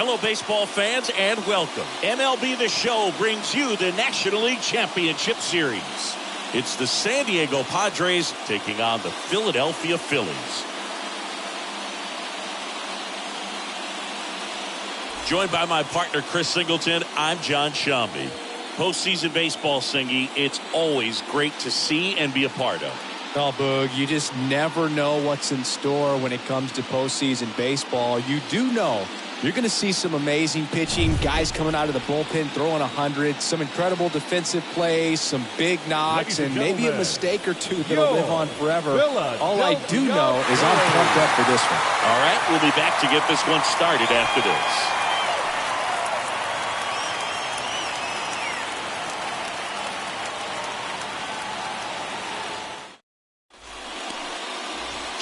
Hello, baseball fans, and welcome. MLB The Show brings you the National League Championship Series. It's the San Diego Padres taking on the Philadelphia Phillies. Joined by my partner, Chris Singleton, I'm John Shambi. Postseason baseball, Singy, it's always great to see and be a part of. Oh, Boog, you just never know what's in store when it comes to postseason baseball. You do know you're going to see some amazing pitching, guys coming out of the bullpen throwing 100, some incredible defensive plays, some big knocks, and maybe a mistake or two that'll live on forever. All I do know is I'm pumped up for this one. All right, we'll be back to get this one started after this.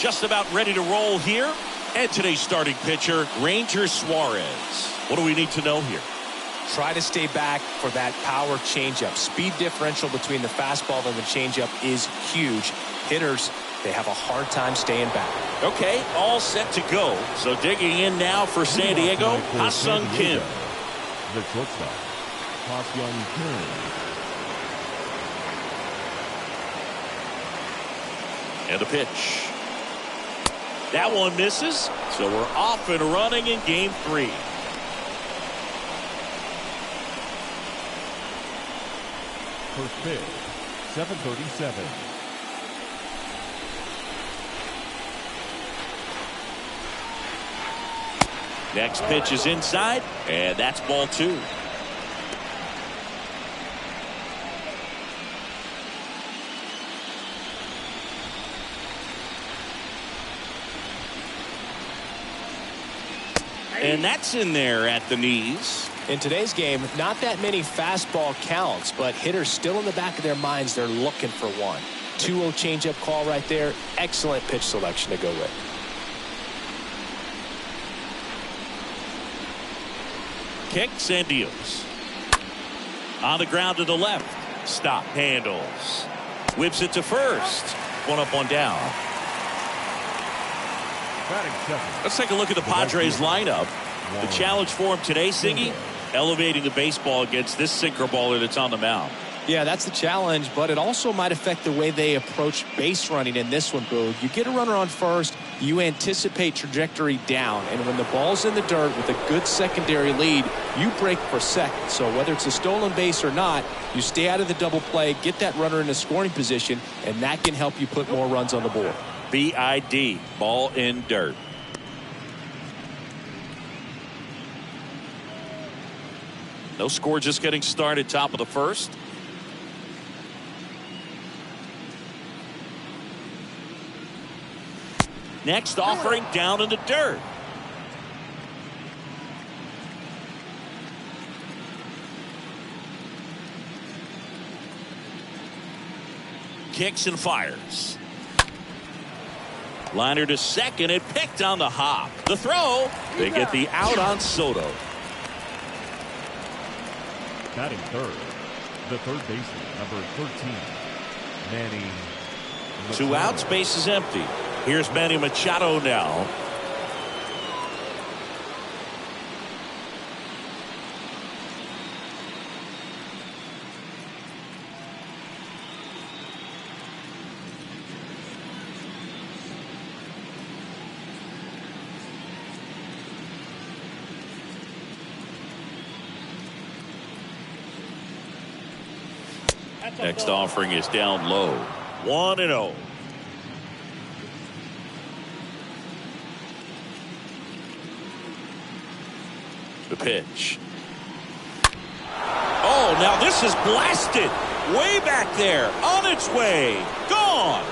Just about ready to roll here. And today's starting pitcher, Ranger Suarez. What do we need to know here? Try to stay back for that power changeup. Speed differential between the fastball and the changeup is huge. Hitters, they have a hard time staying back. Okay, all set to go. So digging in now for San Diego, Ha-Sung Kim. The shortstop, Ha-Sung Kim. And the pitch. That one misses, so we're off and running in game 3. First pitch, 7:37. Next pitch is inside, and that's ball 2. And that's in there at the knees. In today's game, not that many fastball counts, but hitters still in the back of their minds, they're looking for one. 2-0 changeup call right there. Excellent pitch selection to go with. Kicks and deals. On the ground to the left. Stop. Handles. Whips it to first. One up, one down. Let's take a look at the Padres lineup. The challenge for him today, Siggy, elevating the baseball against this sinker baller that's on the mound. Yeah, that's the challenge, but it also might affect the way they approach base running in this one, Boog. You get a runner on first, you anticipate trajectory down, and when the ball's in the dirt with a good secondary lead, you break for second. So whether it's a stolen base or not, you stay out of the double play, get that runner in a scoring position, and that can help you put more runs on the board. BID, ball in dirt. No score, just getting started, top of the first. Next offering down in the dirt. Kicks and fires. Liner to second, and picked on the hop. The throw. They get the out on Soto. Batting third, the third baseman, number 13, Manny Machado. 2 outs, base is empty. Here's Manny Machado now. Next offering is down low. 1-0. The pitch. Oh, now this is blasted. Way back there. On its way. Gone.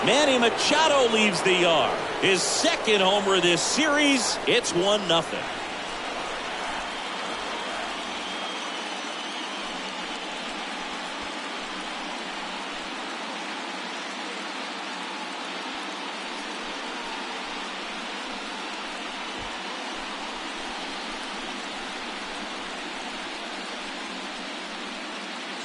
Manny Machado leaves the yard. His second homer this series. It's 1-0.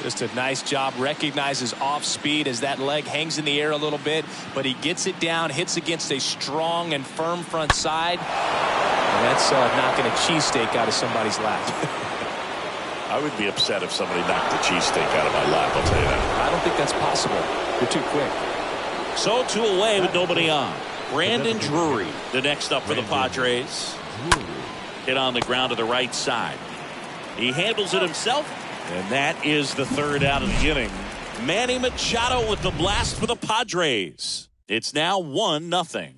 Just a nice job. Recognizes off speed as that leg hangs in the air a little bit, but he gets it down, hits against a strong and firm front side. And that's knocking a cheesesteak out of somebody's lap. I would be upset if somebody knocked the cheesesteak out of my lap, I'll tell you that. I don't think that's possible. You're too quick. So 2 away with nobody on. Brandon Drury, the next up for the Padres. Hit on the ground to the right side. He handles it himself, and that is the 3rd out of the inning. Manny Machado with the blast for the Padres. It's now 1-0.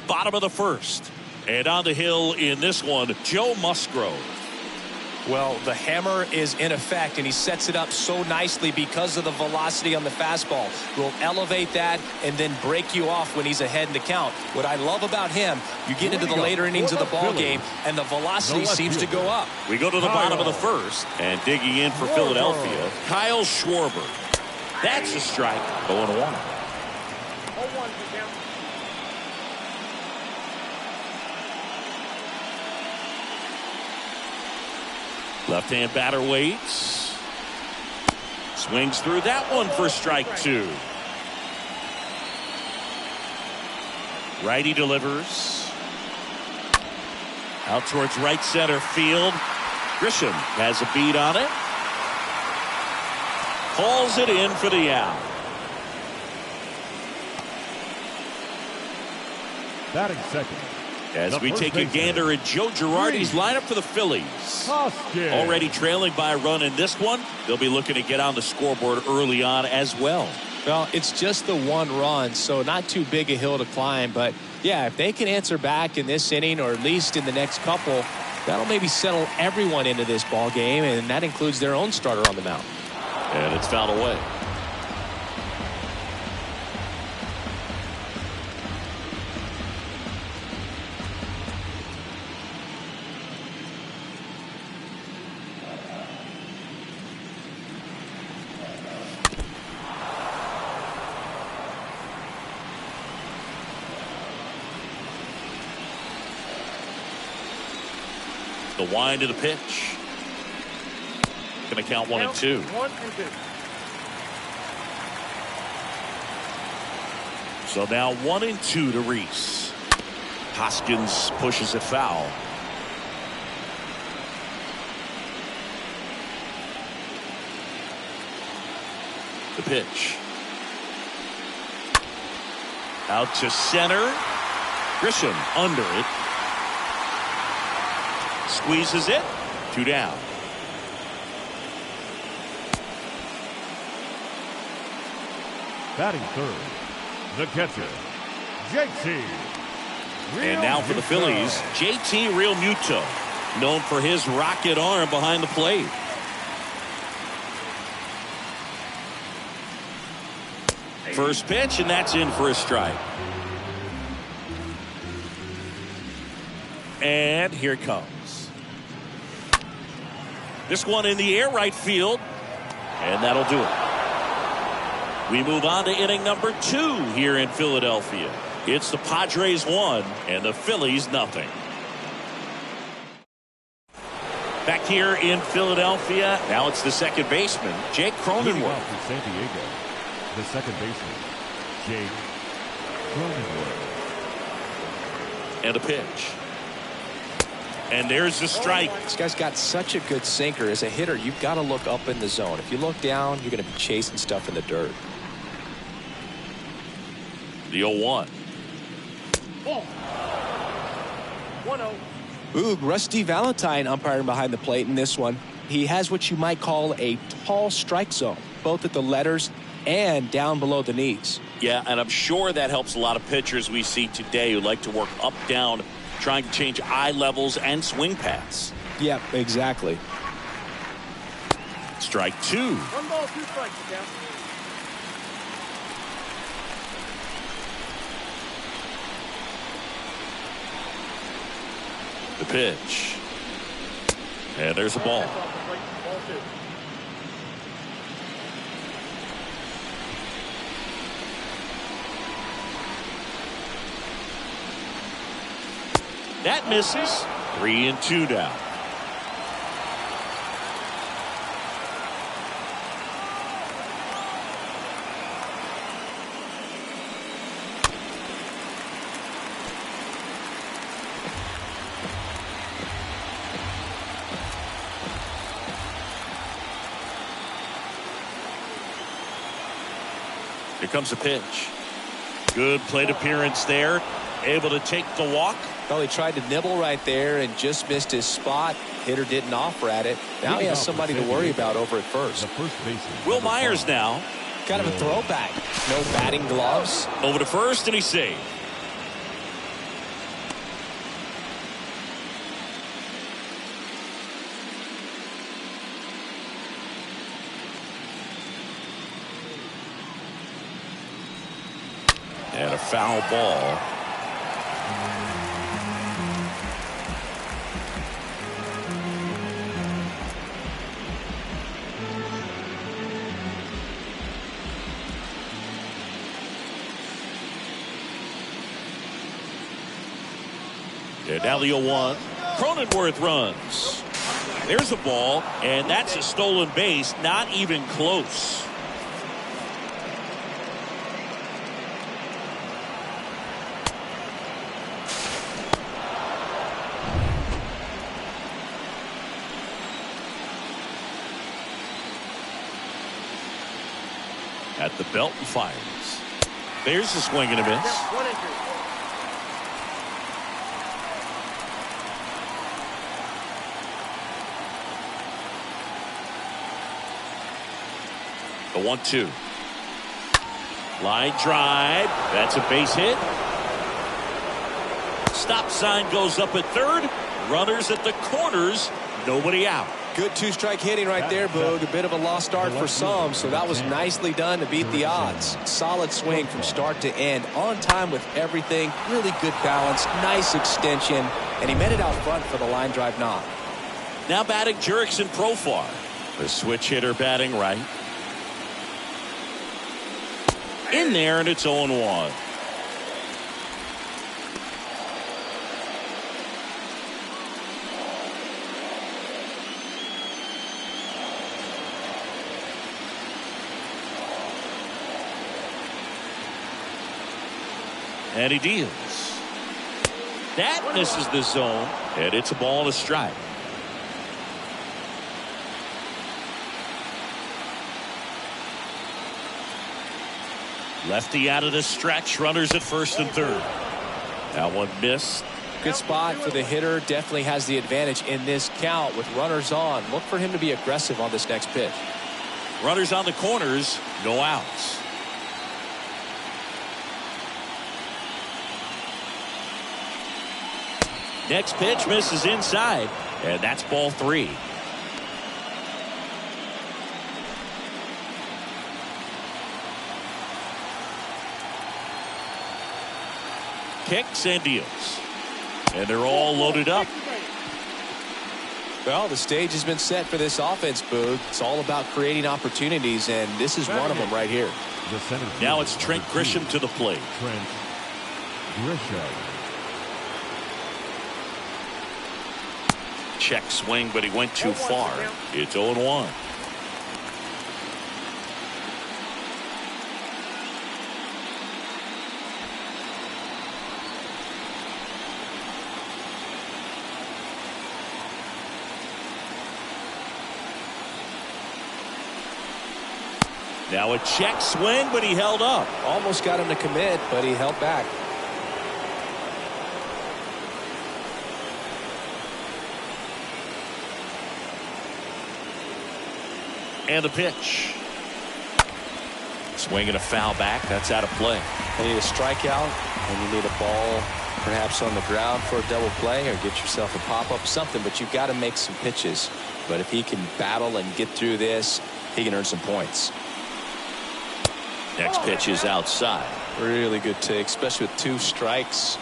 Bottom of the 1st. And on the hill in this one, Joe Musgrove. Well, the hammer is in effect, and he sets it up so nicely because of the velocity on the fastball. Will elevate that and then break you off when he's ahead in the count. What I love about him, you get into the later innings of the ball game, and the velocity seems to go up. We go to the bottom of the 1st, and digging in for Philadelphia, Kyle Schwarber. That's a strike. 0-1. Left-hand batter waits. Swings through that one for strike 2. Righty delivers. Out towards right center field. Grisham has a beat on it. Hauls it in for the out. Batting second. As we take a gander at Joe Girardi's lineup for the Phillies. Already trailing by a run in this one. They'll be looking to get on the scoreboard early on as well. Well, it's just the 1 run, so not too big a hill to climb. But, yeah, if they can answer back in this inning or at least in the next couple, that'll maybe settle everyone into this ball game, and that includes their own starter on the mound. And it's fouled away. The wind of the pitch. Going to count 1 and 2. 1 and 2. So now 1 and 2 to Reese. Hoskins pushes it foul. The pitch. Out to center. Grisham under it. Squeezes it. 2 down. Batting third, the catcher, JT. And now for the Phillies, JT Realmuto, known for his rocket arm behind the plate. First pitch, and that's in for a strike. And here it comes. This one in the air, right field. And that'll do it. We move on to inning number 2 here in Philadelphia. It's the Padres 1 and the Phillies 0. Back here in Philadelphia, now it's the second baseman, Jake Cronenworth. For San Diego, the second baseman, Jake Cronenworth. And a pitch. And there's the strike. This guy's got such a good sinker. As a hitter, you've got to look up in the zone. If you look down, you're going to be chasing stuff in the dirt. The 0-1. 1-0. Ooh, Rusty Valentine umpiring behind the plate in this one. He has what you might call a tall strike zone, both at the letters and down below the knees. Yeah, and I'm sure that helps a lot of pitchers we see today who like to work up, down, trying to change eye levels and swing paths. Yep, exactly. Strike 2. 1 ball, 2 strikes, yeah. The pitch. And there's a ball. Ball 2. That misses. 3-2 now. Here comes a pitch. Good plate appearance there. Able to take the walk. Well, he tried to nibble right there and just missed his spot. Hitter didn't offer at it. Now he has somebody to worry about over at first. Will Myers now. Kind of a throwback. No batting gloves. Over to first, and he's saved. And a foul ball. And now the 0-1. Cronenworth runs. There's a ball, and that's a stolen base. Not even close. At the belt and fires. There's a swing and a miss. One injury. The 1-2. Line drive. That's a base hit. Stop sign goes up at third. Runners at the corners. Nobody out. Good two-strike hitting right there, Boog. A bit of a lost start for some, so that was nicely done to beat the odds. Solid swing from start to end. On time with everything. Really good balance. Nice extension. And he met it out front for the line drive knock. Now batting Jurickson Profar. The switch hitter batting right. In there, and it's 0-1. And he deals. That misses the zone, and it's a ball and a strike. Lefty out of the stretch. Runners at first and third. That one missed. Good spot for the hitter. Definitely has the advantage in this count with runners on. Look for him to be aggressive on this next pitch. Runners on the corners. No outs. Next pitch misses inside, and that's ball 3. Kicks and deals. And they're all loaded up. Well, the stage has been set for this offense, Boog. It's all about creating opportunities, and this is one of them right here. Now it's Trent Grisham to the plate. Trent Grisham. Check swing, but he went too far. It's 0-1. Now a check swing, but he held up. Almost got him to commit, but he held back. And the pitch. Swing and a foul back. That's out of play. You need a strikeout, and you need a ball perhaps on the ground for a double play, or get yourself a pop-up, something, but you've got to make some pitches. But if he can battle and get through this, he can earn some points. Next pitch is outside. Really good take, especially with 2 strikes.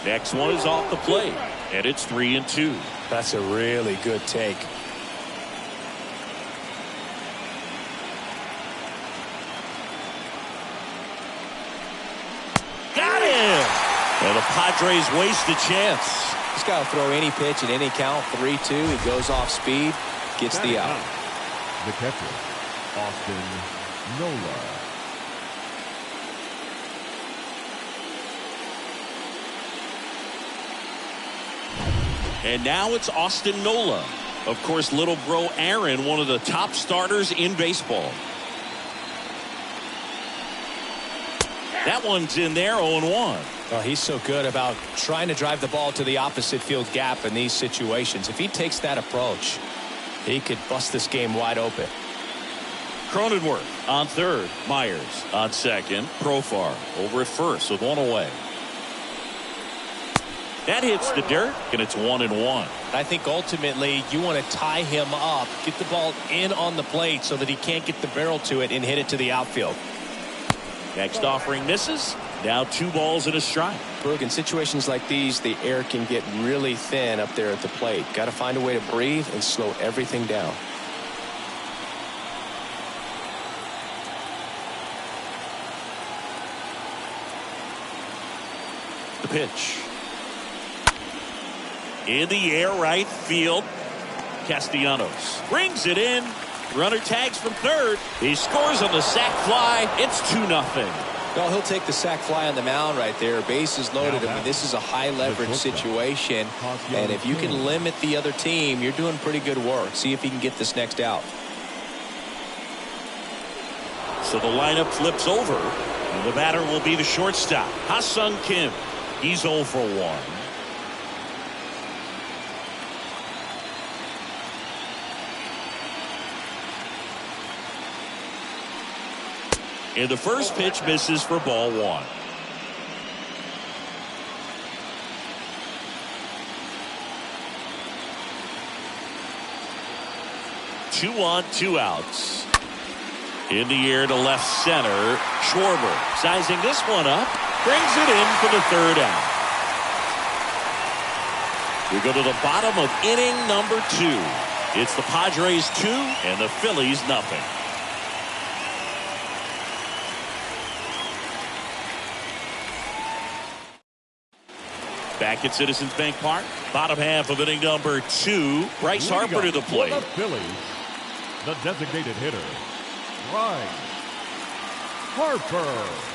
Next one is off the plate, and it's 3-2. That's a really good take. Padres waste a chance. He's got to throw any pitch at any count. 3-2. He goes off speed, gets the out. The catcher, Austin Nola. And now it's Austin Nola. Of course, little bro Aaron, one of the top starters in baseball. That one's in there, 0-1. Well, he's so good about trying to drive the ball to the opposite field gap in these situations. If he takes that approach, he could bust this game wide open. Cronenworth on third. Myers on second. Profar over at first with one away. That hits the dirt, and it's 1-1. I think ultimately you want to tie him up, get the ball in on the plate so that he can't get the barrel to it and hit it to the outfield. Next offering misses. Now 2 balls and a strike. Boog, in situations like these, the air can get really thin up there at the plate. Got to find a way to breathe and slow everything down. The pitch. In the air, right field. Castellanos brings it in. Runner tags from third. He scores on the sac fly. It's 2-0. Well, he'll take the sac fly on the mound right there. Bases loaded. I mean, this is a high leverage situation. And if you can limit the other team, you're doing pretty good work. See if he can get this next out. So the lineup flips over. And the batter will be the shortstop, Ha-Sung Kim. He's 0 for 1. And the first pitch misses for ball 1. Two on, 2 outs. In the air to left center. Schwarber sizing this one up. Brings it in for the 3rd out. We go to the bottom of inning number 2. It's the Padres 2 and the Phillies nothing. Back at Citizens Bank Park, bottom half of inning number 2. Bryce Harper to the plate. For the Phillies, the designated hitter, Bryce Harper.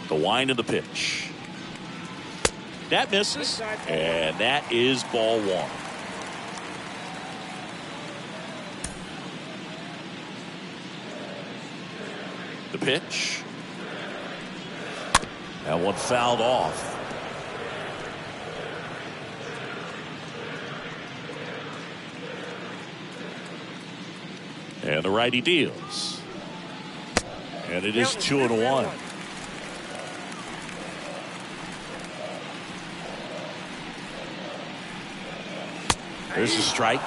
The wind of the pitch. That misses, and that is ball 1. The pitch. That one fouled off. And the righty deals. And it is 2-1. There's a strike.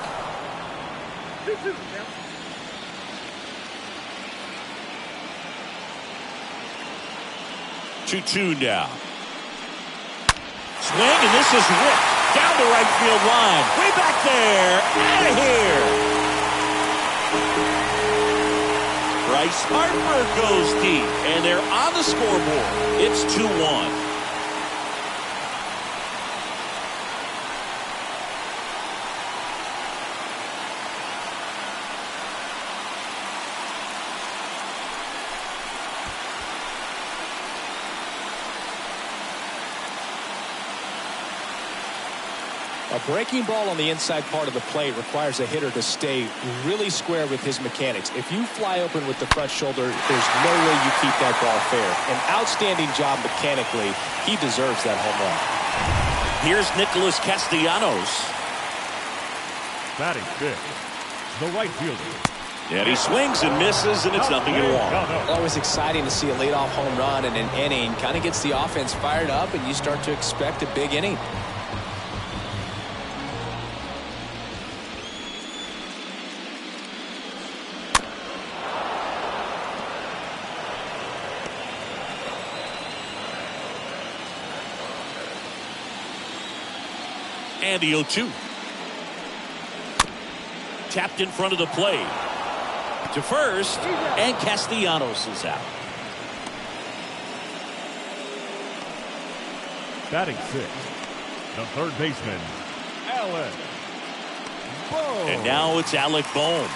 2-2 now. Swing, and this is ripped down the right field line. Way back there. Out of here. Bryce Harper goes deep, and they're on the scoreboard. It's 2-1. A breaking ball on the inside part of the plate requires a hitter to stay really square with his mechanics. If you fly open with the front shoulder, there's no way you keep that ball fair. An outstanding job mechanically. He deserves that home run. Here's Nicholas Castellanos. Batting 5th, the right fielder. And he swings and misses, and it's 0-1. Always exciting to see a leadoff home run in an inning. Kind of gets the offense fired up, and you start to expect a big inning. And the 0-2. Tapped in front of the plate. To first, and Castellanos is out. Batting 6, the third baseman, Alec Bohm. And now it's Alec Bohm.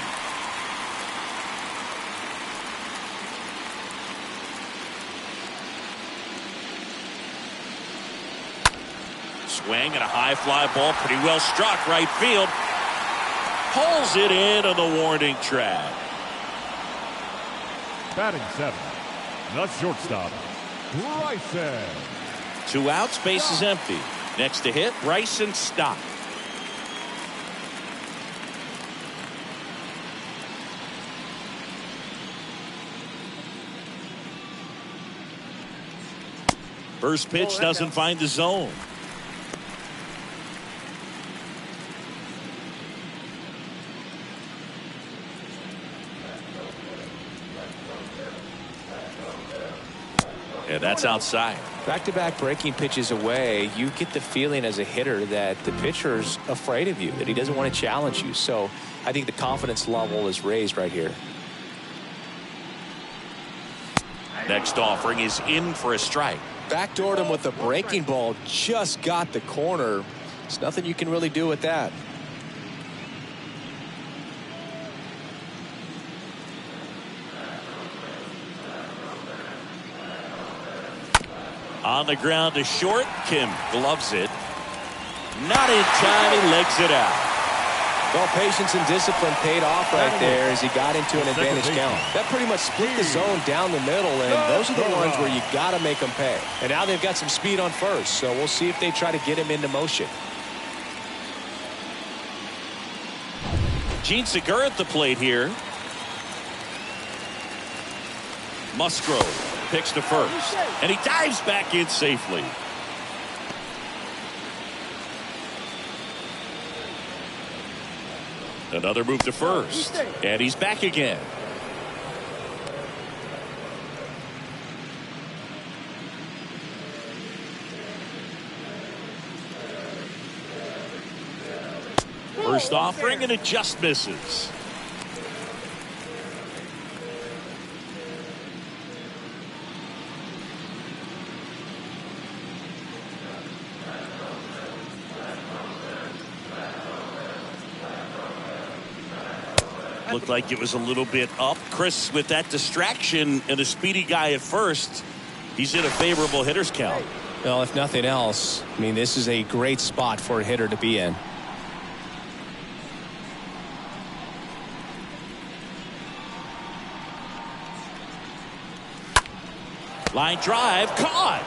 Swing and a high fly ball, pretty well struck right field. Pulls it in on the warning track. Batting 7, the shortstop, Bryson. 2 outs, base is empty. Next to hit, Bryson Stott. First pitch doesn't find the zone. And that's outside. Back-to-back breaking pitches away, you get the feeling as a hitter that the pitcher's afraid of you, that he doesn't want to challenge you. So I think the confidence level is raised right here. Next offering is in for a strike. Backdoored him with the breaking ball, just got the corner. There's nothing you can really do with that. On the ground to short. Kim gloves it. Not in time. He legs it out. Well, patience and discipline paid off right there as he got into an advantage count. That pretty much split the zone down the middle, and those are the ones where you got to make them pay. And now they've got some speed on first, so we'll see if they try to get him into motion. Gene Segura at the plate here. Musgrove picks to first, and he dives back in safely. Another move to first, and he's back again. First offering, and it just misses. Looked like it was a little bit up. Chris, with that distraction and a speedy guy at first, he's in a favorable hitter's count. Well, if nothing else, I mean, this is a great spot for a hitter to be in. Line drive, caught.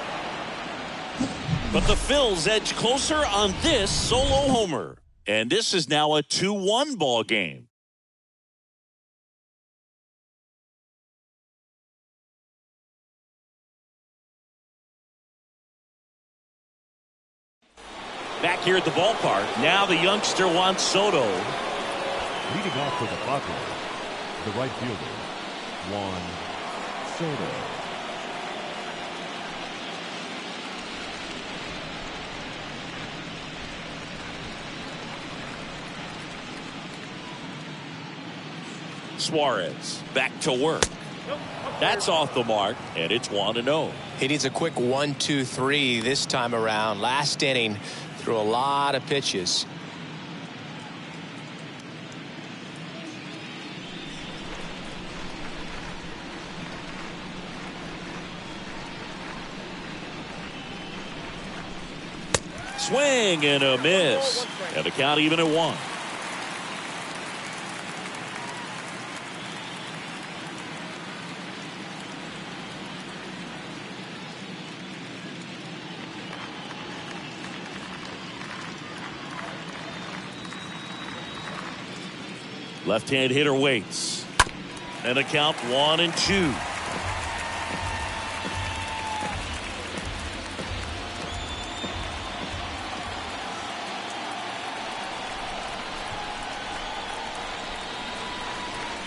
But the Phils edge closer on this solo homer. And this is now a 2-1 ball game. Back here at the ballpark, now the youngster Juan Soto. Leading off for the Padres, the right fielder, Juan Soto. Suarez back to work. That's off the mark, and it's 1-0. He needs a quick 1-2-3 this time around. Last inning, threw a lot of pitches. Swing and a miss. And the count even at 1. Left-hand hitter waits. And a count 1-2.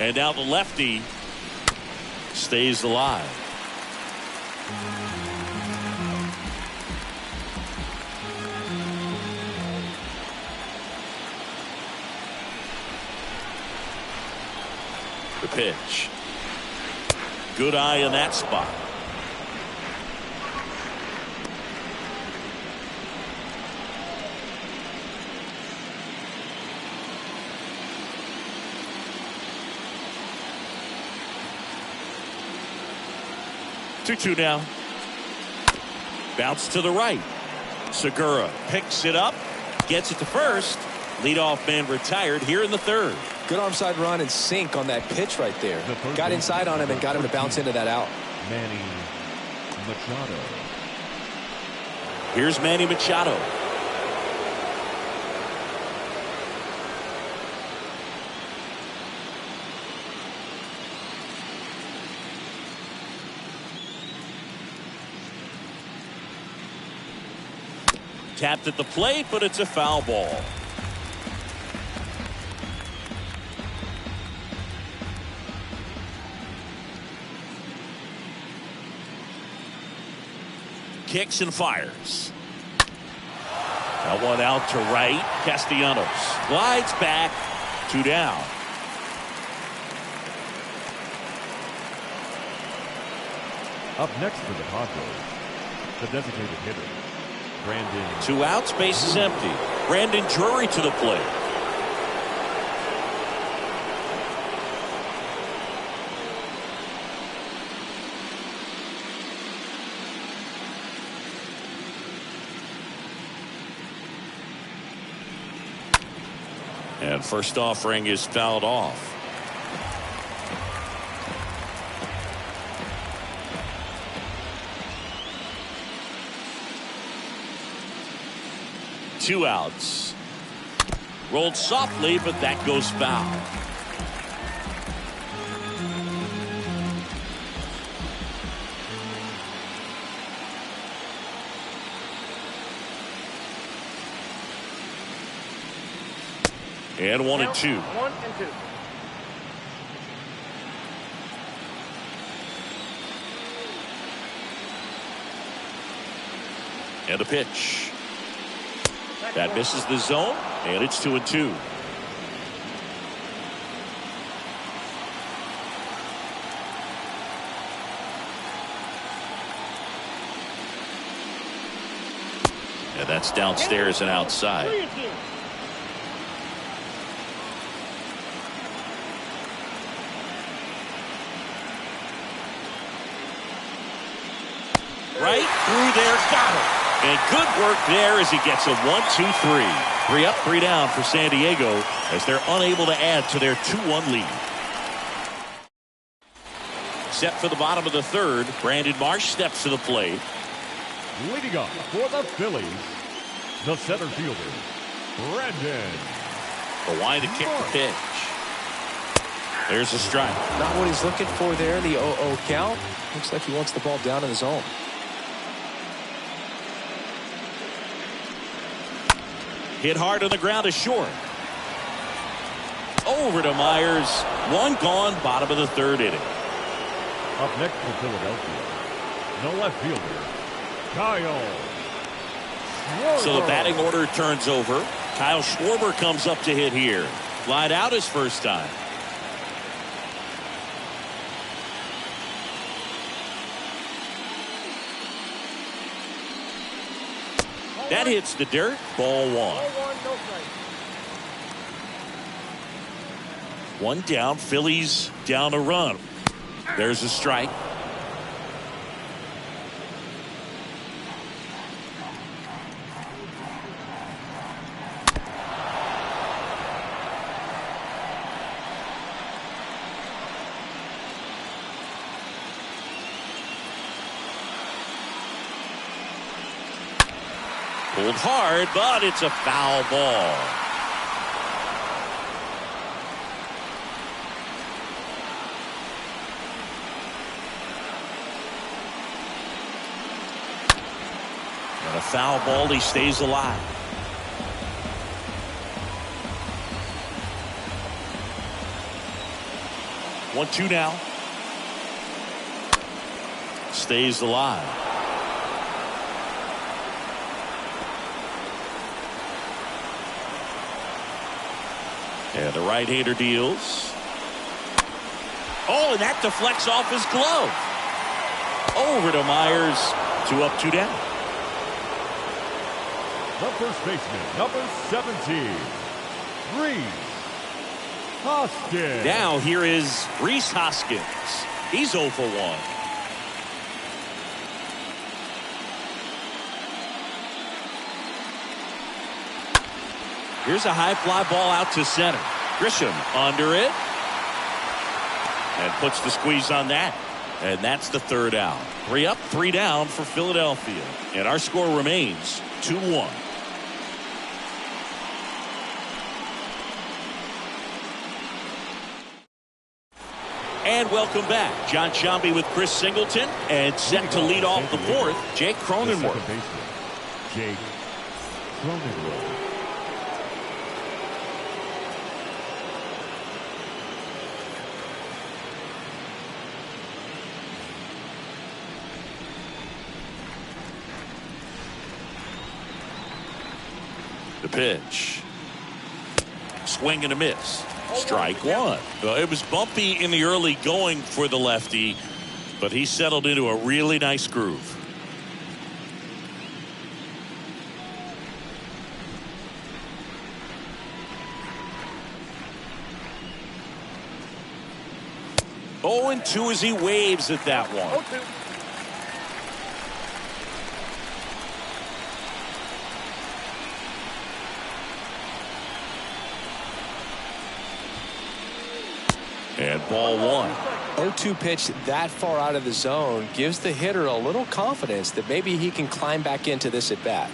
And now the lefty stays alive. The pitch. Good eye in that spot. Two now. Bounce to the right. Segura picks it up, gets it to first. Leadoff man retired here in the third. Good arm side run and sink on that pitch right there. Got inside on him and got him to bounce into that out. Manny Machado. Here's Manny Machado. Tapped at the plate, but it's a foul ball. Kicks and fires. That one out to right. Castellanos glides back. 2 down. Up next for the Padres, the designated hitter, Brandon. 2 outs, base is empty. Brandon Drury to the plate. And first offering is fouled off. Two outs. Rolled softly, but that goes foul. And 1-2. 1-2. And a pitch. That misses the zone, and it's 2-2. And that's downstairs and outside. 3-2. Right through there, got it. And good work there as he gets a 1-2-3. 3 up, 3 down for San Diego as they're unable to add to their 2-1 lead. Set for the bottom of the third. Brandon Marsh steps to the plate. Leading up for the Phillies, the center fielder, Brandon. The line to kick the pitch. There's a strike. Not what he's looking for there in the 0-0 count. Looks like he wants the ball down in the zone. Hit hard on the ground is short. Over to Myers. One gone, bottom of the third inning. Up next for Philadelphia, the left fielder, Kyle Schwarber. So the batting order turns over. Kyle Schwarber comes up to hit here. Lied out his first time. That hits the dirt. Ball 1. 1-1, no strike. 1 down. Phillies down a run. There's a strike. Pulled hard, but it's a foul ball. And a foul ball, he stays alive. One, two now. Stays alive. And the right-hander deals. Oh, and that deflects off his glove. Over to Myers. 2 up, 2 down. The first baseman, number 17, Rhys Hoskins. Now here is Rhys Hoskins. He's 0 for 1. Here's a high fly ball out to center. Grisham under it. And puts the squeeze on that. And that's the 3rd out. 3 up, 3 down for Philadelphia. And our score remains 2-1. And welcome back. John Sciambi with Chris Singleton. And set to lead off the 4th, Jake Cronenworth. Jake Cronenworth. The pitch. Swing and a miss. Strike 1. Well, it was bumpy in the early going for the lefty, but he settled into a really nice groove. Oh, and 2 as he waves at that one. And ball 1. 0-2 pitch that far out of the zone gives the hitter a little confidence that maybe he can climb back into this at bat.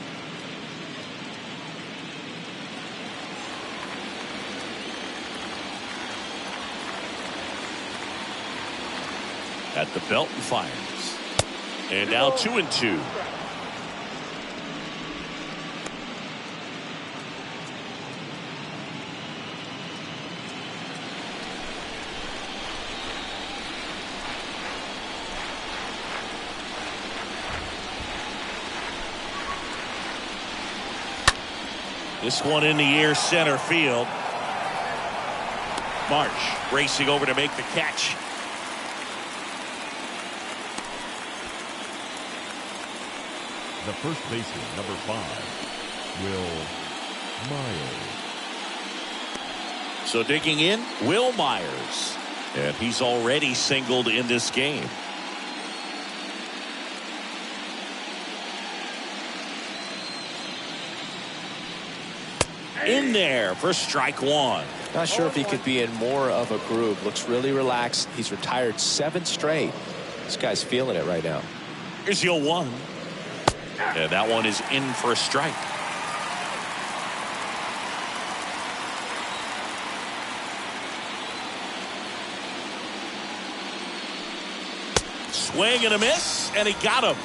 At the belt and fires. And now 2-2. This one in the air, center field. Marsh racing over to make the catch. The first baseman, number 5, Will Myers. So digging in, Will Myers. And he's already singled in this game. In there for strike 1. Not sure if he could be in more of a groove. Looks really relaxed. He's retired 7 straight. This guy's feeling it right now. Here's 0-1. And that one is in for a strike. Swing and a miss, and he got him.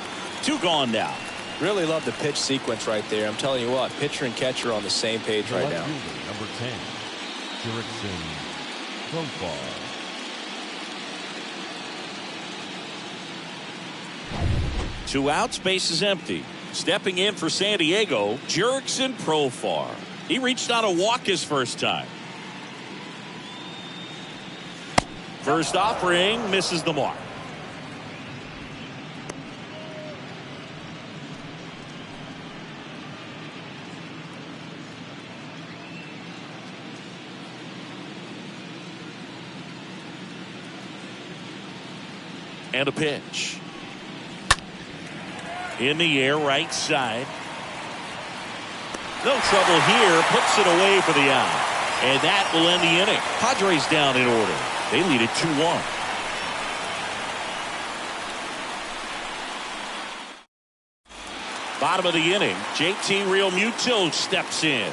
2 gone now. Really love the pitch sequence right there. I'm telling you what, pitcher and catcher are on the same page right now. Number 10, Jurickson Profar. Two outs, base is empty. Stepping in for San Diego, Jurickson Profar. He reached on a walk his first time. First offering misses the mark. And a pitch. In the air, right side. No trouble here. Puts it away for the out. And that will end the inning. Padres down in order. They lead it 2-1. Bottom of the inning, JT Realmuto steps in.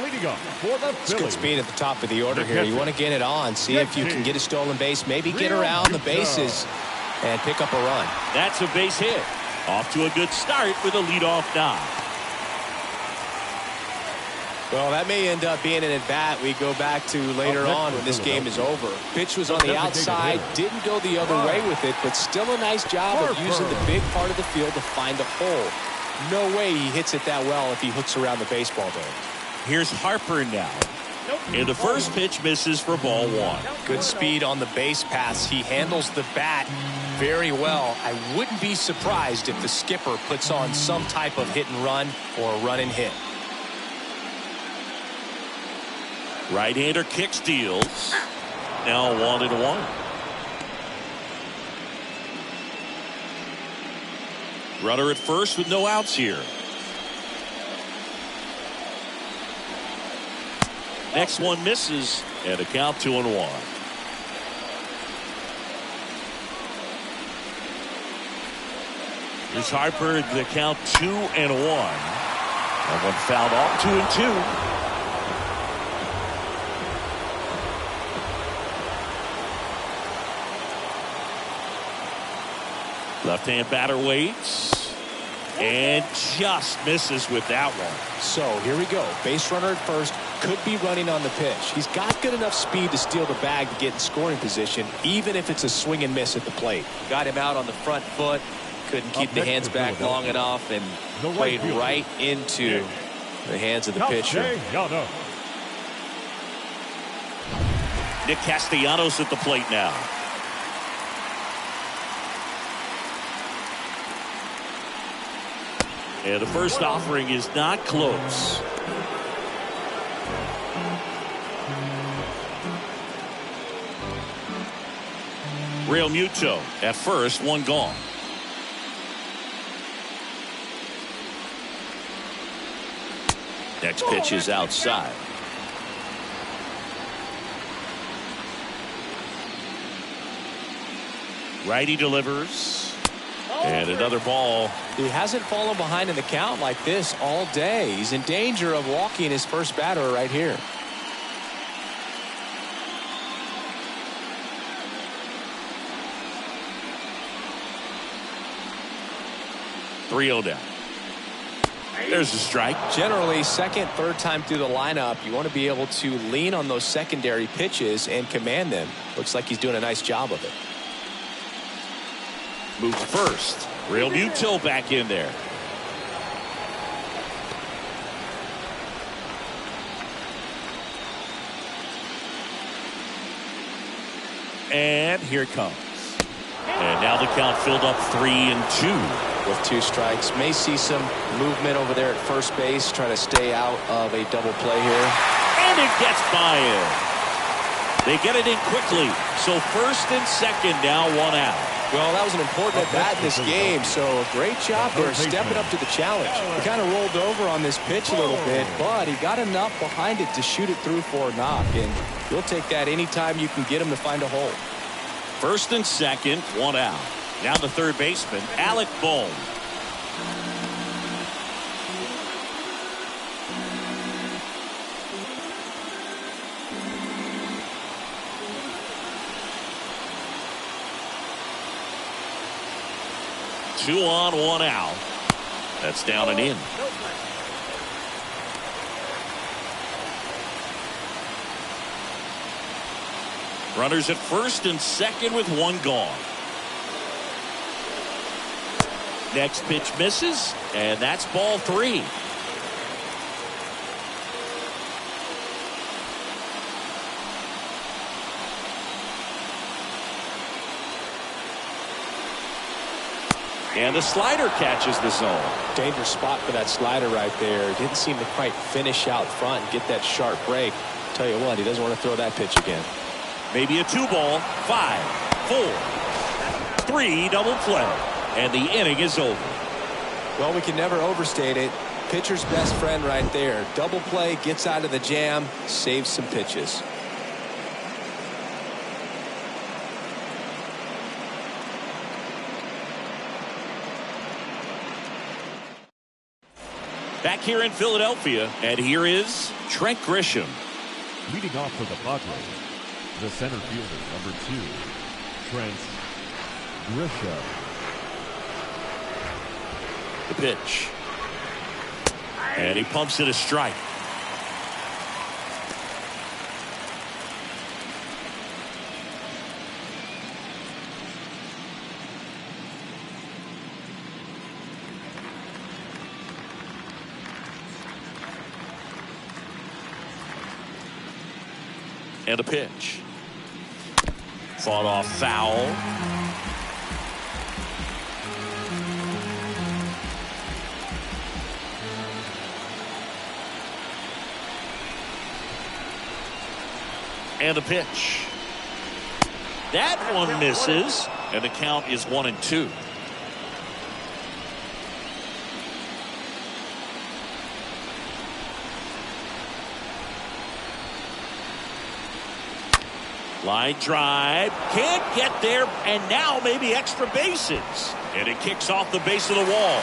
Leading up for the It's good Phillies. speed at the top of the order here. You want to get it on, see if you can get a stolen base, maybe get around the bases and pick up a run. That's a base hit. Off to a good start with a leadoff knock. Well, that may end up being an at-bat we go back to later on when this game is over. Pitch was on the outside, didn't go the other way with it, but still a nice job of using the big part of the field to find a hole. No way he hits it that well if he hooks around the baseball there. Here's Harper now. And the first pitch misses for ball one. Good speed on the base paths. He handles the bat very well. I wouldn't be surprised if the skipper puts on some type of hit and run or run and hit. Right-hander kick steals. Now 1-1. Runner at first with no outs here. Next one misses, and a count 2-1. Here's Harper, the count 2-1. And one fouled off, 2-2. Left-hand batter waits. And just misses with that one. So here we go. Base runner at first. Could be running on the pitch. He's got good enough speed to steal the bag to get in scoring position, even if it's a swing and miss at the plate. Got him out on the front foot. Couldn't keep the hands back long enough and played right into the hands of the pitcher. Nick Castellanos at the plate now. And the first offering is not close. Real Muto at first, one gone. Next pitch is outside. Righty delivers. And another ball. He hasn't fallen behind in the count like this all day. He's in danger of walking his first batter right here. .3-0 down. There's a strike. Generally, second, third time through the lineup, you want to be able to lean on those secondary pitches and command them. Looks like he's doing a nice job of it. Moves first. Real Muto back in there. And here it comes. And now the count filled up 3-2. With two strikes. May see some movement over there at first base, trying to stay out of a double play here. And it gets by him. They get it in quickly. So first and second, now one out. Well, that was an important at-bat in this game, so a great job there stepping up to the challenge. He kind of rolled over on this pitch a little bit, but he got enough behind it to shoot it through for a knock, and you'll take that anytime you can get him to find a hole. First and second, one out. Now the third baseman, Alec Bohm. Two on, one out. That's down and in. Runners at first and second with one gone. Next pitch misses, and that's ball three. And the slider catches the zone. Dangerous spot for that slider right there. Didn't seem to quite finish out front and get that sharp break. Tell you what, he doesn't want to throw that pitch again. Maybe a 2-ball, 5, 4, 3 double play. And the inning is over. Well, we can never overstate it. Pitcher's best friend right there. Double play, gets out of the jam, saves some pitches. Back here in Philadelphia, and here is Trent Grisham. Leading off for the Padres, the center fielder, number 2, Trent Grisham. The pitch. And he pumps it a strike. And a pitch. Fought off foul. And a pitch. That one misses. And the count is 1-2. Line drive, can't get there, and now maybe extra bases. And it kicks off the base of the wall.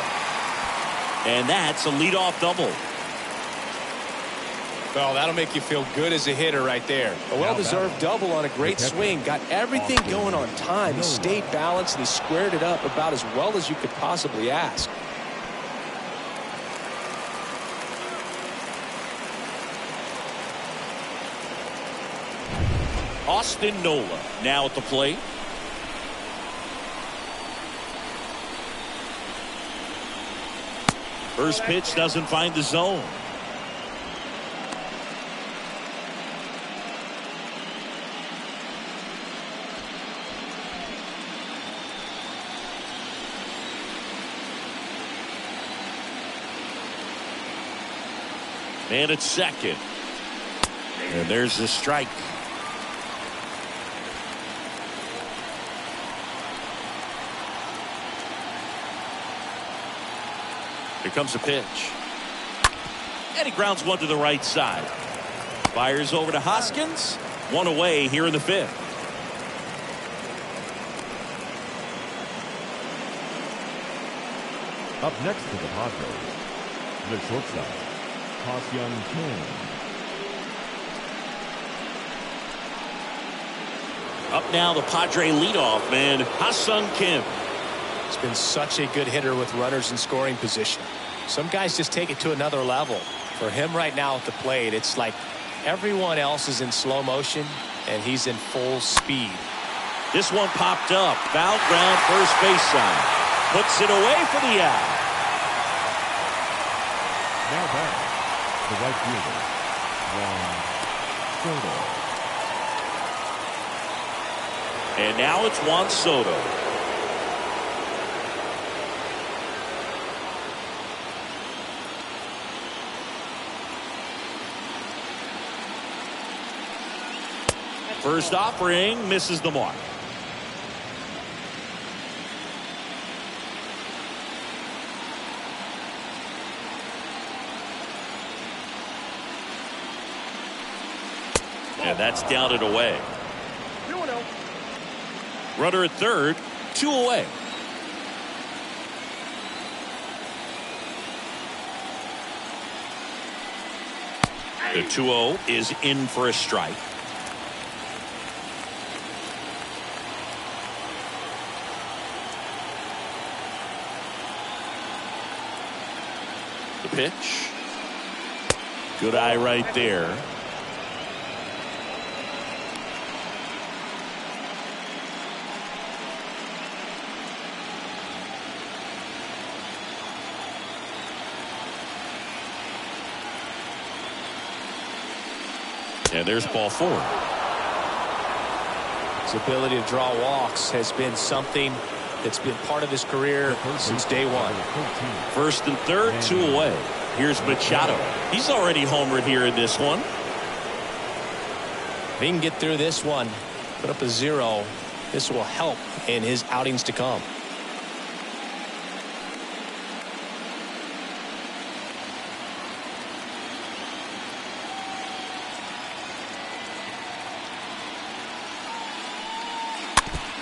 And that's a leadoff double. Well, that'll make you feel good as a hitter right there. A well-deserved double on a great swing. Got everything going on time. He stayed balanced, and he squared it up about as well as you could possibly ask. Austin Nola now at the plate. First pitch doesn't find the zone. And it's second. And there's the strike. Here comes a pitch. And he grounds one to the right side. Fires over to Hoskins. One away here in the fifth. Up next to the Padres, the shortstop, Ha-Seong Kim. Up now, the Padre leadoff man, Ha-Seong Kim. He's been such a good hitter with runners in scoring position. Some guys just take it to another level. For him right now at the plate, it's like everyone else is in slow motion and he's in full speed. This one popped up. Foul ground, first base side. Puts it away for the out. Now back, the right fielder, Juan Soto. And now it's Juan Soto. First offering misses the mark. And that's down and away. 2-0. Runner at third, 2 away. The 2-0 is in for a strike. The pitch. Good eye right there. And there's ball 4. His ability to draw walks has been something that's been part of his career since day one. First and third, 2 away. Here's Machado. He's already homered here in this one. If he can get through this one, put up a 0, this will help in his outings to come.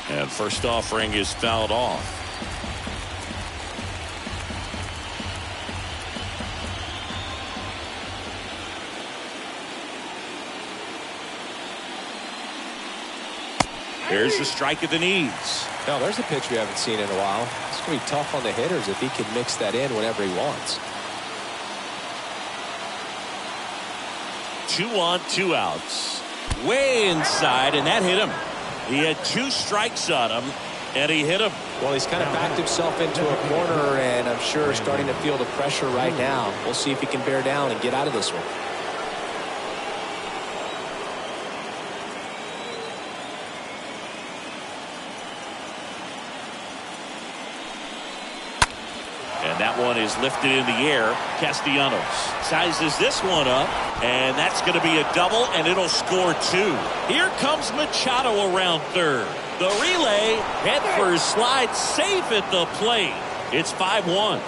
And first offering is fouled off. There's the strike at the knees. Now there's a pitch we haven't seen in a while. It's going to be tough on the hitters if he can mix that in whenever he wants. 2 on, 2 outs. Way inside, and that hit him. He had 2 strikes on him, and he hit him. Well, he's kind of backed himself into a corner, and I'm sure starting to feel the pressure right now. We'll see if he can bear down and get out of this one. That one is lifted in the air. Castellanos sizes this one up, and that's going to be a double, and it'll score 2. Here comes Machado around third. The relay, head first, slide safe at the plate. It's 5-1.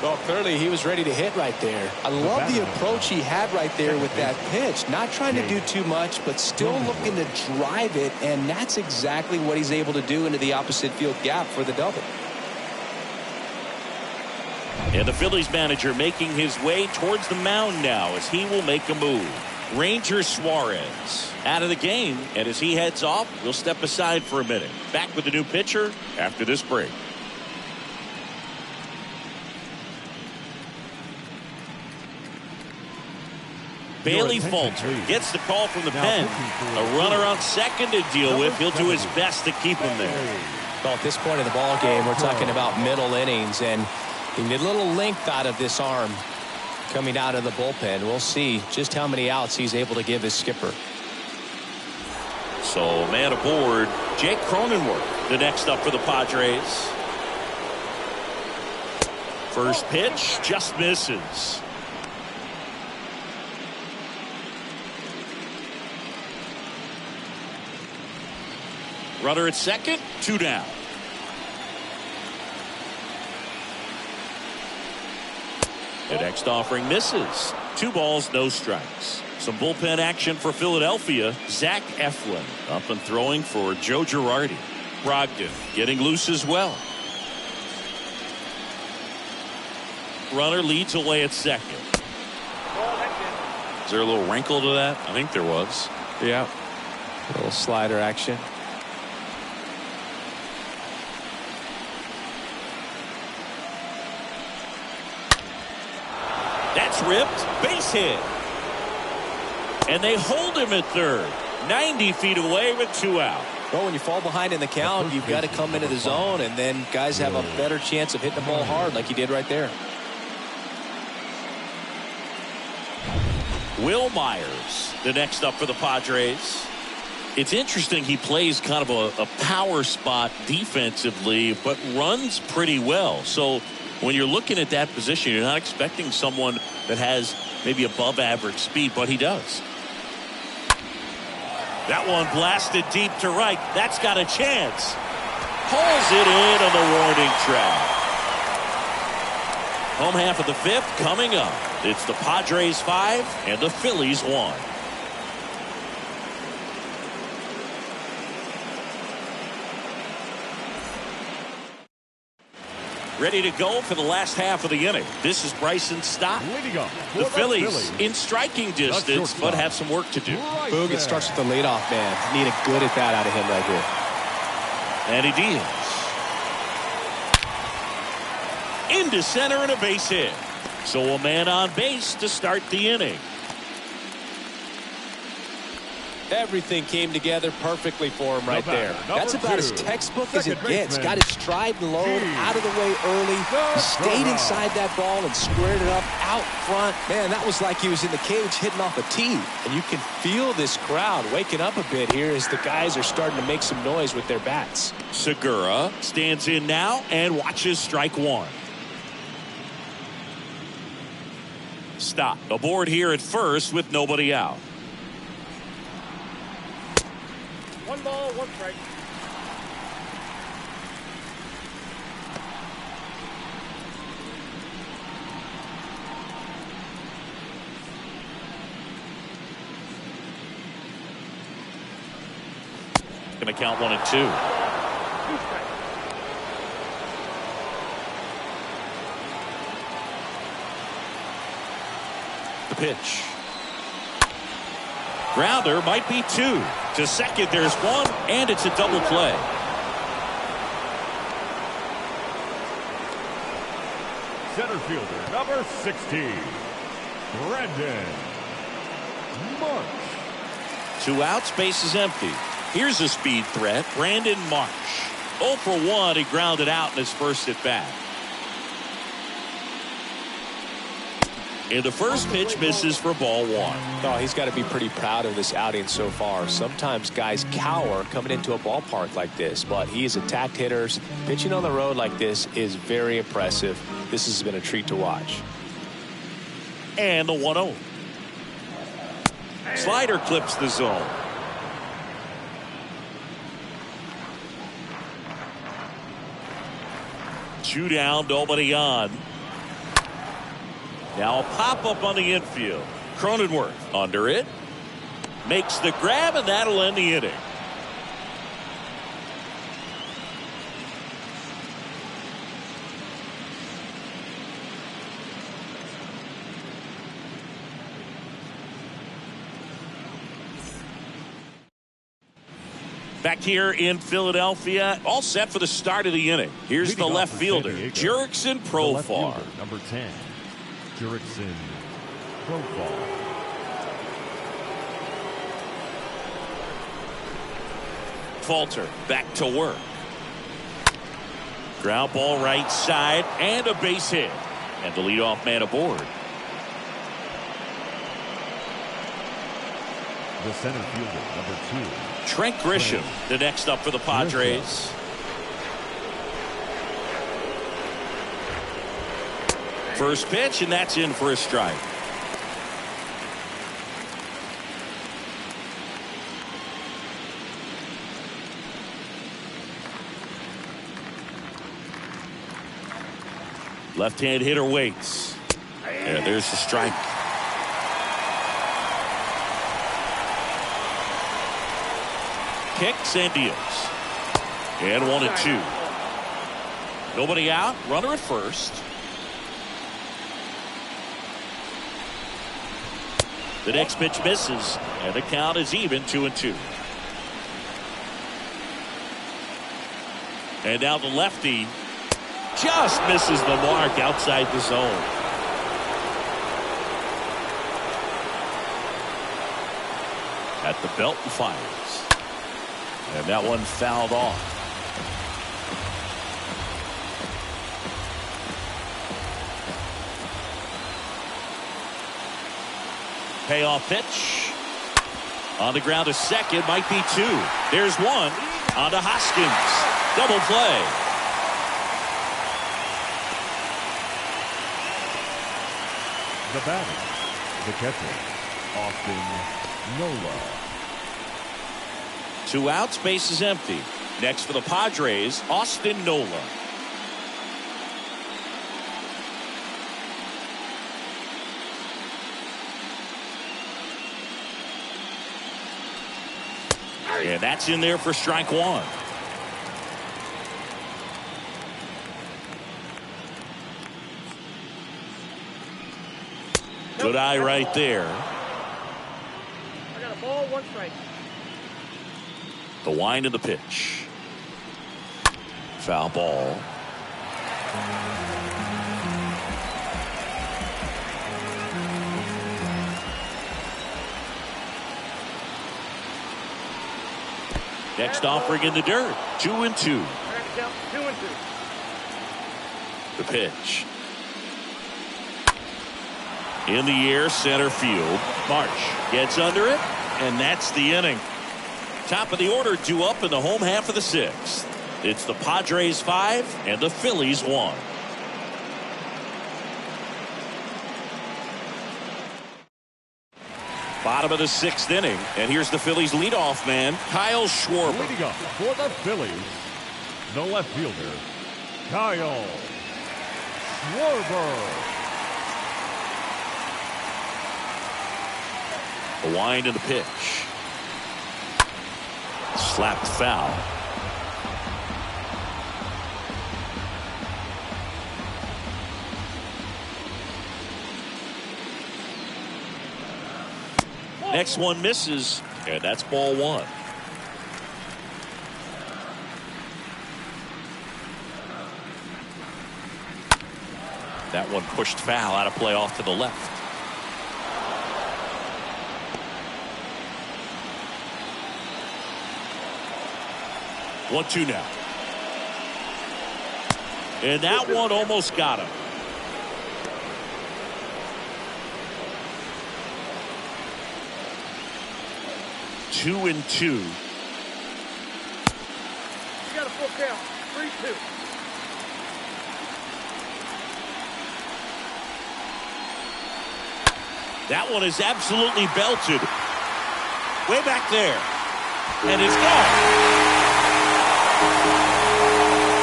Well, clearly he was ready to hit right there. I love the approach he had right there with that pitch. Not trying to do too much, but still looking to drive it, and that's exactly what he's able to do into the opposite field gap for the double. And the Phillies manager making his way towards the mound now as he will make a move. Ranger Suarez out of the game, and as he heads off, we'll step aside for a minute. Back with the new pitcher after this break. Bailey Falter gets the call from the pen. A runner on second to deal with. He'll do his best to keep him there. Well, at this point in the ball game, we're talking about middle innings, and you need a little length out of this arm coming out of the bullpen. We'll see just how many outs he's able to give his skipper. So, man aboard, Jake Cronenworth, the next up for the Padres. First pitch just misses. Runner at second, 2 down. The next offering misses. 2 balls, no strikes. Some bullpen action for Philadelphia. Zach Eflin up and throwing for Joe Girardi. Brogdon getting loose as well. Runner leads away at second. Is there a little wrinkle to that? I think there was. Yeah. A little slider action. That's ripped. Base hit. And they hold him at third. 90 feet away with 2 out. Well, when you fall behind in the count, you've got to come into the zone, and then guys have a better chance of hitting the ball hard like he did right there. Will Myers, the next up for the Padres. It's interesting, he plays kind of a power spot defensively, but runs pretty well. So when you're looking at that position, you're not expecting someone that has maybe above average speed, but he does. That one blasted deep to right. That's got a chance. Pulls it in on the warning track. Home half of the 5th coming up. It's the Padres 5 and the Phillies 1. Ready to go for the last half of the inning. This is Bryson Stott. The Phillies in striking distance, but have some work to do. Boog, it starts with the leadoff man. Need a good at bat out of him right here. And he deals. Into center and a base hit. So a man on base to start the inning. Everything came together perfectly for him right there. That's about as textbook as it gets. Got his stride and load out of the way early. He stayed inside that ball and squared it up out front. Man, that was like he was in the cage hitting off a tee. And you can feel this crowd waking up a bit here as the guys are starting to make some noise with their bats. Segura stands in now and watches strike 1. Stop. Aboard here at first with nobody out. 1 ball, 1 strike. Going to count 1 and 2. 2 strikes. The pitch. Grounder might be 2. To second, there's 1, and it's a double play. Center fielder, number 16, Brandon Marsh. 2 outs, base is empty. Here's a speed threat, Brandon Marsh. 0 for 1, he grounded out in his first at bat. And the first pitch misses for ball one. Oh, he's got to be pretty proud of this outing so far. Sometimes guys cower coming into a ballpark like this, but he's attacked hitters. Pitching on the road like this is very impressive. This has been a treat to watch. And the 1-0. Slider clips the zone. Two down, nobody on. Now a pop-up on the infield. Cronenworth under it. Makes the grab, and that'll end the inning. Back here in Philadelphia, all set for the start of the inning. Here's the left fielder, Jurickson Profar. Number 10, Jurickson Profar. Falter back to work. Ground ball right side and a base hit. And the leadoff man aboard. The center fielder, number 2. Trent Grisham, the next up for the Padres. First pitch, and that's in for a strike. Left-hand hitter waits. And there's the strike. Kicks and deals. And 1-2. Nobody out. Runner at first. The next pitch misses. And the count is even 2-2. And now the lefty just misses the mark outside the zone. At the belt and fires. And that one fouled off. Payoff pitch. On the ground to second. Might be 2. There's 1. On to Hoskins. Double play. The batter, the catcher, Austin Nola. 2 outs, base is empty. Next for the Padres, Austin Nola. And that's in there for strike 1. Good eye right there. I got a ball, 1 strike. The wind of the pitch. Foul ball. Next offering in the dirt. 2-2. Count 2-2. The pitch. In the air, center field. March gets under it, and that's the inning. Top of the order, 2 up in the home half of the 6th. It's the Padres 5 and the Phillies 1. Bottom of the 6th inning, and here's the Phillies leadoff man, Kyle Schwarber. Leading up for the Phillies, the left fielder, Kyle Schwarber. The wind of the pitch. Slapped foul. Next one misses, and that's ball 1. That one pushed foul, out of play off to the left. One, 2 now. And that one almost got him. 2-2. You got a full count. 3-2. That one is absolutely belted. Way back there. And it's gone.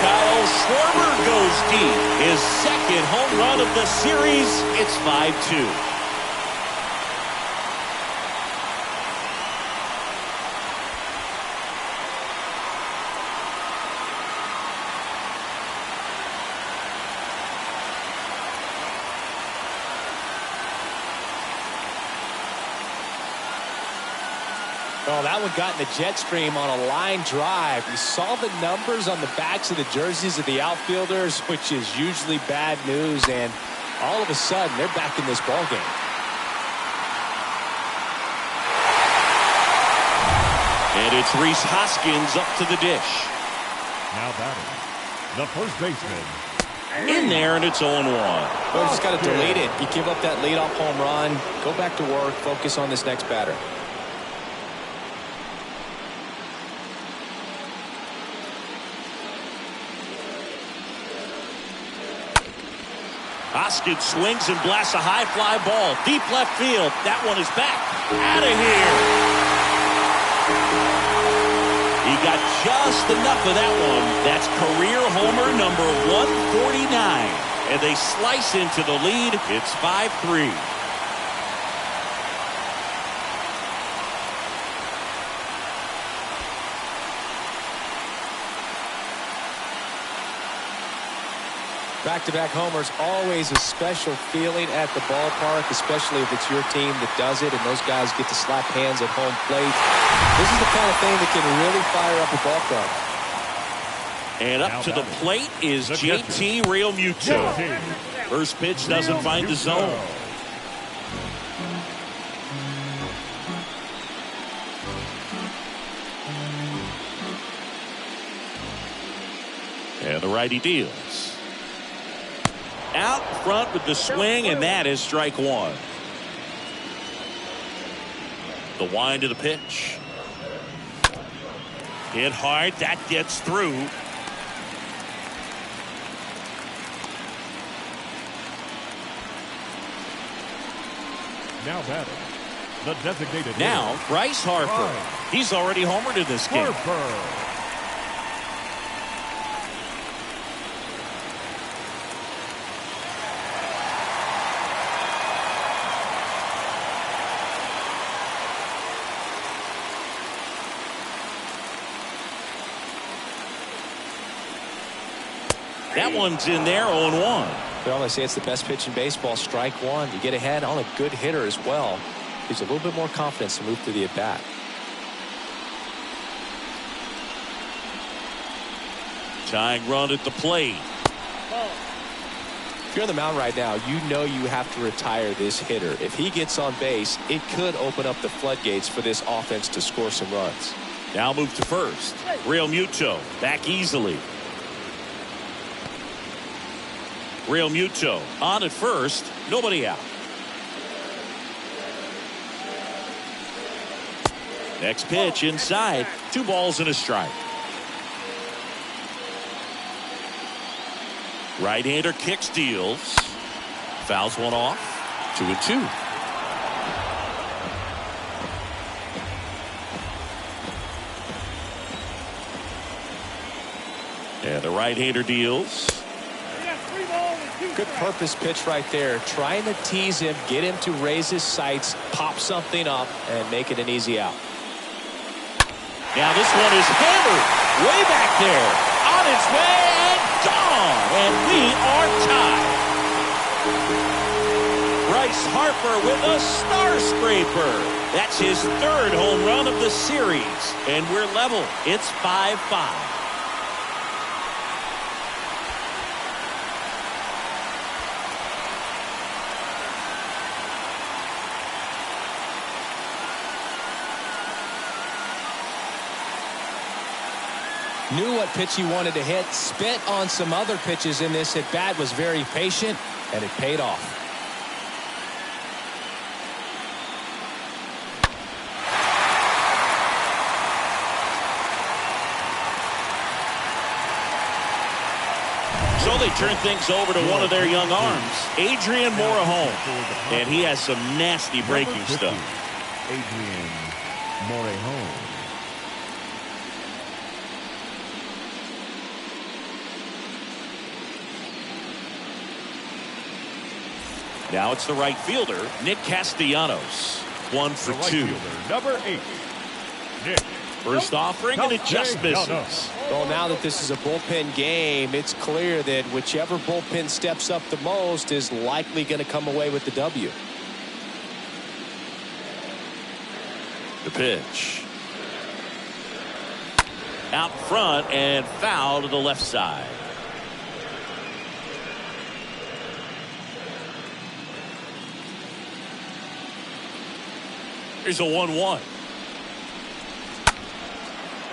Kyle Schwarber goes deep. His second home run of the series. It's 5-2. Oh, that one got in the jet stream on a line drive. We saw the numbers on the backs of the jerseys of the outfielders, which is usually bad news, and all of a sudden they're back in this ball game. And it's Rhys Hoskins up to the dish. Now batting, the first baseman. In there, and it's 0-1. Well, you just got to delete it. You give up that leadoff home run, go back to work, focus on this next batter. Hoskins swings and blasts a high fly ball. Deep left field. That one is back. Out of here. He got just enough of that one. That's career homer number 149. And they slice into the lead. It's 5-3. Back-to-back homers, always a special feeling at the ballpark, especially if it's your team that does it and those guys get to slap hands at home plate. This is the kind of thing that can really fire up a ball club. And up to the plate is JT Realmuto. First pitch doesn't find the zone. And the righty deals. Out front with the swing, and that is strike one. The wind of the pitch. Hit hard. That gets through. Now batting, the designated Now, hitter. Bryce Harper. He's already homered in this game. Harper. That one's in there, 0-1. Well, they say it's the best pitch in baseball, strike one. You get ahead on a good hitter as well. Gives a little bit more confidence to move through the at-bat. Tying run at the plate. If you're on the mound right now, you know you have to retire this hitter. If he gets on base, it could open up the floodgates for this offense to score some runs. Now move to first. Realmuto back easily. Realmuto on at first. Nobody out. Next pitch inside. 2 balls and a strike. Right-hander kicks, deals. Fouls one off. 2-2. And the right-hander deals. Good purpose pitch right there. Trying to tease him, get him to raise his sights, pop something up, and make it an easy out. Now this one is hammered way back there. On its way and gone. And we are tied. Bryce Harper with a star scraper. That's his 3rd home run of the series. And we're level. It's 5-5. Knew what pitch he wanted to hit, spit on some other pitches in this at bat, was very patient, and it paid off. So they turn things over to one of their young arms, Adrian Morejon. And he has some nasty breaking stuff. Adrian Morejon. Now it's the right fielder, Nick Castellanos. 1 for 2. Number 8, Nick. First offering, and it just misses. Well, now that this is a bullpen game, it's clear that whichever bullpen steps up the most is likely going to come away with the W. The pitch. Out front and foul to the left side. Here's a 1-1.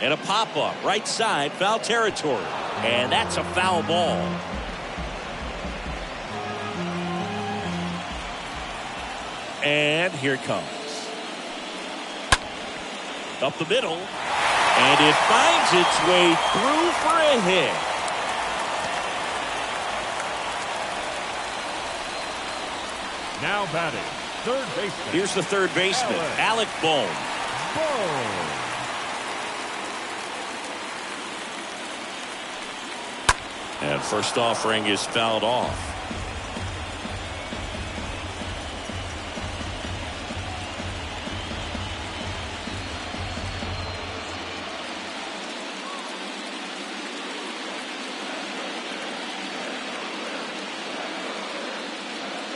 And a pop-up right side, foul territory. And that's a foul ball. And here it comes. Up the middle. And it finds its way through for a hit. Now batting, third baseman. Here's the third baseman, Alec Bohm. And first offering is fouled off.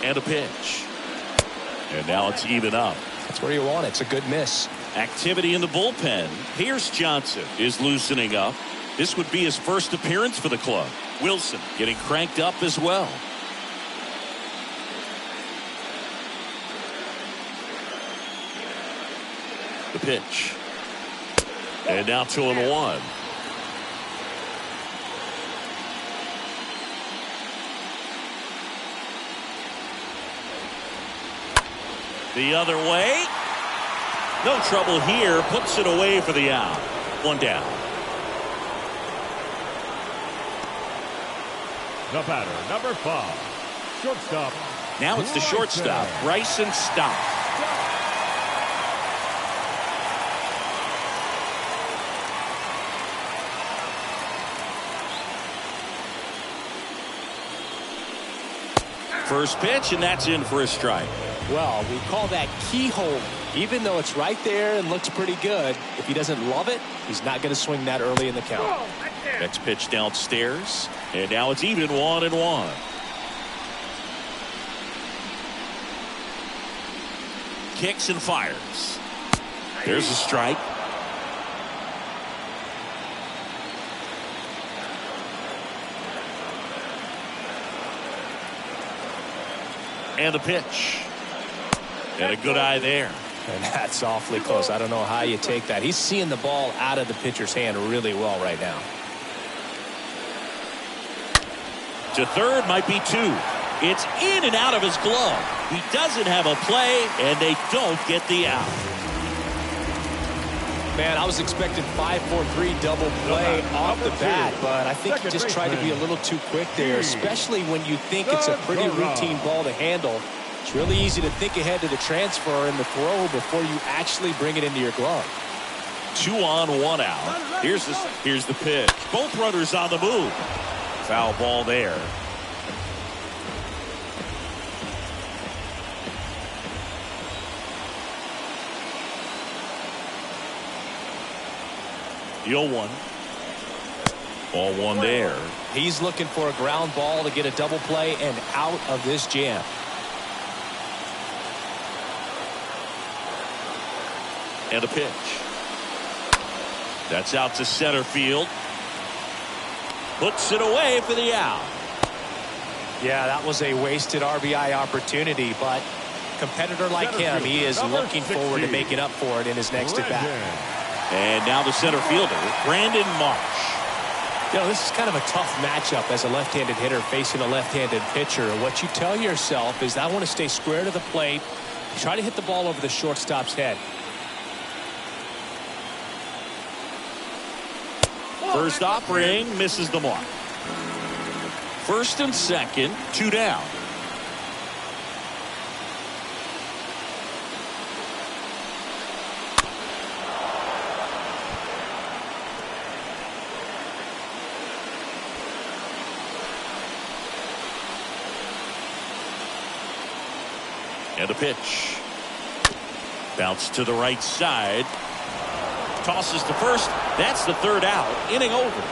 And a pitch. And now it's even up. That's where you want it. It's a good miss. Activity in the bullpen. Pierce Johnson is loosening up. This would be his first appearance for the club. Wilson getting cranked up as well. The pitch. And now 2-1. The other way. No trouble here. Puts it away for the out. One down. The batter, number 5, shortstop. Now it's the shortstop, Bryson Stott. First pitch, and that's in for a strike. Well, we call that keyhole. Even though it's right there and looks pretty good, if he doesn't love it, he's not going to swing that early in the count. Next pitch downstairs, and now it's even 1-1. Kicks and fires. There's a strike. And a pitch. And a good eye there. And that's awfully close. I don't know how you take that. He's seeing the ball out of the pitcher's hand really well right now. To third, might be 2. It's in and out of his glove. He doesn't have a play, and they don't get the out. Man, I was expecting 5-4-3 double play off the bat, but I think he just tried to be a little too quick there, especially when you think it's a pretty routine ball to handle. It's really easy to think ahead to the transfer and the throw before you actually bring it into your glove. 2 on, 1 out. Here's the pitch. Both runners on the move. Foul ball there. The 0-1. Ball 1 there. He's looking for a ground ball to get a double play and out of this jam. And a pitch. That's out to center field. Puts it away for the out. Yeah, that was a wasted RBI opportunity, but a competitor like him, he is looking forward to making up for it in his next at-bat. And now the center fielder, Brandon Marsh. You know, this is kind of a tough matchup as a left-handed hitter facing a left-handed pitcher. What you tell yourself is, I want to stay square to the plate, try to hit the ball over the shortstop's head. First offering misses the mark. First and second, 2 down. And the pitch. Bounce to the right side. Tosses to first. That's the 3rd out. Inning over.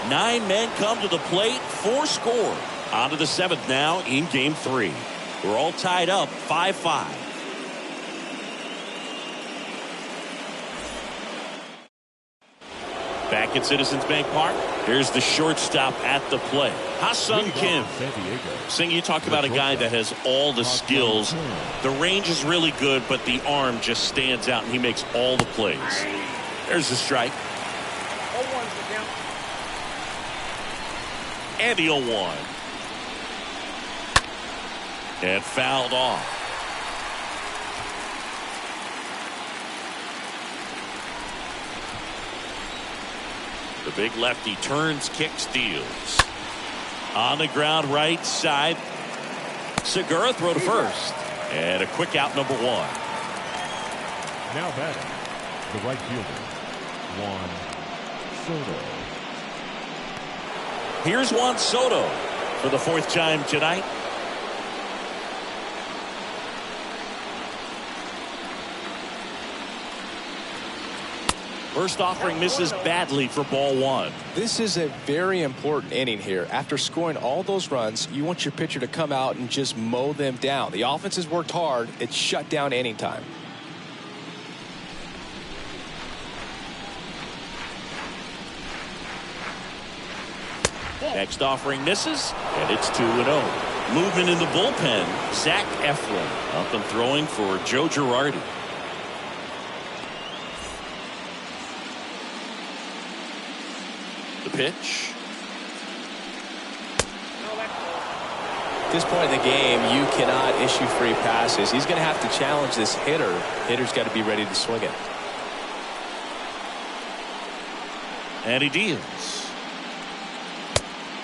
9 men come to the plate. 4 score. On to the 7th now in game 3. We're all tied up 5-5. Back at Citizens Bank Park. Here's the shortstop at the plate. Ha-Seong Kim. Sing, you talk about a guy that has all the skills. The range is really good, but the arm just stands out, and he makes all the plays. There's the strike. 0-1's the count. And the 0-1. And fouled off. The big lefty turns, kicks, steals. On the ground, right side. Segura throw to first. And a quick out, number 1. Now batting, the right fielder, Juan Soto. Here's Juan Soto for the 4th time tonight. First offering misses badly for ball 1. This is a very important inning here. After scoring all those runs, you want your pitcher to come out and just mow them down. The offense has worked hard. It's shut down inning time. Next offering misses, and it's 2-0. Movement in the bullpen. Zach Eflin up and throwing for Joe Girardi. The pitch. At this point in the game, you cannot issue free passes. He's going to have to challenge this hitter. Hitter's got to be ready to swing it. And he deals.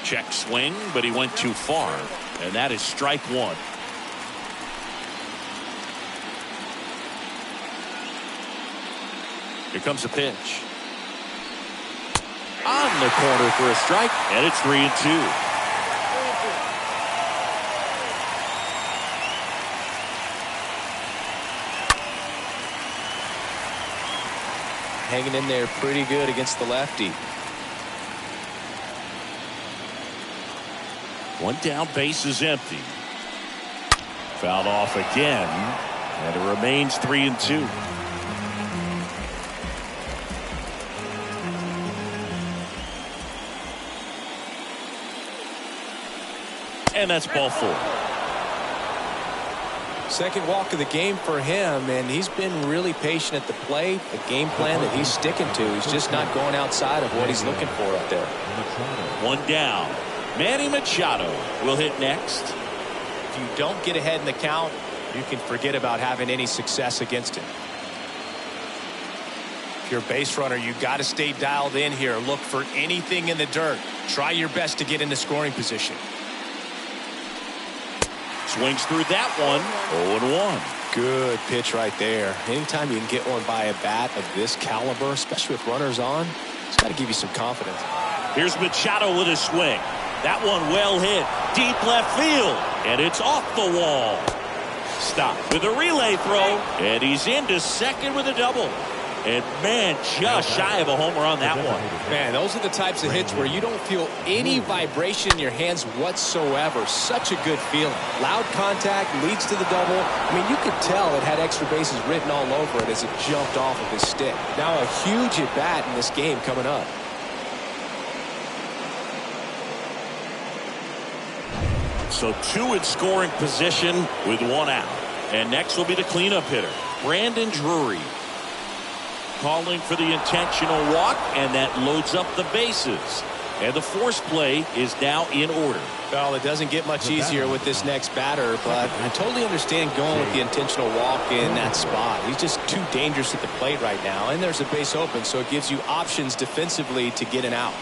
Check swing, but he went too far. And that is strike 1. Here comes the pitch. On the corner for a strike, and it's 3-2. Hanging in there pretty good against the lefty. 1 down, base is empty. Fouled off again, and it remains 3-2. And that's ball 4. Second walk of the game for him, and he's been really patient at the plate. The game plan that he's sticking to. He's just not going outside of what he's looking for up there. 1 down. Manny Machado will hit next. If you don't get ahead in the count, you can forget about having any success against him. If you're a base runner, you got to stay dialed in here. Look for anything in the dirt. Try your best to get into scoring position. Swings through that one. 0-1. Good pitch right there. Anytime you can get one by a bat of this caliber, especially with runners on, it's got to give you some confidence. Here's Machado with a swing. That one well hit. Deep left field. And it's off the wall. Stop with a relay throw. And he's into second with a double. And, man, just shy of a homer on that one. Man, those are the types of hits where you don't feel any vibration in your hands whatsoever. Such a good feeling. Loud contact leads to the double. I mean, you could tell it had extra bases written all over it as it jumped off of his stick. Now a huge at-bat in this game coming up. So 2 in scoring position with 1 out. And next will be the cleanup hitter, Brandon Drury. Calling for the intentional walk, and that loads up the bases. And the force play is now in order. Well, it doesn't get much easier with this next batter, but I totally understand going with the intentional walk in that spot. He's just too dangerous at the plate right now, and there's a base open, so it gives you options defensively to get an out.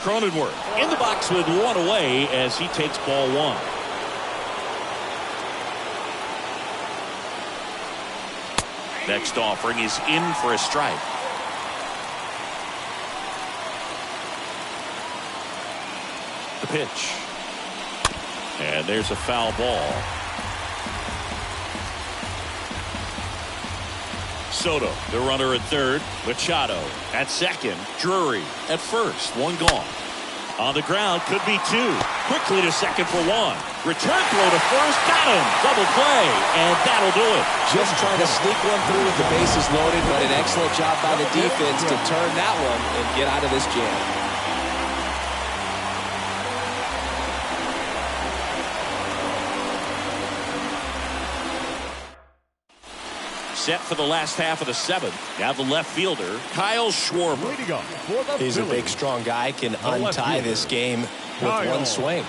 Cronenworth in the box with one away as he takes ball one. Next offering is in for a strike. The pitch. And there's a foul ball. Soto, the runner at third. Machado at second. Drury at first. One gone. On the ground, could be two. Quickly to second for one. Return throw to first. Got him. Double play. And that'll do it. Just trying to sneak one through with the bases loaded, but an excellent job by the defense to turn that one and get out of this jam. Set for the last half of the seventh. Now the left fielder, Kyle Schwarber. He's a big, strong guy, can untie this game with one swing.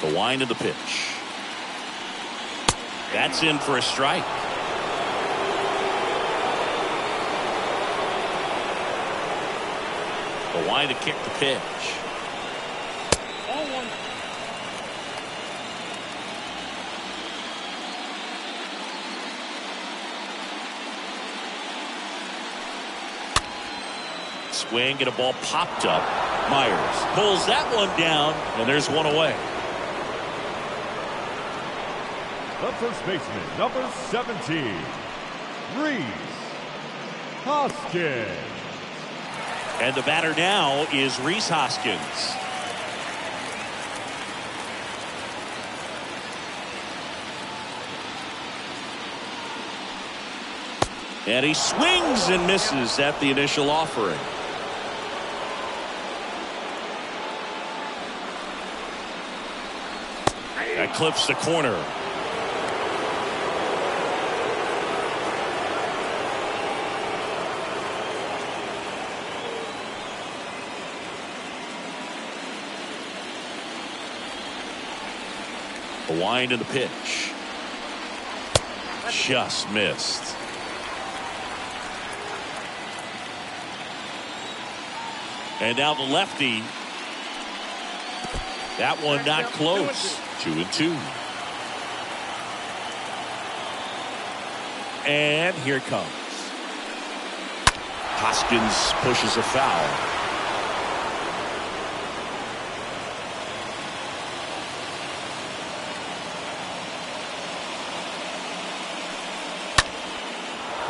The wind of the pitch. That's in for a strike. The wind to kick the pitch. Swing and a ball popped up. Myers pulls that one down, and there's one away. The first baseman, number 17, Rhys Hoskins. And the batter now is Rhys Hoskins. And he swings and misses at the initial offering. That clips the corner. The wind of the pitch. Just missed. And now the lefty. That one not close. 2-2. And here it comes. Hoskins pushes a foul.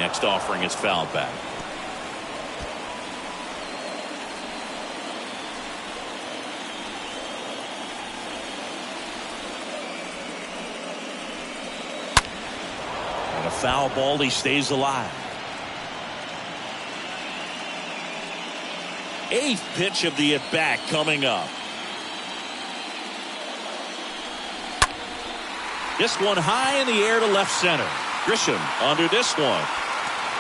Next offering is fouled back. A foul ball, he stays alive. Eighth pitch of the at-bat coming up. This one high in the air to left center. Grisham under this one.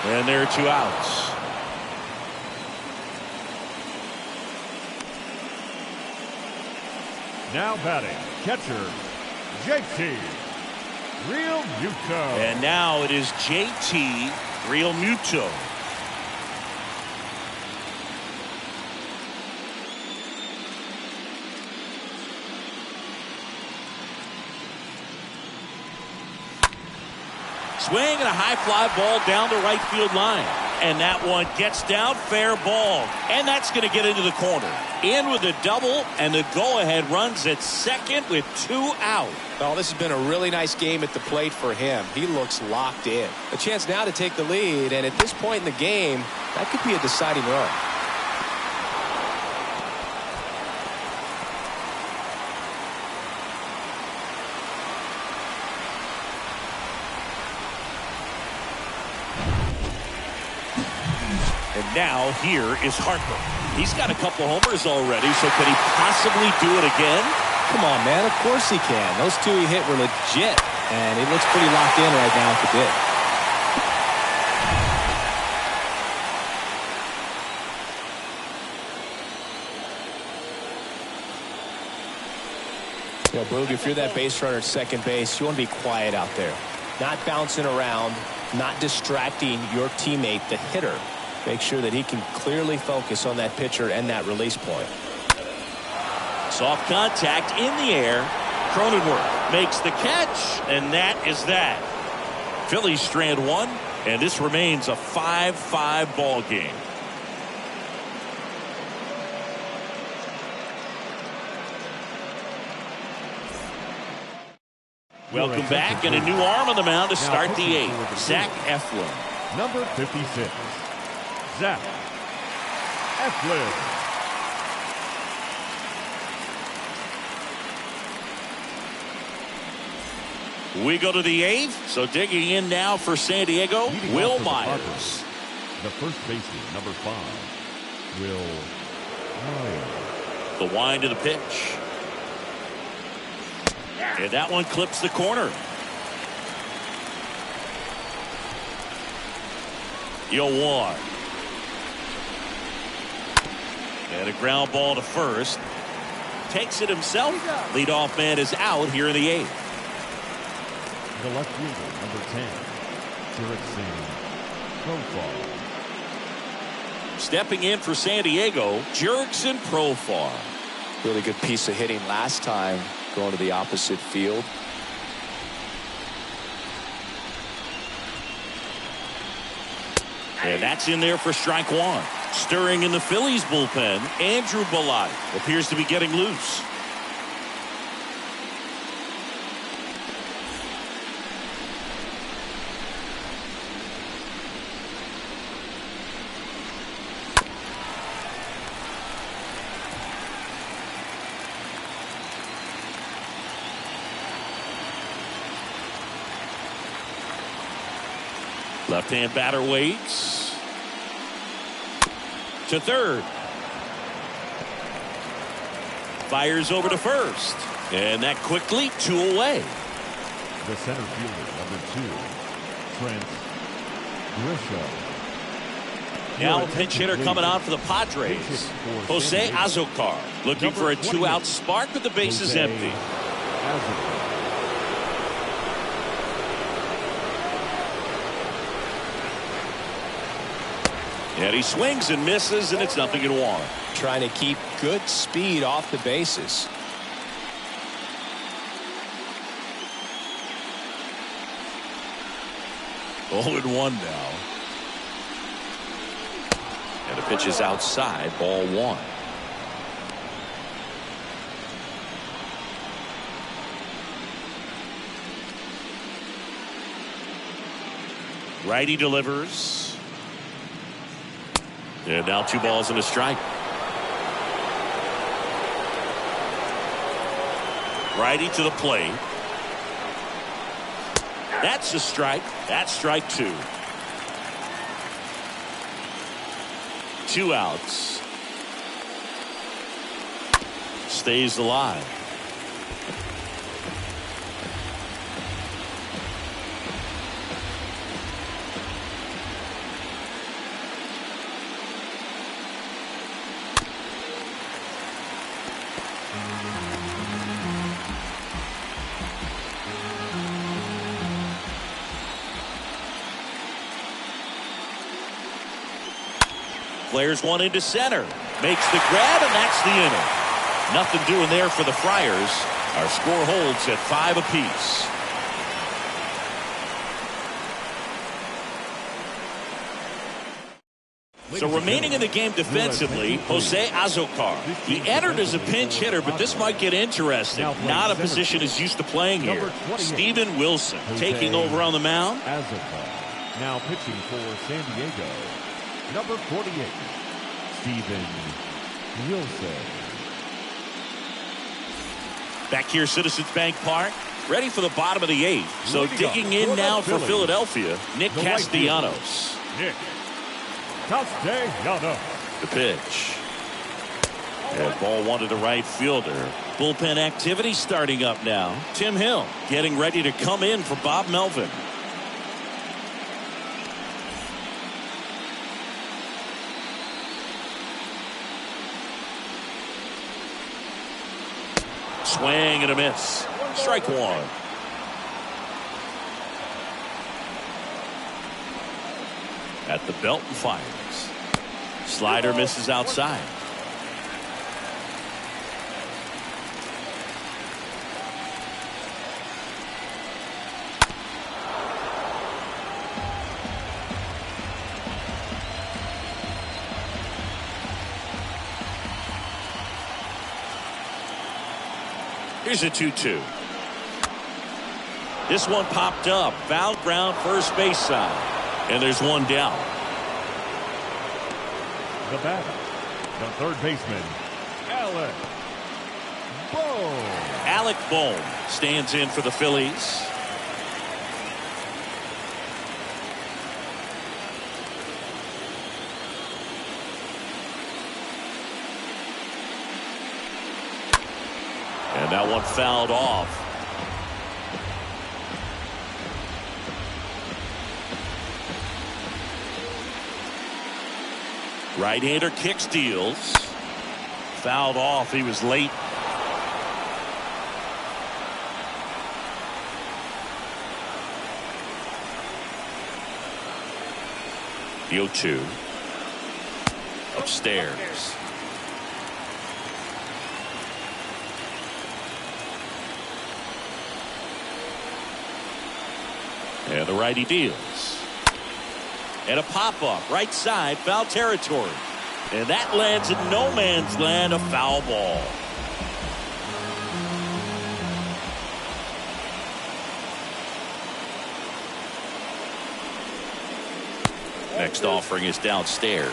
And there are two outs. Now batting, catcher, JT Realmuto. And now it is JT Realmuto. Swing and a high fly ball down the right field line. And that one gets down, fair ball. And that's going to get into the corner. In with a double, and the go-ahead runs at second with two out. Well, this has been a really nice game at the plate for him. He looks locked in. A chance now to take the lead, and at this point in the game, that could be a deciding run. And now here is Harper. He's got a couple homers already, so could he possibly do it again? Come on, man. Of course he can. Those two he hit were legit, and he looks pretty locked in right now at the bit. You know, Boog, if you're that base runner at second base, you want to be quiet out there. Not bouncing around, not distracting your teammate, the hitter. Make sure that he can clearly focus on that pitcher and that release point. Soft contact in the air. Cronenworth makes the catch, and that is that. Phillies strand one, and this remains a 5-5 ball game. Welcome back, and a new arm on the mound to start the eighth. Zach Eflin. Number 56, Zach Eflin. We go to the eighth, so digging in now for San Diego, Will Myers. The first baseman, number 5, Will Myers. The wind of the pitch. And that one clips the corner. 0-1. And a ground ball to first. Takes it himself. Leadoff man is out here in the eighth. The left fielder, number 10, Jurickson Profar. Stepping in for San Diego, Jurickson Profar. Really good piece of hitting last time, going to the opposite field. And that's in there for strike one. Stirring in the Phillies bullpen, Andrew Bellotti appears to be getting loose. Left-hand batter waits. To third. Fires over to first. And that quickly 2 away. The center fielder, number 2, Trent Grisham. Now a pinch hitter coming on for the Padres. Jose Azocar looking for a 2-out spark with the bases empty. And he swings and misses, and it's 0-1. Trying to keep good speed off the bases. Oh, and 1 now. And the pitch is outside, ball 1. Righty delivers. And now 2 balls and a strike. Righty to the plate. That's a strike. That's strike 2. 2 outs. Stays alive. Flares one into center. Makes the grab, and that's the inning. Nothing doing there for the Friars. Our score holds at 5 apiece. So remaining in the game defensively, Jose Azocar. He entered as a pinch hitter, but this might get interesting. Not a position he's used to playing here. Steven Wilson taking over on the mound. Azocar now pitching for San Diego. Number 48, Steven Wilson. Back here, Citizens Bank Park, ready for the bottom of the 8th. So digging in now for Philadelphia, Nick Castellanos. Nick Castellanos. The pitch. And ball 1 to the right fielder. Bullpen activity starting up now. Tim Hill getting ready to come in for Bob Melvin. Swing and a miss. Strike 1. At the belt and fires. Slider misses outside. Here's a 2-2. This one popped up. Foul ground, first base side. And there's one down. The batter, the third baseman, Alec Bohm. Alec Bohm stands in for the Phillies. And that one fouled off. Right-hander kick steals. Fouled off. He was late. The 0-2. Upstairs. And the righty deals. And a pop-up, right side, foul territory. And that lands in no man's land, a foul ball. Next offering is downstairs.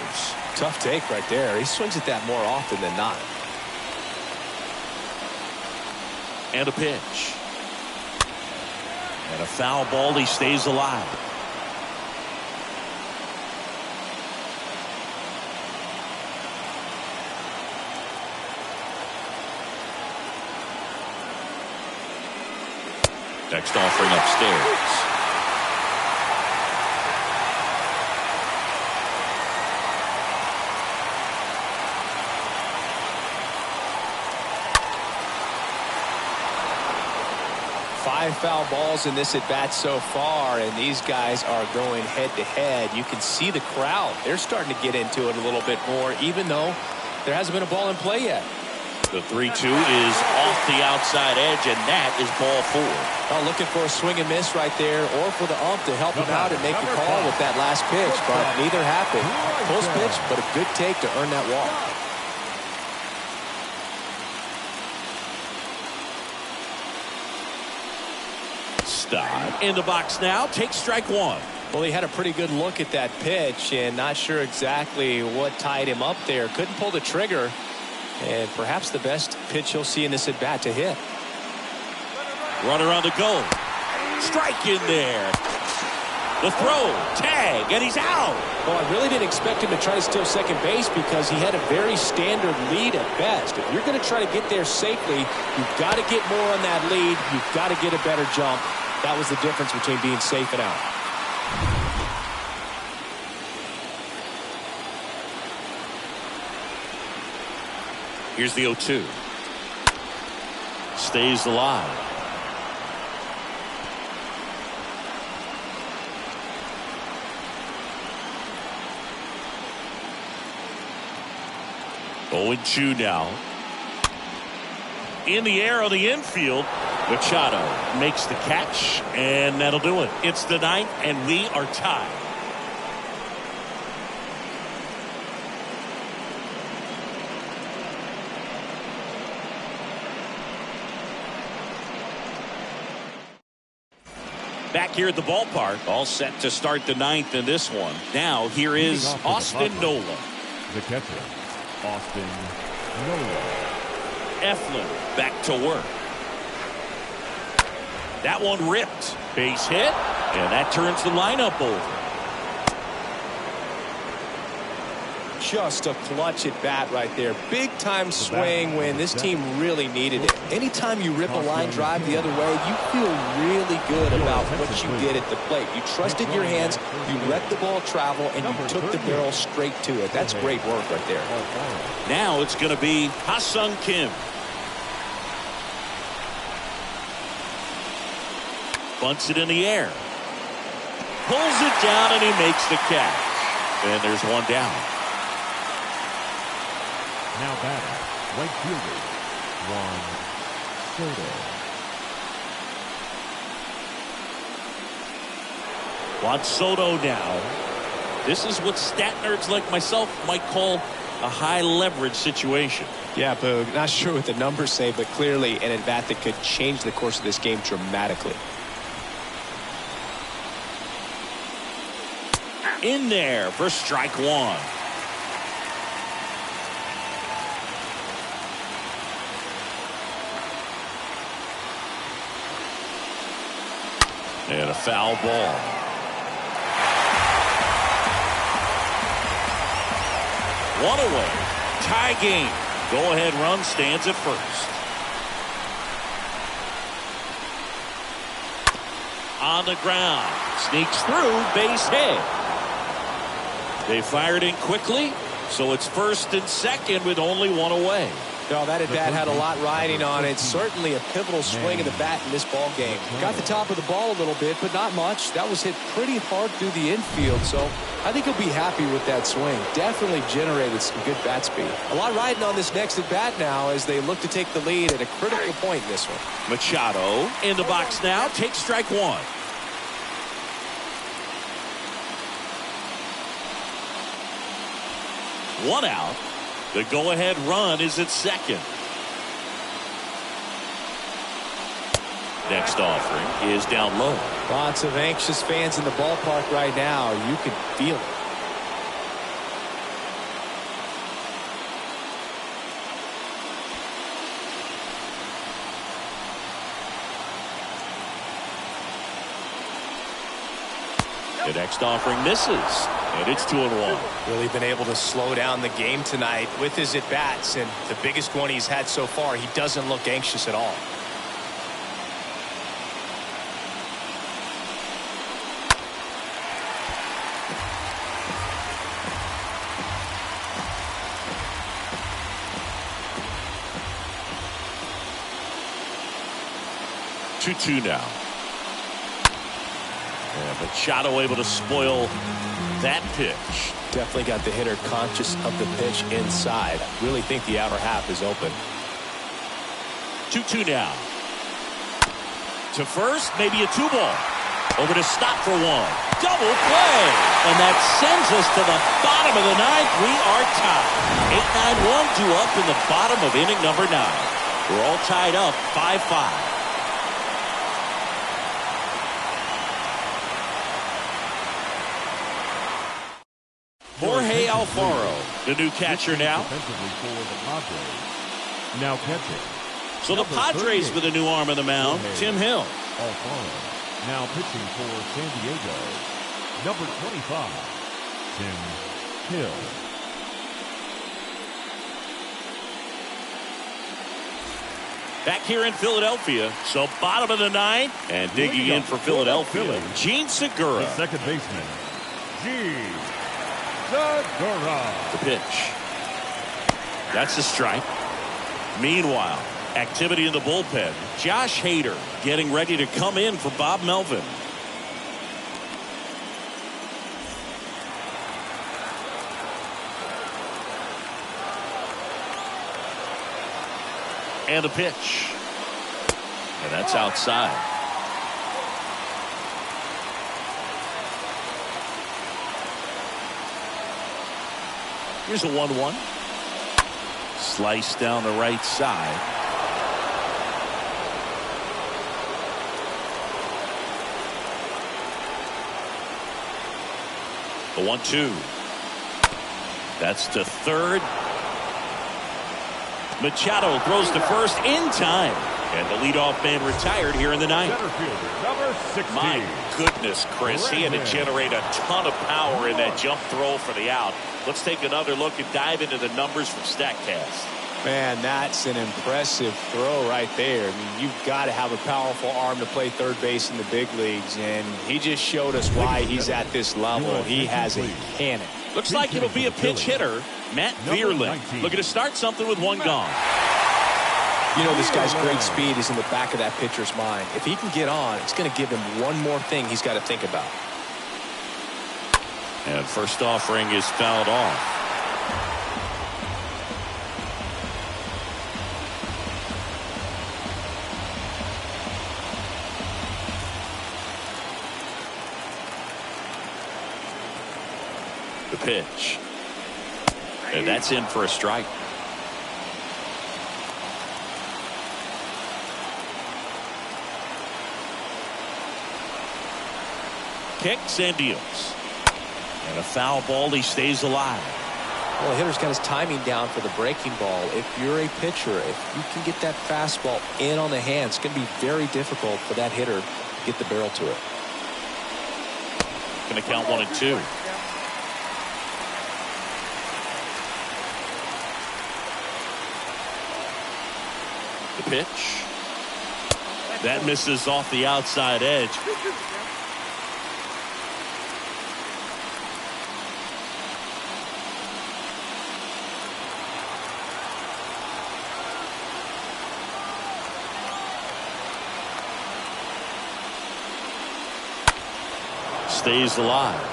Tough take right there. He swings at that more often than not. And a pitch. And a foul ball. He stays alive. Next offering upstairs. Five foul balls in this at bat so far, and these guys are going head to head. You can see the crowd. They're starting to get into it a little bit more, even though there hasn't been a ball in play yet. The 3-2 is off the outside edge, and that is ball 4. Well, looking for a swing and miss right there, or for the ump to help him out and make the call with that last pitch, but neither happened. Close pitch, but a good take to earn that walk. Stop. In the box now. Take strike one. Well, he had a pretty good look at that pitch, and not sure exactly what tied him up there. Couldn't pull the trigger. And perhaps the best pitch he'll see in this at bat to hit. Runner on the go. Strike in there. The throw, tag, and he's out. Well, I really didn't expect him to try to steal second base because he had a very standard lead at best. If you're going to try to get there safely, you've got to get more on that lead. You've got to get a better jump. That was the difference between being safe and out. Here's the 0-2. Stays alive. Oh, 0-2 now. In the air on the infield. Machado makes the catch, and that'll do it. It's the 9th, and we are tied. Back here at the ballpark, all set to start the 9th in this one. Now, here is Austin Nola. The catcher, Austin Nola. Eflin back to work. That one ripped. Base hit, and that turns the lineup over. Just a clutch at bat right there. Big time swing when this team really needed it. Anytime you rip a line drive the other way, you feel really good about what you did at the plate. You trusted your hands, you let the ball travel, and you took the barrel straight to it. That's great work right there. Now it's going to be Ha-Sung Kim. Bunts it in the air. Pulls it down, and he makes the catch. And there's one down. Now batting, right fielder, Juan Soto. Juan Soto now. This is what stat nerds like myself might call a high leverage situation. Yeah, Boog. Not sure what the numbers say, but clearly an at-bat that could change the course of this game dramatically. In there for strike one. And a foul ball. One away. Tie game. Go-ahead run stands at first. On the ground. Sneaks through. Base hit. They fired in quickly, so it's first and second with only one away. No, that at-bat had a lot riding on it. Certainly a pivotal swing of the bat in this ball game. Got the top of the ball a little bit, but not much. That was hit pretty hard through the infield, so I think he'll be happy with that swing. Definitely generated some good bat speed. A lot riding on this next at-bat now as they look to take the lead at a critical point in this one. Machado in the box now. Takes strike one. One out. The go-ahead run is at second. Next offering is down low. Lots of anxious fans in the ballpark right now. You can feel it. The next offering misses, and it's 2-1. Really been able to slow down the game tonight with his at-bats, and the biggest one he's had so far, he doesn't look anxious at all. Two now. And Machado able to spoil that pitch. Definitely got the hitter conscious of the pitch inside. Really think the outer half is open. 2-2 now. To first, maybe a 2-ball. Over to stop for one. Double play. And that sends us to the bottom of the ninth. We are tied. 8-9, 1-2 up in the bottom of inning number 9. We're all tied up 5-5. Jorge Alfaro, the new catcher now. Now catching. So the Padres with a new arm on the mound, Tim Hill. Alfaro, now pitching for San Diego. Number 25, Tim Hill. Back here in Philadelphia, so bottom of the ninth, and digging in for Philadelphia, Gene Segura. The second baseman, Gene Segura. The pitch. That's a strike. Meanwhile, activity in the bullpen. Josh Hader getting ready to come in for Bob Melvin. And a pitch. And that's outside. Here's a 1-1. Slice down the right side. The 1-2. That's to third. Machado throws to first in time. And the leadoff man retired here in the ninth. Center fielder, number 16. My goodness, Chris. He had to generate a ton of power in that jump throw for the out. Let's take another look and dive into the numbers from StatCast. Man, that's an impressive throw right there. I mean, you've got to have a powerful arm to play third base in the big leagues, and he just showed us why he's at this level. He has a cannon. Looks like it'll be a pinch hitter, Matt Vierling, looking to start something with one gone. You know, this guy's great speed is in the back of that pitcher's mind. If he can get on, it's going to give him one more thing he's got to think about. And first offering is fouled off. The pitch. And that's in for a strike. Kicks and deals. And a foul ball. He stays alive. Well, the hitter's got his timing down for the breaking ball. If you're a pitcher, if you can get that fastball in on the hand, it's going to be very difficult for that hitter to get the barrel to it. Going to count 1-2. The pitch. That misses off the outside edge. Stays alive.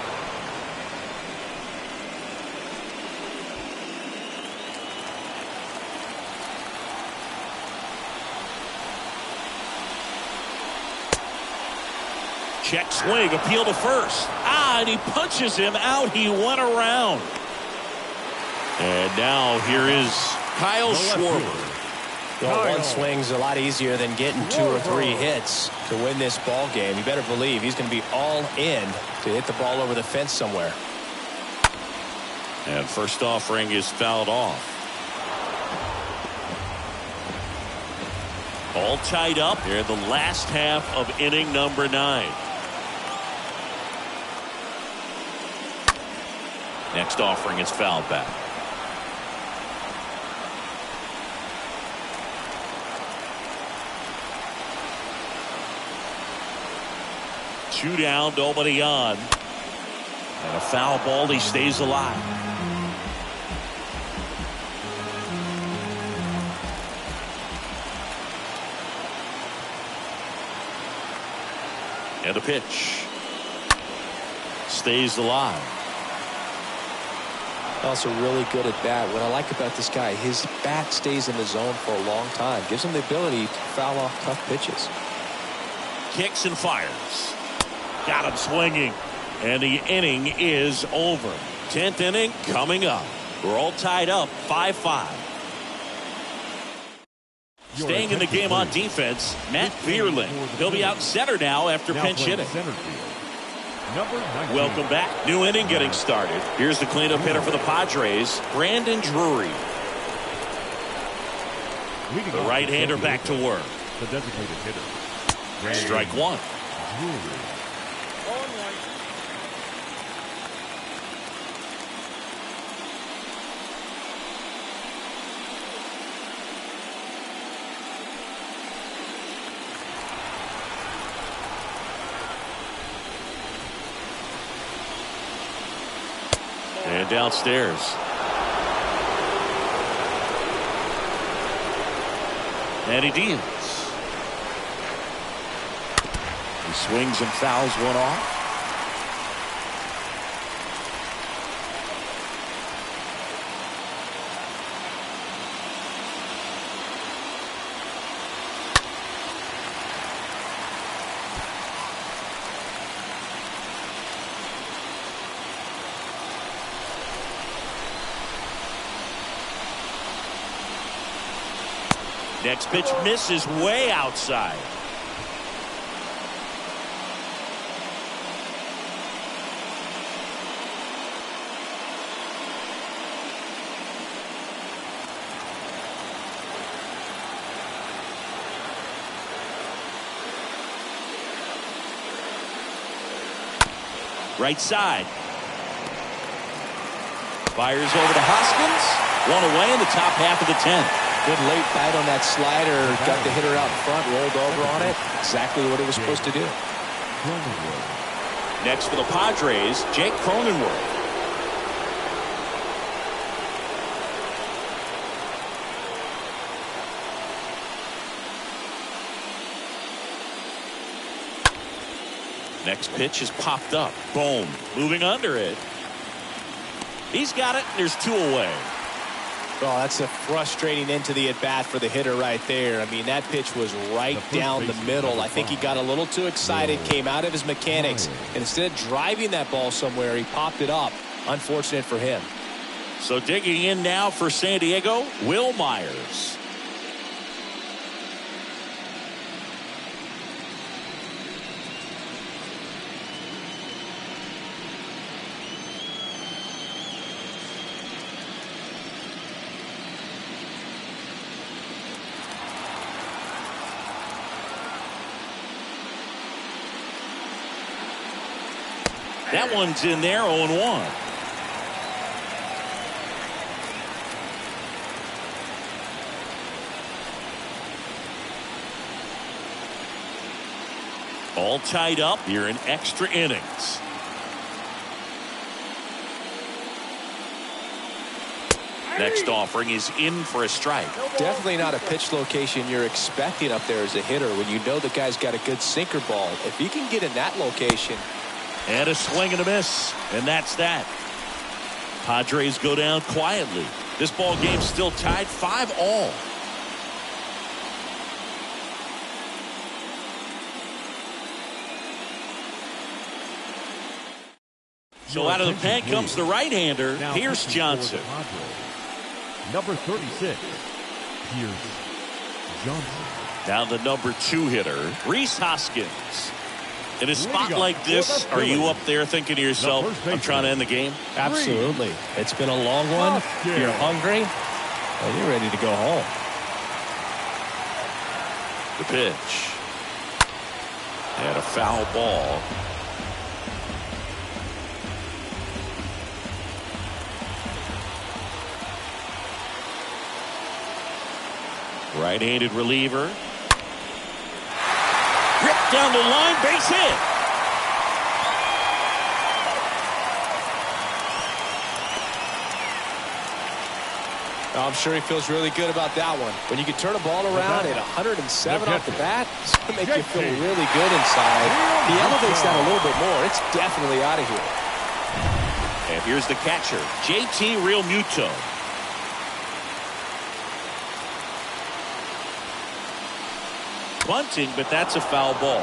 Check swing, appeal to first. And he punches him out. He went around. And now here is Kyle Schwarber. Well, one swing's a lot easier than getting 2 or 3 hits to win this ball game. You better believe he's going to be all in to hit the ball over the fence somewhere. And first offering is fouled off. All tied up here in the last half of inning number 9. Next offering is fouled back. Two down, nobody on. And a foul ball. He stays alive. And a pitch. Stays alive. Also really good at bat. What I like about this guy, his bat stays in the zone for a long time. Gives him the ability to foul off tough pitches. Kicks and fires. Got him swinging. And the inning is over. 10th inning coming up. We're all tied up 5-5. Staying in the game on defense, Matt Vierling. He'll be out center now after pinch hitting. Welcome back. New inning getting started. Here's the cleanup hitter for the Padres, Brandon Drury. The right-hander back to work. The designated hitter. Strike one. And downstairs. And he deals. He swings and fouls one off. Next pitch misses way outside. Right side. Fires over to Hoskins. One away in the top half of the 10th. Good late bite on that slider. Got the hitter out front, rolled over on it. Exactly what it was supposed to do. Next for the Padres, Jake Cronenworth. Next pitch is popped up. Boom. Moving under it. He's got it. There's 2 away. Well, that's a frustrating end to the at-bat for the hitter right there. I mean, that pitch was right down the middle. I think he got a little too excited, came out of his mechanics, and instead of driving that ball somewhere, he popped it up. Unfortunate for him. So digging in now for San Diego, Will Myers. That one's in there, 0-1. All tied up here in extra innings. Next offering is in for a strike. Definitely not a pitch location you're expecting up there as a hitter when you know the guy's got a good sinker ball. If he can get in that location. And a swing and a miss. And that's that. Padres go down quietly. This ball game's still tied 5-all. So out of the pen comes the right-hander, Pierce Johnson. Number 36, Pierce Johnson. Now the number 2 hitter, Rhys Hoskins. In a spot like this, are you up there thinking to yourself, I'm trying to end the game? Absolutely. It's been a long one. You're hungry. Well, you're ready to go home. The pitch. And a foul ball. Right-handed reliever. Ripped down the line, base hit. I'm sure he feels really good about that one. When you can turn a ball around at 107 off the bat, it's going to make you feel really good inside. He elevates that a little bit more. It's definitely out of here. And here's the catcher, JT Realmuto. Bunting, but that's a foul ball.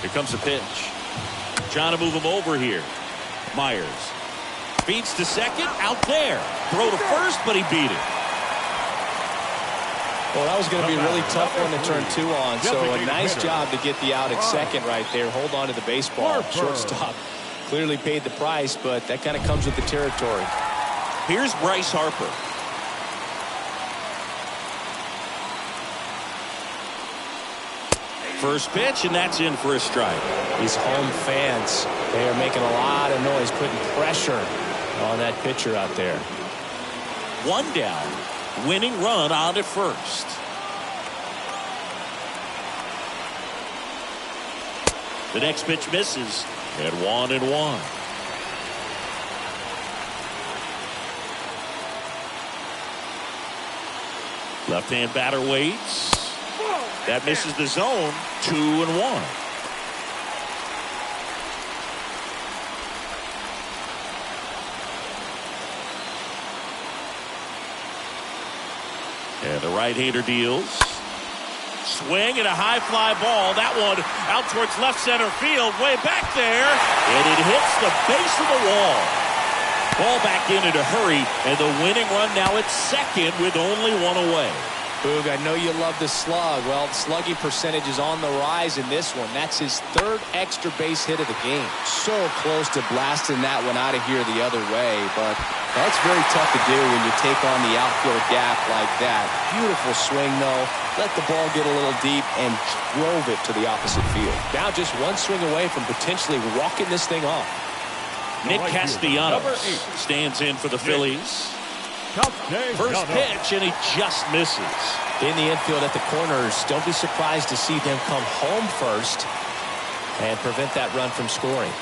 Here comes a pitch. Trying to move him over here. Myers beats to second, out there. Throw to first, but he beat it. Well, that was going to be a really tough one to turn 2 on, so a nice job to get the out at second right there. Hold on to the baseball. Shortstop clearly paid the price, but that kind of comes with the territory. Here's Bryce Harper. First pitch, and that's in for a strike. These home fans, they are making a lot of noise, putting pressure on that pitcher out there. 1 down. Winning run on at first. The next pitch misses at 1-1. Left-hand batter waits. That misses the zone. 2-1. And the right-hander deals. Swing and a high fly ball. That one out towards left center field. Way back there. And it hits the base of the wall. Ball back in a hurry. And the winning run now at second with only 1 away. Boog, I know you love the slug. Well, slugging percentage is on the rise in this one. That's his 3rd extra base hit of the game. So close to blasting that one out of here the other way, but that's very tough to do when you take on the outfield gap like that. Beautiful swing, though. Let the ball get a little deep and drove it to the opposite field. Now just 1 swing away from potentially walking this thing off. Nick Castellanos stands in for the Phillies. First pitch, and he just misses. In the infield at the corners, don't be surprised to see them come home first and prevent that run from scoring.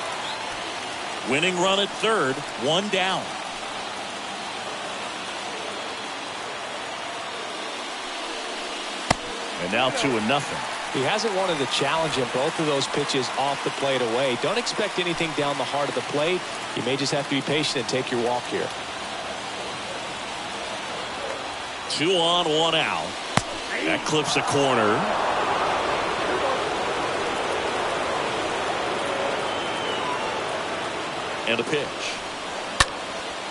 Winning run at third, 1 down. And now 2-0. He hasn't wanted to challenge him both of those pitches off the plate away. Don't expect anything down the heart of the plate. You may just have to be patient and take your walk here. 2 on, 1 out. That clips a corner. And a pitch.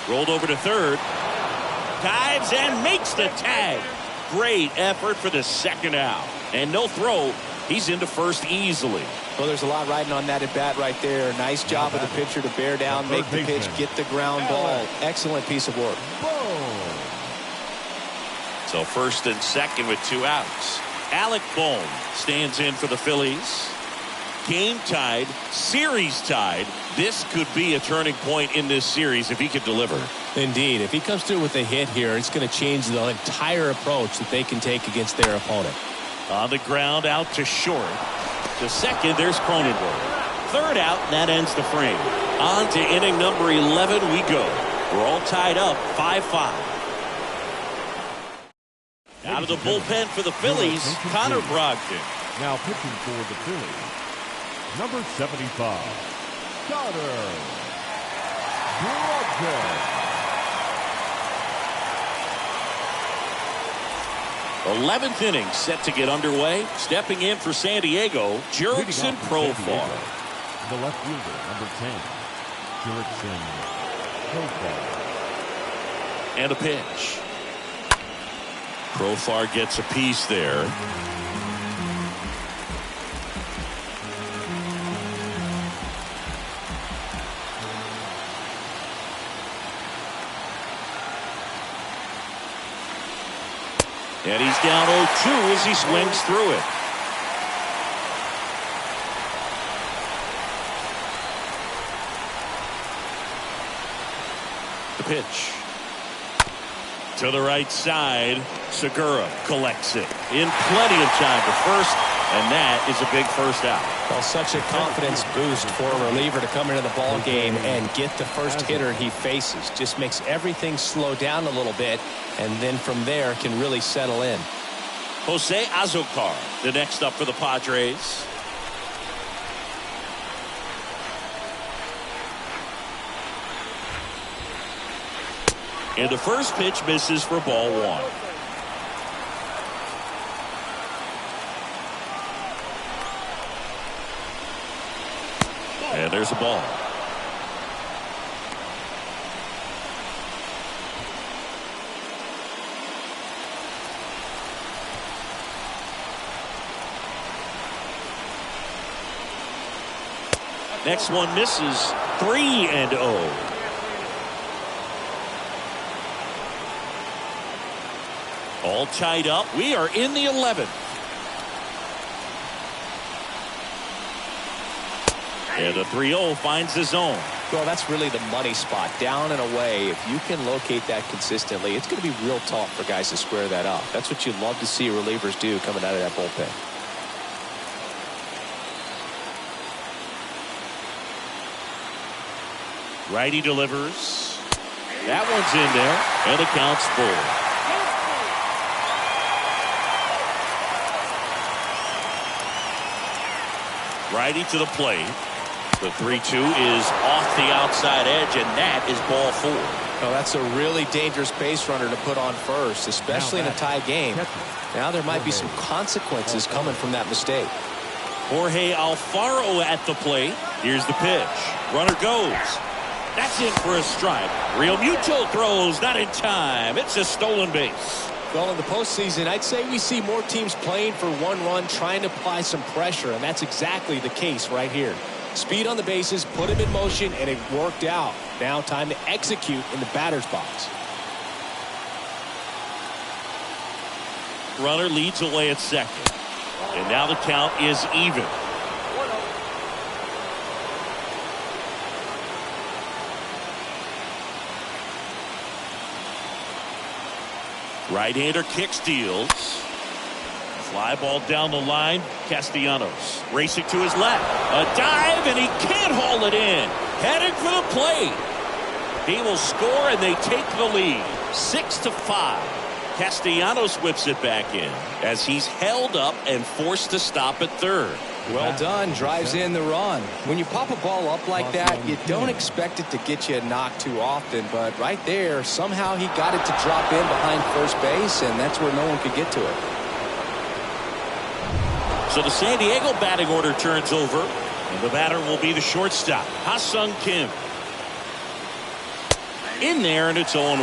Rolled over to third. Dives and makes the tag. Great effort for the second out. And no throw. He's into first easily. Well, there's a lot riding on that at bat right there. Nice job of the pitcher to bear down, make the pitch, get the ground ball. Excellent piece of work. So first and second with 2 outs. Alec Bohm stands in for the Phillies. Game tied, series tied. This could be a turning point in this series if he could deliver. Indeed. If he comes through with a hit here, it's going to change the entire approach that they can take against their opponent. On the ground, out to short. To second, there's Cronenworth. Third out, and that ends the frame. On to inning number 11 we go. We're all tied up, 5-5. Out of the bullpen for the Phillies, Connor Brogdon. Now pitching for the Phillies, number 75, Connor Brogdon. 11th inning set to get underway. Stepping in for San Diego, Jurickson Profar. The left fielder, number 10, Jurickson Profar. And a pitch. Profar gets a piece there. And he's down 0-2 as he swings through it. The pitch. To the right side, Segura collects it in plenty of time to first, and that is a big first out. Well, such a confidence boost for a reliever to come into the ball game and get the first hitter he faces. Just makes everything slow down a little bit, and then from there can really settle in. Jose Azocar, the next up for the Padres. And the first pitch misses for ball 1. And there's a ball. Next one misses. 3-0. All tied up. We are in the 11th. And the 3-0 finds the zone. Well, that's really the money spot. Down and away. If you can locate that consistently, it's going to be real tough for guys to square that up. That's what you love to see relievers do coming out of that bullpen. Righty delivers. That one's in there. And the count's full. Righty to the plate. The 3-2 is off the outside edge, and that is ball 4. Well, that's a really dangerous base runner to put on first, especially in a tie game. Now there might be some consequences coming from that mistake. Jorge Alfaro at the plate. Here's the pitch. Runner goes. That's in for a strike. Real Muto throws, not in time. It's a stolen base. Well, in the postseason, I'd say we see more teams playing for one run, trying to apply some pressure, and that's exactly the case right here. Speed on the bases, put him in motion, and it worked out. Now time to execute in the batter's box. Runner leads away at second. And now the count is even. Right-hander kick steals. Fly ball down the line. Castellanos racing to his left. A dive, and he can't haul it in. Headed for the plate. He will score, and they take the lead. 6-5. Castellanos whips it back in as he's held up and forced to stop at third. Well done. Drives in the run. When you pop a ball up like that, you don't expect it to get you a knock too often. But right there, somehow he got it to drop in behind first base, and that's where no one could get to it. So the San Diego batting order turns over, and the batter will be the shortstop, Ha-Sung Kim. In there, and it's 0-1.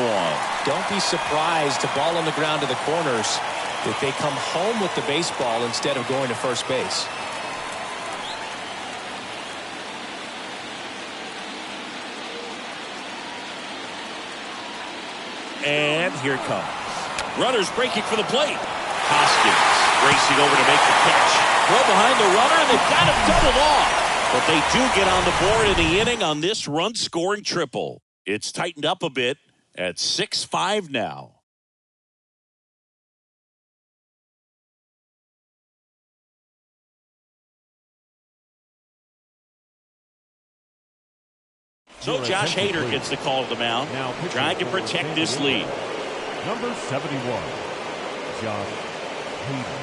Don't be surprised to ball on the ground to the corners if they come home with the baseball instead of going to first base. And here it comes. Runners breaking for the plate. Hoskins racing over to make the catch. Throw behind the runner, and they've got him doubled off. But they do get on the board in the inning on this run-scoring triple. It's tightened up a bit at 6-5 now. So Josh Hader gets the call to the mound, trying to protect this lead. Number 71, Josh Hader.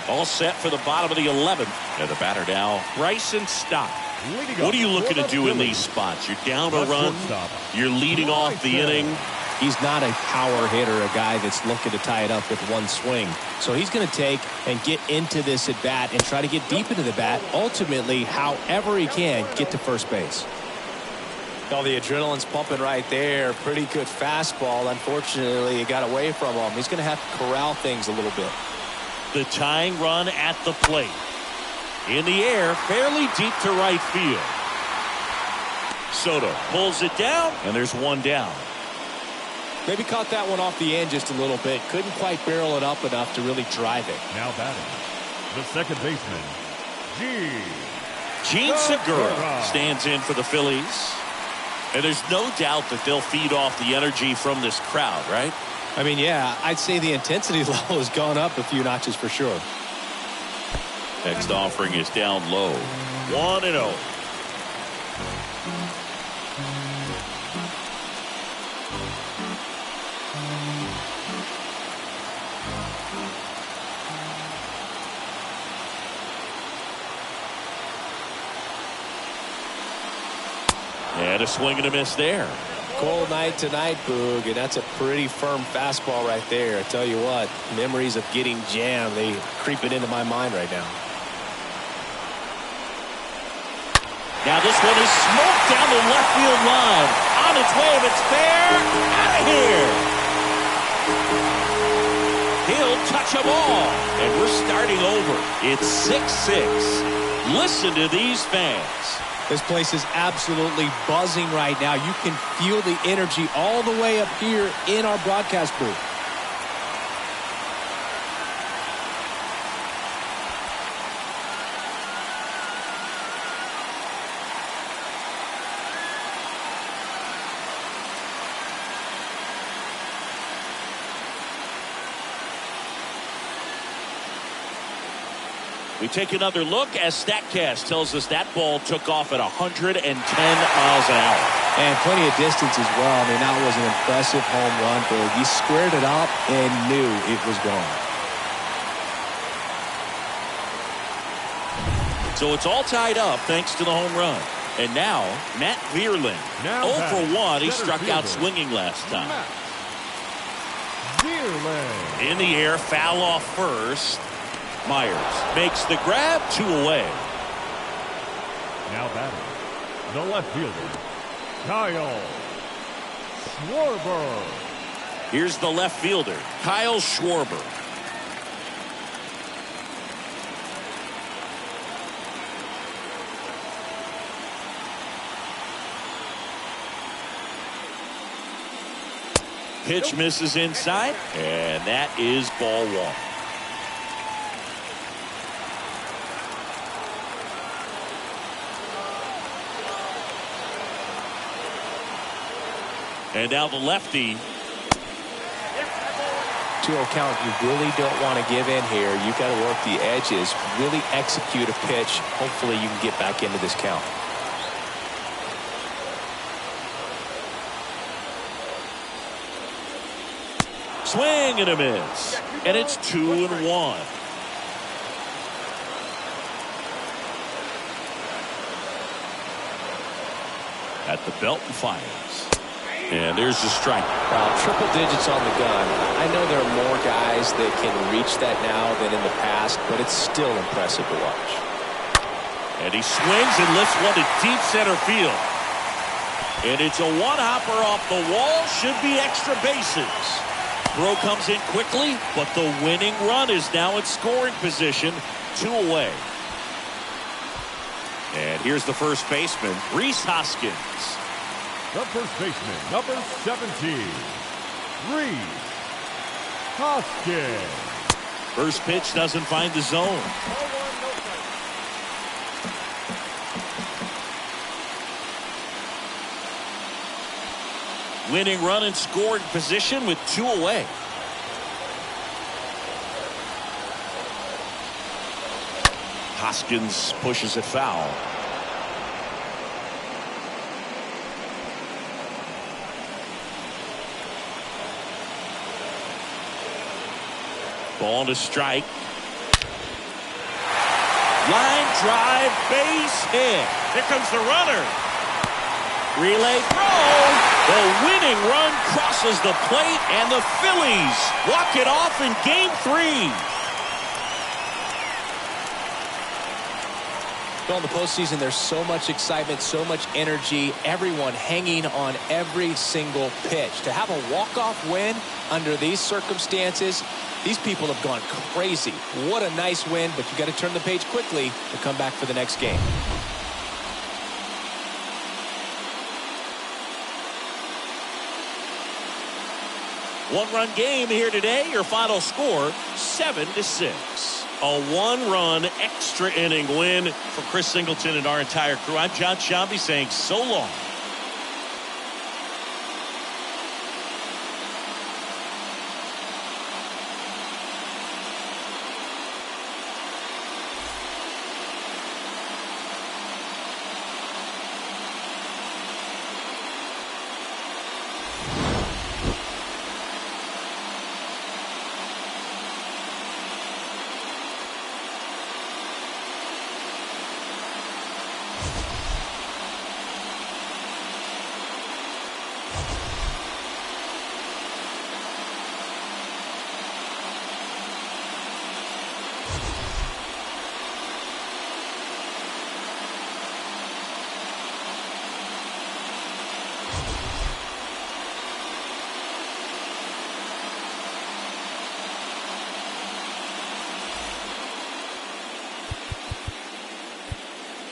All set for the bottom of the 11th. And the batter now, Bryson Stott. What are you looking to do in these spots? You're down a run. You're leading off the inning. He's not a power hitter, a guy that's looking to tie it up with one swing. So he's going to take and get into this at bat and try to get deep into the bat. Ultimately, however he can, get to first base. Oh, the adrenaline's pumping right there. Pretty good fastball. Unfortunately, it got away from him. He's going to have to corral things a little bit. The tying run at the plate. In the air, fairly deep to right field. Soto pulls it down, and there's one down. Maybe caught that one off the end just a little bit. Couldn't quite barrel it up enough to really drive it. Now batting, the second baseman, Gene Segura stands in for the Phillies. And there's no doubt that they'll feed off the energy from this crowd, right? I mean, yeah, I'd say the intensity level has gone up a few notches for sure. Next offering is down low. 1-0. And a swing and a miss there. Cold night tonight, Boog, and that's a pretty firm fastball right there. I tell you what, memories of getting jammed, they creeping into my mind right now. Now this one is smoked down the left field line. On its way, if it's fair, out of here. He'll touch a ball, and we're starting over. It's 6-6. Listen to these fans. This place is absolutely buzzing right now. You can feel the energy all the way up here in our broadcast booth. We take another look as StatCast tells us that ball took off at 110 miles an hour. And plenty of distance as well. I mean, that was an impressive home run, but he squared it up and knew it was gone. So it's all tied up thanks to the home run. And now, Matt Vierling. 0 for 1. He struck out swinging last time. In the air, foul off first. Myers makes the grab, 2 away. Now batting, the left fielder, Kyle Schwarber. Here's the left fielder, Kyle Schwarber. Pitch misses inside, and that is ball 1. And now the lefty. 2-0 count. You really don't want to give in here. You've got to work the edges, really execute a pitch. Hopefully you can get back into this count. Swing and a miss. And it's 2-1. At the belt and fires. And there's the strike. Triple digits on the gun. I know there are more guys that can reach that now than in the past, but it's still impressive to watch. And he swings and lifts one to deep center field. And it's a one-hopper off the wall. Should be extra bases. Throw comes in quickly, but the winning run is now in scoring position. 2 away. And here's the first baseman, Rhys Hoskins. The first baseman, number 17, Rhys Hoskins. First pitch doesn't find the zone. Winning run in scoring position with 2 away. Hoskins pushes it foul. Ball to strike. Line drive, base hit. Here comes the runner. Relay throw. The winning run crosses the plate, and the Phillies walk it off in Game 3. In the postseason, there's so much excitement, so much energy, everyone hanging on every single pitch. To have a walk-off win under these circumstances, these people have gone crazy. What a nice win, but you got to turn the page quickly to come back for the next game. One-run game here today. Your final score, 7-6. A one-run extra inning win for Chris Singleton and our entire crew. I'm John Shambi saying so long.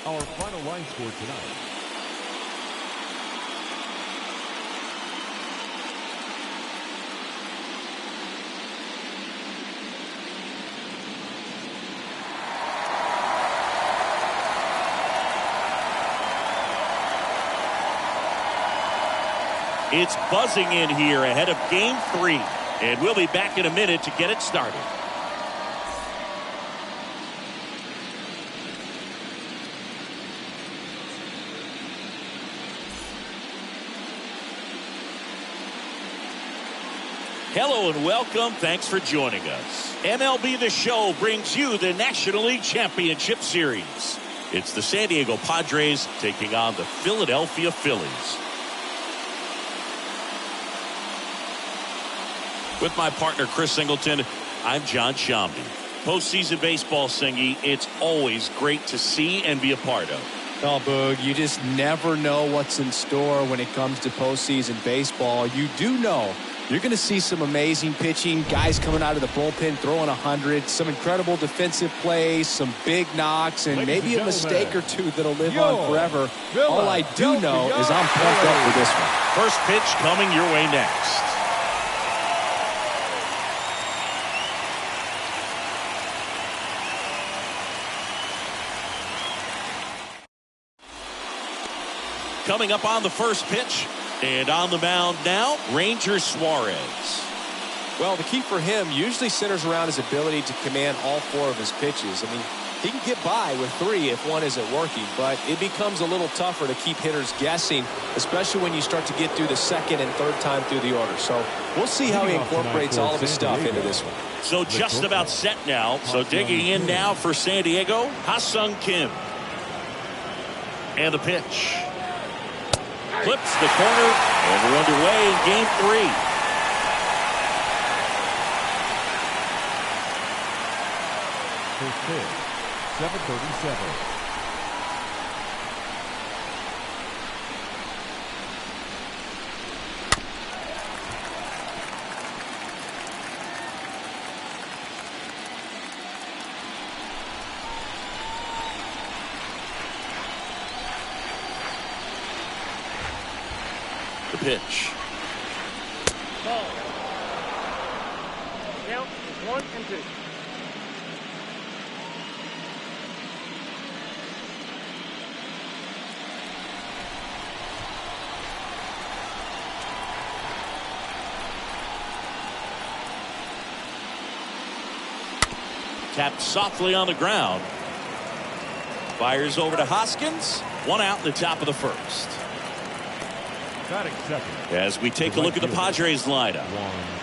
Our final line score tonight. It's buzzing in here ahead of Game 3. And we'll be back in a minute to get it started. Hello and welcome. Thanks for joining us. MLB The Show brings you the National League Championship Series. It's the San Diego Padres taking on the Philadelphia Phillies. With my partner Chris Singleton, I'm John Shambi. Postseason baseball, Singy, it's always great to see and be a part of. Oh, Boog, you just never know what's in store when it comes to postseason baseball. You do know you're going to see some amazing pitching, guys coming out of the bullpen throwing 100, some incredible defensive plays, some big knocks, and maybe a mistake or two that'll live on forever. All I do know is I'm pumped up for this one. First pitch coming your way next. Coming up on the first pitch. And on the mound now, Ranger Suarez. Well, the key for him usually centers around his ability to command all 4 of his pitches. I mean, He can get by with 3 if one isn't working, but it becomes a little tougher to keep hitters guessing, especially when you start to get through the second and third time through the order. So we'll see how he incorporates all of his stuff into this one. So just about set now. So digging in now for San Diego, Ha-Sung Kim. And the pitch. Clips the corner, and we're underway in game 3. First pitch, 7:37. The pitch. Ball. Count 1 and 2. Tapped softly on the ground. Fires over to Hoskins. 1 out in the top of the first. As we take a look at the Padres lineup,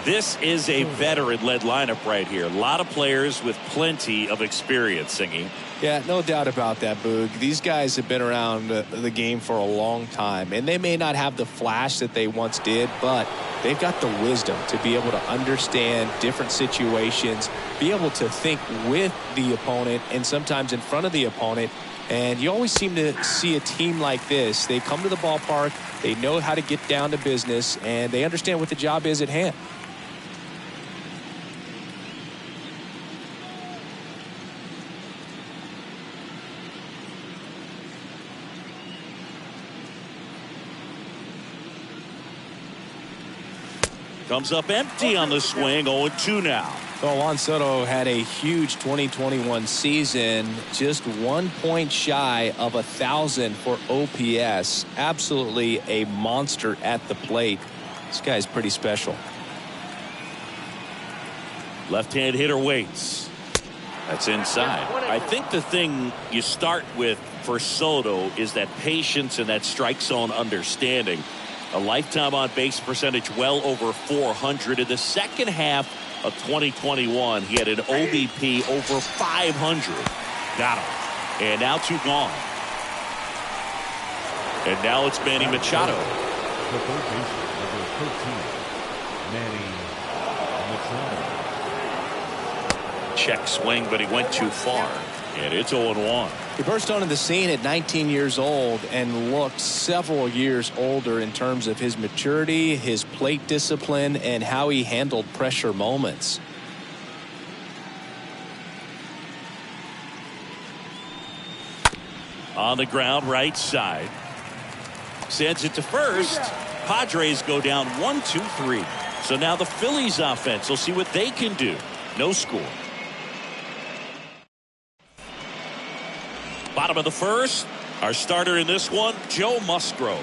this is a veteran-led lineup right here. A lot of players with plenty of experience, Singy. Yeah, no doubt about that, Boog. These guys have been around the game for a long time, and they may not have the flash that they once did, but they've got the wisdom to be able to understand different situations, be able to think with the opponent and sometimes in front of the opponent. And you always seem to see a team like this. They come to the ballpark, they know how to get down to business, and they understand what the job is at hand. Comes up empty on the swing. 0-2 now. Well, Juan Soto had a huge 2021 season, just 1 point shy of 1,000 for OPS. Absolutely a monster at the plate. This guy's pretty special. Left-hand hitter waits. That's inside. I think the thing you start with for Soto is that patience and that strike zone understanding. A lifetime on base percentage well over 400. In the second half of 2021, he had an OBP over 500. Got him. And now 2 gone. And now it's Manny Machado. The third baseman, number 13, Manny Machado. Check swing, but he went too far. And it's 0-1. He burst onto the scene at 19 years old and looked several years older in terms of his maturity, his plate discipline, and how he handled pressure moments. On the ground, right side. Sends it to first. Padres go down 1-2-3. So now the Phillies offense will see what they can do. No score. Bottom of the first. Our starter in this one, Joe Musgrove.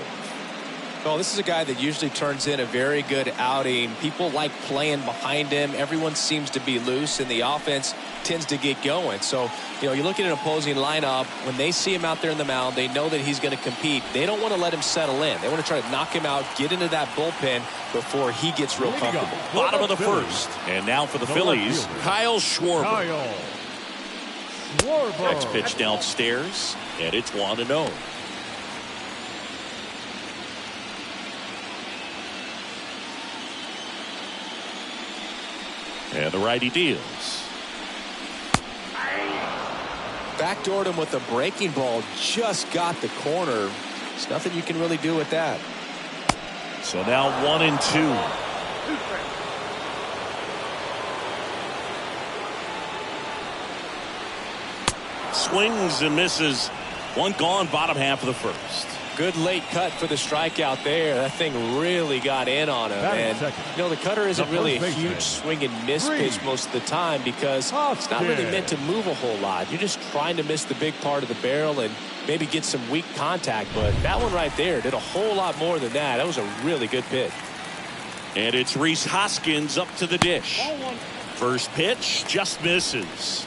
Well, this is a guy that usually turns in a very good outing. People like playing behind him. Everyone seems to be loose, and the offense tends to get going. So, you look at an opposing lineup, when they see him out there in the mound, they know that he's going to compete. They don't want to let him settle in. They want to try to knock him out, get into that bullpen before he gets real comfortable. Bottom of the first. And now for the Phillies, Kyle Schwarber. Next pitch downstairs, and it's 1-0. And the righty deals. Backdoored him with a breaking ball, just got the corner. There's nothing you can really do with that. So now 1-2. Swings and misses. 1 gone, bottom half of the first. Good late cut for the strikeout there. That thing really got in on him. And the cutter isn't really a huge swing and miss pitch most of the time because it's not really meant to move a whole lot. You're just trying to miss the big part of the barrel and maybe get some weak contact. But that one right there did a whole lot more than that. That was a really good pitch. And it's Rhys Hoskins up to the dish. First pitch just misses.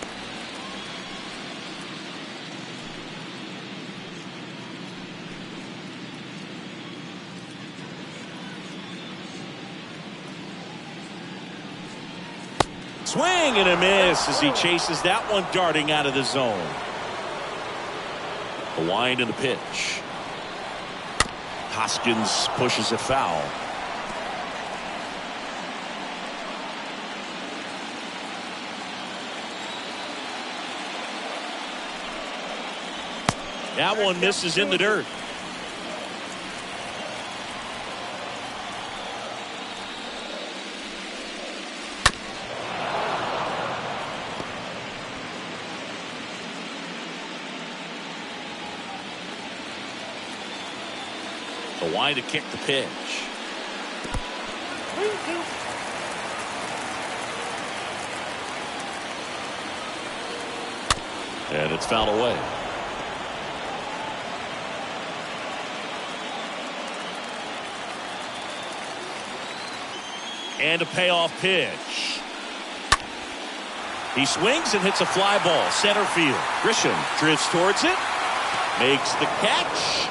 Swing and a miss as he chases that one darting out of the zone. The wind and the pitch. Hoskins pushes it foul. That one misses in the dirt. The wind to kick the pitch. And it's fouled away. And a payoff pitch. He swings and hits a fly ball center field. Grisham drifts towards it, makes the catch,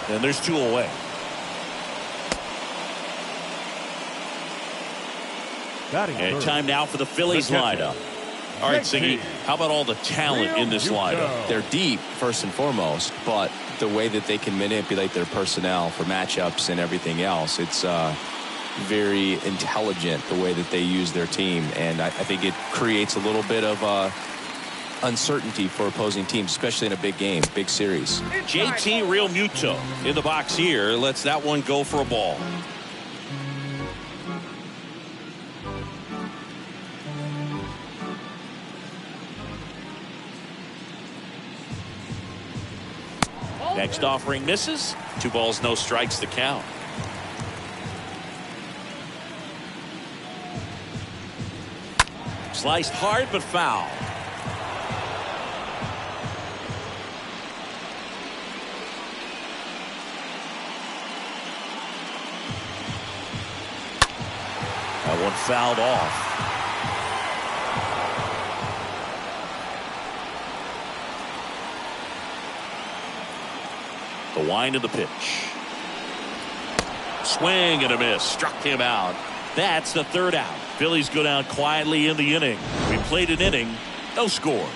and there's 2 away. And time now for the Phillies lineup. All right, Siggy, how about all the talent in this lineup? They're deep, first and foremost, but the way that they can manipulate their personnel for matchups and everything else, it's very intelligent the way that they use their team, and I think it creates a little bit of uncertainty for opposing teams, especially in a big game, big series. JT Real Muto in the box here lets that one go for a ball. Next offering misses. 2 balls, no strikes to count. Sliced hard but foul. That one fouled off. The wind of the pitch. Swing and a miss. Struck him out. That's the 3rd out. Phillies go down quietly in the inning. We played an inning, no score.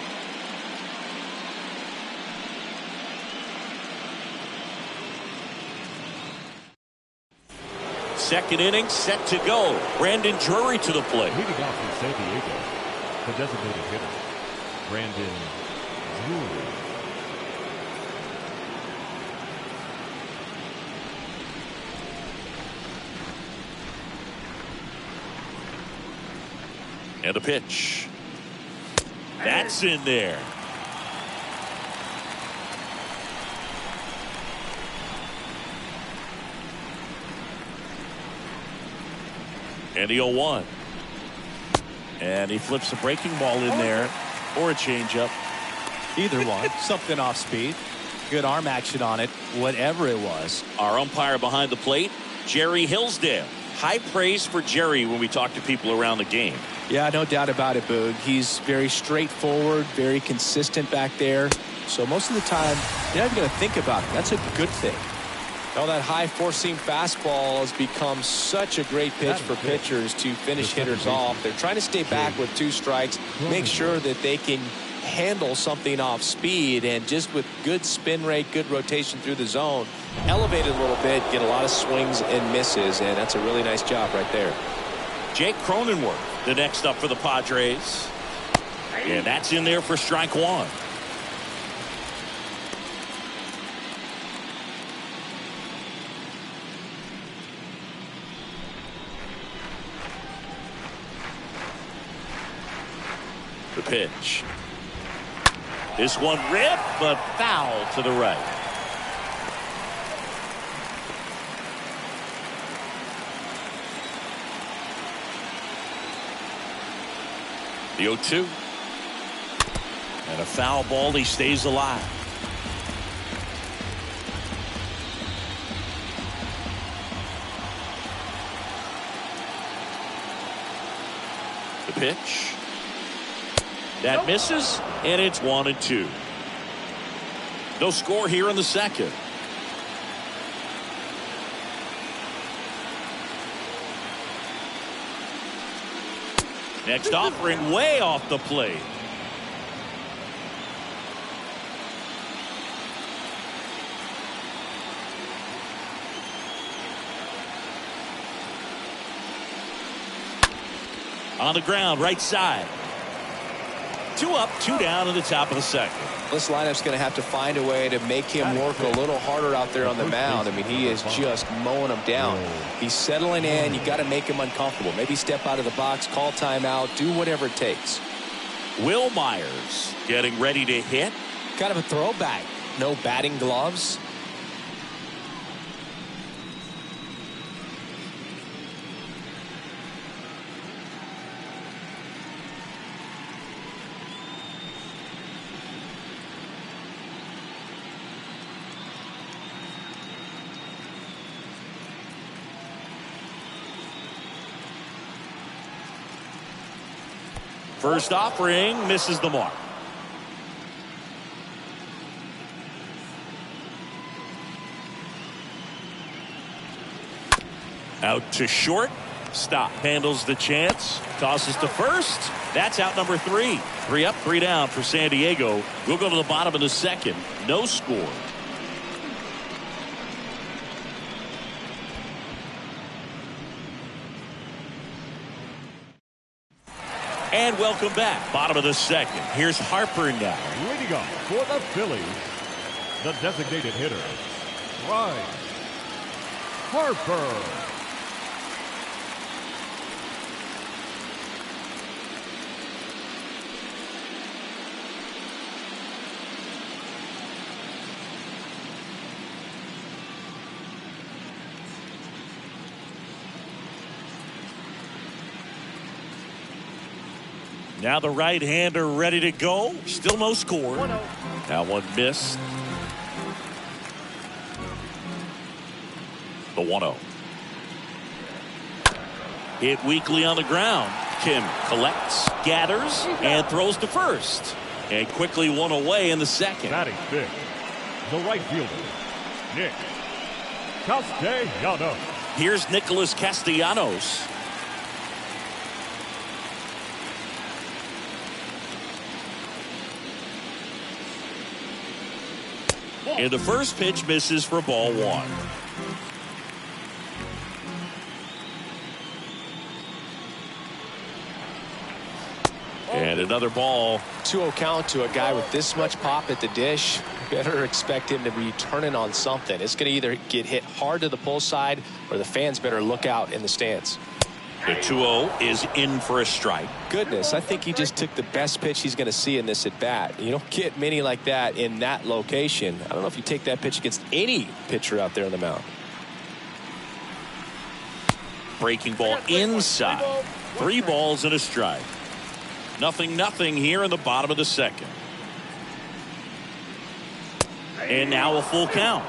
Second inning set to go. Brandon Drury to the plate. Leading off from San Diego, the designated hitter, Brandon Drury. And a pitch. That's in there. And the 0-1. And he flips a breaking ball in there or a changeup. Either one. Something off speed. Good arm action on it. Whatever it was. Our umpire behind the plate, Jerry Hillsdale. High praise for Jerry when we talk to people around the game. Yeah, no doubt about it, Boog. He's very straightforward, very consistent back there. So most of the time, you're not even going to think about it. That's a good thing. Now that high four-seam fastball has become such a great pitch for pitchers to finish hitters off. They're trying to stay back with 2 strikes, make sure that they can handle something off speed, and just with good spin rate, good rotation through the zone, elevate it a little bit, get a lot of swings and misses, and that's a really nice job right there. Jake Cronenworth, the next up for the Padres. And that's in there for strike 1. The pitch. This one ripped, but foul to the right. The 0-2. And a foul ball. He stays alive. The pitch. That misses, and it's 1-2. No score here in the second. Next offering way off the plate. On the ground, right side. 2 up, 2 down in the top of the second. This lineup's going to have to find a way to make him work a little harder out there on the mound. I mean, he is just mowing them down. He's settling in. You got to make him uncomfortable. Maybe step out of the box, call timeout, do whatever it takes. Will Myers getting ready to hit. Kind of a throwback. No batting gloves. First offering misses the mark. Out to short. Stop. Handles the chance. Tosses to first. That's out number 3. 3 up, 3 down for San Diego. We'll go to the bottom of the second. No score. And welcome back. Bottom of the second. Here's Harper now. Leading off for the Phillies, the designated hitter, Bryce Harper. Now the right-hander ready to go. Still no score. 1-0. Now one missed. The 1-0. Hit weakly on the ground. Kim collects, gathers, and throws to first. And quickly one away in the second. Batting fifth, the right fielder, Nick Castellanos. Here's Nicholas Castellanos. And the first pitch misses for ball 1. And another ball. 2-0 count to a guy with this much pop at the dish. Better expect him to be turning on something. It's going to either get hit hard to the pull side or the fans better look out in the stands. The 2-0 is in for a strike. Goodness, I think he just took the best pitch he's going to see in this at bat. You don't get many like that in that location. I don't know if you take that pitch against any pitcher out there on the mound. Breaking ball inside. 3 balls and a strike. 0-0 here in the bottom of the second. And now a full count.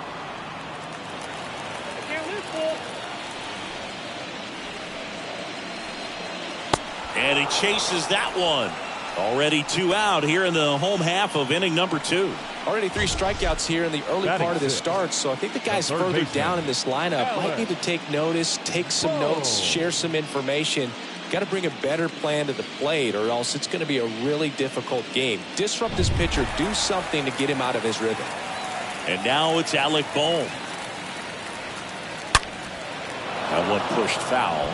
And he chases that one. Already 2 out here in the home half of inning number 2. Already 3 strikeouts here in the early part of the start, so I think the guys further down in this lineup might need to take notice, take some notes, share some information. Got to bring a better plan to the plate, or else it's going to be a really difficult game. Disrupt this pitcher, do something to get him out of his rhythm. And now it's Alec Bohm. That one pushed foul.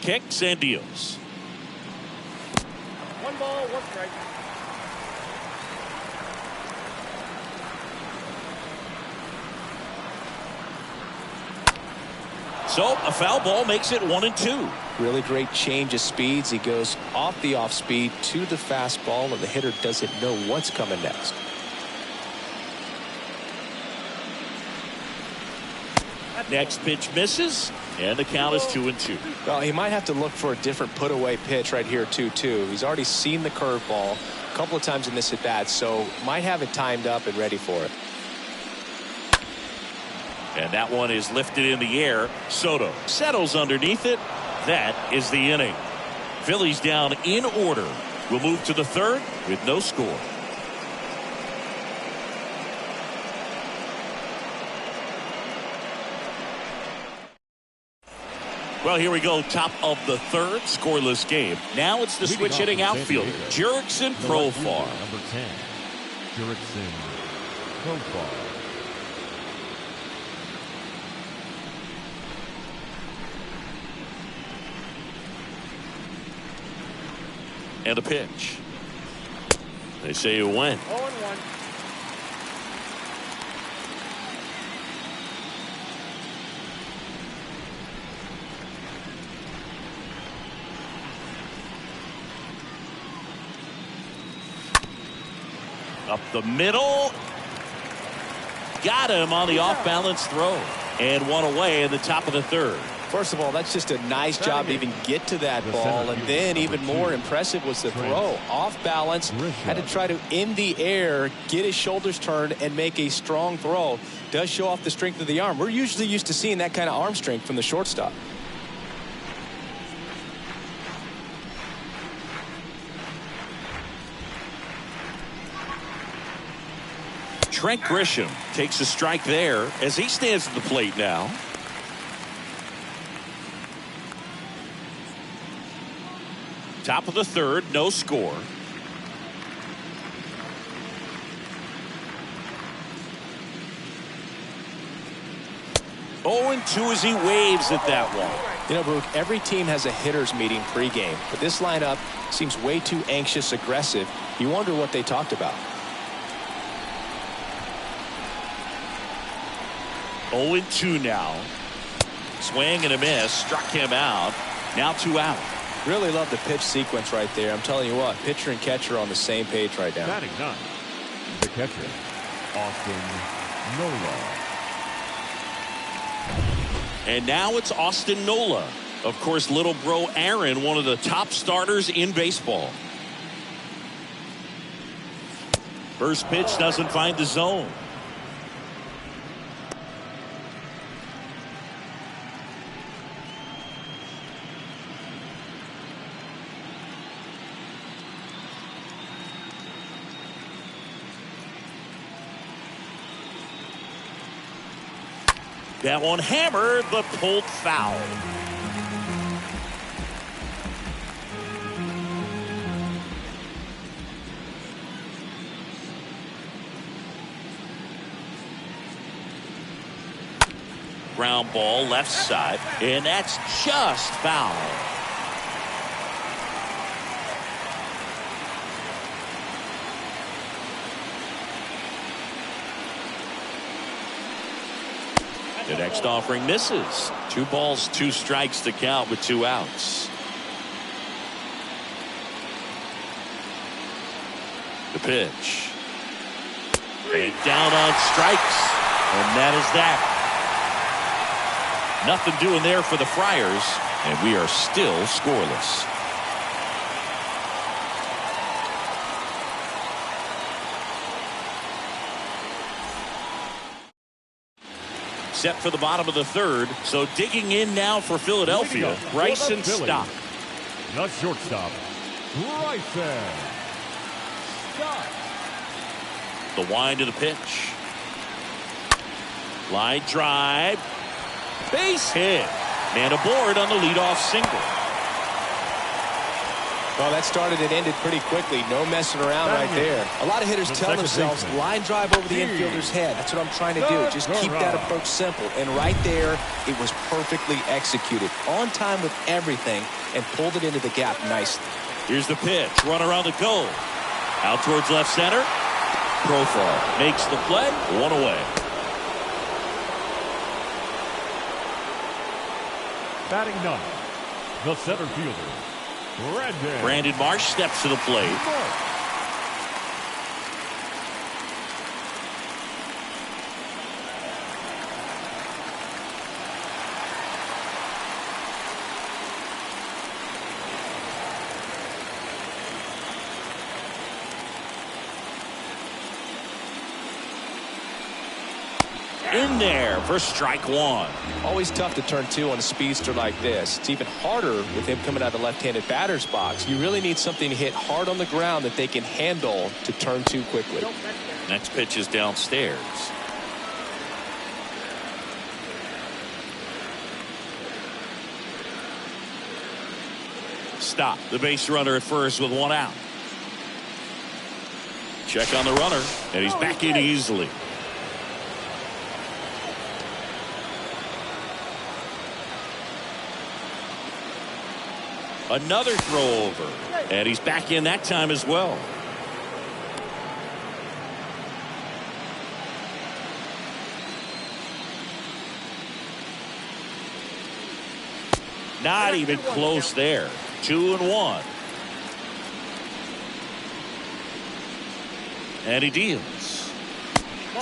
Kicks and deals. 1 ball, 1 strike. So a foul ball makes it 1-2. Really great change of speeds. He goes off the off speed to the fastball, and the hitter doesn't know what's coming next. Next pitch misses, and the count is 2-2. Well, he might have to look for a different put-away pitch right here, 2-2. He's already seen the curveball a couple of times in this at-bat, so might have it timed up and ready for it. And that one is lifted in the air. Soto settles underneath it. That is the inning. Phillies down in order. We'll move to the third with no score. Well, here we go. Top of the third, scoreless game. Now it's the switch hitting outfielder, Jurickson Profar. Number 10, Jurickson Profar. And a pitch. They say you win. 0-1. Up the middle. Got him on the off-balance throw. And one away in the top of the third. First of all, that's just a nice job to even get to that ball. And then even more impressive was the throw. Off balance, had to try to in the air, get his shoulders turned and make a strong throw. Does show off the strength of the arm. We're usually used to seeing that kind of arm strength from the shortstop. Trent Grisham takes a strike there as he stands at the plate now. Top of the third, no score. Oh, and 2 as he waves at that one. You know, Brooke, every team has a hitters meeting pregame, but this lineup seems way too anxious, aggressive. You wonder what they talked about. 0-2 now. Swing and a miss, struck him out. Now 2 out. Really love the pitch sequence right there. I'm telling you what, pitcher and catcher are on the same page right now. Batting 9, the catcher, Austin Nola. And now it's Austin Nola. Of course, little bro Aaron, one of the top starters in baseball. First pitch doesn't find the zone. That one hammered, but pulled foul. Ground ball left side, and that's just foul. The next offering misses. 2 balls, 2 strikes to count with 2 outs. The pitch. And down on strikes. And that is that. Nothing doing there for the Friars. And we are still scoreless. Set for the bottom of the third. So digging in now for Philadelphia, Bryson Stott. The shortstop, Bryson Stott. The wind of the pitch. Line drive. Base hit. Man aboard on the leadoff single. Well, that started and ended pretty quickly. No messing around right there. A lot of hitters tell themselves, line drive over the infielder's head. That's what I'm trying to do. Just keep that approach simple. And right there, it was perfectly executed. On time with everything and pulled it into the gap nicely. Here's the pitch. Runner on the go. Out towards left center. Profar makes the play. 1 away. Batting 9, the center fielder, Brandon Marsh steps to the plate. In there for strike 1. Always tough to turn 2 on a speedster like this. It's even harder with him coming out of the left-handed batter's box. You really need something to hit hard on the ground that they can handle to turn 2 quickly. Next pitch is downstairs. Stop the base runner at first with one out. Check on the runner, and he's back in easily. Another throw over, and he's back in that time as well. Not even close there. 2-1. And he deals.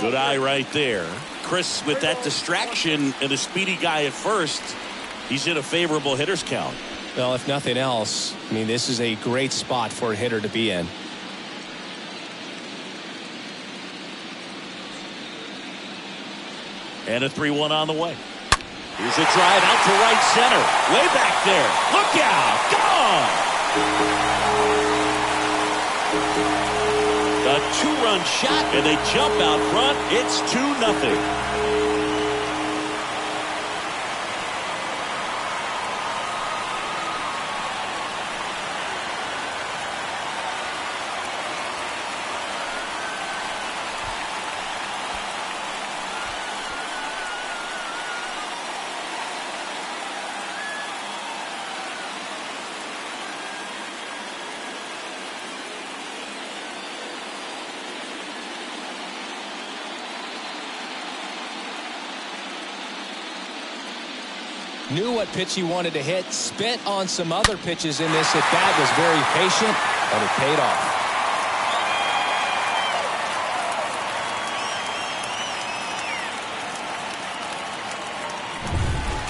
Good eye right there. Chris, with that distraction and a speedy guy at first, he's in a favorable hitter's count. Well, if nothing else, I mean, this is a great spot for a hitter to be in. And a 3-1 on the way. Here's a drive out to right center. Way back there. Look out. Gone. A 2-run shot, and they jump out front. It's 2-0. Knew what pitch he wanted to hit, spent on some other pitches in this at bat, was very patient, and it paid off.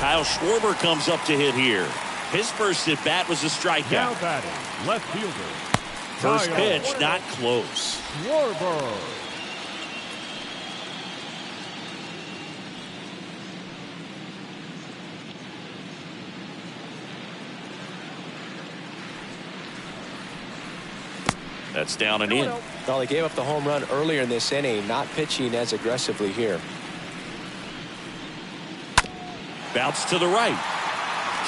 Kyle Schwarber comes up to hit here. His first at bat was a strikeout. Now batting, left fielder. First Kyle pitch, not close. Schwarber. That's down and in. Well, he gave up the home run earlier in this inning, not pitching as aggressively here. Bounce to the right.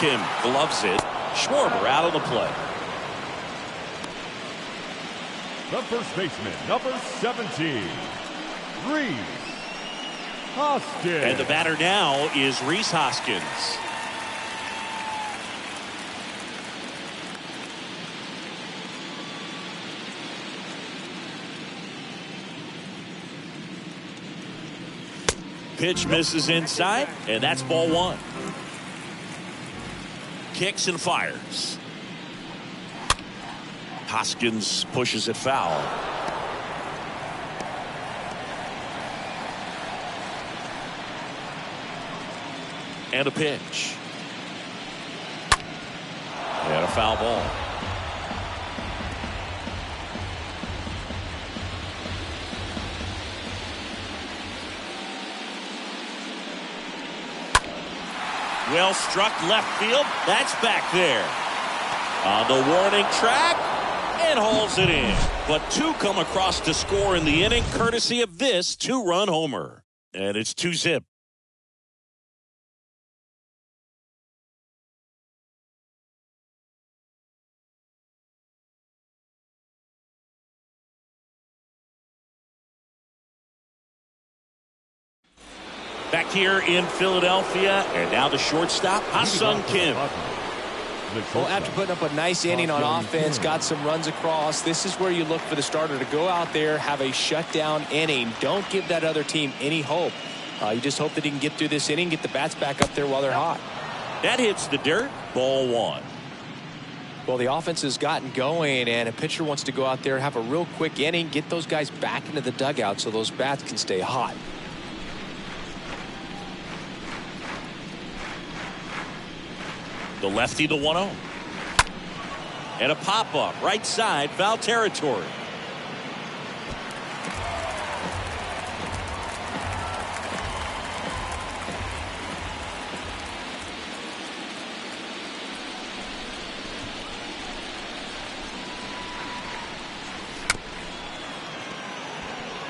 Kim gloves it. Schwarber out of the play. The first baseman, number 17, Rhys Hoskins. And the batter now is Rhys Hoskins. Pitch misses inside, and that's ball one. Kicks and fires. Hoskins pushes it foul. And a pitch. And a foul ball. Well struck left field. That's back there. On the warning track. And hauls it in. But two come across to score in the inning, courtesy of this 2-run homer. And it's 2-zip. Back here in Philadelphia, and now the shortstop, Ha-Sung Kim. Well, after putting up a nice inning on offense, got some runs across, this is where you look for the starter to go out there, have a shutdown inning. Don't give that other team any hope. You just hope that he can get through this inning, get the bats back up there while they're hot. That hits the dirt. Ball one. Well, the offense has gotten going, and a pitcher wants to go out there, have a real quick inning, get those guys back into the dugout so those bats can stay hot. The lefty, the 1-0. And a pop-up, right side, foul territory.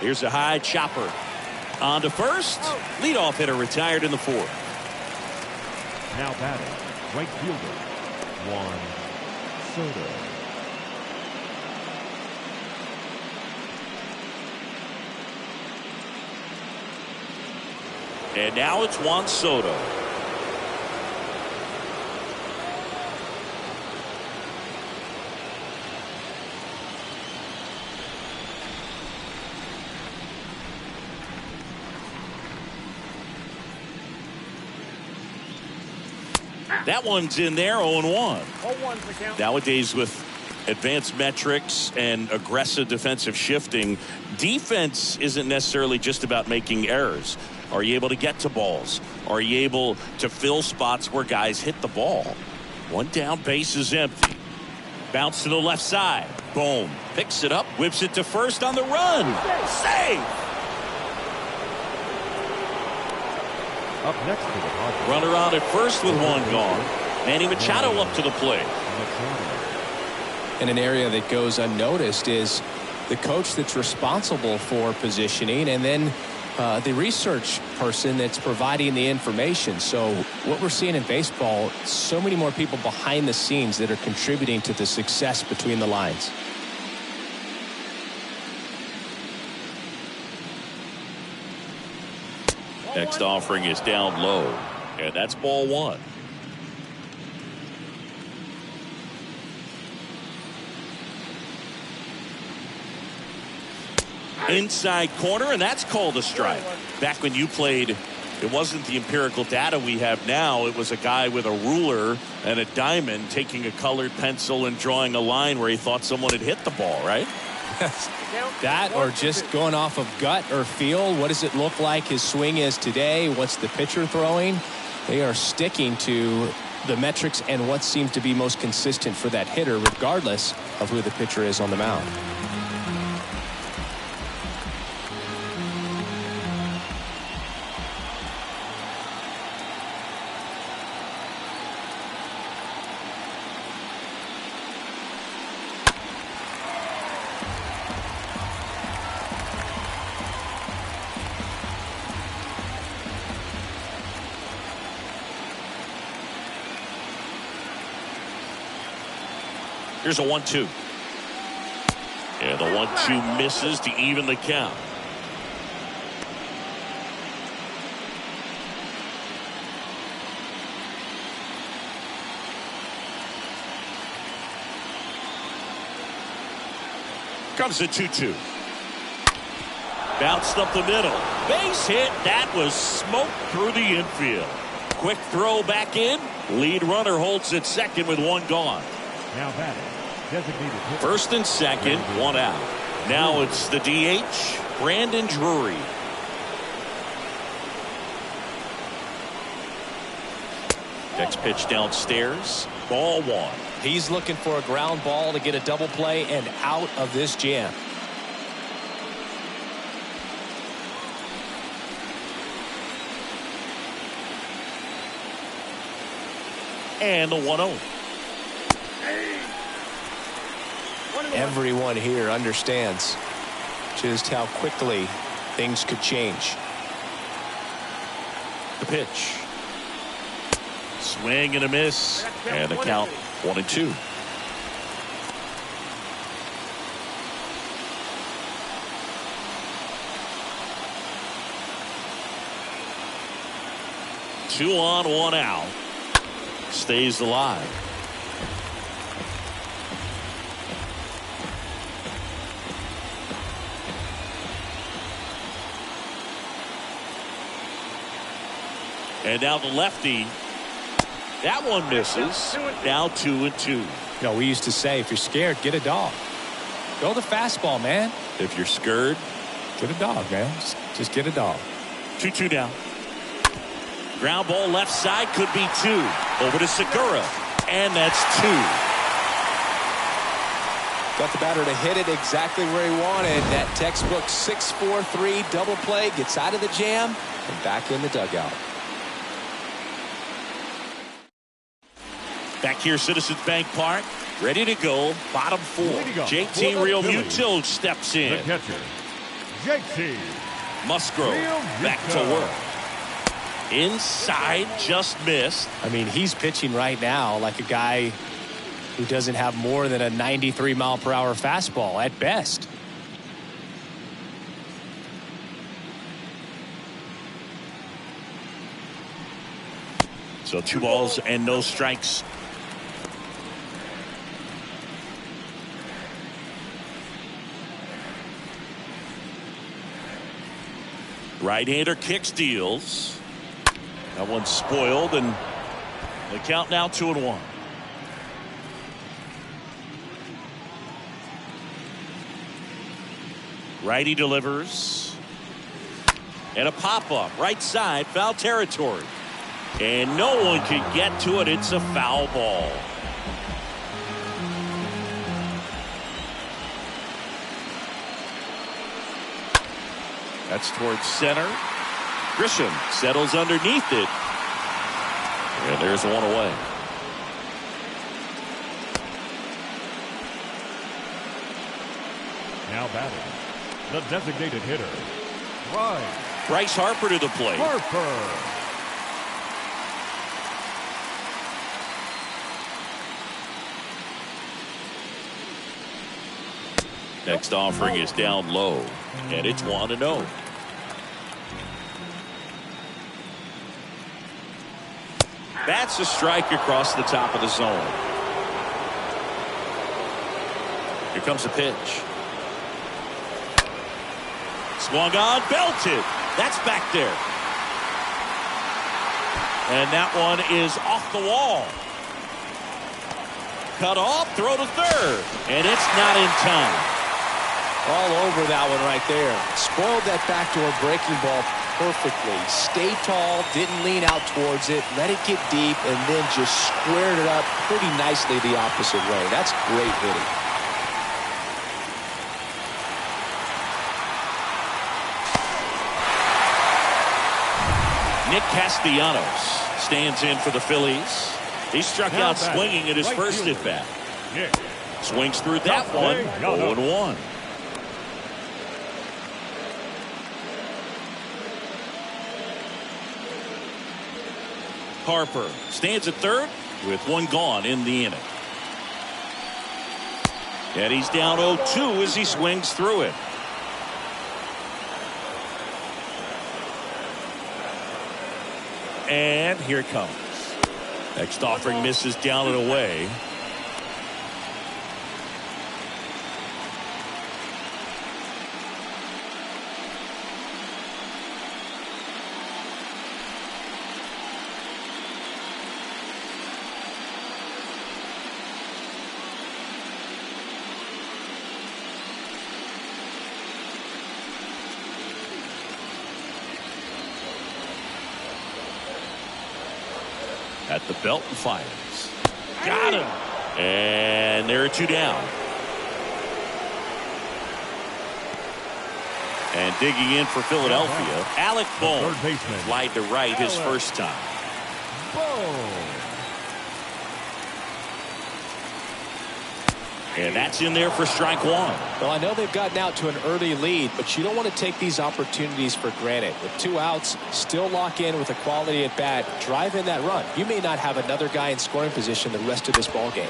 Here's a high chopper. On to first. Leadoff hitter retired in the fourth. Now batting, right fielder, Soto. And now it's Juan Soto. That one's in there, 0-1. 0-1 for count. Nowadays, with advanced metrics and aggressive defensive shifting, defense isn't necessarily just about making errors. Are you able to get to balls? Are you able to fill spots where guys hit the ball? One down, base is empty. Bounce to the left side. Boom. Picks it up, whips it to first on the run. Save! Up next to the Padres. Runner on at first with one gone. Manny Machado up to the plate. And an area that goes unnoticed is the coach that's responsible for positioning, and then the research person that's providing the information. So what we're seeing in baseball, so many more people behind the scenes that are contributing to the success between the lines. Next offering is down low, and that's ball one. Inside corner, and that's called a strike. Back when you played, it wasn't the empirical data we have now. It was a guy with a ruler and a diamond taking a colored pencil and drawing a line where he thought someone had hit the ball, right? That, or just going off of gut or feel. What does it look like his swing is today? What's the pitcher throwing? They are sticking to the metrics and what seems to be most consistent for that hitter, regardless of who the pitcher is on the mound. Here's a 1-2. And the 1-2 misses to even the count. Comes a 2-2. Bounced up the middle. Base hit. That was smoke through the infield. Quick throw back in. Lead runner holds at second with one gone. Now batting. Designated hitter. First and second, one out. Now it's the DH, Brandon Drury. Next pitch downstairs, ball one. He's looking for a ground ball to get a double play and out of this jam. And the 1-0. Everyone here understands just how quickly things could change. The pitch. Swing and a miss. And the count 1-2. Two on, one out. Stays alive. And now the lefty. That one misses. Now 2-2. You know, we used to say, if you're scared, get a dog. Go the fastball, man. If you're scared, get a dog, man. Just get a dog. 2-2 down. Ground ball left side, could be two. Over to Segura. And that's two. Got the batter to hit it exactly where he wanted. That textbook 6-4-3 double play, gets out of the jam and back in the dugout. Back here, Citizens Bank Park, ready to go. Bottom four. JT Realmuto steps in. The catcher, JT Musgrove back to work. Inside, just missed. I mean, he's pitching right now like a guy who doesn't have more than a 93-mile-per-hour fastball at best. So 2 balls and no strikes. Right-hander kicks, deals. That one's spoiled, and the count now 2-1. Righty delivers. And a pop-up. Right side, foul territory. And no one can get to it. It's a foul ball. That's towards center. Grisham settles underneath it. And there's one away. Now batting, the designated hitter, Bryce Harper to the plate. Harper. Next offering is down low, and it's 1-0. That's a strike across the top of the zone. Here comes a pitch. Swung on, belted. That's back there. And that one is off the wall. Cut off, throw to third, and it's not in time. All over that one right there. Spoiled that backdoor breaking ball perfectly. Stayed tall, didn't lean out towards it, let it get deep, and then just squared it up pretty nicely the opposite way. That's great hitting. Nick Castellanos stands in for the Phillies. He struck out swinging at his first at bat. Swings through that one. 0-1. Harper stands at third with one gone in the inning. And he's down 0-2 as he swings through it. And here it comes. Next offering misses down and away. At the belt and fires. Got him. And there are 2 down. And digging in for Philadelphia, Alec Bohm. Flied to right his first time. And that's in there for strike 1. Well, I know they've gotten out to an early lead, but you don't want to take these opportunities for granted. With 2 outs, still lock in with a quality at bat, drive in that run. You may not have another guy in scoring position the rest of this ball game.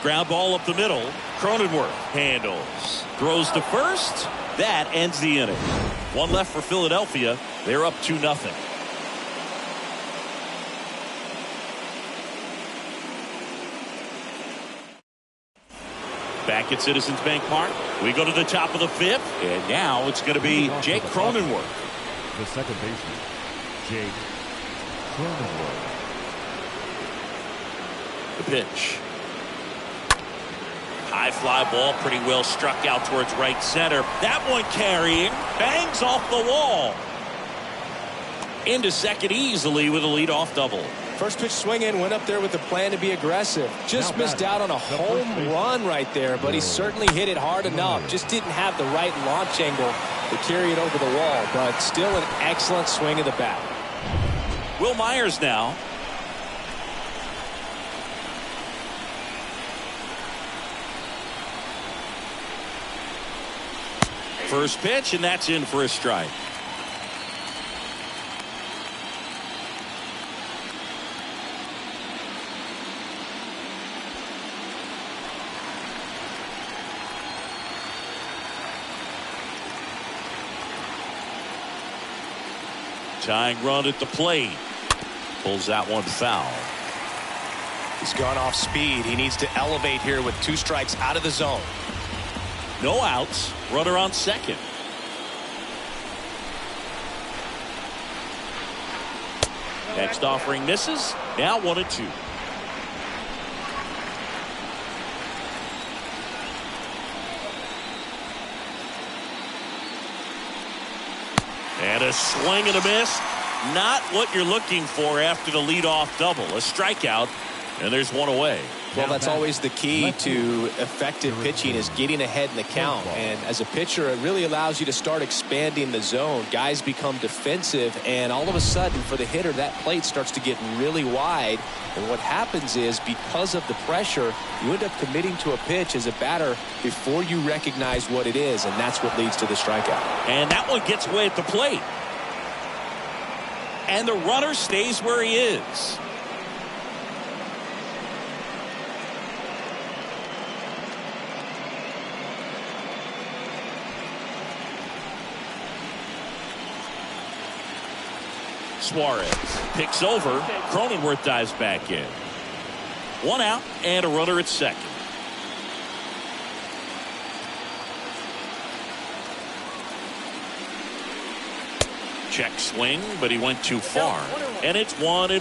Ground ball up the middle. Cronenworth handles. Throws to first. That ends the inning. 1 left for Philadelphia. They're up 2-0. Back at Citizens Bank Park, we go to the top of the 5th, and now it's going to be Jake Cronenworth. The second baseman, Jake Cronenworth. The pitch. High fly ball, pretty well struck out towards right center. That one carrying, bangs off the wall. Into second easily with a leadoff double. First pitch swinging, went up there with the plan to be aggressive. Just missed out on a home run right there, but he certainly hit it hard enough. Just didn't have the right launch angle to carry it over the wall, but still an excellent swing of the bat. Will Myers now. First pitch, and that's in for a strike. Tying run at the plate. Pulls that one foul. He's gone off speed. He needs to elevate here with 2 strikes out of the zone. No outs. Runner on second. Next offering misses. Now 1-2. And a swing and a miss. Not what you're looking for after the leadoff double. A strikeout, and there's one away. Well, that's always the key to effective pitching, is getting ahead in the count. And as a pitcher, it really allows you to start expanding the zone. Guys become defensive, and all of a sudden, for the hitter, that plate starts to get really wide. And what happens is, because of the pressure, you end up committing to a pitch as a batter before you recognize what it is, and that's what leads to the strikeout. And that one gets away at the plate. And the runner stays where he is. Suarez picks over. Cronenworth dives back in. 1 out and a runner at second. Check swing, but he went too far. And it's 1-1.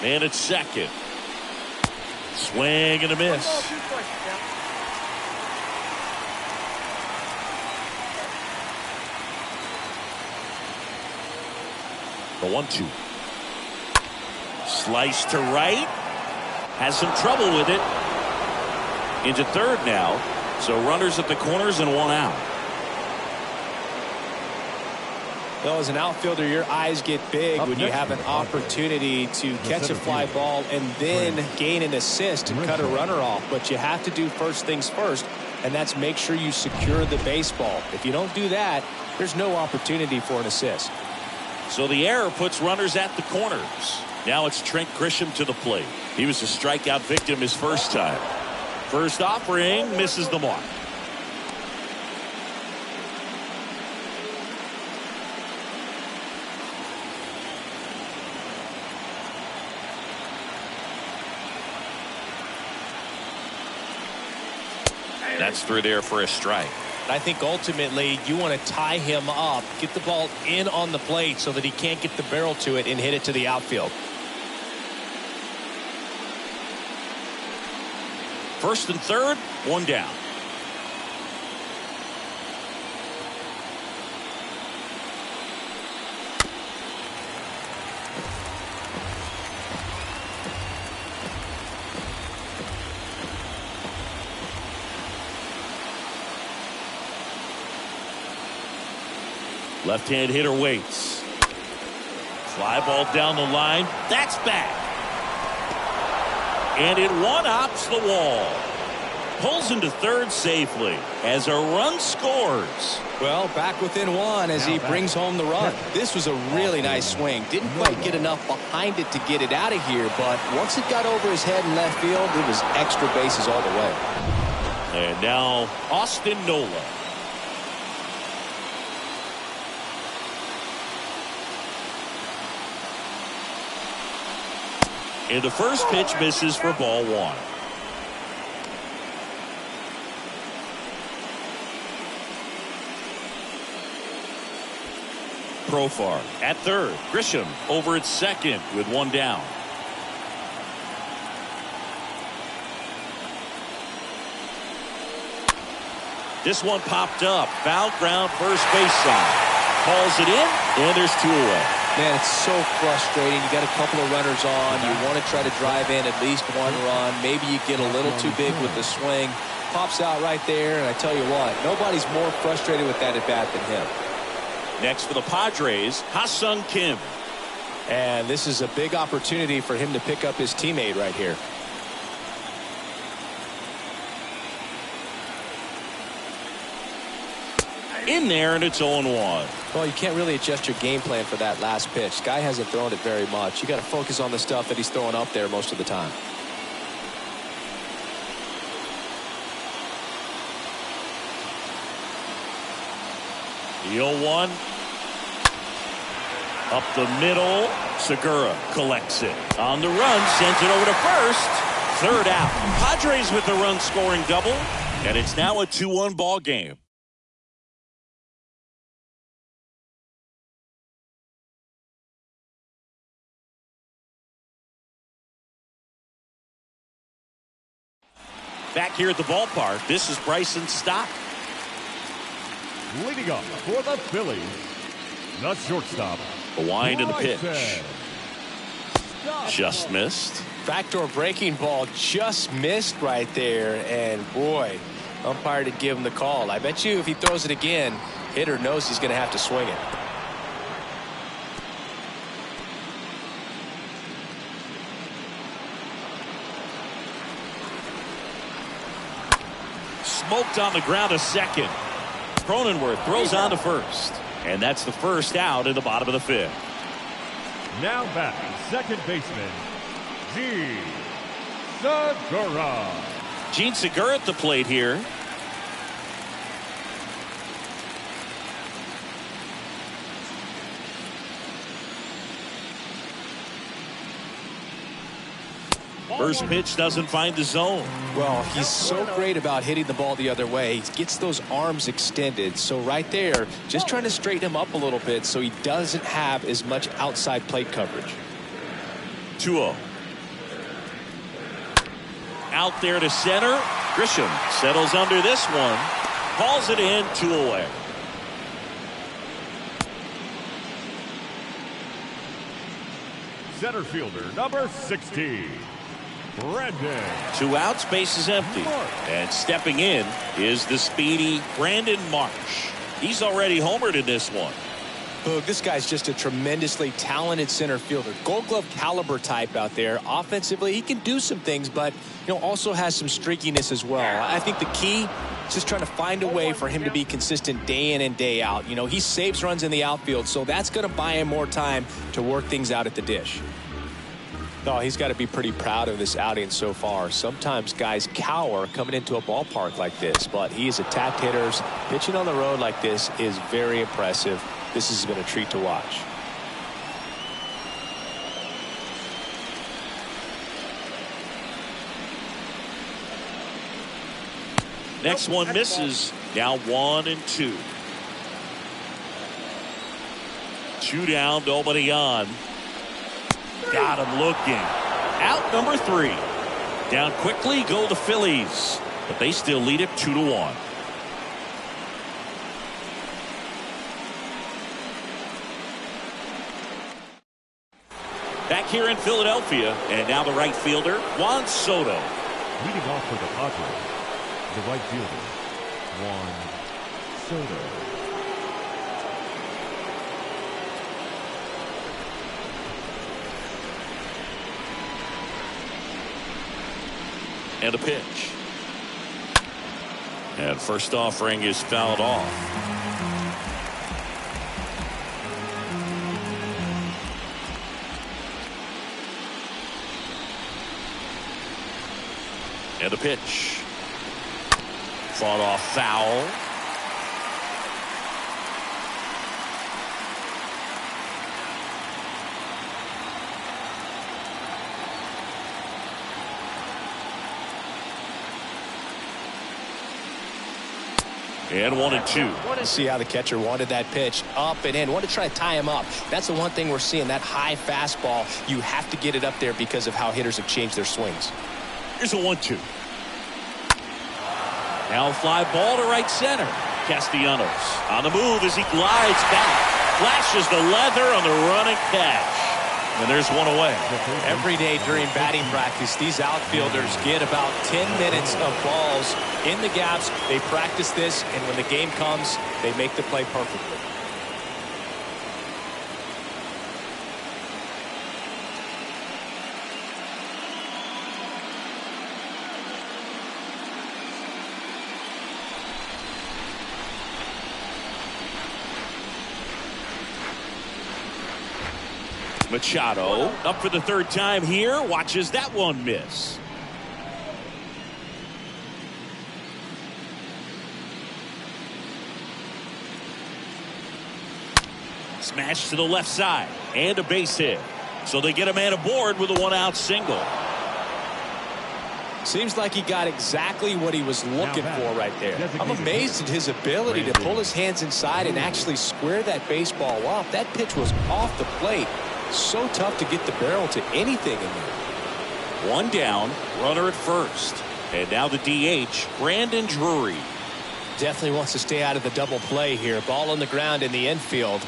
Man at second. Swing and a miss. The 1-2. Slice to right. Has some trouble with it. Into third now. So runners at the corners and 1 out. Well, as an outfielder, your eyes get big when you have an opportunity to catch a fly ball and then gain an assist and cut a runner off. But you have to do first things first, and that's make sure you secure the baseball. If you don't do that, there's no opportunity for an assist. So the error puts runners at the corners. Now it's Trent Grisham to the plate. He was a strikeout victim his first time. First offering misses the mark. That's through there for a strike. I think ultimately you want to tie him up, get the ball in on the plate so that he can't get the barrel to it and hit it to the outfield. First and third, 1 down. Left-hand hitter waits. Fly ball down the line. That's back. And it one-hops the wall. Pulls into third safely as a run scores. Well, back within 1 as he brings home the run. This was a really nice swing. Didn't quite get enough behind it to get it out of here, but once it got over his head in left field, it was extra bases all the way. And now Austin Nola. And the first pitch misses for ball 1. Profar at third. Grisham over at second with 1 down. This one popped up. Foul ground first base side. Calls it in, and there's 2 away. Man, it's so frustrating. You got a couple of runners on. You want to try to drive in at least 1 run. Maybe you get a little too big with the swing. Pops out right there, and I tell you what, nobody's more frustrated with that at bat than him. Next for the Padres, Ha-Sung Kim. And this is a big opportunity for him to pick up his teammate right here. In there, and it's 0-1. Well, you can't really adjust your game plan for that last pitch. Guy hasn't thrown it very much. You got to focus on the stuff that he's throwing up there most of the time. The 0-1. Up the middle. Segura collects it. On the run, sends it over to first. Third out. Padres with the run scoring double. And it's now a 2-1 ball game. Back here at the ballpark, this is Bryson Stott. Leading up for the Phillies, the shortstop. The wind and the pitch. Just missed. Backdoor breaking ball just missed right there. And boy, umpire did give him the call. I bet you if he throws it again, hitter knows he's going to have to swing it. Smoked on the ground to second. Cronenworth throws on to first. And that's the first out in the bottom of the fifth. Now batting second baseman, Gene Segura. Gene Segura at the plate here. First pitch doesn't find the zone. Well, he's so great about hitting the ball the other way. He gets those arms extended. So right there, just trying to straighten him up a little bit so he doesn't have as much outside plate coverage. 2-0. Out there to center. Grisham settles under this one. Calls it in, 2 away. Center fielder, number 60. Brandon. 2 outs, base is empty. And stepping in is the speedy Brandon Marsh. He's already homered in this one. Boog, this guy's just a tremendously talented center fielder. Gold Glove caliber type out there. Offensively, he can do some things, but also has some streakiness as well. I think the key is just trying to find a way for him to be consistent day in and day out. He saves runs in the outfield, so that's going to buy him more time to work things out at the dish. No, he's got to be pretty proud of this outing so far. Sometimes guys cower coming into a ballpark like this, but he has attacked hitters. Pitching on the road like this is very impressive. This has been a treat to watch. Next one misses. Now 1-2. 2 down, nobody on. Got him looking. Out number 3. Down quickly go the Phillies, but they still lead it 2-1. Back here in Philadelphia, and now the right fielder, Juan Soto. Leading off for the Padres, the right fielder, Juan Soto. And a pitch. And first offering is fouled off. And a pitch. Fought off foul. And 1-2. See how the catcher wanted that pitch up and in. Wanted to try to tie him up. That's the one thing we're seeing. That high fastball, you have to get it up there because of how hitters have changed their swings. Here's a 1-2. Now fly ball to right center. Castellanos on the move as he glides back. Flashes the leather on the running catch. And there's one away. Every day during batting practice, these outfielders get about 10 minutes of balls in the gaps. They practice this, and when the game comes, they make the play perfectly. Machado up for the third time here. Watches that one miss. Smash to the left side and a base hit. So they get a man aboard with a 1-out single. Seems like he got exactly what he was looking for right there. I'm amazed at his ability to pull his hands inside and actually square that baseball off. That pitch was off the plate. So tough to get the barrel to anything in there. 1 down, runner at first. And now the DH, Brandon Drury. Definitely wants to stay out of the double play here. Ball on the ground in the infield.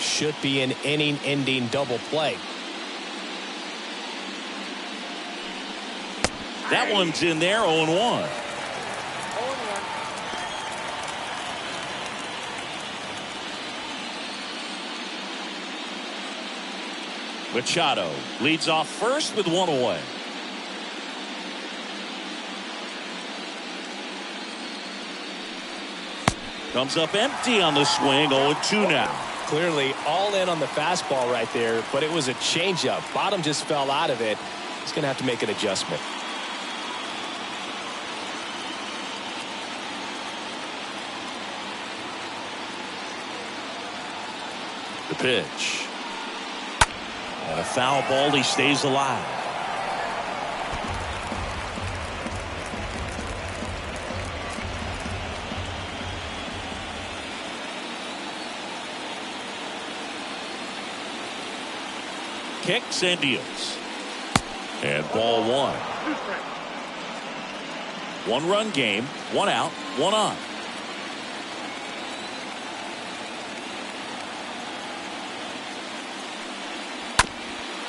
Should be an inning-ending double play. That one's in there, 0-1. 0-1. Machado leads off first with 1 away. Comes up empty on the swing, 0-2 now. Clearly all in on the fastball right there, but it was a changeup. Bottom just fell out of it. He's going to have to make an adjustment. The pitch. And a foul ball, he stays alive. Kicks and deals. And ball 1. 1-run game, 1 out, 1 on.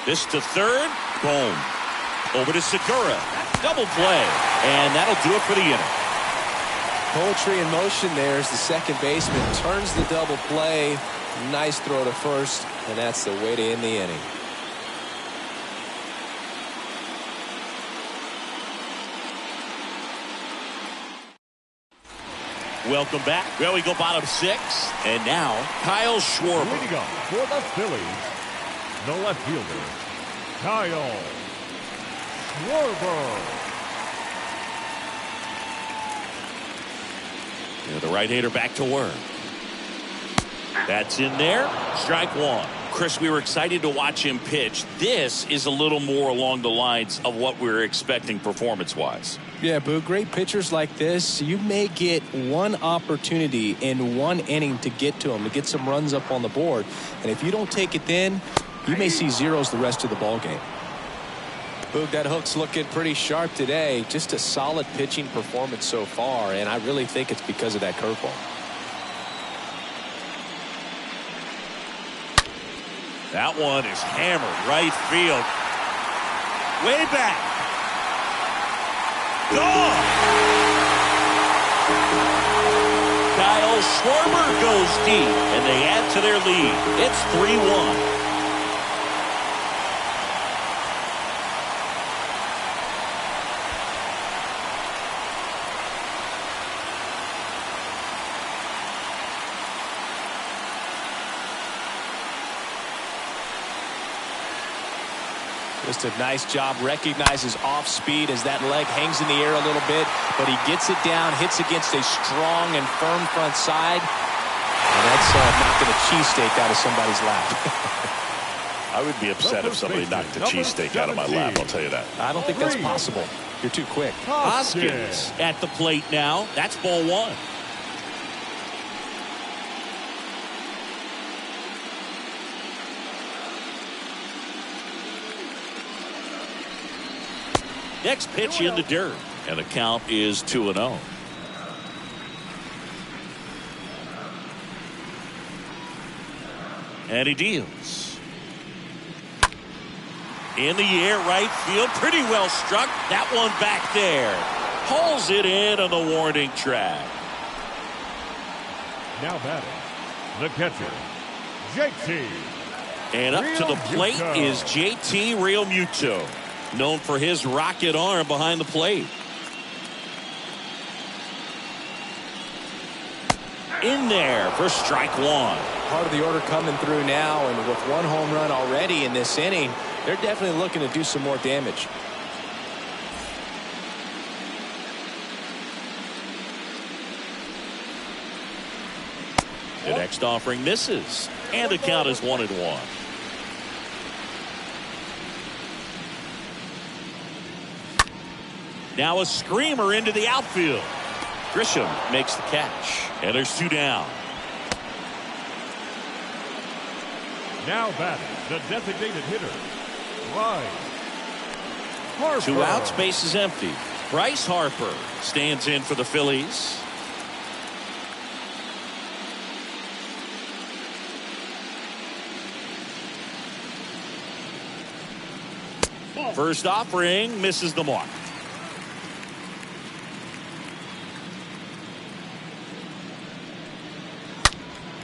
This to third. Boom. Over to Segura. Double play. And that'll do it for the inning. Poetry in motion there as the second baseman turns the double play. Nice throw to first, and that's the way to end the inning. Welcome back. Well, we go bottom 6. And now Kyle Schwarber. Leading up for the Phillies, the left fielder, Kyle Schwarber. The right-hander back to work. That's in there. Strike 1. Chris, we were excited to watch him pitch. This is a little more along the lines of what we were expecting performance-wise. Yeah, Boo, great pitchers like this, you may get one opportunity in one inning to get to them, to get some runs up on the board. And if you don't take it then, you may see zeros the rest of the ball game. Boog, that hook's looking pretty sharp today. Just a solid pitching performance so far, and I really think it's because of that curveball. That one is hammered right field. Way back. Gone. Kyle Schwarber goes deep, and they add to their lead. It's 3-1. Just a nice job. Recognizes off speed as that leg hangs in the air a little bit, but he gets it down, hits against a strong and firm front side, and that's knocking a cheesesteak out of somebody's lap. I would be upset if somebody knocked the cheesesteak out of my lap, I'll tell you that. I don't think that's possible. You're too quick. Hoskins at the plate now. That's ball 1. Next pitch in the dirt, and the count is 2-0. And he deals. In the air, right field, pretty well struck. That one back there. Pulls it in on the warning track. Now batting, the catcher, JT. And up to the plate is JT Realmuto, known for his rocket arm behind the plate. In there for strike 1. Part of the order coming through now, and with 1 home run already in this inning, they're definitely looking to do some more damage. The next offering misses. And the count is 1-1. Now a screamer into the outfield. Grisham makes the catch. And there's 2 down. Now batting, the designated hitter, Bryce Harper. 2 outs, base is empty. Bryce Harper stands in for the Phillies. First offering misses the mark.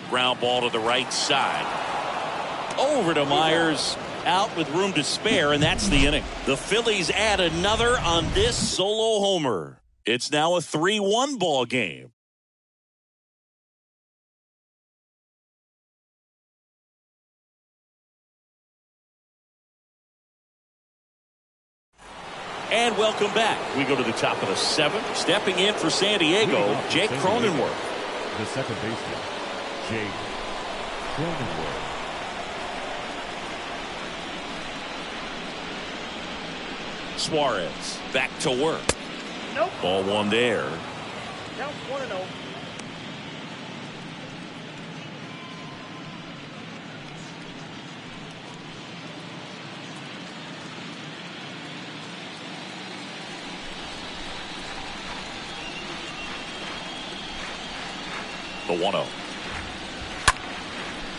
Ground ball to the right side. Over to Myers, out with room to spare, and that's the inning. The Phillies add another on this solo homer. It's now a 3-1 ball game. And welcome back. We go to the top of the 7th. Stepping in for San Diego, Jake Cronenworth. The second baseman, Jake Cronenworth. Suarez back to work. Nope. Ball 1 there. Count 1-0. The 1-0.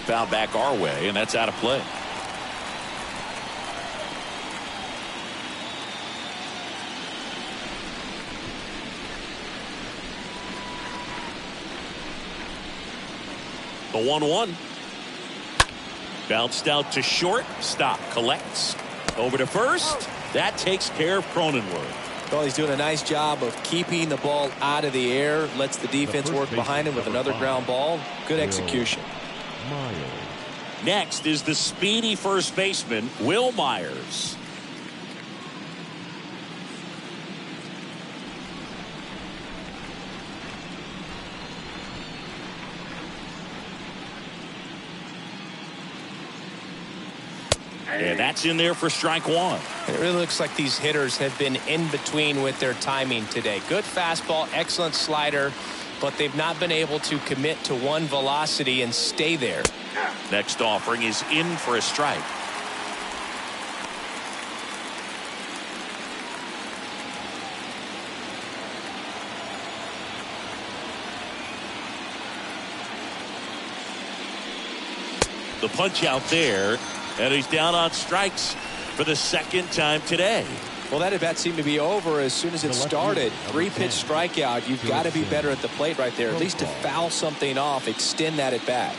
Foul back our way, and that's out of play. The 1-1. Bounced out to short. Stop. Collects. Over to first. That takes care of Cronenworth. Well, he's doing a nice job of keeping the ball out of the air. Lets the defense work behind him with another ground ball. Good execution. Myers. Next is the speedy first baseman, Will Myers. And that's in there for strike 1. It really looks like these hitters have been in between with their timing today. Good fastball, excellent slider, but they've not been able to commit to one velocity and stay there. Next offering is in for a strike. The punch out there, and he's down on strikes for the 2nd time today. Well, that at bat seemed to be over as soon as it started. 3-pitch strikeout. You've got to be better at the plate right there, at least to foul something off, extend that at bat.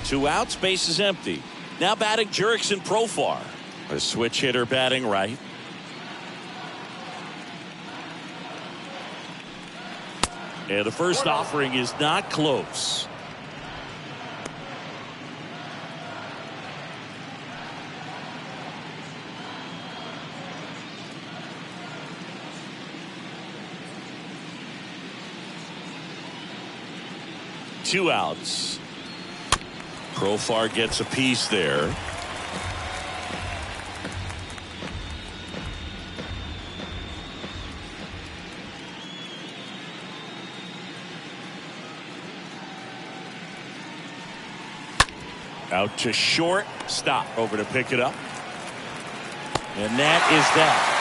2 outs, base is empty. Now batting Jurickson Profar. A switch hitter batting right. And the first offering is not close. Two outs. Profar gets a piece there. Out to short. Stop. Over to pick it up. And that is that.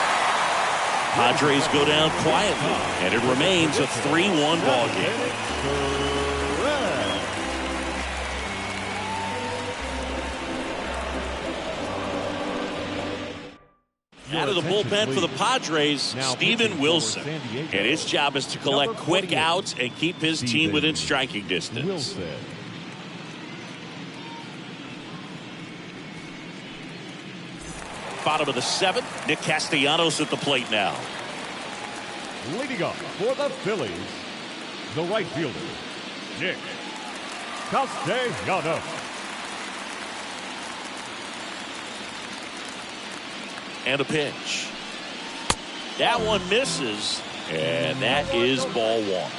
Padres go down quietly, and it remains a 3-1 ball game. Out of the bullpen for the Padres, Steven Wilson. And his job is to collect quick outs and keep his team within striking distance. Bottom of the 7th, Nick Castellanos at the plate now. Leading up for the Phillies, the right fielder, Nick Castellanos. And a pitch. That one misses, and that is ball 1.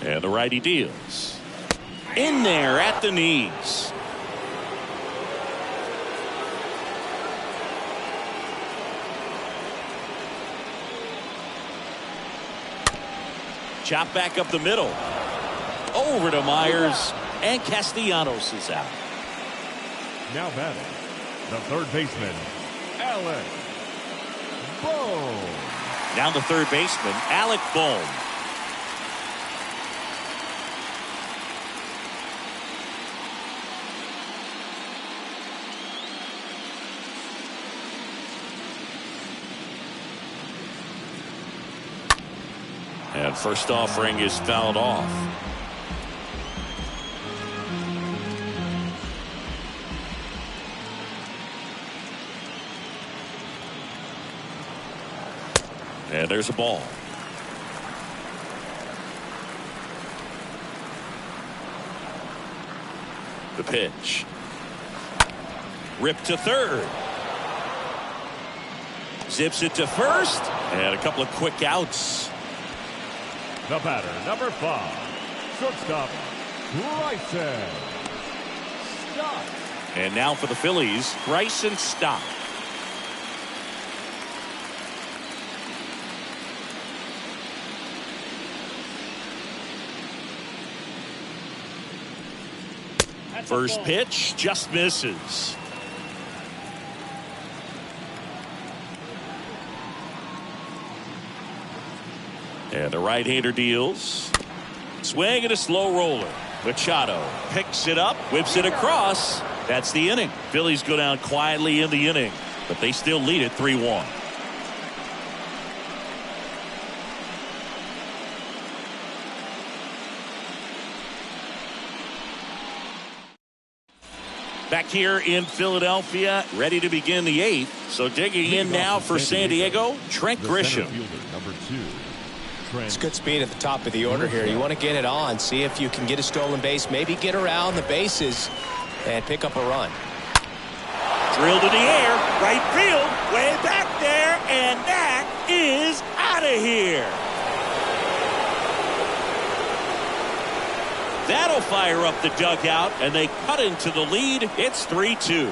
And the righty deals. In there at the knees. Chop back up the middle. Over to Myers. And Castellanos is out. Now batting, the third baseman, Alec Bohm. Now the third baseman, Alec Bohm. And first offering is fouled off. And there's a ball. The pitch. Ripped to third. Zips it to first. And a couple of quick outs. The batter, number 5, shortstop, Bryson Stott. And now for the Phillies, Bryson Stott. First pitch just misses. And the right-hander deals. Swing and a slow roller. Machado picks it up, whips it across. That's the inning. Phillies go down quietly in the inning, but they still lead it 3-1. Back here in Philadelphia, ready to begin the 8th. So digging in now for San Diego, Trent Grisham. Number 2. It's good speed at the top of the order here. You want to get it on, see if you can get a stolen base, maybe get around the bases and pick up a run. Drilled in the air, right field, way back there, and that is out of here. That'll fire up the dugout, and they cut into the lead. It's 3-2.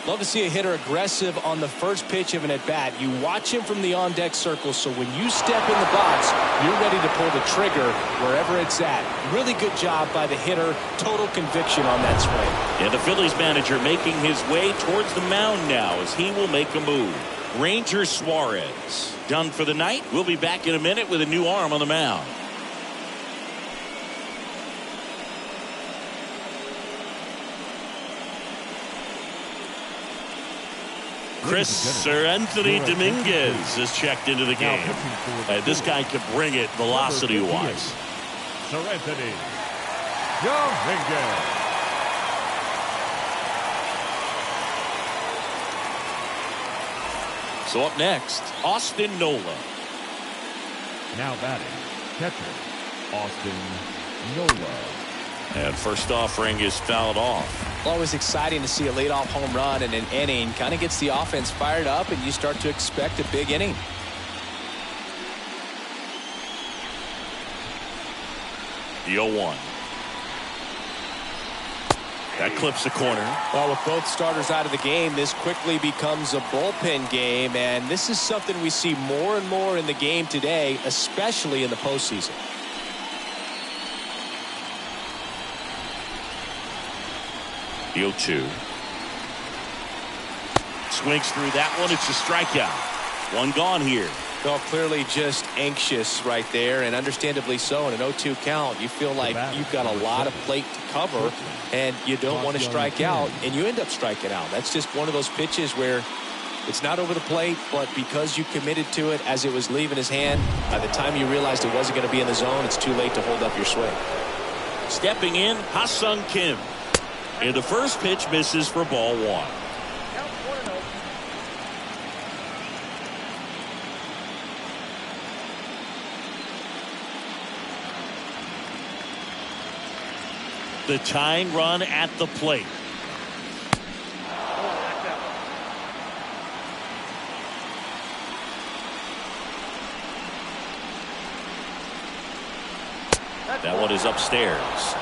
Love to see a hitter aggressive on the first pitch of an at-bat. You watch him from the on-deck circle, so when you step in the box, you're ready to pull the trigger wherever it's at. Really good job by the hitter. Total conviction on that swing. And the Phillies manager making his way towards the mound now as he will make a move. Ranger Suarez done for the night. We'll be back in a minute with a new arm on the mound. Anthony Dominguez is checked into the game. This guy can bring it velocity-wise. Anthony Dominguez. So up next, Austin Nola. Now batting, catcher, Austin Nola. And first offering is fouled off. Always exciting to see a leadoff home run in an inning. Kind of gets the offense fired up, and you start to expect a big inning. The 0-1. That clips the corner. Well, with both starters out of the game, this quickly becomes a bullpen game, and this is something we see more and more in the game today, especially in the postseason. The 0-2. Swings through that one. It's a strikeout. One gone here. Well, clearly just anxious right there, and understandably so. In an 0-2 count, you feel like you've got a lot of plate to cover, and you don't want to strike out, and you end up striking out. That's just one of those pitches where it's not over the plate, but because you committed to it as it was leaving his hand, by the time you realized it wasn't going to be in the zone, it's too late to hold up your swing. Stepping in, Ha-Sung Kim. And the first pitch misses for ball 1. Count 1-0. The tying run at the plate. That one is upstairs.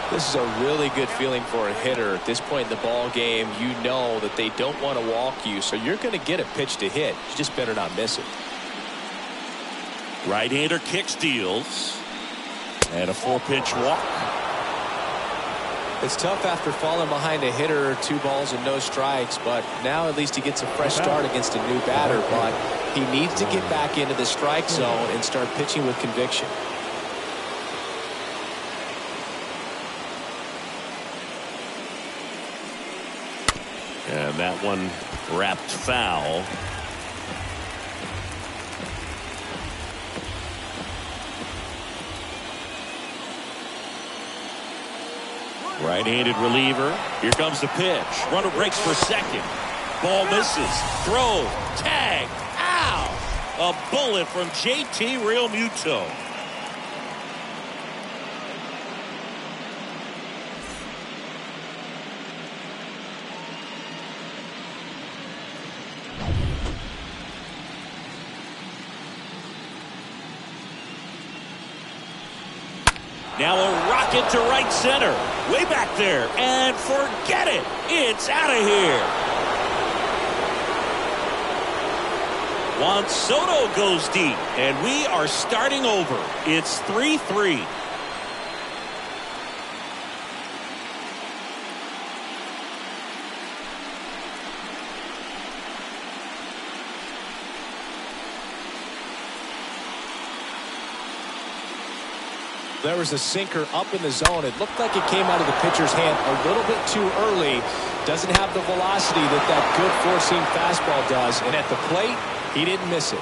This is a really good feeling for a hitter at this point in the ball game. You know that they don't want to walk you, so you're going to get a pitch to hit. You just better not miss it. Right-hander kick steals. And a 4-pitch walk. It's tough after falling behind a hitter, 2 balls and no strikes, but now at least he gets a fresh start against a new batter. But he needs to get back into the strike zone and start pitching with conviction. And that one wrapped foul. Right-handed reliever. Here comes the pitch. Runner breaks for second. Ball misses. Throw. Tag. Ow! A bullet from JT Realmuto. Now a rocket to right center. Way back there. And forget it. It's out of here. Juan Soto goes deep. And we are starting over. It's 3-3. There was a sinker up in the zone. It looked like it came out of the pitcher's hand a little bit too early. Doesn't have the velocity that that good four-seam fastball does. And at the plate, he didn't miss it.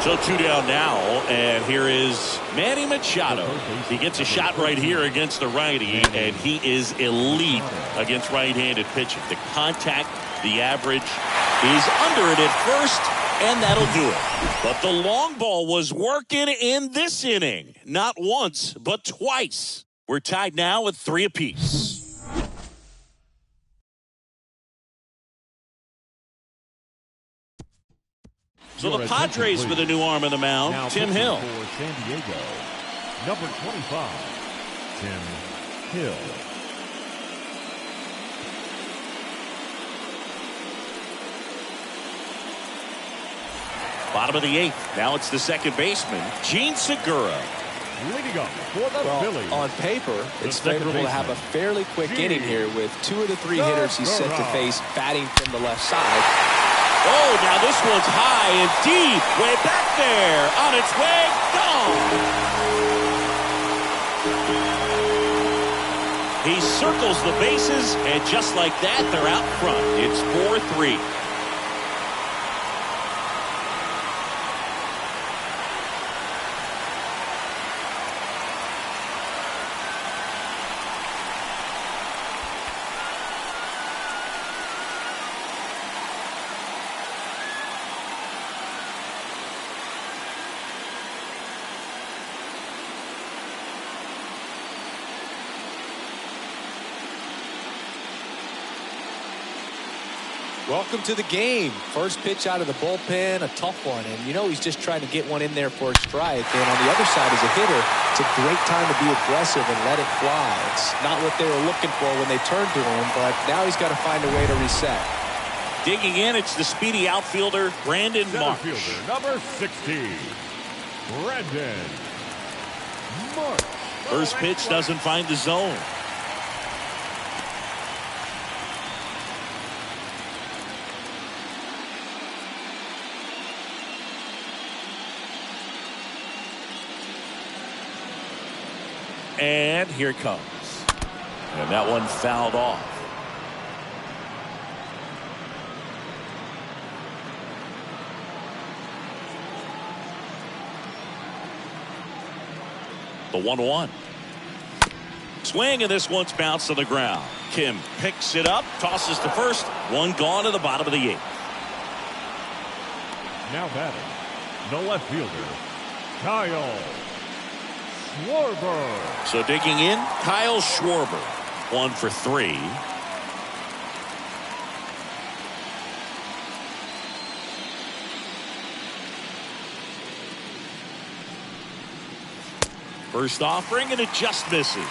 So 2 down now, and here is Manny Machado. He gets a shot right here against the righty, and he is elite against right-handed pitching. The contact, the average is under it at first, and that'll do it. But the long ball was working in this inning. Not once, but twice. We're tied now with 3 apiece. So the Padres with a new arm in the mound, now Tim Hill. For San Diego, number 25, Tim Hill. Bottom of the 8th. Now it's the second baseman, Gene Segura. Leading up for the Phillies. On paper, it's second favorable to have a baseman, fairly quick Gene inning here with 2 of the 3 hitters he's set to Segura. face batting from the left side. Oh, now this one's high and deep. Way back there. On its way. Gone. He circles the bases, and just like that, they're out front. It's 4-3. Welcome to the game. First pitch out of the bullpen, a tough one. And you know he's just trying to get one in there for a strike. And on the other side as a hitter, it's a great time to be aggressive and let it fly. It's not what they were looking for when they turned to him, but now he's got to find a way to reset. Digging in, it's the speedy outfielder, Brandon Marsh. Fielder, number 60, Brandon Marsh. First pitch doesn't find the zone. And here it comes. And that one fouled off. The 1-1. Swing, and this one's bounced on the ground. Kim picks it up, tosses to first. One gone to the bottom of the 8th. Now batting, the left fielder, Kyle Schwarber. So digging in, Kyle Schwarber, 1 for 3. First offering, and it just misses.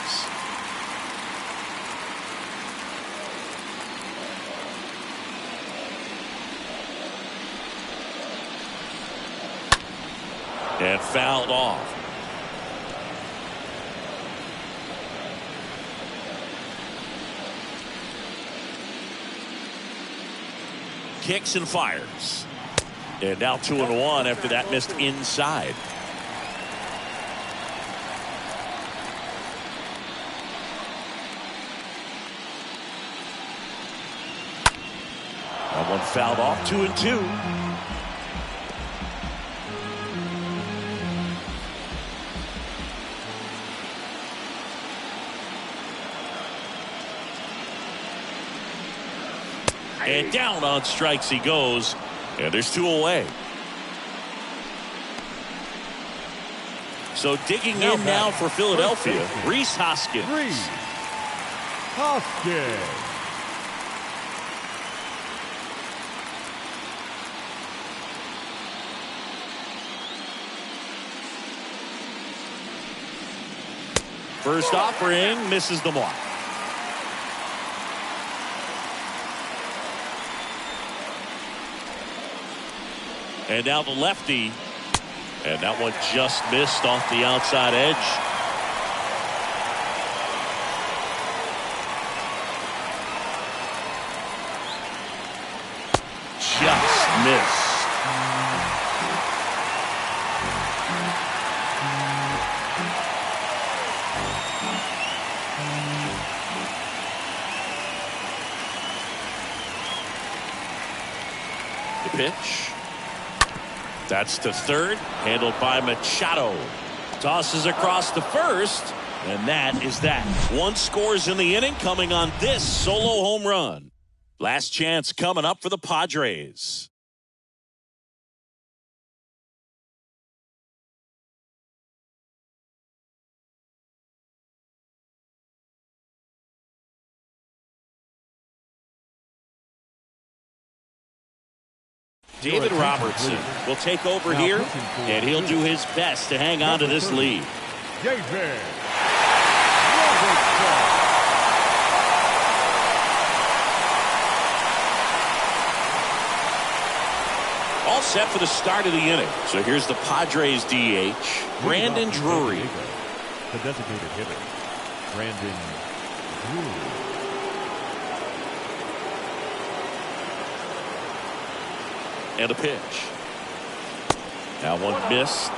And fouled off. Kicks and fires. And now 2-1 after that missed inside. That one fouled off. 2-2. And down on strikes he goes. And there's 2 away. So digging in now for Philadelphia, Rhys Hoskins. Hoskins. First offering misses the mark. And now the lefty. And that one just missed off the outside edge. Just missed. The pitch. That's to third, handled by Machado. Tosses across to first, and that is that. 1 scores in the inning, coming on this solo home run. Last chance coming up for the Padres. David Robertson will take over here, and he'll do his best to hang on to this lead. David Robertson. All set for the start of the inning. So here's the Padres DH, Brandon Drury. The designated hitter, Brandon Drury. And a pitch. That one missed.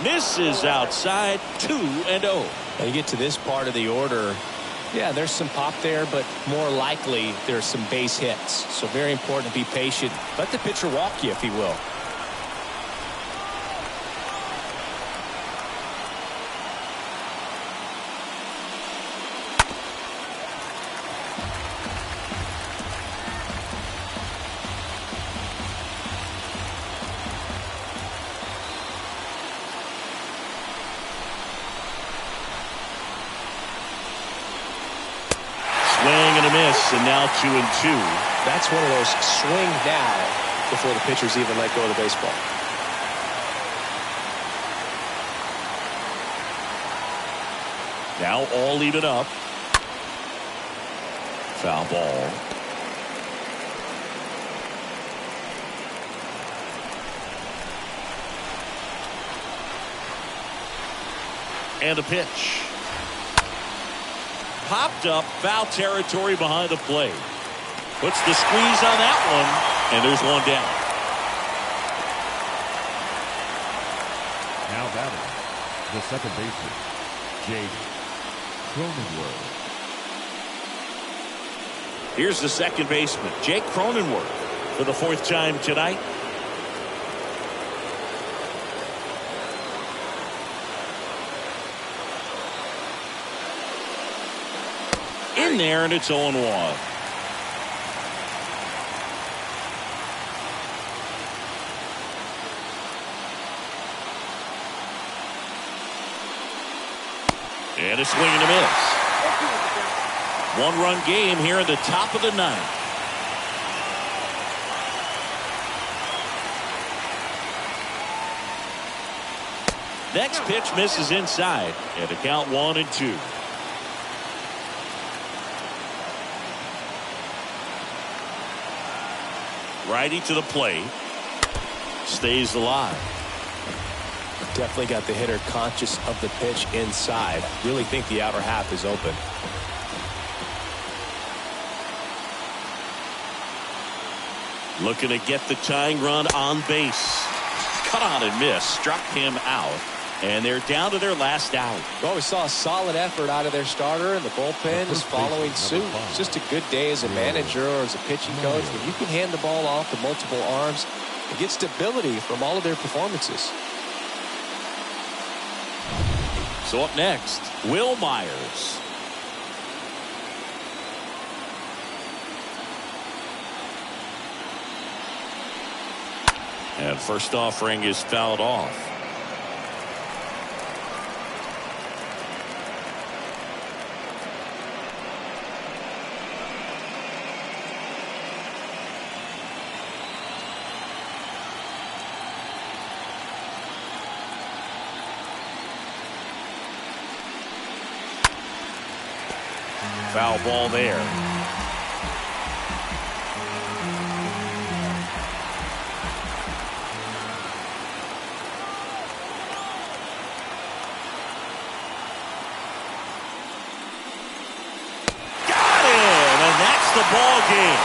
Misses outside. 2-0. Now you get to this part of the order. Yeah, there's some pop there, but more likely there's some base hits. So very important to be patient. Let the pitcher walk you, if he will. Swing and a miss, and now 2-2. That's one of those swing now before the pitchers even let go of the baseball. Now all even up. Foul ball. And a pitch. Popped up, foul territory behind the plate. Puts the squeeze on that one, and there's one down. Now batting, the second baseman, Jake Cronenworth. Here's the second baseman, Jake Cronenworth, for the 4th time tonight. In there, and it's 0-1. And a swing and a miss. 1-run game here in the top of the ninth. Next pitch misses inside, and the count 1-2. Righty to the plate. Stays alive. Definitely got the hitter conscious of the pitch inside. Really think the outer half is open. Looking to get the tying run on base. Cut on and miss. Struck him out. And they're down to their last out. Well, we saw a solid effort out of their starter, and the bullpen is following suit. It's just a good day as a manager or as a pitching coach. When you can hand the ball off to multiple arms and get stability from all of their performances. So up next, Will Myers. And first offering is fouled off. Foul ball there. Got him, and that's the ball game.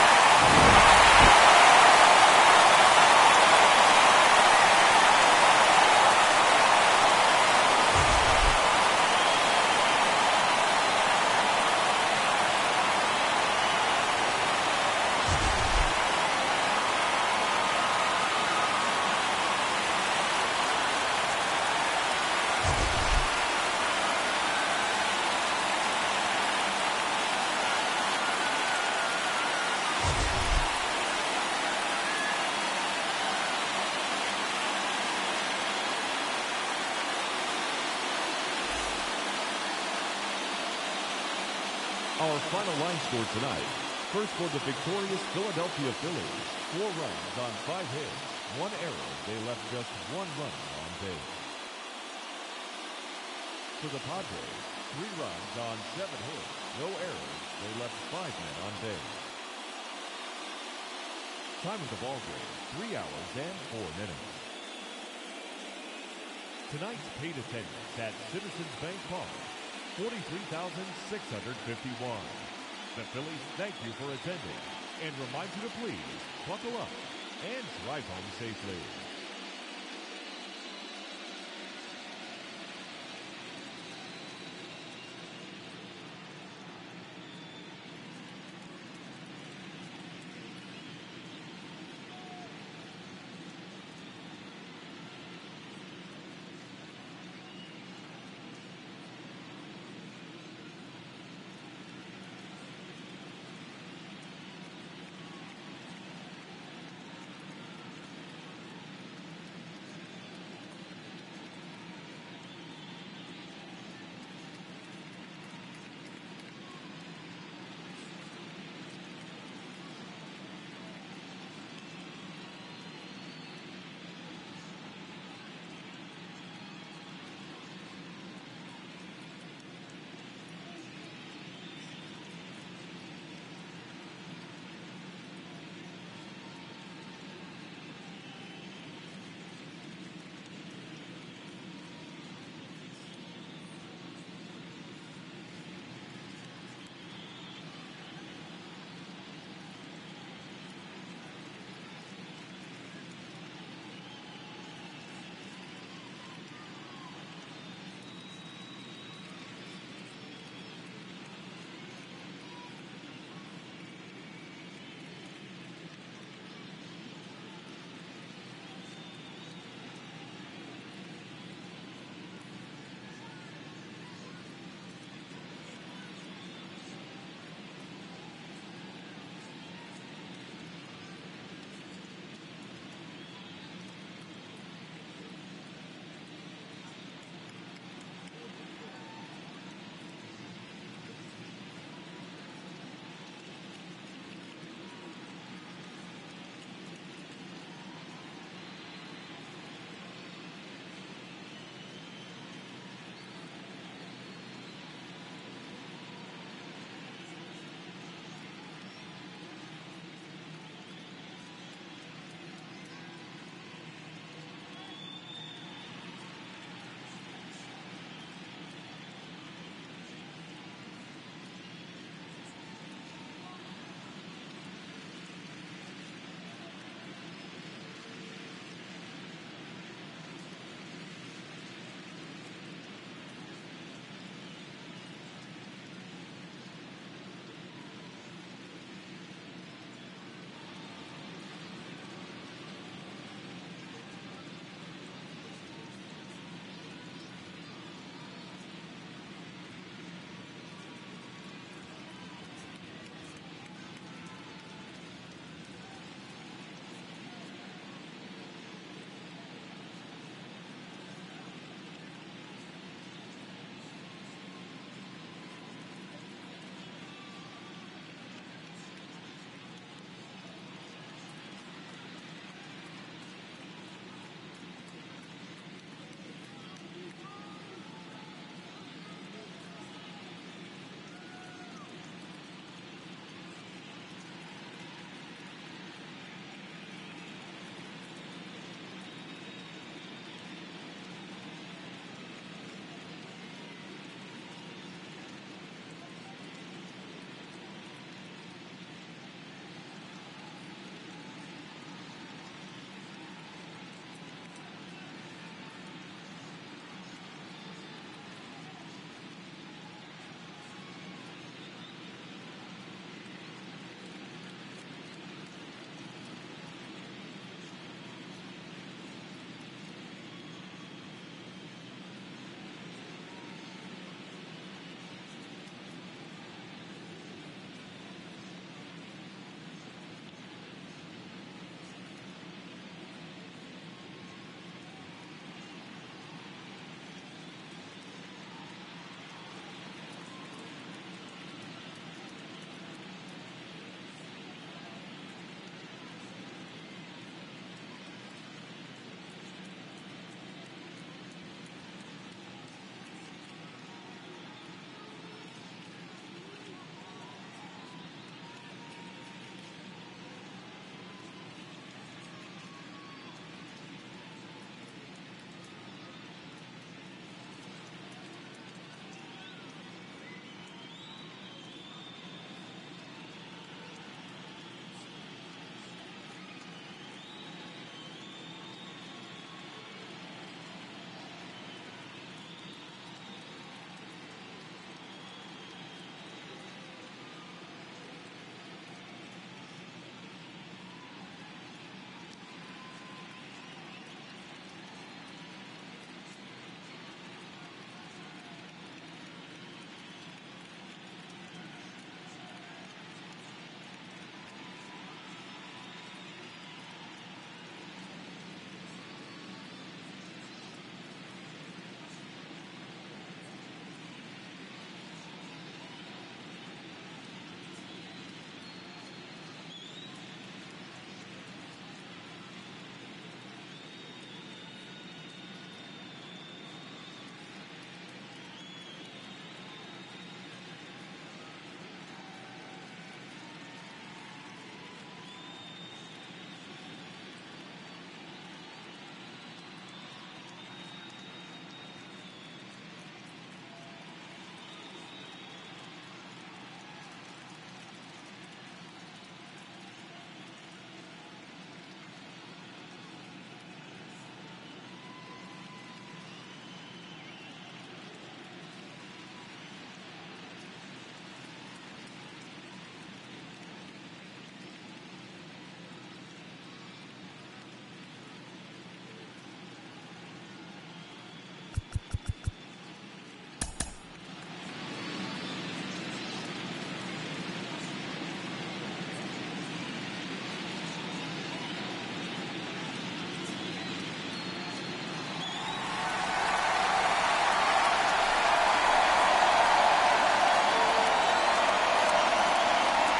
Our final line score tonight. First for the victorious Philadelphia Phillies. 4 runs on 5 hits. 1 error. They left just 1 run on base. For the Padres, 3 runs on 7 hits. No errors. They left 5 men on base. Time of the ball game, 3 hours and 4 minutes. Tonight's paid attendance at Citizens Bank Park, 43,651. The Phillies thank you for attending and remind you to please buckle up and drive home safely.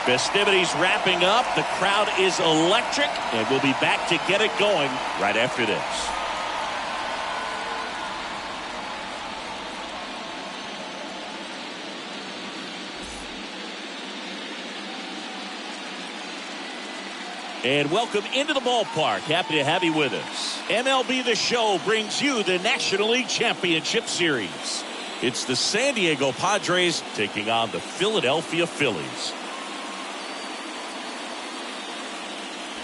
Festivities wrapping up. The crowd is electric, and we'll be back to get it going right after this. And welcome into the ballpark. Happy to have you with us. MLB The Show brings you the National League Championship Series. It's the San Diego Padres taking on the Philadelphia Phillies.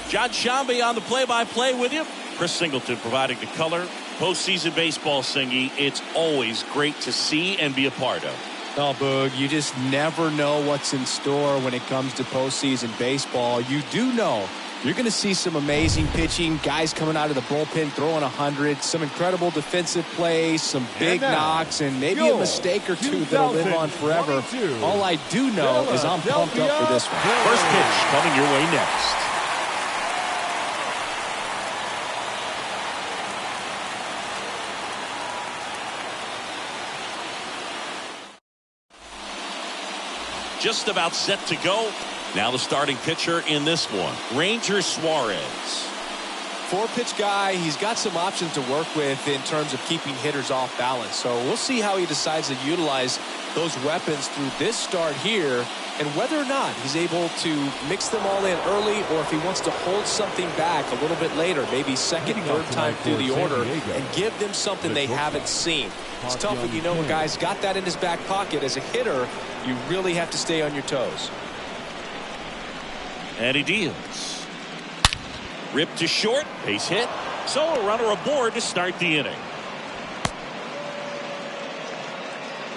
John Shambi on the play-by-play with you. Chris Singleton providing the color. Postseason baseball, Singy, it's always great to see and be a part of. Oh, Boog, you just never know what's in store when it comes to postseason baseball. You do know you're going to see some amazing pitching, guys coming out of the bullpen throwing 100, some incredible defensive plays, some big knocks, and maybe a mistake or two that'll live on forever. All I do know is I'm pumped up for this one. First pitch coming your way next. Just about set to go. Now the starting pitcher in this one, Ranger Suarez. 4-pitch guy. He's got some options to work with in terms of keeping hitters off balance. So we'll see how he decides to utilize those weapons through this start here, and whether or not he's able to mix them all in early, or if he wants to hold something back a little bit later, maybe second, third time through the order, and give them something they haven't seen. It's tough when you know a guy's got that in his back pocket. As a hitter, you really have to stay on your toes. And he deals. Ripped to short, base hit. So a runner aboard to start the inning.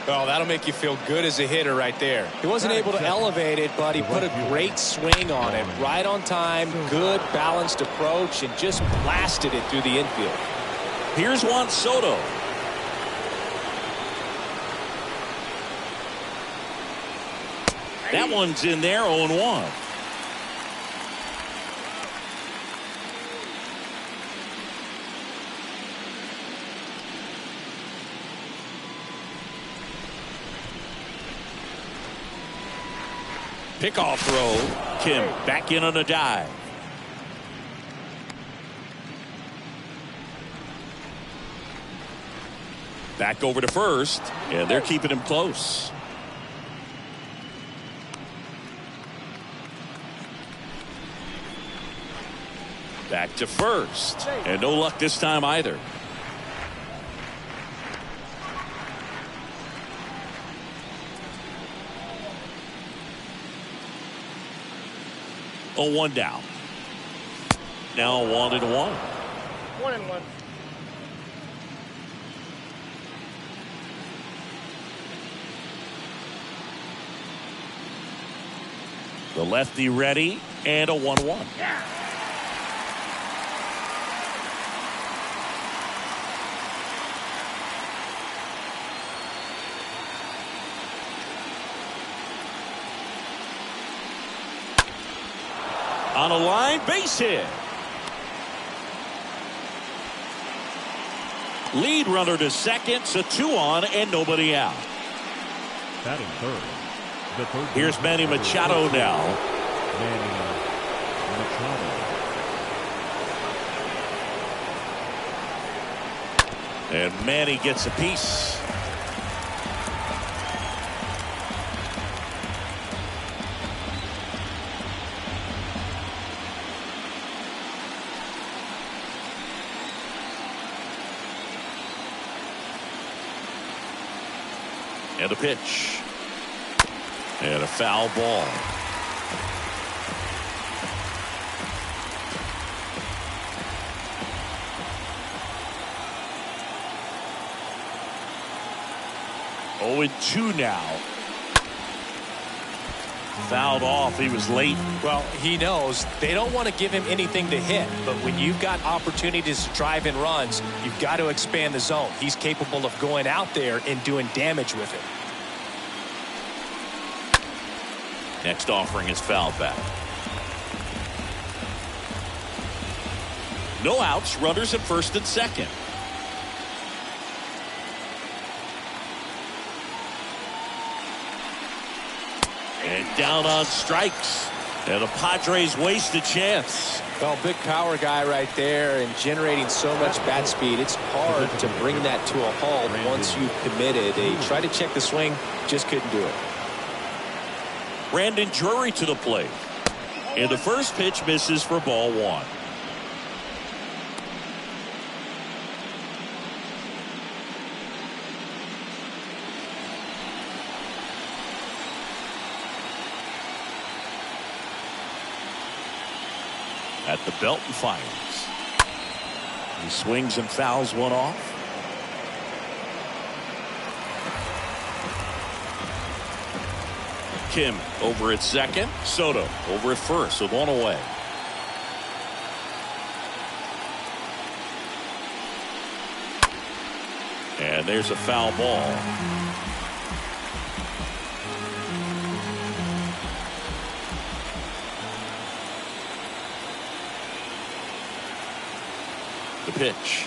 Oh, that'll make you feel good as a hitter right there. He wasn't able to elevate it, but he put a great swing on it. Right on time, good balanced approach, and just blasted it through the infield. Here's Juan Soto. That one's in there, 0-1. Pickoff throw. Kim back in on a dive. Back over to first, and they're keeping him close. Back to first, and no luck this time either. A 1 down. Now 1-1. 1-1. The lefty ready, and a 1-1. On a line, base hit. Lead runner to second, so 2 on and nobody out. Batting third. The third. Here's Manny Machado now. Manny Machado. And Manny gets a piece. And a pitch. And a foul ball. Oh, 2 now. Fouled off. He was late. Well, he knows they don't want to give him anything to hit, but when you've got opportunities to drive in runs, you've got to expand the zone. He's capable of going out there and doing damage with it. Next offering is fouled back. No outs, runners at first and second. And down on strikes. And the Padres waste a chance. Well, big power guy right there and generating so much bat speed. It's hard to bring that to a halt once you've committed. He tried to check the swing, just couldn't do it. Brandon Drury to the plate. And the first pitch misses for ball one. At the belt and fires. He swings and fouls one off. Kim over at second. Soto over at first with one away. And there's a foul ball. The pitch.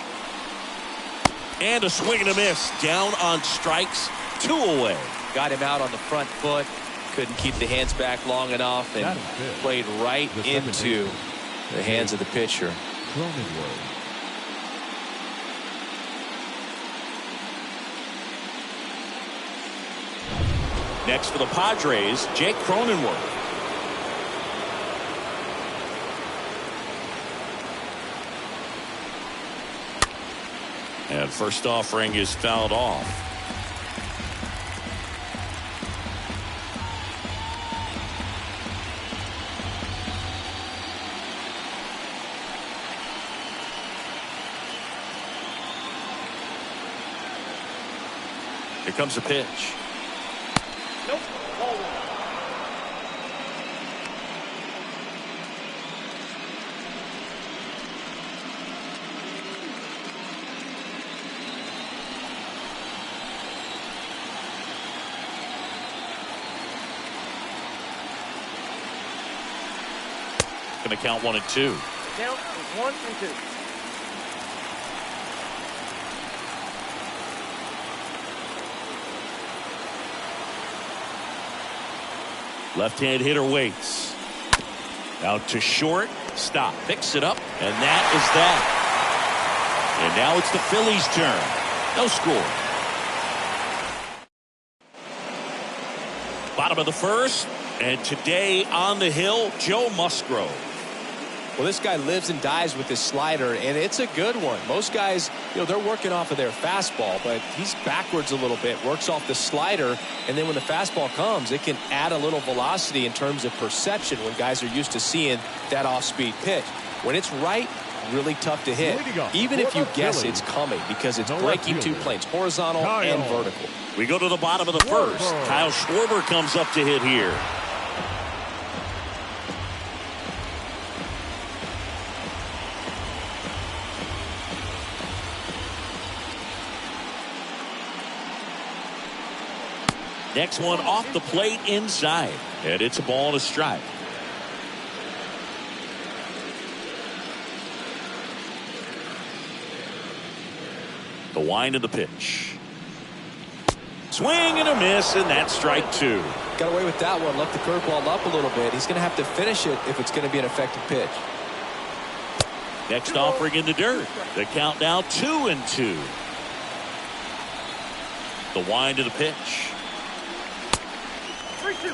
And a swing and a miss. Down on strikes. 2 away. Got him out on the front foot. Couldn't keep the hands back long enough and played right into the hands of the pitcher. Next for the Padres, Jake Cronenworth. And first offering is fouled off. Here comes the pitch. Nope. Ball one. Going to count 1 and 2. Count is 1 and 2. Left-hand hitter waits. Out to short. Stop. Picks it up. And that is that. And now it's the Phillies' turn. No score. Bottom of the first. And today on the hill, Joe Musgrove. Well, this guy lives and dies with his slider, and it's a good one. Most guys, they're working off of their fastball, but he's backwards a little bit, works off the slider, and then when the fastball comes, it can add a little velocity in terms of perception when guys are used to seeing that off-speed pitch. When it's right, really tough to hit, even if you guess it's coming, because it's breaking 2 planes, horizontal and vertical. We go to the bottom of the first. Kyle Schwarber comes up to hit here. Next one off the plate inside. And it's a ball and a strike. The wind of the pitch. Swing and a miss, and that's strike 2. Got away with that one. Left the curveball up a little bit. He's going to have to finish it if it's going to be an effective pitch. Next offering in the dirt. The count now 2 and 2. The wind of the pitch. 3-2.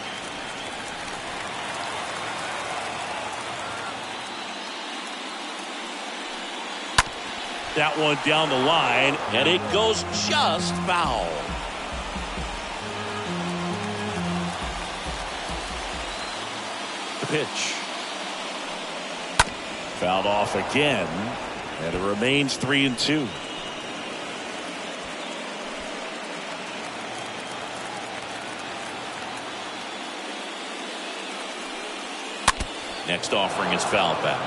That one down the line, and it goes just foul. The pitch. Fouled off again, and it remains 3 and 2. Next offering is fouled back.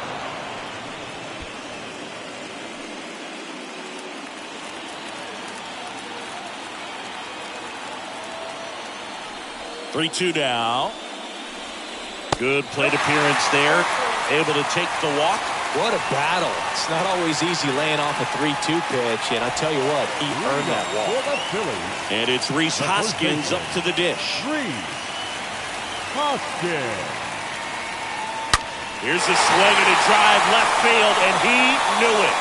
Three-two now. Good plate appearance there. Able to take the walk. What a battle. It's not always easy laying off a 3-2 pitch, and I tell you what, he earned that walk. And it's Rhys Hoskins up to the dish. Hoskins. Here's a swing and a drive left field, and he knew it.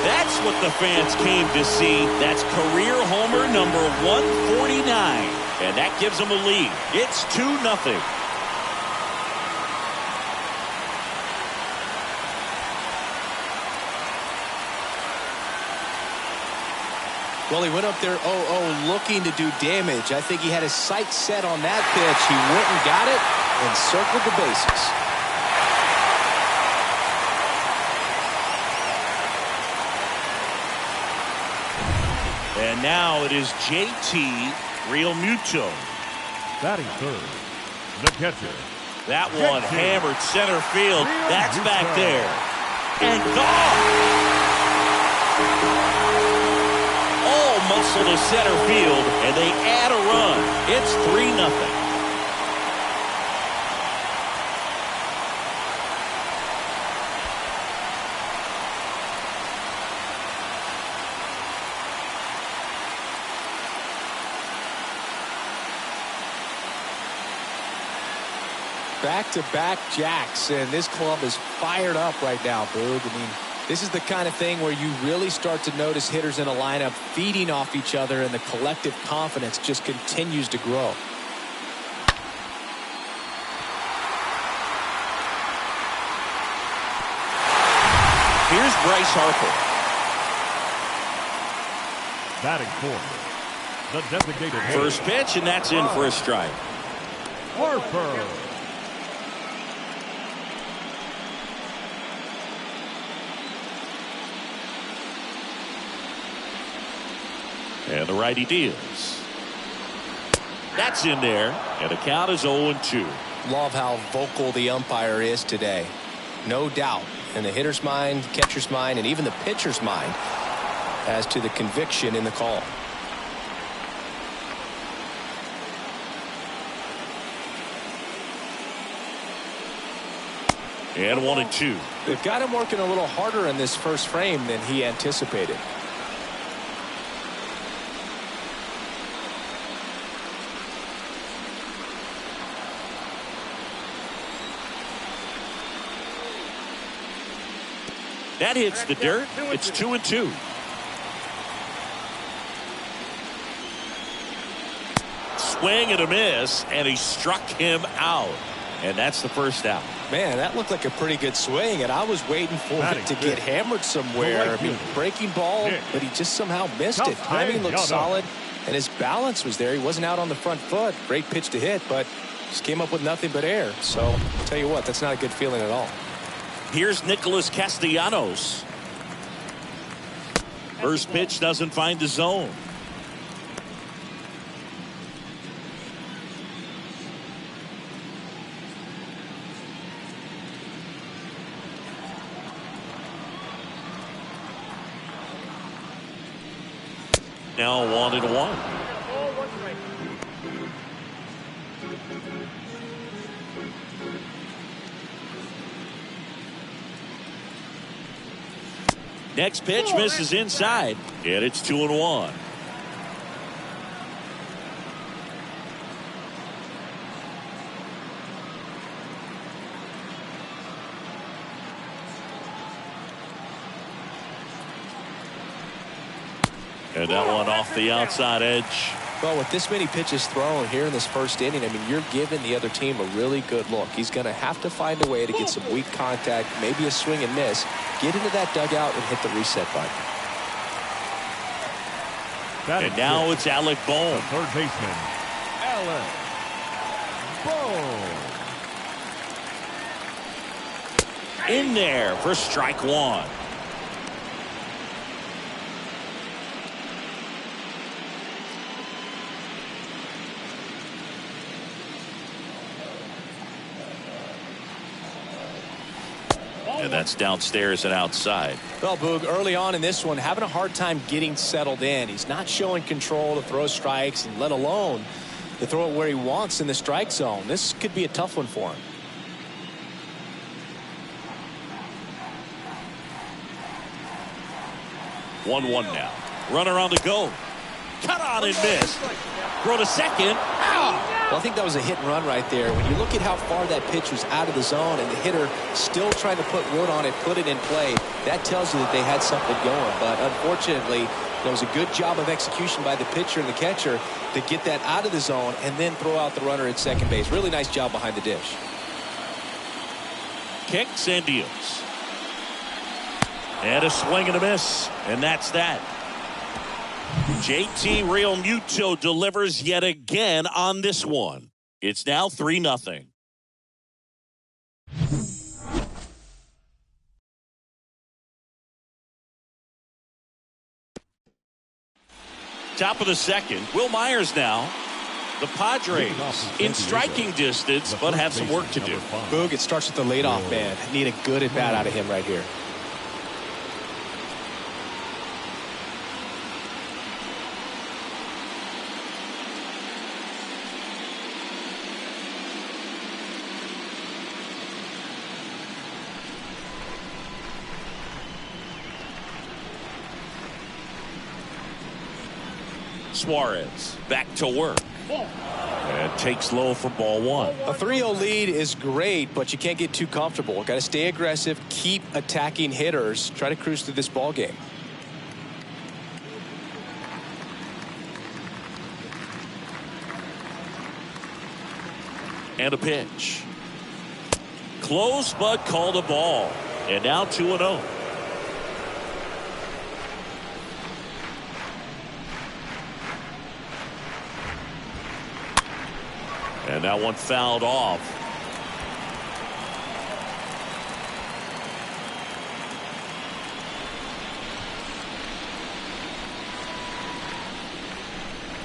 That's what the fans came to see. That's career homer number 149. And that gives them a lead. It's 2-0. Well, he went up there 0-0 looking to do damage. I think he had his sights set on that pitch. He went and got it and circled the bases. And now it is JT Realmuto. Batting third, the catcher. That one hammered center field. That's back there. And gone. All muscle to center field, and they add a run. It's 3-0. Back-to-back jacks, and this club is fired up right now, Boog. I mean, this is the kind of thing where you really start to notice hitters in a lineup feeding off each other, and the collective confidence just continues to grow. Here's Bryce Harper. Batting fourth, the designated hitter. First pitch, and that's in for a strike. Harper. And the righty deals. That's in there, and the count is 0-2. Love how vocal the umpire is today. No doubt in the hitter's mind, catcher's mind, and even the pitcher's mind as to the conviction in the call. And 1-2. They've got him working a little harder in this first frame than he anticipated. That hits the dirt. It's 2-2. Swing and a miss, and he struck him out. And that's the first out. Man, that looked like a pretty good swing, and I was waiting for it to get hammered somewhere. I mean, breaking ball, but he just somehow missed it. Timing looked solid, and his balance was there. He wasn't out on the front foot. Great pitch to hit, but just came up with nothing but air. So, I'll tell you what, that's not a good feeling at all. Here's Nicholas Castellanos. First pitch doesn't find the zone. Now 1-1. Next pitch misses inside, and it's 2-1. And that one off the outside edge. Well, with this many pitches thrown here in this first inning, I mean, you're giving the other team a really good look. He's going to have to find a way to get some weak contact, maybe a swing and miss, get into that dugout and hit the reset button. And now it's Alec Bohm. The third baseman, Alec Bohm. In there for strike one. And that's downstairs and outside. Well, Boog, early on in this one, having a hard time getting settled in. He's not showing control to throw strikes, and let alone to throw it where he wants in the strike zone. This could be a tough one for him. One 1-1 now. Runner on the go. cut on and missed. Throw to second. Well, I think that was a hit and run right there. When you look at how far that pitch was out of the zone and the hitter still trying to put wood on it, put it in play, that tells you that they had something going. But unfortunately, it was a good job of execution by the pitcher and the catcher to get that out of the zone and then throw out the runner at second base. Really nice job behind the dish. Kicks and deals. And a swing and a miss. And that's that. JT Realmuto delivers yet again on this one. It's now 3-0. Top of the second. Will Myers now. The Padres in striking distance, but have some work to do. Boog, it starts with the leadoff man. Need a good at bat out of him right here. Suarez back to work. And takes low for ball one. A 3-0 lead is great, but you can't get too comfortable. Got to stay aggressive, keep attacking hitters, try to cruise through this ball game. And a pitch. Close, but called a ball. And now 2-0. And that one fouled off.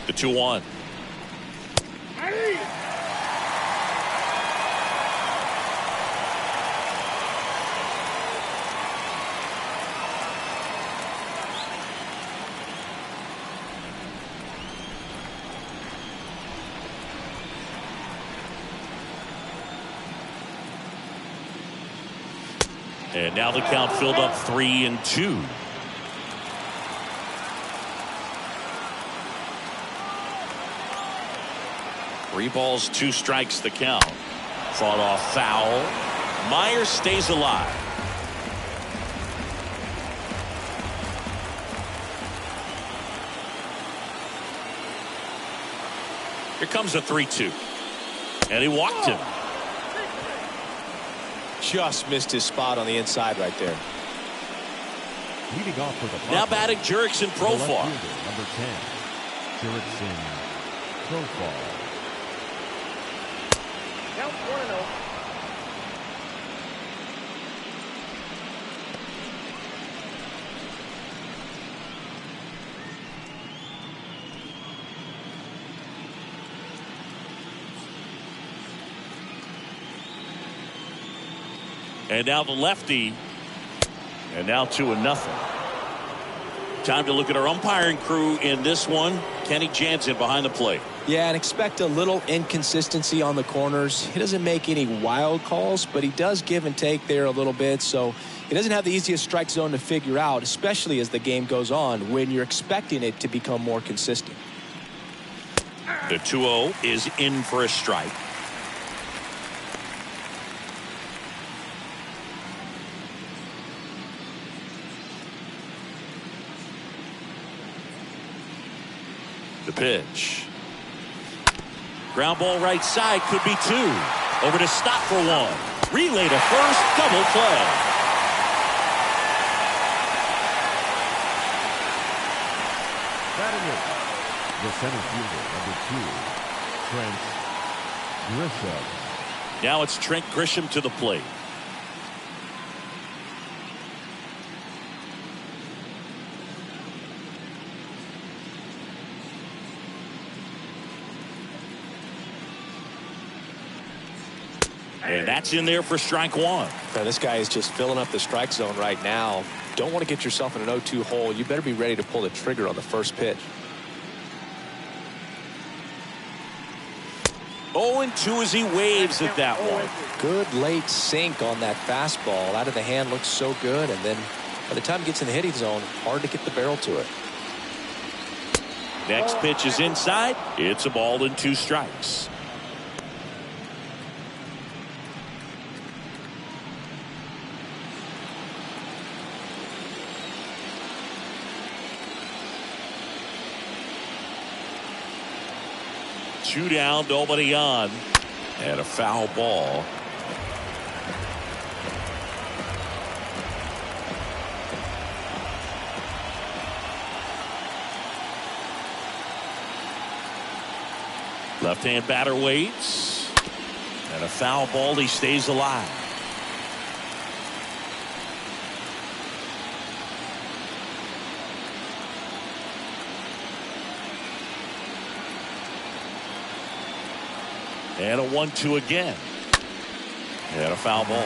The 2-1. And now the count filled up 3-2. Three balls, 2 strikes the count. Fought off foul. Myers stays alive. Here comes a 3-2. And he walked him. Just missed his spot on the inside right there. Leading off for the now batting Jurickson Profar. Number 10, Jurickson Profar. Count 1-0. And now the lefty. And now 2-0. Time to look at our umpiring crew in this one. Kenny Jansen behind the plate. Yeah, and expect a little inconsistency on the corners. He doesn't make any wild calls, but he does give and take there a little bit. So he doesn't have the easiest strike zone to figure out, especially as the game goes on when you're expecting it to become more consistent. The 2-0 is in for a strike. The pitch. Ground ball right side, could be 2. Over to Stott for 1. Relay to first, double play. Batting it, the center fielder, number 2, Trent Grisham. Now it's Trent Grisham to the plate. And that's in there for strike 1. Now, this guy is just filling up the strike zone right now. Don't want to get yourself in an 0-2 hole. You better be ready to pull the trigger on the first pitch. 0-2 as he waves at that one. Good late sink on that fastball. Out of the hand looks so good, and then by the time it gets in the hitting zone, hard to get the barrel to it. Next pitch is inside. It's a ball and 2 strikes. Two down, nobody on, and a foul ball. Left-hand batter waits, and a foul ball. He stays alive. And a 1-2 again. And a foul ball.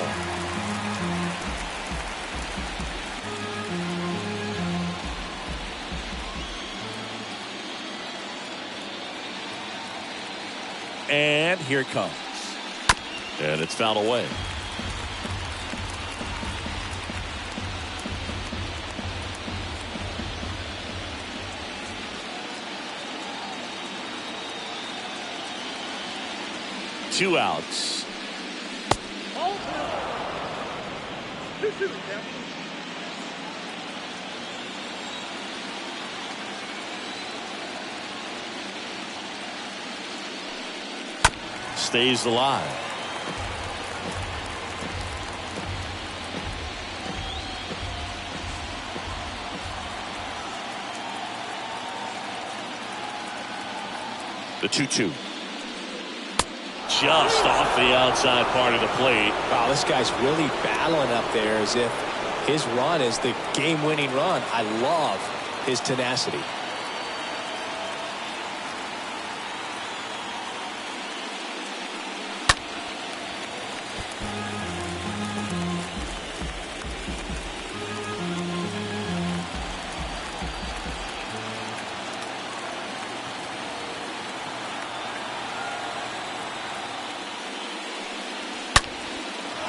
And here it comes. And it's fouled away. Two outs. 2-2 now. Stays alive. The 2-2. Just off the outside part of the plate. Wow, this guy's really battling up there as if his run is the game-winning run. I love his tenacity.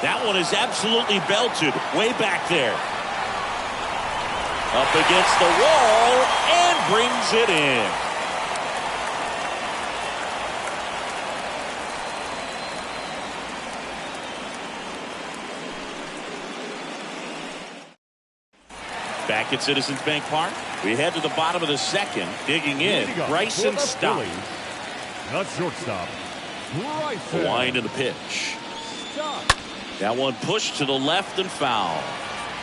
That one is absolutely belted way back there. Up against the wall and brings it in. Back at Citizens Bank Park, we head to the bottom of the second. Digging in, Bryson Stott. The shortstop, Bryson. Wind in the pitch. That one pushed to the left and foul.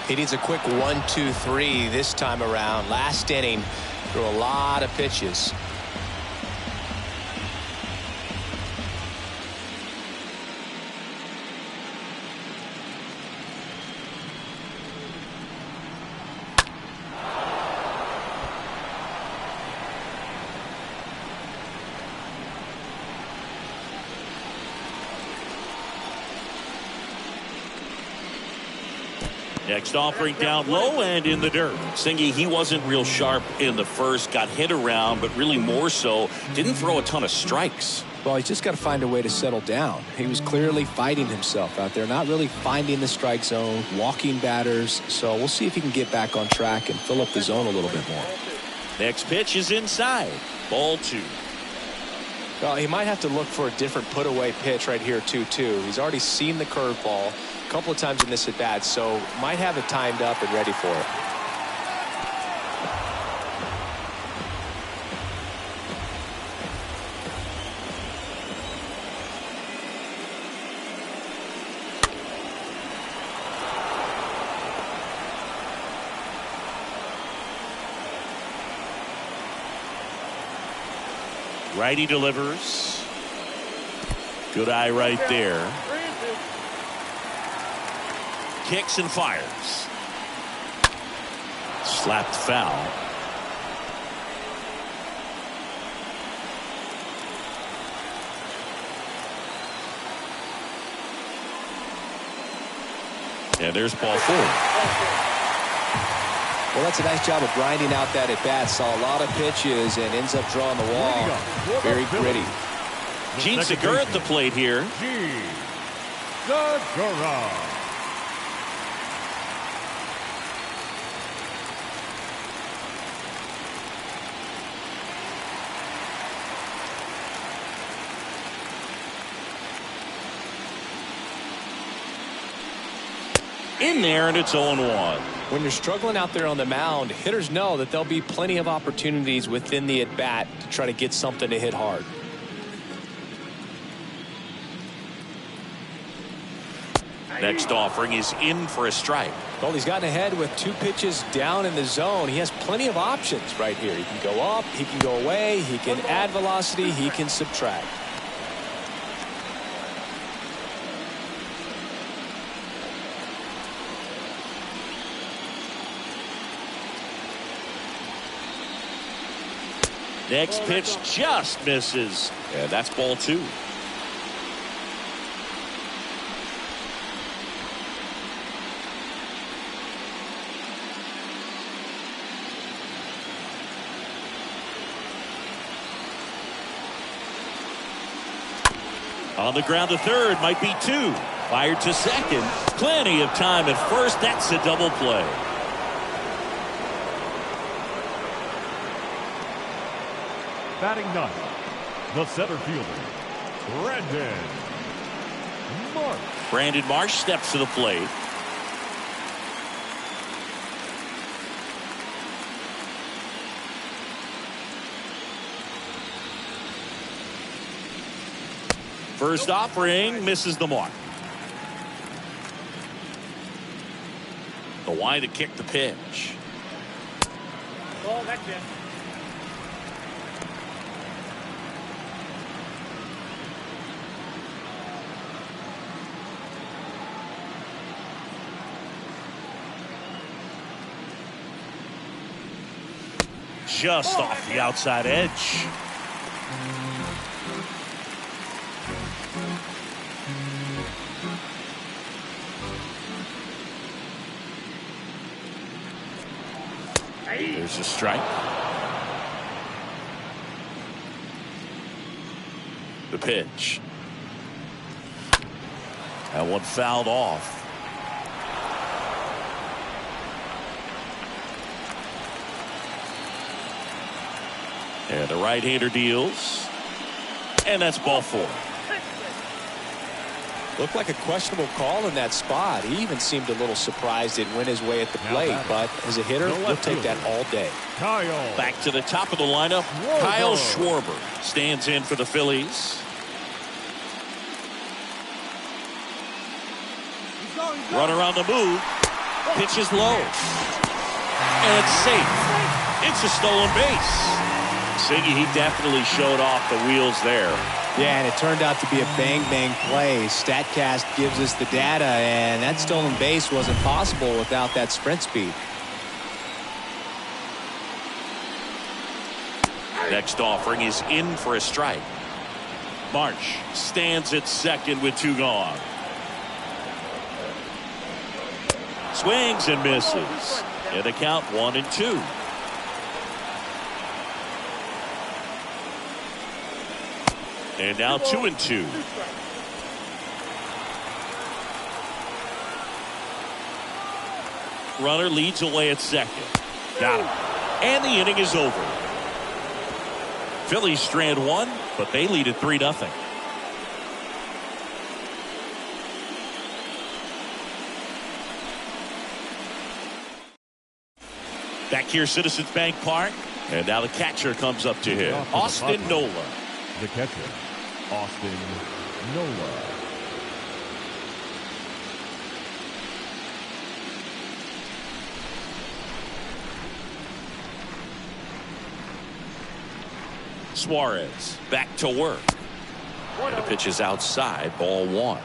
He needs a quick 1-2-3 this time around. Last inning, threw a lot of pitches. Next offering down low and in the dirt. Singy, he wasn't real sharp in the first, got hit around, but really more so, didn't throw a ton of strikes. Well, he's just got to find a way to settle down. He was clearly fighting himself out there, not really finding the strike zone, walking batters. So we'll see if he can get back on track and fill up the zone a little bit more. Next pitch is inside. Ball 2. Well, he might have to look for a different put-away pitch right here, 2-2. He's already seen the curveball a couple of times in this at-bat, so might have it timed up and ready for it. Righty delivers. Good eye right there. Kicks and fires. Slapped foul. And there's ball 4. Well, that's a nice job of grinding out that at-bat. Saw a lot of pitches and ends up drawing the wall. Very gritty. Gene Segura at the plate here. Gene Segura. in there, and it's 0-1. When you're struggling out there on the mound, hitters know that there'll be plenty of opportunities within the at-bat to try to get something to hit hard. Next offering is in for a strike. Well, he's gotten ahead with 2 pitches down in the zone. He has plenty of options right here. He can go up, he can go away, he can add velocity, he can subtract. Next pitch just misses. And that's ball 2. On the ground to third, might be 2. Fired to second. Plenty of time at first. That's a double play. Batting 9th, the center fielder, Brandon Marsh steps to the plate. First offering misses the mark. The line to kick the pitch. Oh, that's it. Just off the outside edge. There's a strike. The pitch. That one fouled off. And the right-hander deals. And that's ball 4. Looked like a questionable call in that spot. He even seemed a little surprised it went his way at the plate. But as a hitter, he'll take that all day. Back to the top of the lineup. Kyle Schwarber stands in for the Phillies. Runner on the move. Pitch is low. And it's safe. It's a stolen base. Siggy, he definitely showed off the wheels there. Yeah, and it turned out to be a bang-bang play. StatCast gives us the data, and that stolen base wasn't possible without that sprint speed. Next offering is in for a strike. Marsh stands at second with 2 gone. Swings and misses. And the count 1-2. And now 2-2. Runner leads away at second. Got him. And the inning is over. Phillies strand 1, but they lead at 3-0. Back here, Citizens Bank Park. And now the catcher comes up to him. Austin Nola. The catcher, Austin Nola. Suarez back to work. And the pitch is outside, ball 1.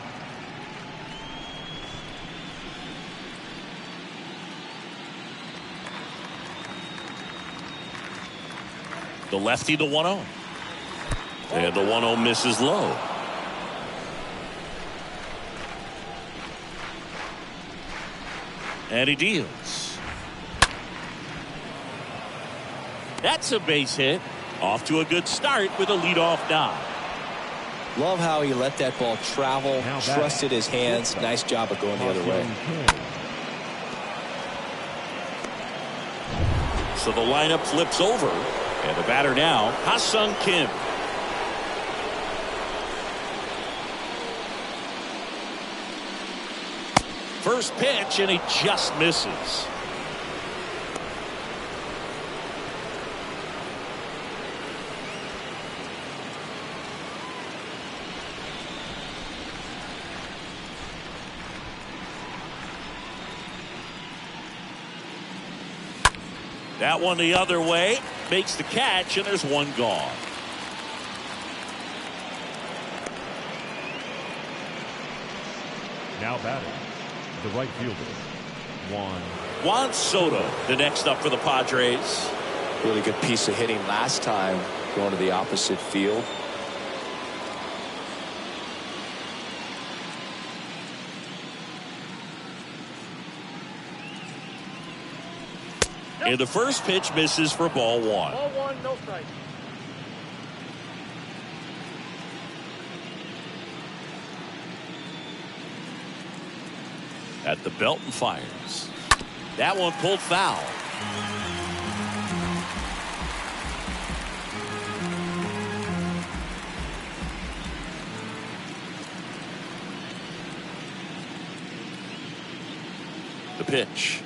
The lefty, the 1-0. And the 1-0 misses low. And he deals. That's a base hit. Off to a good start with a leadoff knock. Love how he let that ball travel, trusted his hands. Nice job of going the other way. So the lineup flips over. And the batter now, Ha-Sung Kim. first pitch, and he just misses. That one the other way, makes the catch, and there's one gone. Now batting, the right fielder, Juan Soto, the next up for the Padres. Really good piece of hitting last time, going to the opposite field. And the first pitch misses for ball one. Ball one, no strike. At the belt and fires. That one pulled foul. The pitch.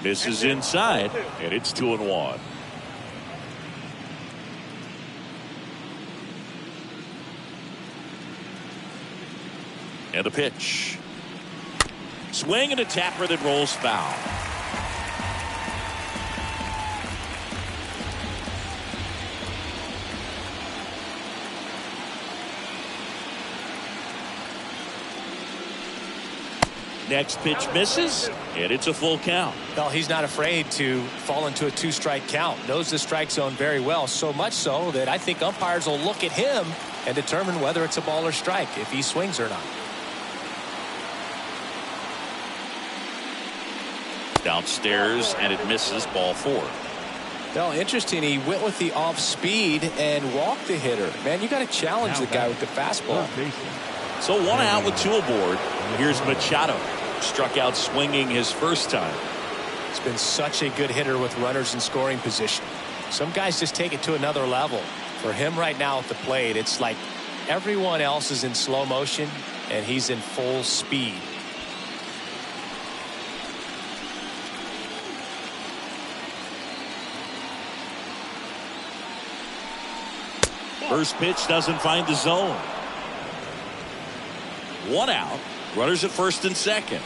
Misses inside, and it's 2-1. And a pitch. Swing and a tapper that rolls foul. Next pitch misses, and it's a full count. Well, he's not afraid to fall into a two-strike count. Knows the strike zone very well, so much so that I think umpires will look at him and determine whether it's a ball or strike, if he swings or not. Downstairs, and it misses, ball four. Well, interesting. He went with the off speed and walked the hitter. Man, you got to challenge the guy with the fastball. So one out with two aboard. Here's Machado. Struck out swinging his first time. He's been such a good hitter with runners in scoring position. Some guys just take it to another level. For him right now at the plate, it's like everyone else is in slow motion and he's in full speed. First pitch doesn't find the zone. One out. Runners at first and second.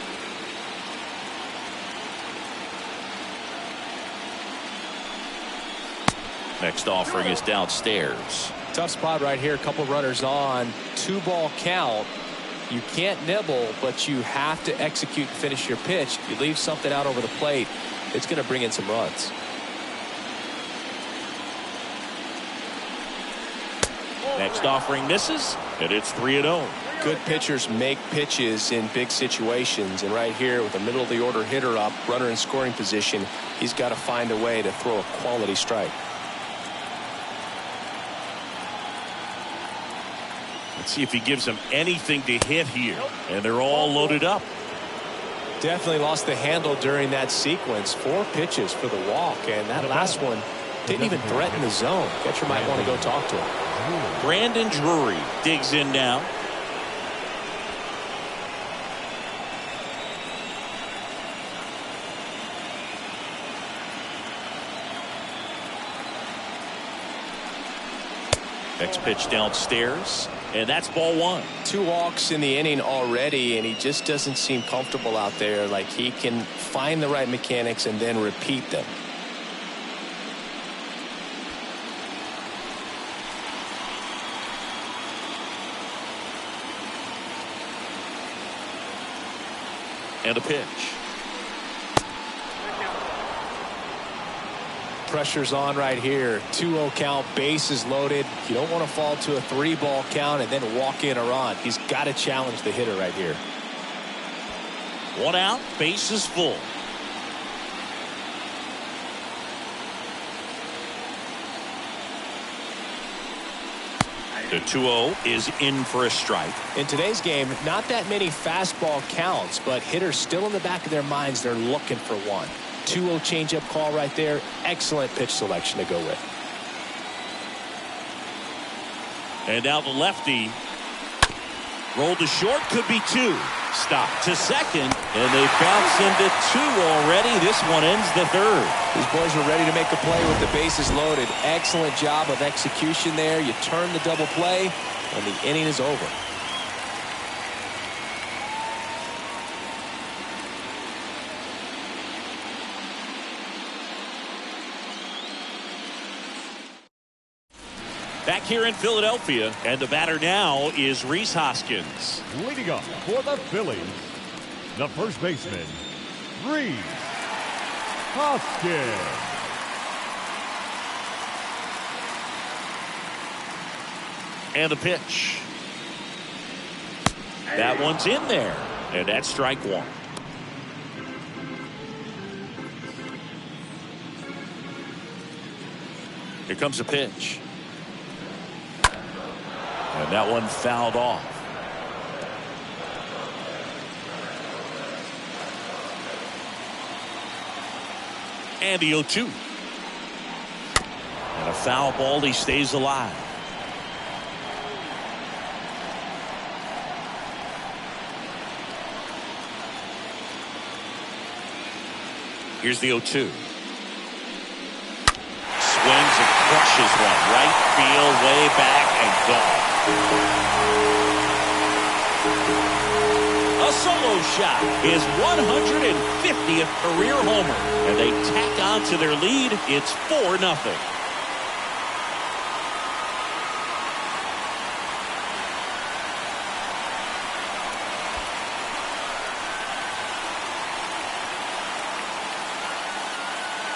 Next offering is downstairs. Tough spot right here. A couple runners on. 2-ball count. You can't nibble, but you have to execute and finish your pitch. If you leave something out over the plate, it's going to bring in some runs. Next offering misses, and it's 3-0. Good pitchers make pitches in big situations, and right here with a middle of the order hitter up, runner in scoring position, he's got to find a way to throw a quality strike. Let's see if he gives them anything to hit here, and they're all loaded up. Definitely lost the handle during that sequence. 4 pitches for the walk, and that last one didn't even threaten the zone. Catcher might want to go talk to him. Brandon Drury digs in now. Next pitch downstairs, and that's ball one. 2 walks in the inning already, and he just doesn't seem comfortable out there. Like he can find the right mechanics and then repeat them. And a pitch. Pressure's on right here. 2-0 count, bases loaded. You don't want to fall to a 3-ball count and then walk in or on. He's got to challenge the hitter right here. One out, bases full. The 2-0 is in for a strike. In today's game, not that many fastball counts, but hitters still in the back of their minds, they're looking for one. 2-0 changeup call right there. Excellent pitch selection to go with. And now the lefty rolled to short, could be 2. Stop to second, and they bounce into 2 already. This one ends the 3rd. These boys are ready to make a play with the bases loaded. Excellent job of execution there. You turn the double play, and the inning is over. Back here in Philadelphia, and the batter now is Rhys Hoskins. Leading up for the Phillies, the first baseman, Rhys Hoskins. And the pitch. That one's in there, and that's strike 1. Here comes a pitch. And that one fouled off. And the 0-2. And a foul ball. He stays alive. Here's the 0-2. Swings and crushes one. Right field, way back, and gone. A solo shot, his 150th career homer, and they tack on to their lead. It's 4-0.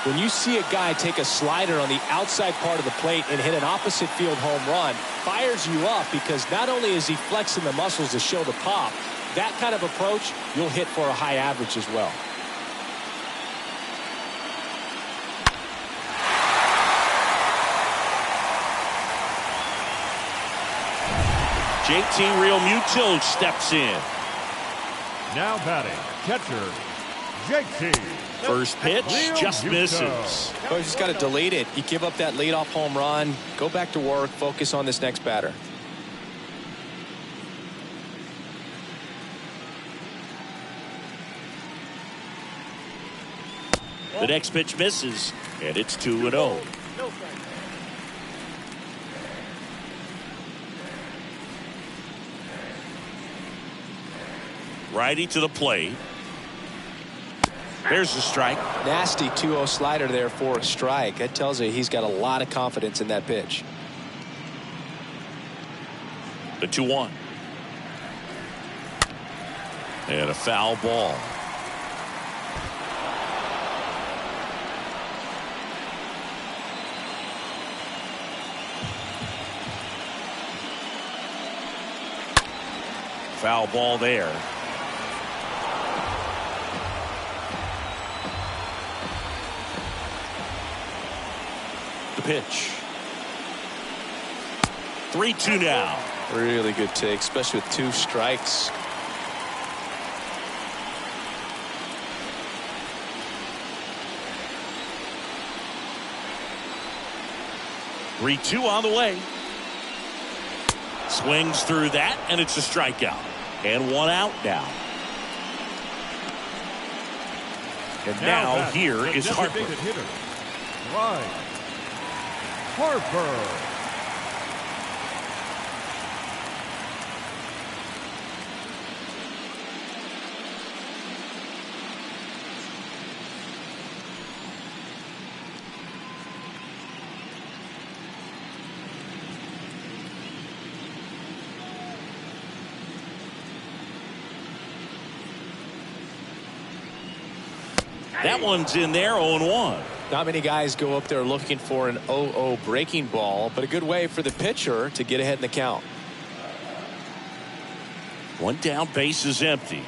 When you see a guy take a slider on the outside part of the plate and hit an opposite field home run, fires you up because not only is he flexing the muscles to show the pop, that kind of approach, you'll hit for a high average as well. JT Realmuto steps in. Now batting, catcher, JT. First pitch just misses. Well, you just got to delete it. You give up that leadoff home run, go back to work, focus on this next batter. The next pitch misses, and it's 2-0. Righty to the plate. There's the strike. Nasty 2-0 slider there for a strike. That tells you he's got a lot of confidence in that pitch. The 2-1. And a foul ball. Foul ball there. The pitch. 3-2 now. Really good take, especially with 2 strikes. Three, 2 on the way. Swings through that, and it's a strikeout. And 1 out now. And now here is Harper. Hitter, Ryan Harper. That one's in there, 0-1. Not many guys go up there looking for an 0-0 breaking ball, but a good way for the pitcher to get ahead in the count. 1 down, base is empty.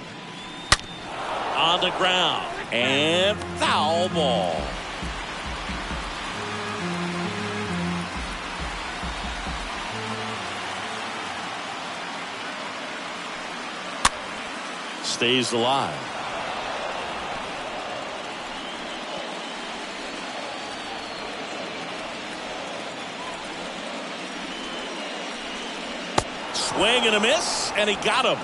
On the ground, and foul ball. Stays alive. Swing and a miss, and he got him.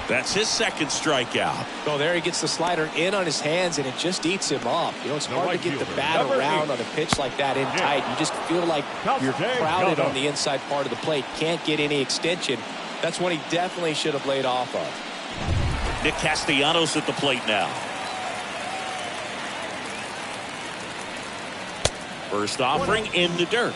That's his second strikeout. Oh, there he gets the slider in on his hands, and it just eats him up. You know, it's hard to get the bat around on a pitch like that in tight. You just feel like you're crowded on the inside part of the plate. Can't get any extension. That's one he definitely should have laid off of. Nick Castellanos at the plate now. First offering in the dirt.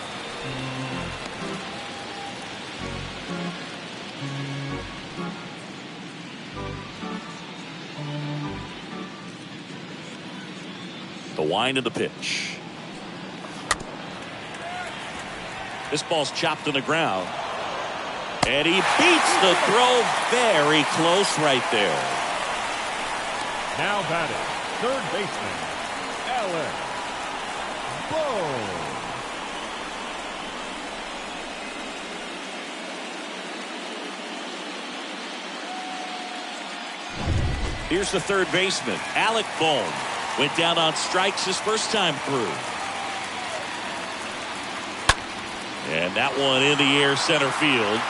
The wind of the pitch. This ball's chopped to the ground. And he beats the throw very close right there. Now batting, third baseman, Alex Bohm. Here's the third baseman, Alec Bohm. Went down on strikes his first time through. And that one in the air center field.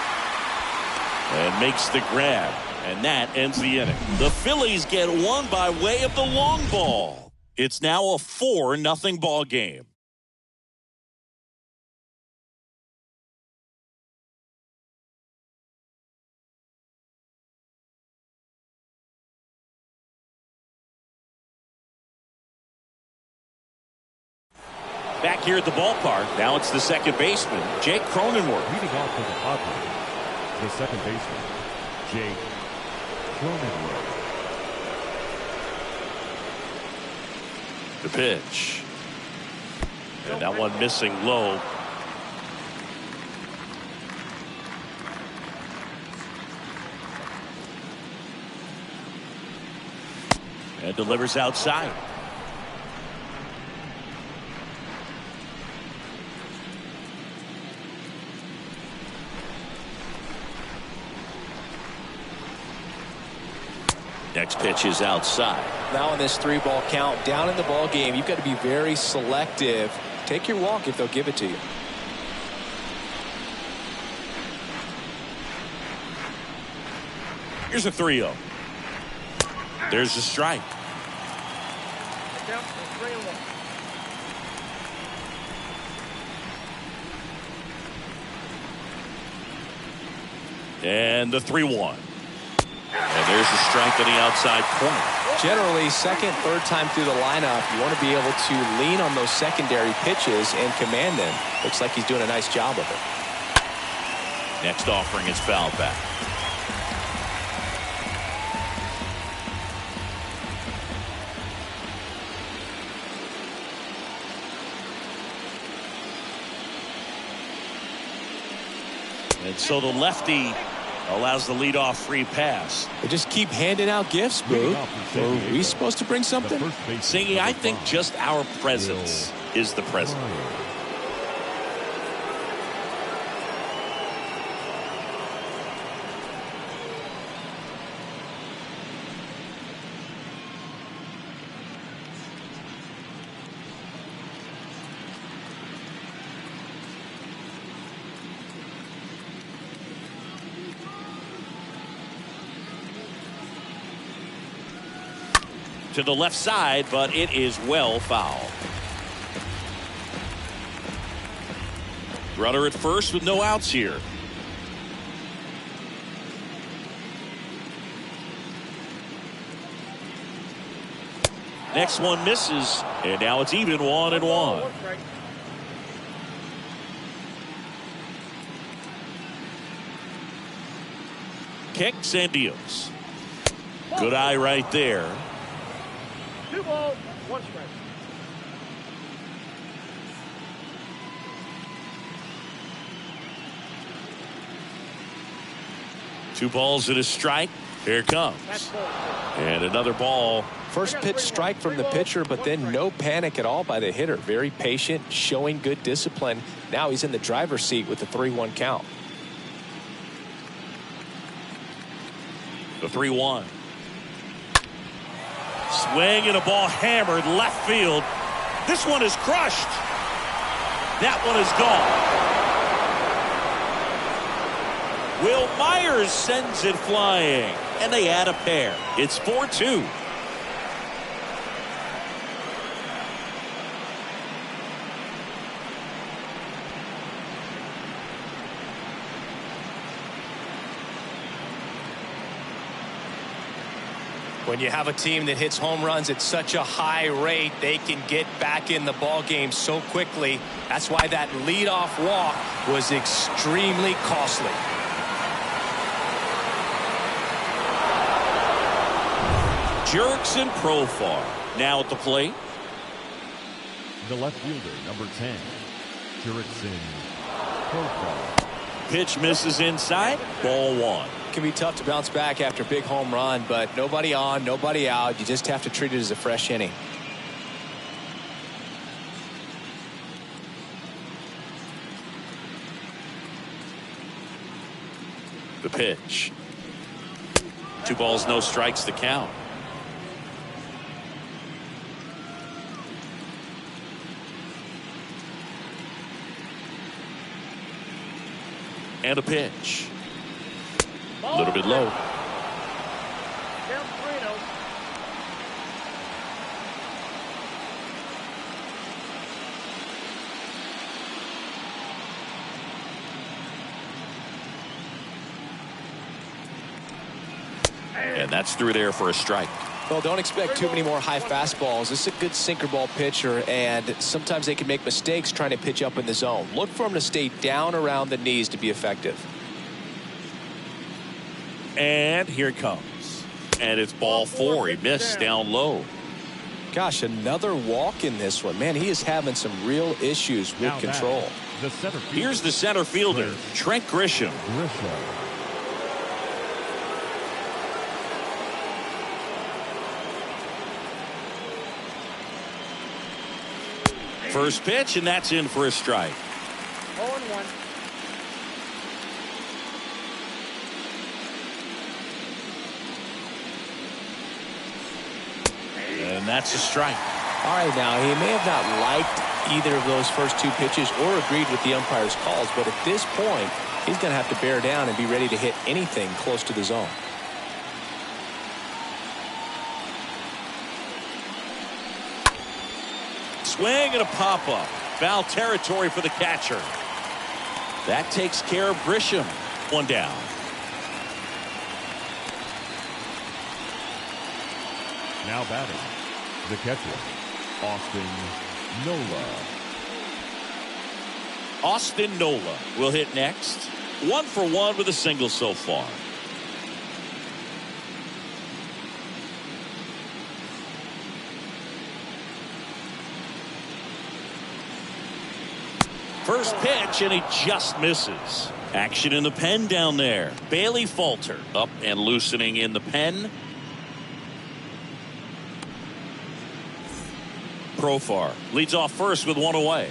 And makes the grab. And that ends the inning. The Phillies get one by way of the long ball. It's now a 4-0 ball game. Back here at the ballpark, now it's the second baseman, Jake Cronenworth. Leading off for the Padres, the second baseman, Jake Cronenworth. The pitch. And that one missing low. And delivers outside. Next pitch is outside. Now in this 3-ball count, down in the ball game, you've got to be very selective. Take your walk if they'll give it to you. Here's a 3-0. There's a strike. And the 3-1. And there's a strike on the outside corner. Generally, second, third time through the lineup, you want to be able to lean on those secondary pitches and command them. Looks like he's doing a nice job of it. Next offering is fouled back. And so the lefty allows the leadoff free pass. They just keep handing out gifts, Boo. Are we supposed to bring something? Singy, I think just our presence is the present. To the left side, but it is well foul. Runner at first with no outs here. Next one misses, and now it's even 1-1. Kicks and deals. Good eye right there. 2 balls, 1 strike. Two balls and a strike. Here it comes. And another ball. First pitch strike from the pitcher, but then no panic at all by the hitter. Very patient, showing good discipline. Now he's in the driver's seat with the 3-1 count. The 3-1. Swing and a ball hammered left field. This one is crushed. That one is gone. Will Myers sends it flying, and they add a pair. It's 4-2. When you have a team that hits home runs at such a high rate, they can get back in the ball game so quickly. That's why that leadoff walk was extremely costly. Jurickson Profar now at the plate. The left fielder, number 10, Jurickson Profar. Pitch misses inside. Ball 1. It can be tough to bounce back after a big home run, but nobody on, nobody out. You just have to treat it as a fresh inning. The pitch. 2 balls, no strikes to count. And a pitch. A little bit low. Down 3-0. And that's through there for a strike. Well, don't expect too many more high fastballs. This is a good sinker ball pitcher, and sometimes they can make mistakes trying to pitch up in the zone. Look for him to stay down around the knees to be effective. And here it comes. And it's ball 4. He missed down low. Gosh, another walk in this one. Man, he is having some real issues with control. The center fielder. Here's the center fielder, Trent Grisham. First pitch, and that's in for a strike. 0-1. And that's a strike. All right, now, he may have not liked either of those first 2 pitches or agreed with the umpire's calls, but at this point, he's going to have to bear down and be ready to hit anything close to the zone. Swing and a pop-up. Foul territory for the catcher. That takes care of Grisham. 1 down. Now batting, the catcher, Austin Nola. Austin Nola will hit next. 1 for 1 with a single so far. First pitch, and he just misses. Action in the pen down there. Bailey Falter up and loosening in the pen. Profar leads off first with 1 away.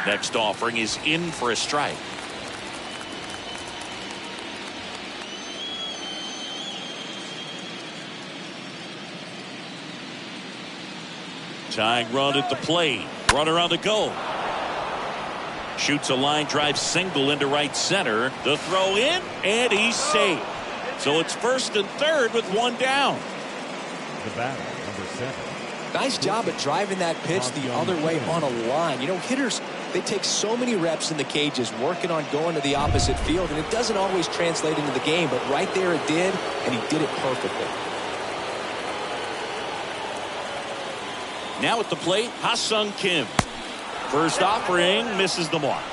Next offering is in for a strike. Tying run at the plate. Runner on the go. Shoots a line drive single into right center. The throw in, and he's safe. So it's first and third with 1 down. The batter, number 7. Nice job at driving that pitch the other way on a line. You know, hitters, they take so many reps in the cages working on going to the opposite field, and it doesn't always translate into the game, but right there it did, and he did it perfectly. Now at the plate, Ha-Sung Kim. First offering misses the mark.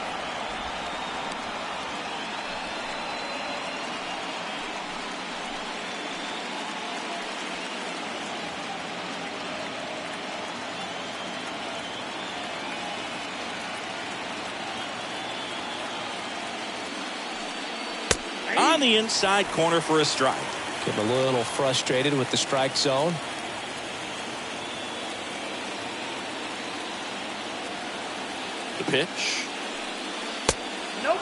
On the inside corner for a strike. Get a little frustrated with the strike zone. The pitch. Nope.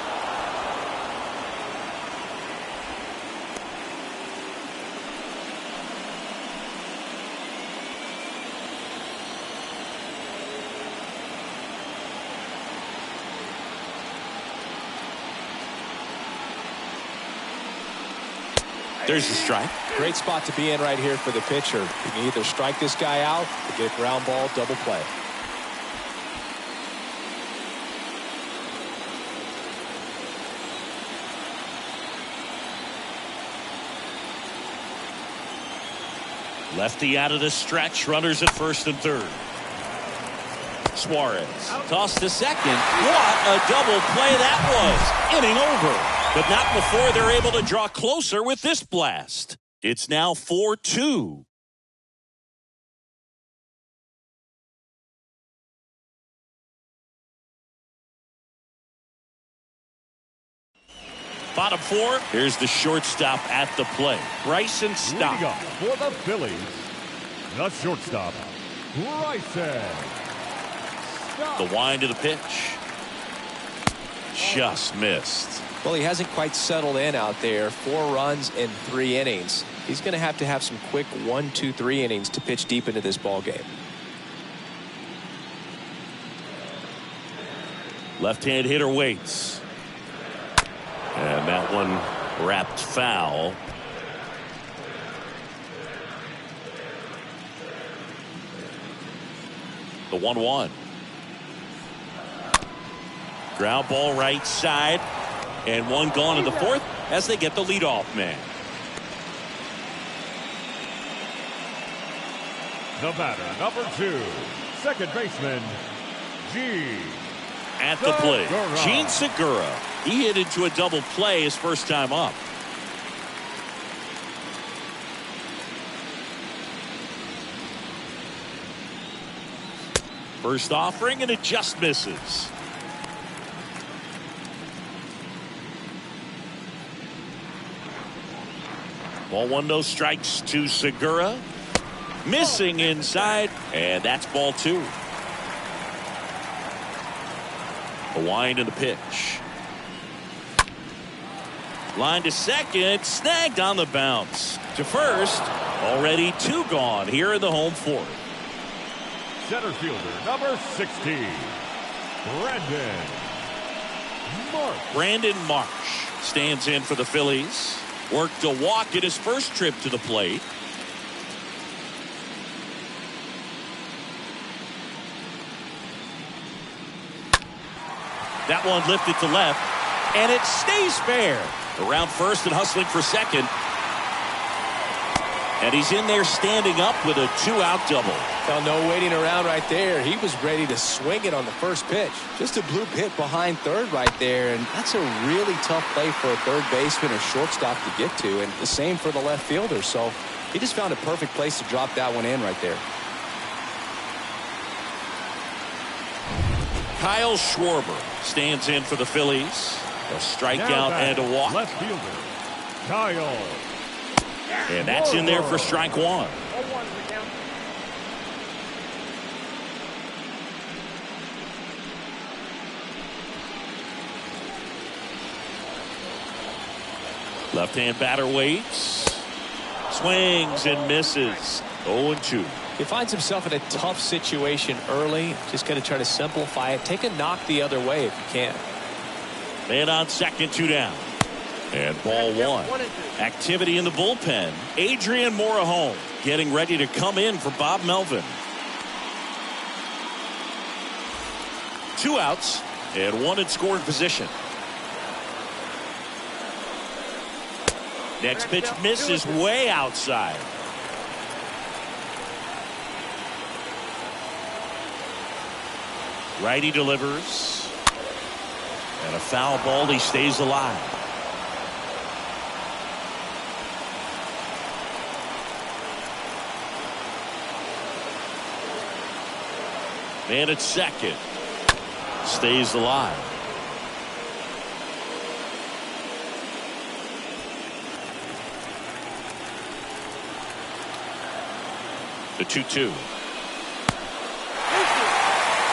There's the strike. Great spot to be in right here for the pitcher. You can either strike this guy out or get a ground ball, double play. Lefty out of the stretch. Runners at first and third. Suarez tossed to second. What a double play that was. Inning over. But not before they're able to draw closer with this blast. It's now 4-2. Bottom four. Here's the shortstop at the plate. Bryson Stott. Leading up for the Phillies, the shortstop, Bryson Stott. The wind of the pitch. Just missed. Well, he hasn't quite settled in out there. 4 runs in 3 innings. He's going to have some quick 1, 2, 3 innings to pitch deep into this ball game. Left-hand hitter waits. And that one wrapped foul. The 1-1. Ground ball right side. And one gone in the fourth as they get the leadoff man. The batter, number 2, second baseman, G. At the plate, Segura. Gene Segura. He hit into a double play his first time up. First offering, and it just misses. Ball 1, no strikes to Segura. Missing inside, and that's ball 2. The wind of the pitch. Line to second, snagged on the bounce. To first, already 2 gone here in the home fourth. Center fielder, number 16, Brandon Marsh stands in for the Phillies. Worked a walk in his first trip to the plate. That one lifted to left, and it stays fair. Around first and hustling for second. And he's in there standing up with a 2-out double. Well, no waiting around right there. He was ready to swing it on the first pitch. Just a bloop hit behind third right there, and that's a really tough play for a third baseman or shortstop to get to, and the same for the left fielder. So he just found a perfect place to drop that one in right there. Kyle Schwarber stands in for the Phillies. A strikeout and a walk. left fielder, Kyle. And that's in there for strike 1. 0-1 Left-hand batter waits. Swings and misses. 0-2. He finds himself in a tough situation early. Just going to try to simplify it. Take a knock the other way if you can. Man on second, 2 down. And ball 1. Activity in the bullpen. Adrian Morejon getting ready to come in for Bob Melvin. 2 outs and 1 in scoring position. Next pitch misses way outside. Righty delivers. And a foul ball. He stays alive. Man at second. Stays alive. The 2-2.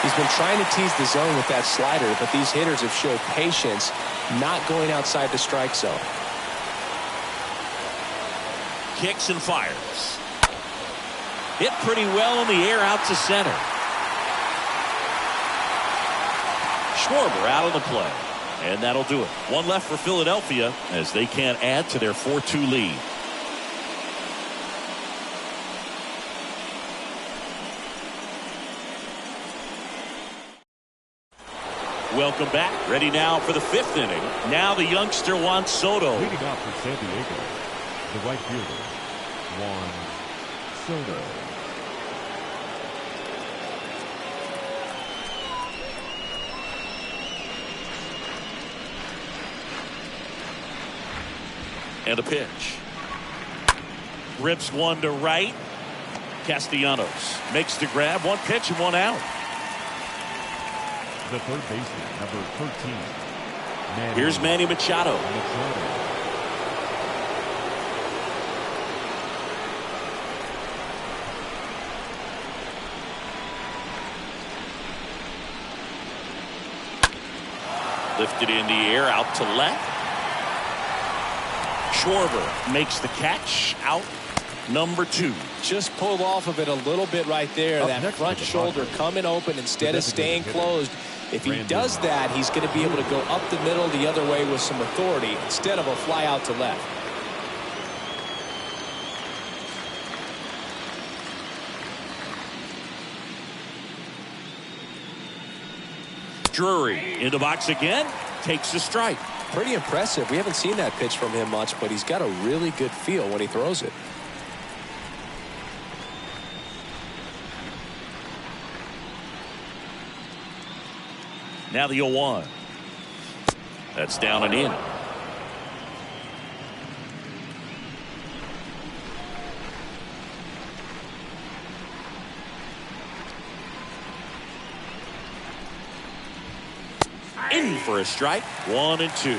He's been trying to tease the zone with that slider, but these hitters have showed patience, not going outside the strike zone. Kicks and fires. Hit pretty well in the air out to center. Schwarber out on the play. And that'll do it. 1 left for Philadelphia as they can't add to their 4-2 lead. Welcome back. Ready now for the 5th inning. Now the youngster Juan Soto. Leading off for San Diego, the right fielder, Juan Soto. And a pitch. Rips one to right. Castellanos makes the grab. 1 pitch and 1 out. The third baseman, number 13. Here's Manny Machado. Lifted in the air, out to left. Schwarber makes the catch, out number 2. Just pulled off of it a little bit right there. Up that next front is the shoulder Padres. coming open instead of staying designated hitter, closed. If he Brandon does that, he's going to be able to go up the middle the other way with some authority instead of a fly out to left. Drury in the box again, takes the strike. Pretty impressive. We haven't seen that pitch from him much, but he's got a really good feel when he throws it. Now the 0-1. That's down and in. In for a strike. 1 and 2.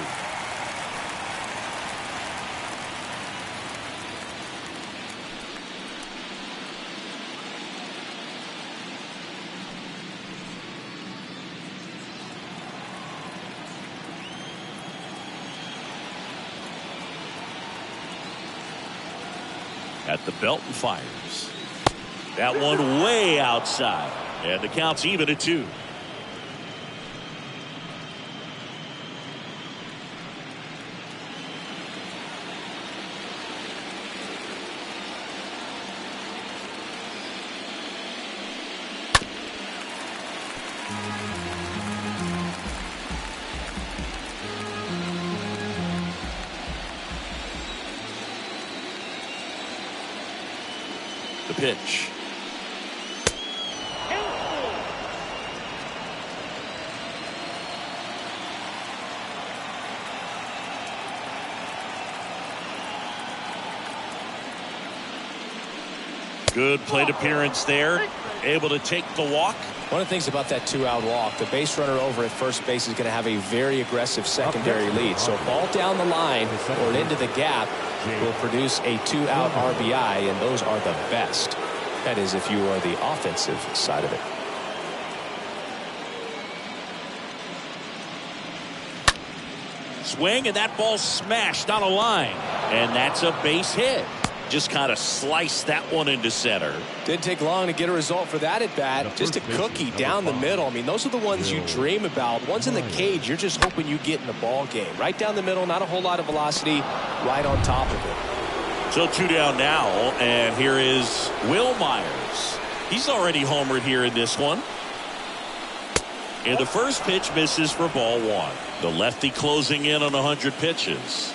At the belt and fires. That one way outside. And the count's even at 2. The pitch. Good plate appearance there. Able to take the walk. One of the things about that 2-out walk, the base runner over at first base is going to have a very aggressive secondary lead. So a ball down the line or into the gap will produce a 2-out RBI, and those are the best. That is if you are the offensive side of it. Swing, and that ball smashed on a line. And that's a base hit. Just kind of sliced that one into center. Didn't take long to get a result for that at bat. Just a cookie down the middle. I mean, those are the ones you dream about. Ones in the cage, you're just hoping you get in the ball game. Right down the middle, not a whole lot of velocity, right on top of it. So 2 down now, and here is Will Myers. He's already homered here in this one. And the first pitch misses for ball 1. The lefty closing in on 100 pitches.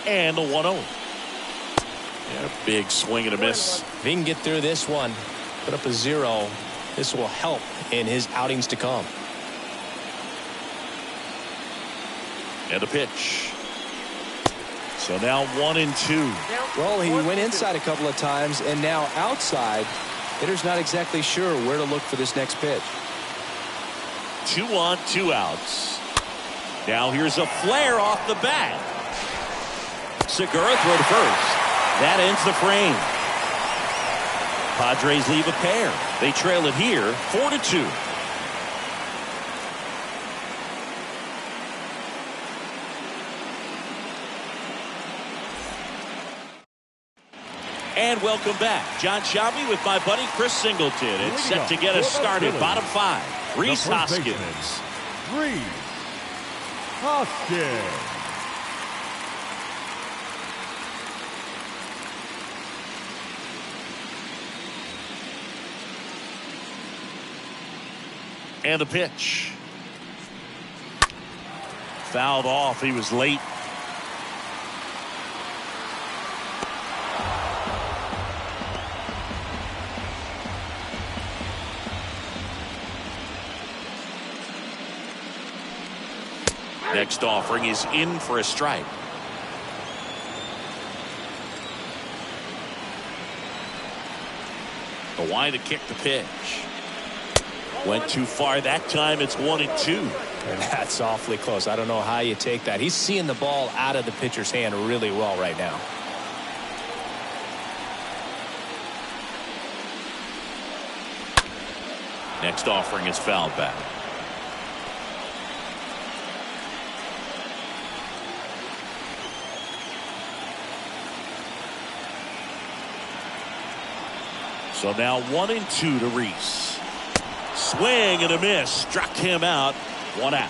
And the 1-0. Yeah, big swing and a miss. If he can get through this one, put up a 0, this will help in his outings to come. And a pitch. So now 1 and 2. Well, he went inside a couple of times, and now outside. Hitter's not exactly sure where to look for this next pitch. 2 on, 2 outs. Now here's a flare off the bat. Segura throw to first. That ends the frame. Padres leave a pair. They trail it here 4-2. And welcome back. John Shelby with my buddy Chris Singleton. It's set to get us started. Bottom 5. Rhys Hoskins. Rhys Hoskins. And the pitch. Fouled off. He was late. Next offering is in for a strike. The wide to kick the pitch. Went too far that time. It's 1-2. And that's awfully close. I don't know how you take that. He's seeing the ball out of the pitcher's hand really well right now. Next offering is fouled back. So now 1-2 to Reese. Swing and a miss. Struck him out. 1 out.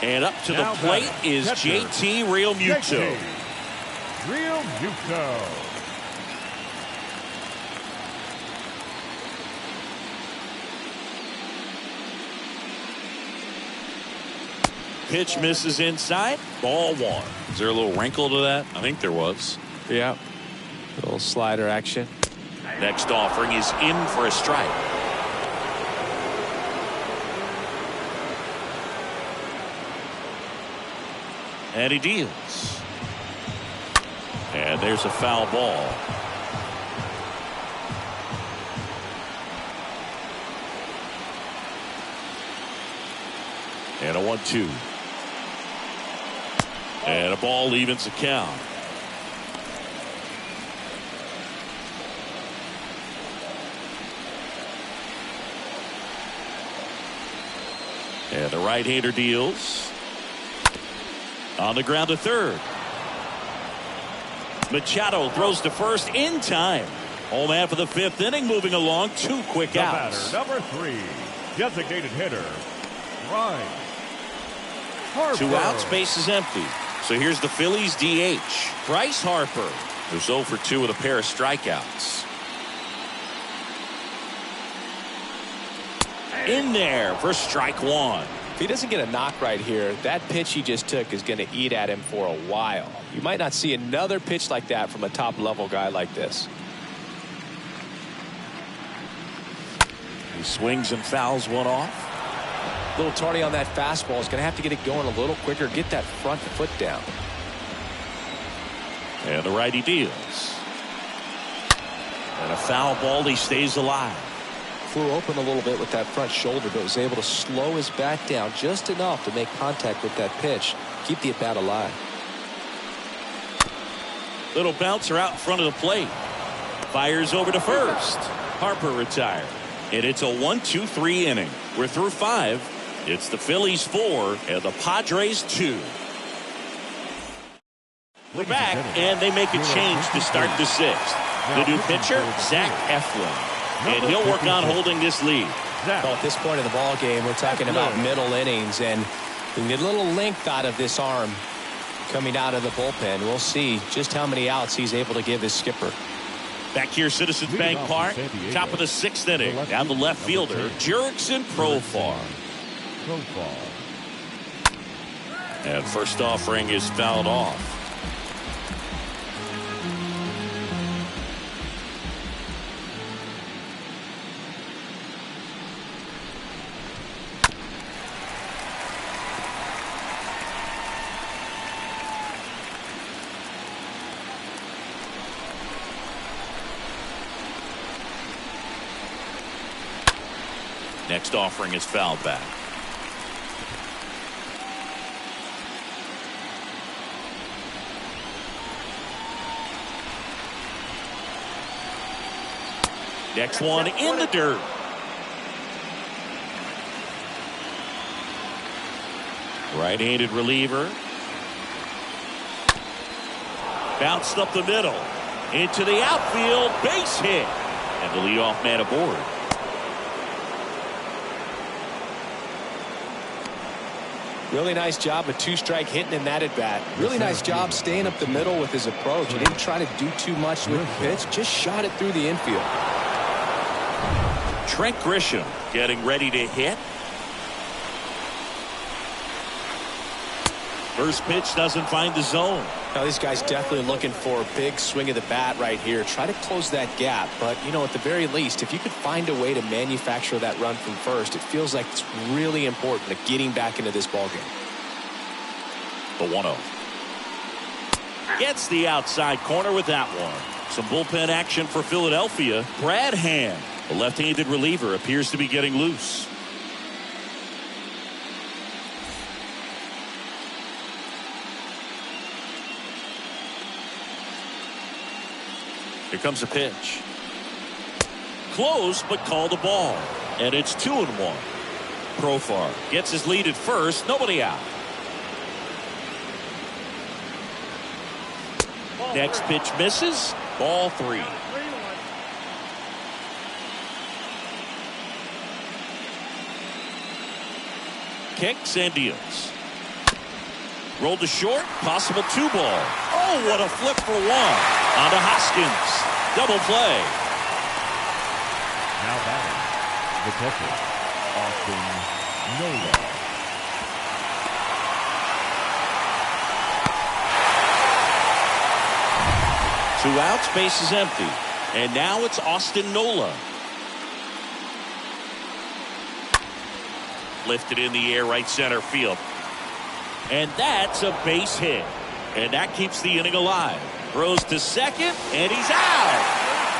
And up to the plate is JT Realmuto. Realmuto. Pitch misses inside. Ball 1. Is there a little wrinkle to that? I think there was. Yeah. A little slider action. Next offering is in for a strike. And he deals. And there's a foul ball. And a 1-2. And a ball evens the count. And the right-hander deals. On the ground to third. Machado throws to first in time. Home half of the 5th inning, moving along. 2 quick outs. Batter, number 3, designated hitter, Bryce Harper. 2 outs, base is empty. So here's the Phillies DH, Bryce Harper, who's 0 for 2 with a pair of strikeouts. In there for strike 1. If he doesn't get a knock right here, that pitch he just took is going to eat at him for a while. You might not see another pitch like that from a top-level guy like this. He swings and fouls one off. A little tardy on that fastball. Is going to have to get it going a little quicker. Get that front foot down. And the righty deals. And a foul ball. He stays alive. Flew open a little bit with that front shoulder, but was able to slow his bat down just enough to make contact with that pitch. Keep the at-bat alive. Little bouncer out in front of the plate. Fires over to first. Harper retired. And it's a 1-2-3 inning. We're through 5. It's the Phillies 4 and the Padres 2. We're back, and they make a change to start the 6th. The new pitcher, Zach Eflin. And he'll work on holding this lead. Well, at this point in the ball game, we're talking about middle innings, and we get a little length out of this arm coming out of the bullpen. We'll see just how many outs he's able to give his skipper. Back here, Citizens Bank Park, top of the 6th inning. Down the left fielder, Jurickson Profar. And first offering is fouled off. Next offering is fouled back. Next one in the dirt. Right-handed reliever. Bounced up the middle. Into the outfield. Base hit. And the leadoff man aboard. Really nice job of 2-strike hitting in that at bat. Really nice job staying up the middle with his approach. He didn't try to do too much with the pitch. Just shot it through the infield. Trent Grisham getting ready to hit. First pitch doesn't find the zone. Now these guys definitely looking for a big swing of the bat right here. Try to close that gap. But, you know, at the very least, if you could find a way to manufacture that run from first, it feels like it's really important to getting back into this ballgame. The 1-0. Gets the outside corner with that one. Some bullpen action for Philadelphia. Brad Hand, the left-handed reliever, appears to be getting loose. Here comes a pitch. Close, but called a ball. And it's 2-1. Profar gets his lead at first. Nobody out. Next pitch misses. Ball 3. Kicks and deals. Rolled to short. Possible 2 ball. Oh, what a flip for 1. On to Hoskins. Double play. Now batting, the catcher, Austin Nola. 2 outs, base is empty. And now it's Austin Nola. Lifted in the air, right center field. And that's a base hit. And that keeps the inning alive. Throws to second, and he's out.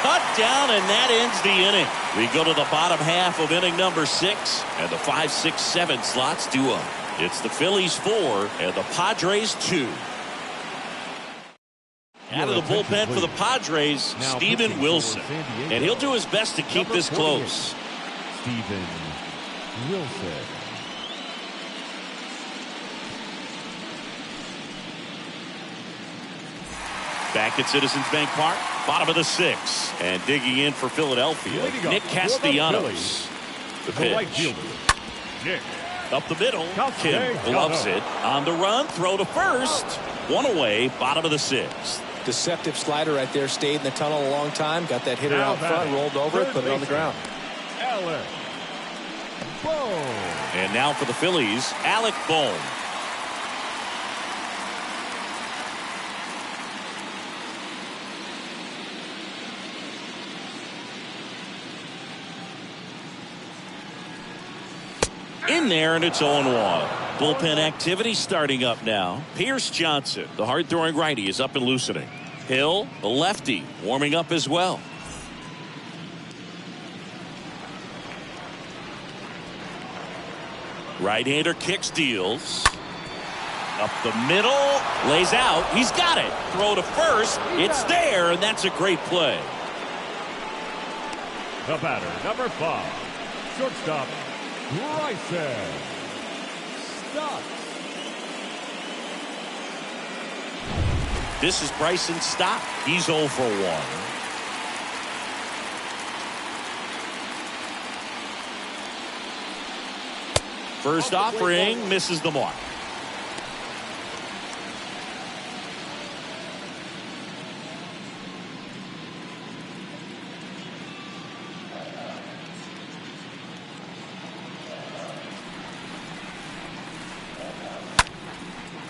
Cut down, and that ends the inning. We go to the bottom half of inning number 6, and the 5, 6, 7 slots do up. It's the Phillies 4 and the Padres 2. Out of the bullpen for the Padres, Steven Wilson. And he'll do his best to keep this close. Steven Wilson. Back at Citizens Bank Park, bottom of the 6th. And digging in for Philadelphia, Nick Castellanos. The pitch. Up the middle, Kim gloves it. On the run, throw to first. 1 away, bottom of the 6th. Deceptive slider right there. Stayed in the tunnel a long time. Got that hitter out front, rolled over it, put it on the ground. And now for the Phillies, Alec Bohm. In there, and it's 0-1. Bullpen activity starting up now. Pierce Johnson, the hard-throwing righty, is up and loosening. Hill, the lefty, warming up as well. Right-hander kicks, deals. Up the middle, lays out. He's got it. Throw to first. It's there, and that's a great play. The batter, number 5, shortstop, Bryson Stott. This is Bryson Stott. He's 0 for 1. First offering misses the mark.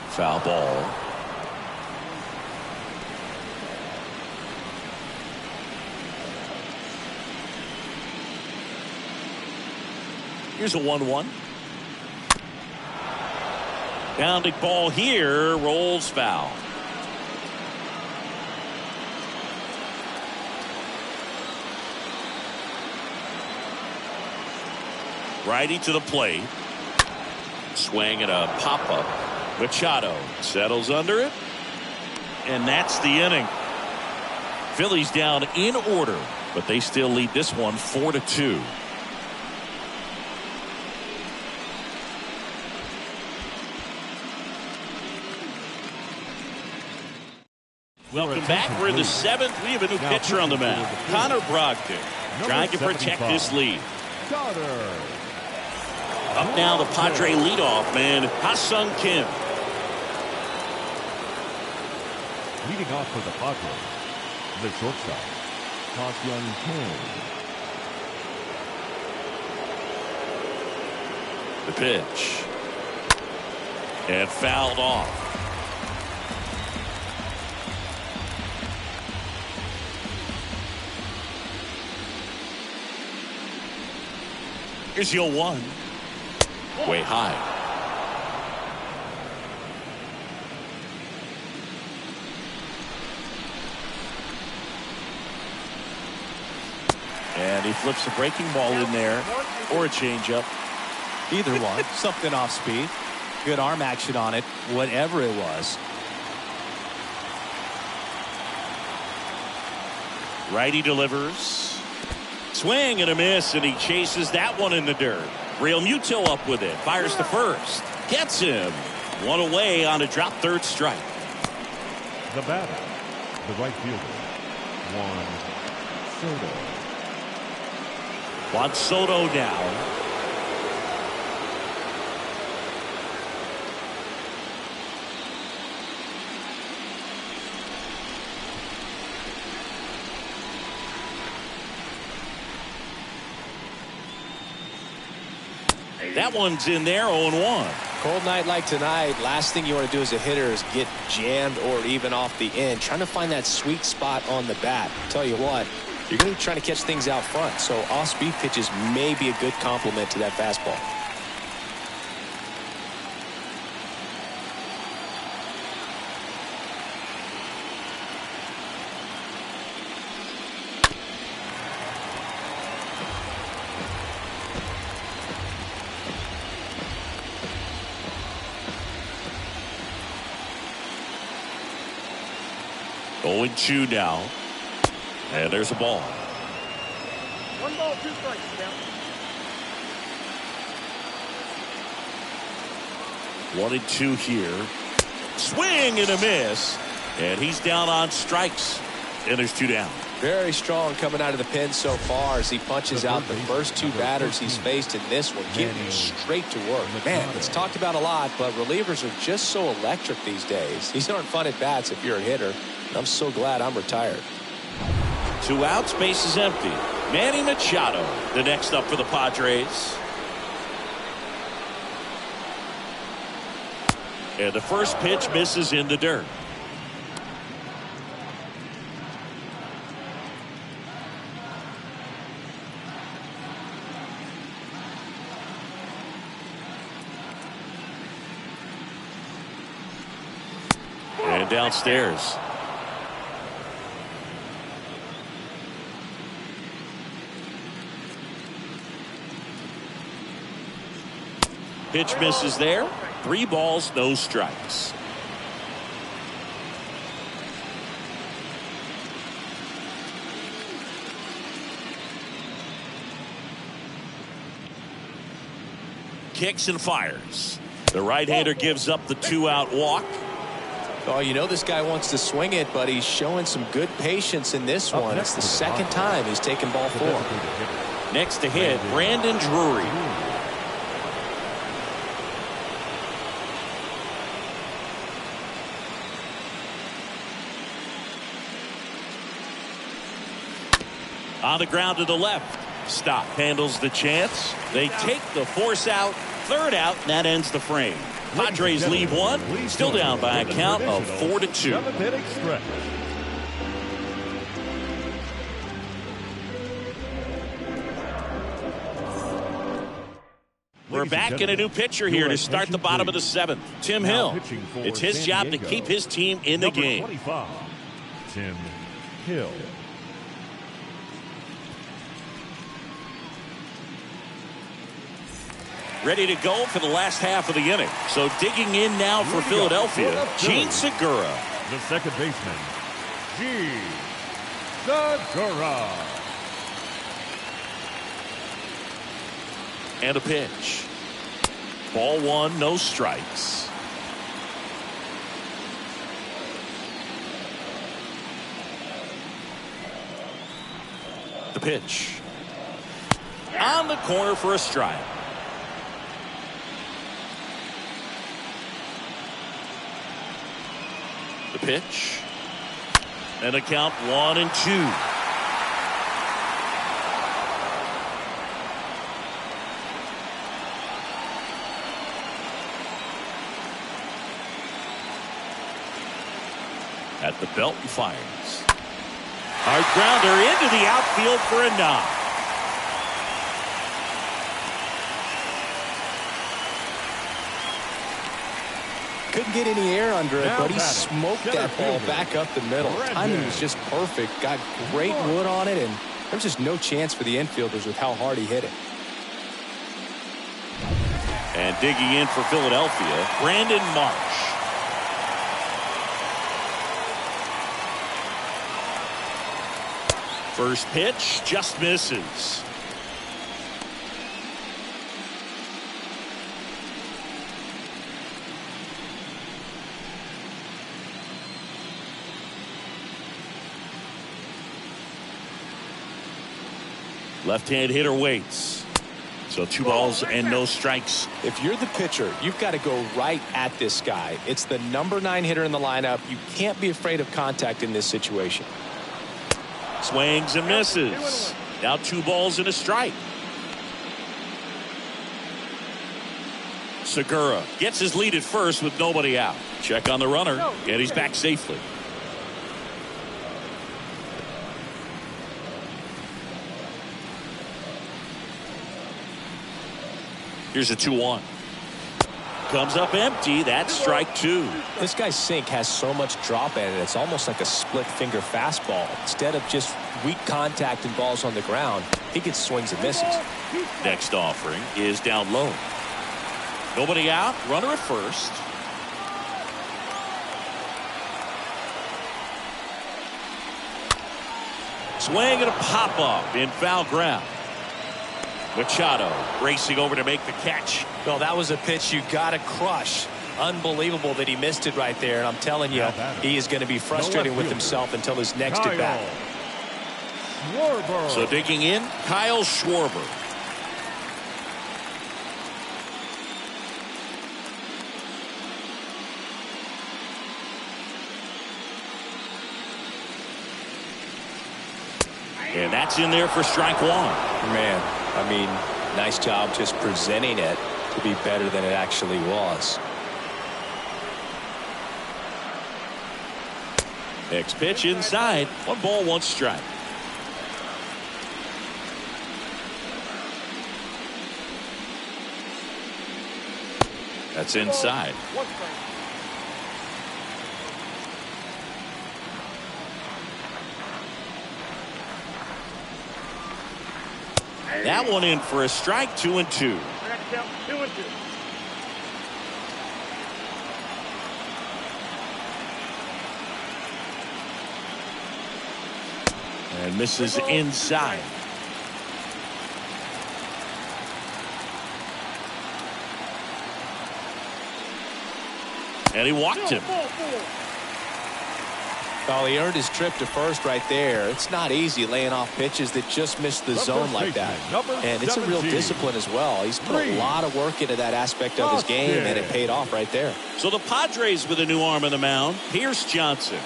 Foul ball. Here's a 1-1. Bounding ball here, rolls foul. Righty to the plate. Swing and a pop-up. Machado settles under it, and that's the inning. Phillies down in order, but they still lead this one 4-2. Welcome back. We're in the 7th. We have a new pitcher on the mound, Connor Brogdon, trying to protect this lead. Up now, the Padre leadoff man, Ha-Sung Kim. Leading off for the Padres, the shortstop, Ha-Sung Kim. The pitch. And fouled off. Here's your 1. Way high. And he flips a breaking ball in there or a changeup. Either one. Something off speed. Good arm action on it. Whatever it was. Righty delivers. Swing and a miss, and he chases that one in the dirt. Real Muto up with it. Fires to first. Gets him. One away on a drop third strike. The batter, the right fielder, Juan Soto. Juan Soto down. That one's in there, 0-1. Cold night like tonight, last thing you want to do as a hitter is get jammed or even off the end. Trying to find that sweet spot on the bat. Tell you what, you're going to be trying to catch things out front, so off-speed pitches may be a good complement to that fastball. Going 2 now. And there's a ball. 1 ball, 2 strikes. Down. 1-2 here. Swing and a miss. And he's down on strikes. And there's 2 down. Very strong coming out of the pen so far as he punches out the first 2 batters he's faced in this one, getting straight to work. Man, it's talked about a lot, but relievers are just so electric these days. These aren't fun at bats if you're a hitter. I'm so glad I'm retired. 2 outs, base is empty. Manny Machado, the next up for the Padres. And the first pitch misses in the dirt. And downstairs. Pitch misses there. 3 balls, no strikes. Kicks and fires. The right-hander gives up the 2-out walk. Oh, you know this guy wants to swing it, but he's showing some good patience in this one. It's the second time he's taken ball 4. Next to hit, Brandon Drury. On the ground to the left. Stop handles the chance. They take the force out. 3rd out, and that ends the frame. Padres leave 1. Still down by a count of 4-2. We're back in a new pitcher here to start the bottom of the 7th. Tim Hill. It's his job to keep his team in the game. Tim Hill. Ready to go for the last half of the inning. So digging in now for Philadelphia, Gene Segura. The second baseman, Gene Segura. And a pitch. Ball 1, no strikes. The pitch. On the corner for a strike. The pitch. And a count 1-2. At the belt and fires. Hard grounder into the outfield for a knock. Couldn't get any air under it, but he smoked that ball back up the middle. Timing was just perfect. Got great wood on it, and there was just no chance for the infielders with how hard he hit it. And digging in for Philadelphia, Brandon Marsh. First pitch just misses. Left-hand hitter waits. So 2 balls and no strikes. If you're the pitcher, you've got to go right at this guy. It's the number 9 hitter in the lineup. You can't be afraid of contact in this situation. Swings and misses. Now 2 balls and a strike. Segura gets his lead at first with nobody out. Check on the runner, and he's back safely. Here's a 2-1. Comes up empty. That's strike 2. This guy's sink has so much drop in it. It's almost like a split finger fastball. Instead of just weak contact and balls on the ground, he gets swings and misses. Next offering is down low. Nobody out. Runner at first. Swing and a pop up in foul ground. Machado racing over to make the catch. No, that was a pitch you got to crush. Unbelievable that he missed it right there. And I'm telling you, he is going to be frustrated with himself until his next at bat. So digging in, Kyle Schwarber. And that's in there for strike 1. Man, I mean, nice job just presenting it to be better than it actually was. Next pitch inside. 1 ball, 1 strike. That's inside. That one in for a strike. 2-2. And misses inside. And he walked him. Well, he earned his trip to first right there. It's not easy laying off pitches that just miss the zone like that. And it's a real discipline as well. He's put a lot of work into that aspect of his game, and it paid off right there. So the Padres with a new arm on the mound, Pierce Johnson.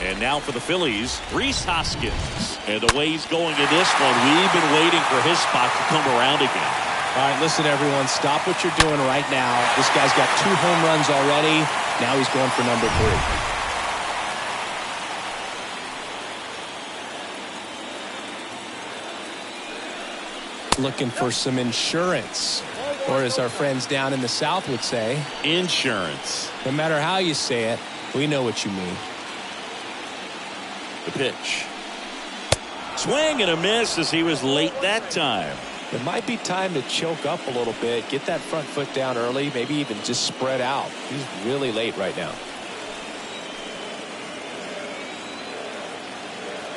And now for the Phillies, Rhys Hoskins. And the way he's going in this one, we've been waiting for his spot to come around again. All right, listen, everyone, stop what you're doing right now. This guy's got 2 home runs already. Now he's going for number 3. Looking for some insurance, or as our friends down in the South would say, insurance. No matter how you say it, we know what you mean. The pitch. Swing and a miss as he was late that time. It might be time to choke up a little bit, get that front foot down early, maybe even just spread out. He's really late right now.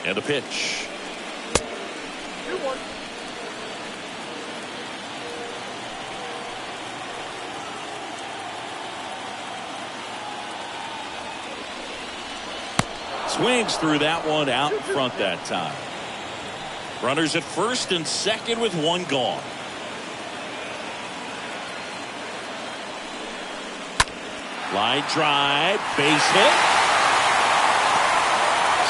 And a pitch. Swings through that one out in front that time. Runners at first and second with 1 gone. Line drive, base hit.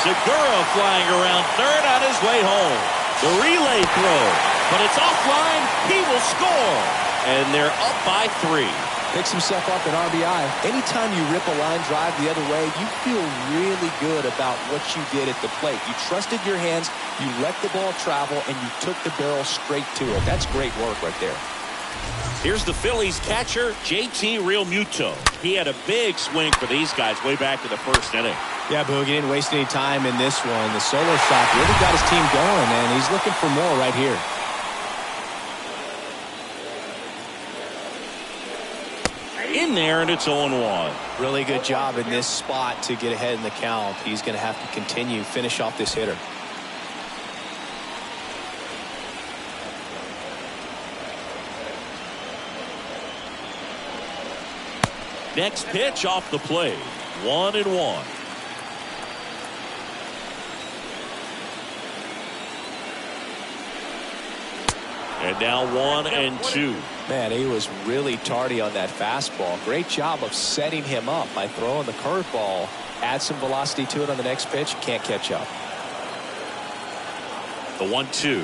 Segura flying around third on his way home. The relay throw. but it's offline. He will score. And they're up by 3. Picks himself up an RBI. Anytime you rip a line drive the other way, you feel really good about what you did at the plate. You trusted your hands, you let the ball travel, and you took the barrel straight to it. That's great work right there. Here's the Phillies catcher, JT Realmuto. He had a big swing for these guys way back in the first inning. Yeah, Boog, he didn't waste any time in this one. The solo shot really got his team going, and he's looking for more right here. In there, and it's 0-1. Really good job in this spot to get ahead in the count. He's going to have to continue, finish off this hitter. Next pitch off the plate. 1-1. And now 1-2. Man, he was really tardy on that fastball. Great job of setting him up by throwing the curveball. Add some velocity to it on the next pitch. Can't catch up. The 1-2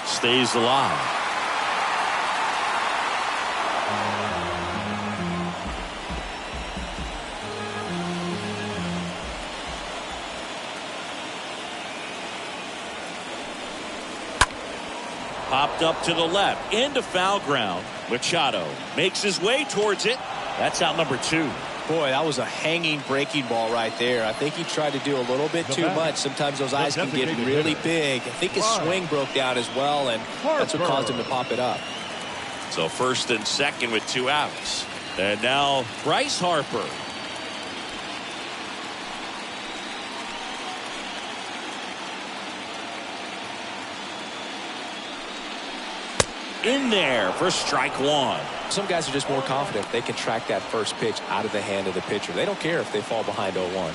stays alive. Popped up to the left, into foul ground. Machado makes his way towards it. That's out number 2. Boy, that was a hanging breaking ball right there. I think he tried to do a little bit too much. Sometimes those eyes can get really big. I think his swing broke down as well, and that's what caused him to pop it up. So first and second with 2 outs. And now Bryce Harper. In there for strike 1. Some guys are just more confident they can track that first pitch out of the hand of the pitcher. They don't care if they fall behind 0-1.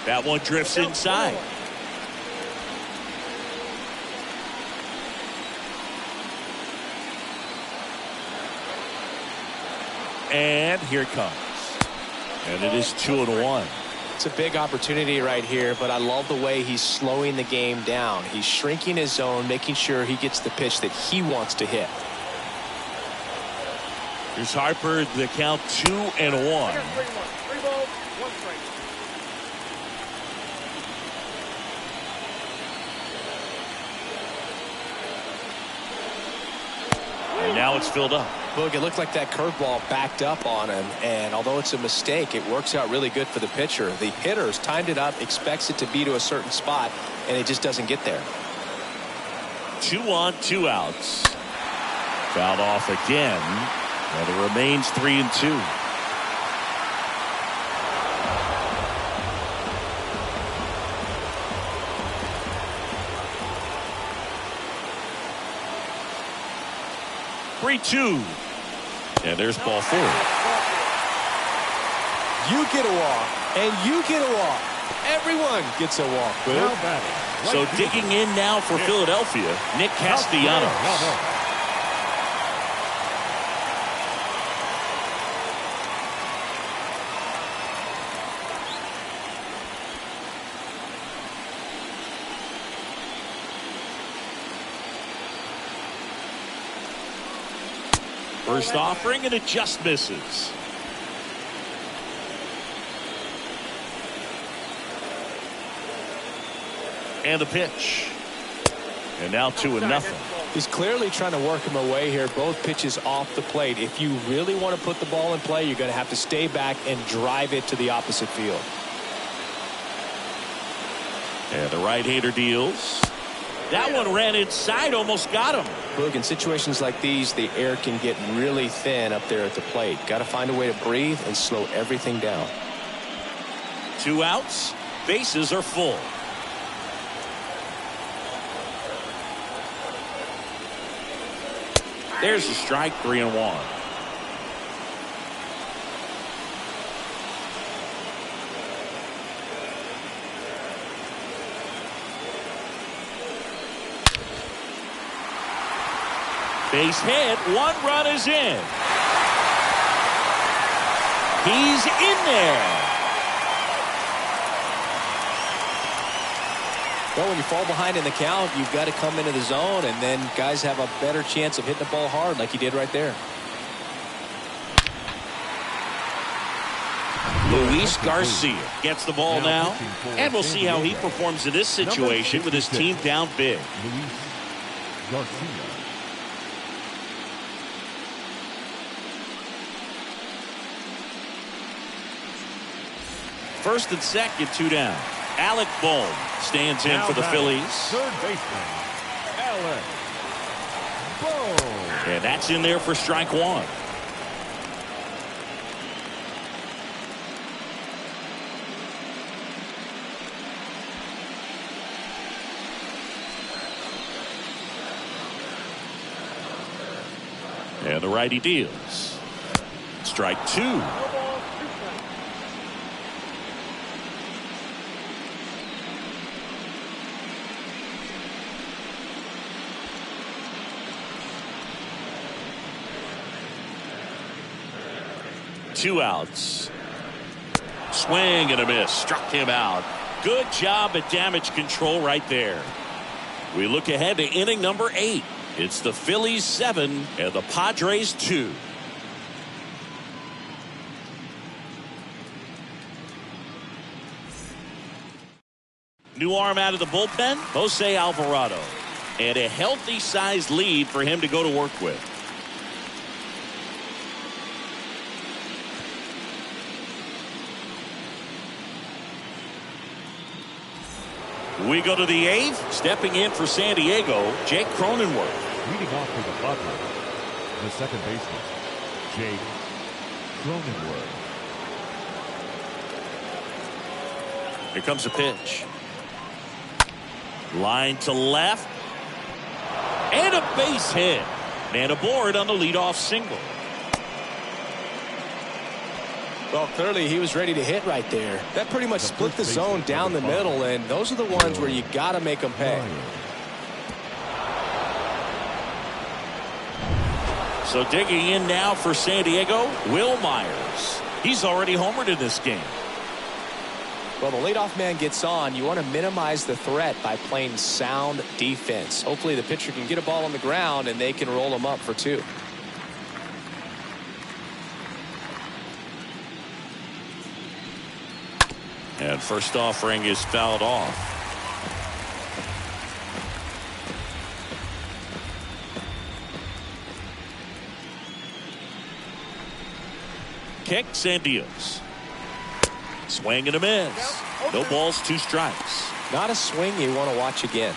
That one drifts inside. And here it comes. And it is 2-1. It's a big opportunity right here, but I love the way he's slowing the game down. He's shrinking his zone, making sure he gets the pitch that he wants to hit. Here's Harper, the count 2-1. 3 balls, 1 strike. And now it's filled up. Look, it looked like that curveball backed up on him, and although it's a mistake, it works out really good for the pitcher. The hitter's timed it up, expects it to be to a certain spot, and it just doesn't get there. 2 on, 2 outs. Fouled off again. And it remains 3-2. And there's ball 4. You get a walk, and you get a walk. Everyone gets a walk. So digging in now for Philadelphia, Nick Castellanos. First offering, and it just misses. And the pitch. And now 2-0. He's clearly trying to work him away here. Both pitches off the plate. If you really want to put the ball in play, you're going to have to stay back and drive it to the opposite field. And the right-hander deals. That one ran inside, almost got him. Look, in situations like these, the air can get really thin up there at the plate. Got to find a way to breathe and slow everything down. 2 outs. Bases are full. There's the strike, 3-1. Base hit, 1 run is in. He's in there. Well, when you fall behind in the count, you've got to come into the zone, and then guys have a better chance of hitting the ball hard like he did right there. Luis Garcia gets the ball now, and we'll see how he performs in this situation with his team down big. Luis Garcia. First and second, 2 down. Alec Bohm stands in for the Phillies. Third baseman, Alec Bohm. And that's in there for strike 1. And the righty deals. Strike 2. No ball, 2 strikes. Two outs. Swing and a miss. Struck him out. Good job at damage control right there. We look ahead to inning number 8. It's the Phillies 7 and the Padres 2. New arm out of the bullpen, Jose Alvarado. And a healthy sized lead for him to go to work with. We go to the 8th. Stepping in for San Diego, Jake Cronenworth. Leading off for the Padres, the second baseman, Jake Cronenworth. Here comes a pitch. Line to left. And a base hit. Man aboard on the leadoff single. Well, clearly he was ready to hit right there. That pretty much split the zone down the middle, and those are the ones where you got to make them pay. So digging in now for San Diego, Will Myers. He's already homered in this game. Well, the leadoff man gets on. You want to minimize the threat by playing sound defense. Hopefully the pitcher can get a ball on the ground and they can roll him up for 2. And first offering is fouled off. Kicks and deals. Swing and a miss. No balls, 2 strikes. Not a swing you want to watch again.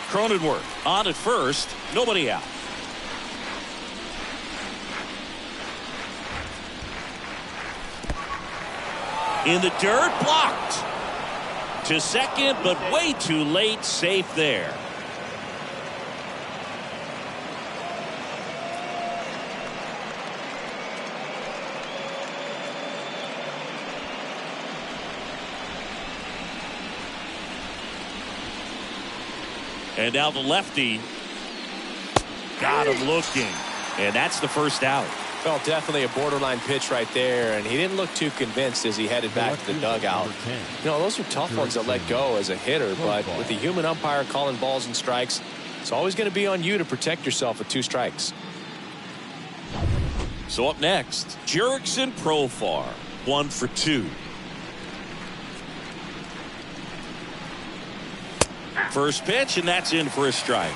Cronenworth on at first. Nobody out. In the dirt, blocked. To second, but way too late. Safe there. And now the lefty got him looking. And that's the first out. Well, definitely a borderline pitch right there, and he didn't look too convinced as he headed back to the dugout. You know, those are tough ones to let go as a hitter, but with the human umpire calling balls and strikes, it's always going to be on you to protect yourself with 2 strikes. So up next, Jurickson Profar, 1 for 2. First pitch, and that's in for a strike.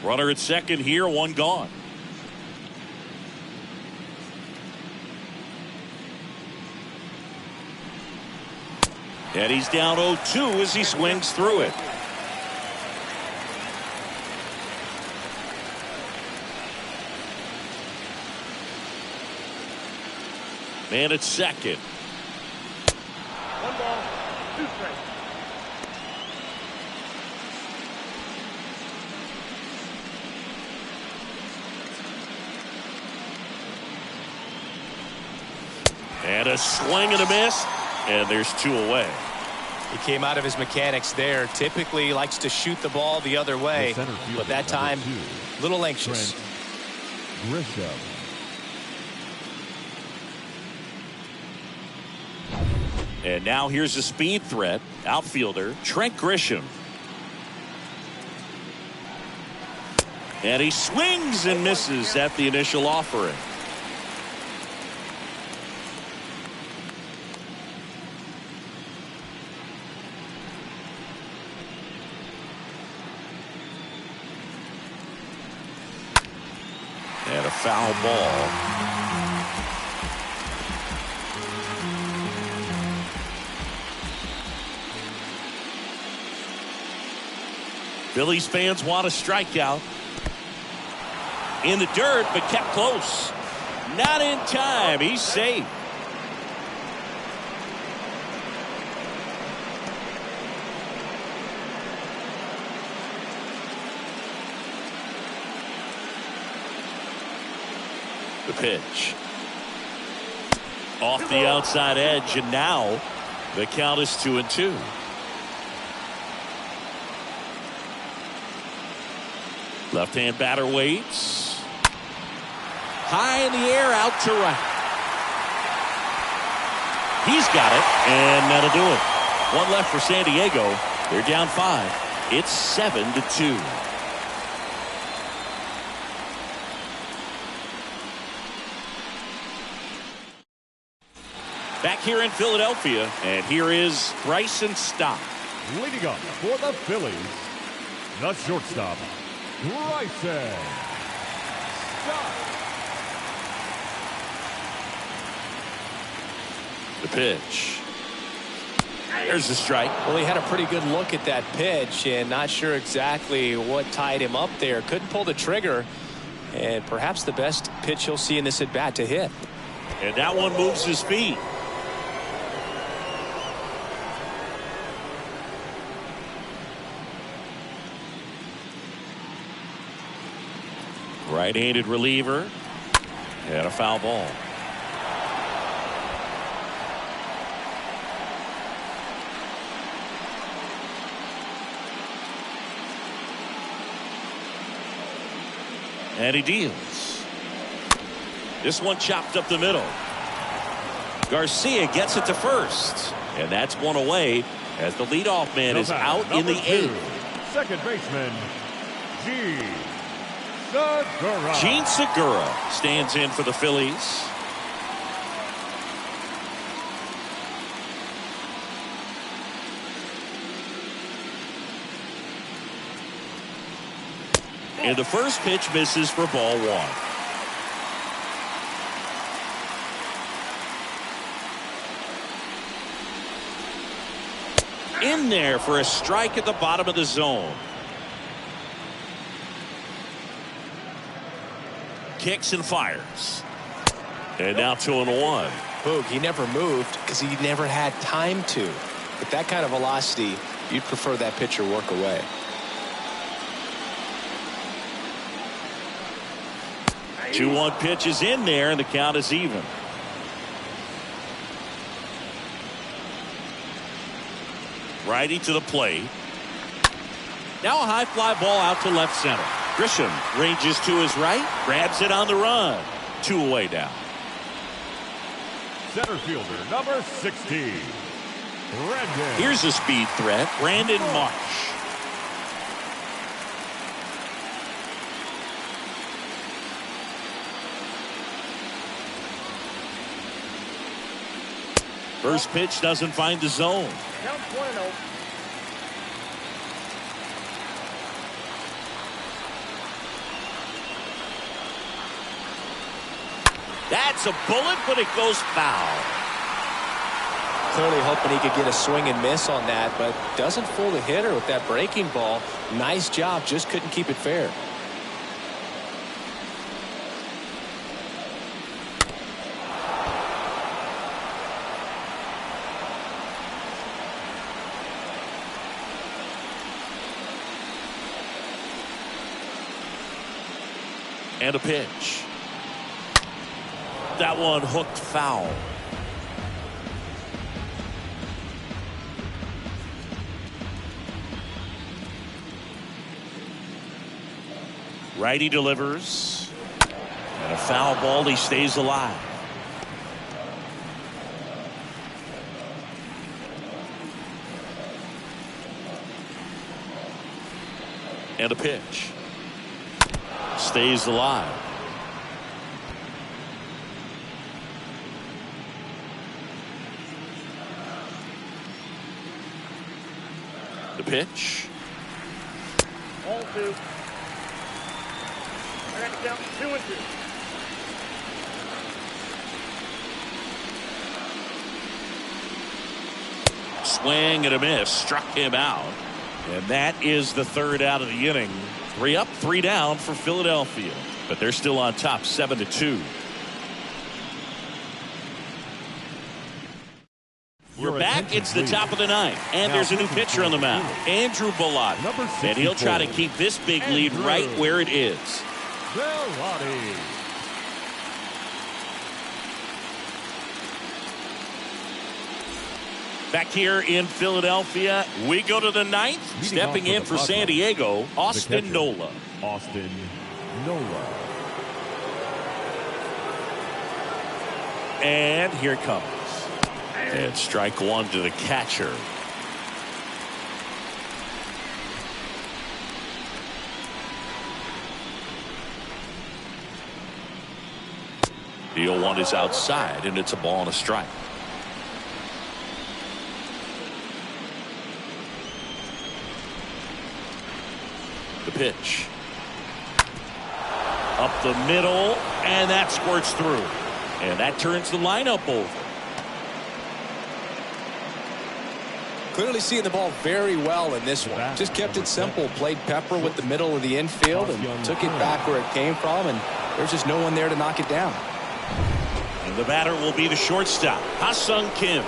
Runner at second here, 1 gone. And he's down 0-2 as he swings through it. Man at second. 1 ball, 2 strikes. And a swing and a miss, and there's 2 away. He came out of his mechanics there. Typically likes to shoot the ball the other way, but that time a little anxious. Grisham. And now here's a speed threat, outfielder Trent Grisham. And he swings and misses at the initial offering. And a foul ball. Phillies fans want a strikeout. In the dirt, but kept close. Not in time. He's safe. The pitch. Off the outside edge, and now the count is 2-2. Left-hand batter waits. High in the air, out to right. He's got it, and that'll do it. One left for San Diego. They're down 5. It's 7-2. Back here in Philadelphia, and here is Bryson Stott. Leading up for the Phillies, the shortstop, Bryson Stott. The pitch. There's the strike. Well, he had a pretty good look at that pitch and not sure exactly what tied him up there. Couldn't pull the trigger, and perhaps the best pitch he'll see in this at bat to hit. And that one moves his feet. Right-handed reliever, and a foul ball. And he deals. This one chopped up the middle. Garcia gets it to first, and that's one away as the leadoff man is out in the 8th. Second baseman, Gene Segura stands in for the Phillies. And the first pitch misses for ball 1. In there for a strike at the bottom of the zone. Kicks and fires. And now 2-1. Boog, he never moved because he never had time to. With that kind of velocity, you'd prefer that pitcher work away. The 2-1 pitch is in there, and the count is even. Righty to the plate. Now a high fly ball out to left center. Grisham ranges to his right, grabs it on the run. 2 away now. Center fielder, number 60, Brandon. Here's a speed threat, Brandon Marsh. First pitch doesn't find the zone. Count 1-0. That's a bullet, but it goes foul. Clearly hoping he could get a swing and miss on that, but doesn't fool the hitter with that breaking ball. Nice job, just couldn't keep it fair. And a pitch. That one hooked foul. Righty delivers. And a foul ball. He stays alive. And a pitch. Stays alive. The pitch. All two. I got it down 2-2. Swing and a miss. Struck him out. And that is the third out of the inning. 3 up, 3 down for Philadelphia. But they're still on top, 7-2. We're back. It's the top of the ninth. And there's a new pitcher on the mound, Andrew Bellotti. And he'll try to keep this big lead right where it is. Bellotti. Back here in Philadelphia, we go to the ninth. Stepping in for San Diego, Austin Nola. Austin Nola. And here it comes. And strike one to the catcher. The 0-1 is outside, and it's a ball and a strike. The pitch. Up the middle, and that squirts through. And that turns the lineup over. Clearly seeing the ball very well in this one. Just kept it simple. Played pepper with the middle of the infield and took it back where it came from. And there's just no one there to knock it down. And the batter will be the shortstop, Ha-Sung Kim.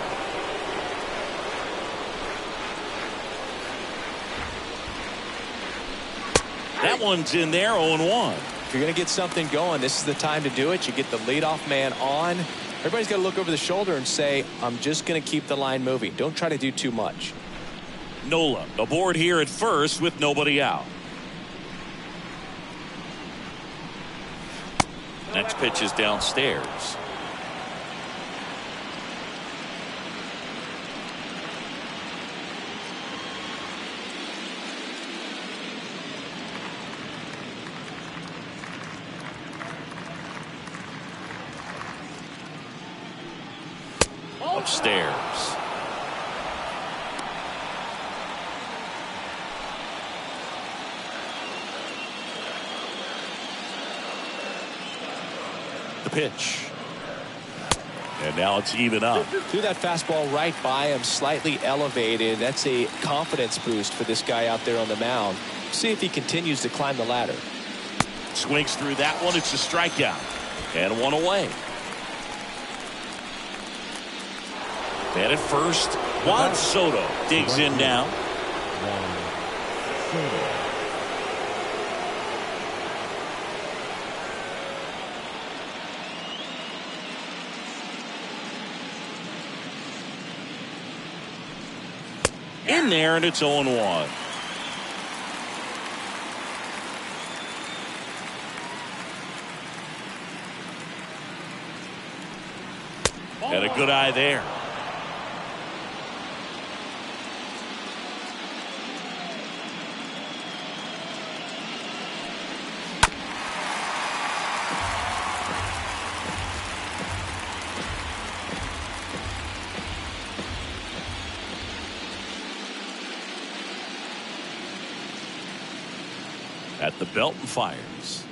That one's in there, 0-1. If you're going to get something going, this is the time to do it. You get the leadoff man on. Everybody's got to look over the shoulder and say, I'm just going to keep the line moving. Don't try to do too much. Nola aboard here at first with nobody out. Next pitch is downstairs. Upstairs. The pitch. And now it's even up. Threw that fastball right by him, slightly elevated. That's a confidence boost for this guy out there on the mound. See if he continues to climb the ladder. Swings through that one. It's a strikeout. And one away. And at first, Juan Soto digs in now. In there, and it's 0-1. And a good eye there. At the belt and fires.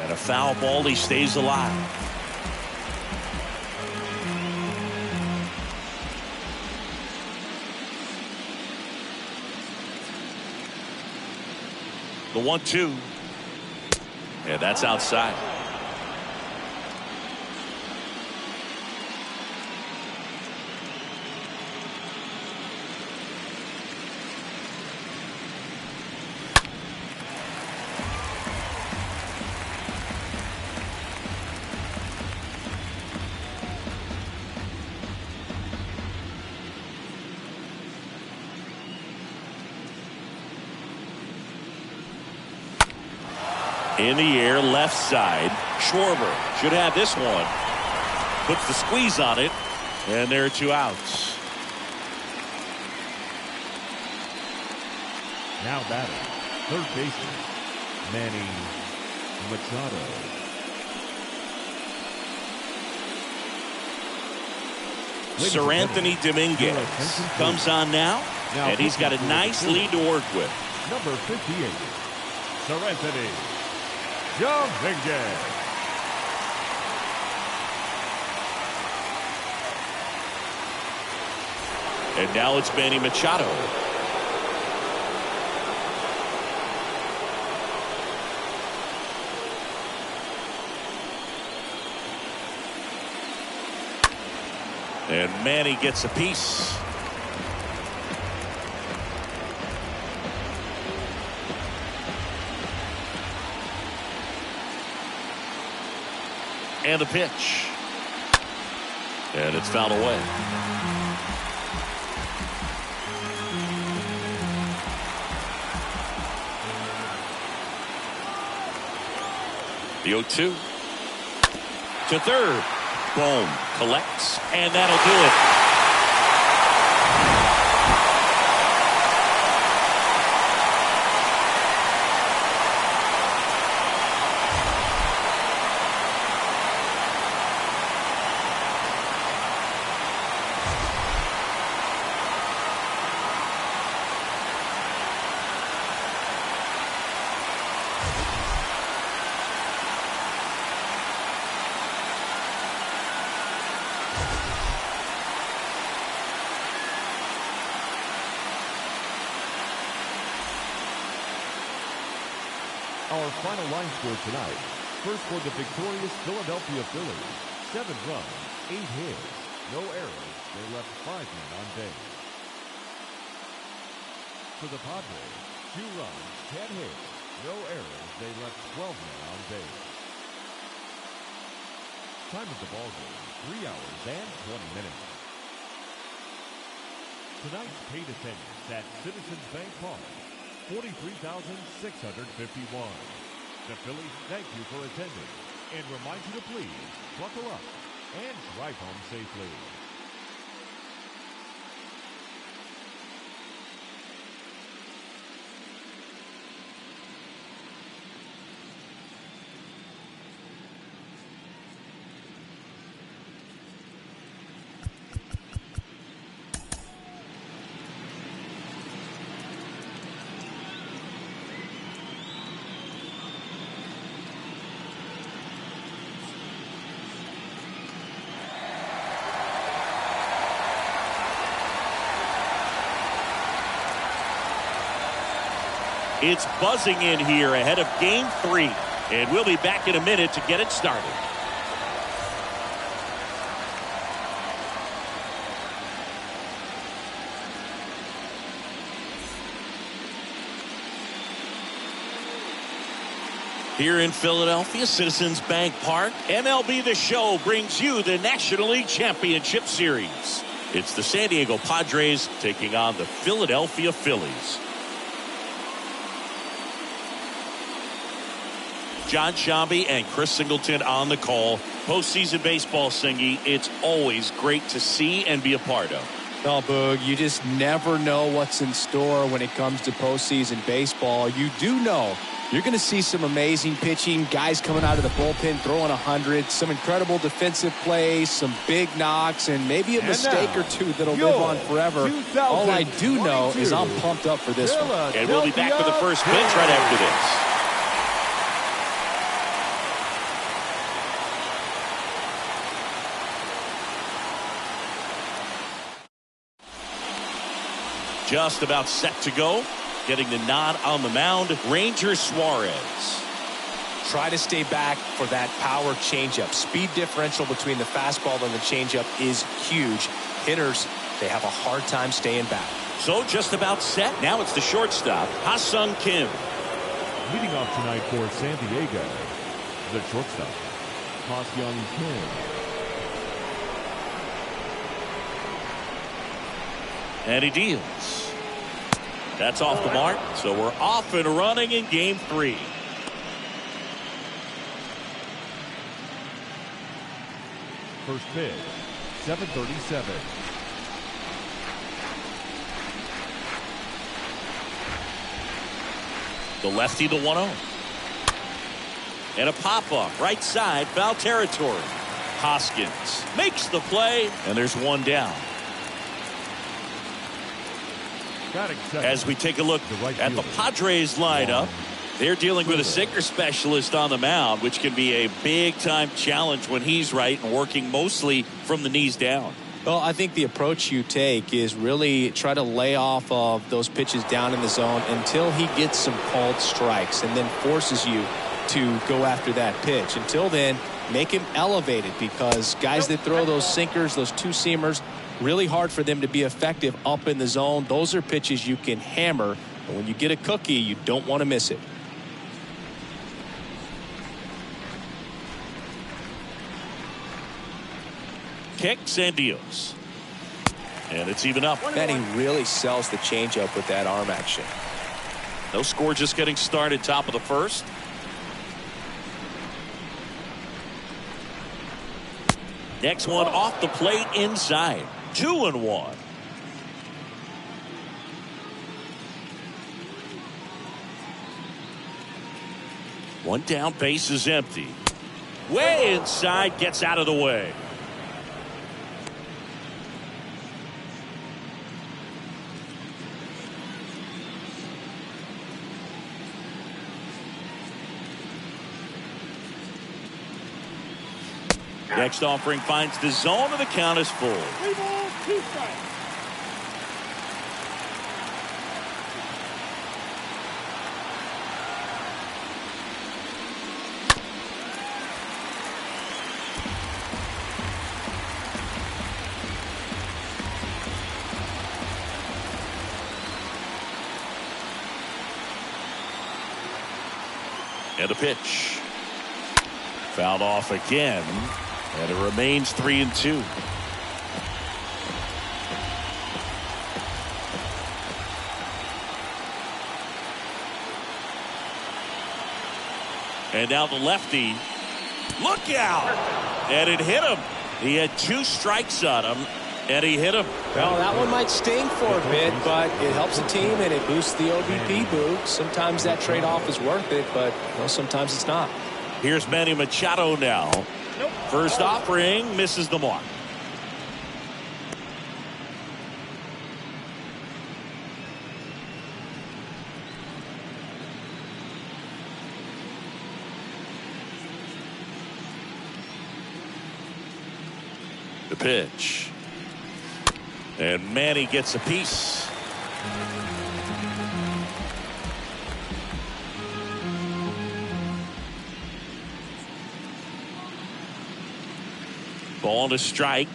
And a foul ball. He stays alive. The 1-2. And that's outside. In the air, left side. Schwarber should have this one. Puts the squeeze on it, and there are 2 outs. Now batting, third baseman, Manny Machado. Sir Anthony Dominguez comes on now, and he's got a nice lead to work with. Number 58, Sir Anthony Dominguez. And now it's Manny Machado. And Manny gets a piece. And the pitch. And it's fouled away. The 0-2 to third. Bohm collects, and that'll do it. Our final line score tonight. First for the victorious Philadelphia Phillies. 7 runs, 8 hits, no errors. They left 5 men on base. For the Padres, 2 runs, 10 hits, no errors. They left 12 men on base. Time of the ball game, 3 hours and 20 minutes. Tonight's paid attendance at Citizens Bank Park, 43,651. The Phillies thank you for attending and remind you to please buckle up and drive home safely. It's buzzing in here ahead of Game 3. And we'll be back in a minute to get it started. Here in Philadelphia, Citizens Bank Park, MLB The Show brings you the National League Championship Series. It's the San Diego Padres taking on the Philadelphia Phillies. John Shambi and Chris Singleton on the call. Postseason baseball, Singy, it's always great to see and be a part of. Oh, Boog, you just never know what's in store when it comes to postseason baseball. You do know you're going to see some amazing pitching, guys coming out of the bullpen throwing 100, some incredible defensive plays, some big knocks, and maybe a mistake or two that'll live on forever. All I do know is I'm pumped up for this one. And we'll be back with the first pitch right after this. Just about set to go. Getting the nod on the mound, Ranger Suarez. Try to stay back for that power changeup. Speed differential between the fastball and the changeup is huge. Hitters, they have a hard time staying back. So just about set. Now it's the shortstop, Ha-Sung Kim. Leading off tonight for San Diego, the shortstop, Ha-Sung Kim. And he deals. That's off the mark, so we're off and running in Game 3. first pitch. 7:37. The lefty, the 1-0. And a pop-up right side, foul territory. Hoskins makes the play, and there's one down. As we take a look at the Padres lineup, they're dealing with a sinker specialist on the mound, which can be a big-time challenge when he's right and working mostly from the knees down. Well, I think the approach you take is really try to lay off of those pitches down in the zone until he gets some called strikes and then forces you to go after that pitch. Until then, make him elevated, because guys that throw those sinkers, those two-seamers, really hard for them to be effective up in the zone. Those are pitches you can hammer, but when you get a cookie, you don't want to miss it. Kicks and deals. And it's even up. And he really sells the changeup with that arm action. No score, just getting started, top of the first. Next one off the plate inside. 2-1. One down, base is empty. Way inside, gets out of the way. Next offering finds the zone, and the count is full. 3 balls, 2 strikes. And a pitch. Fouled off again. And it remains 3-2. And now the lefty. Look out! And it hit him. He had 2 strikes on him, and he hit him. Well, that one might sting for a bit, but it helps the team and it boosts the OBP boost. Sometimes that trade-off is worth it, but sometimes it's not. Here's Manny Machado now. First offering misses the mark. The pitch. And Manny gets a piece. Ball to strike.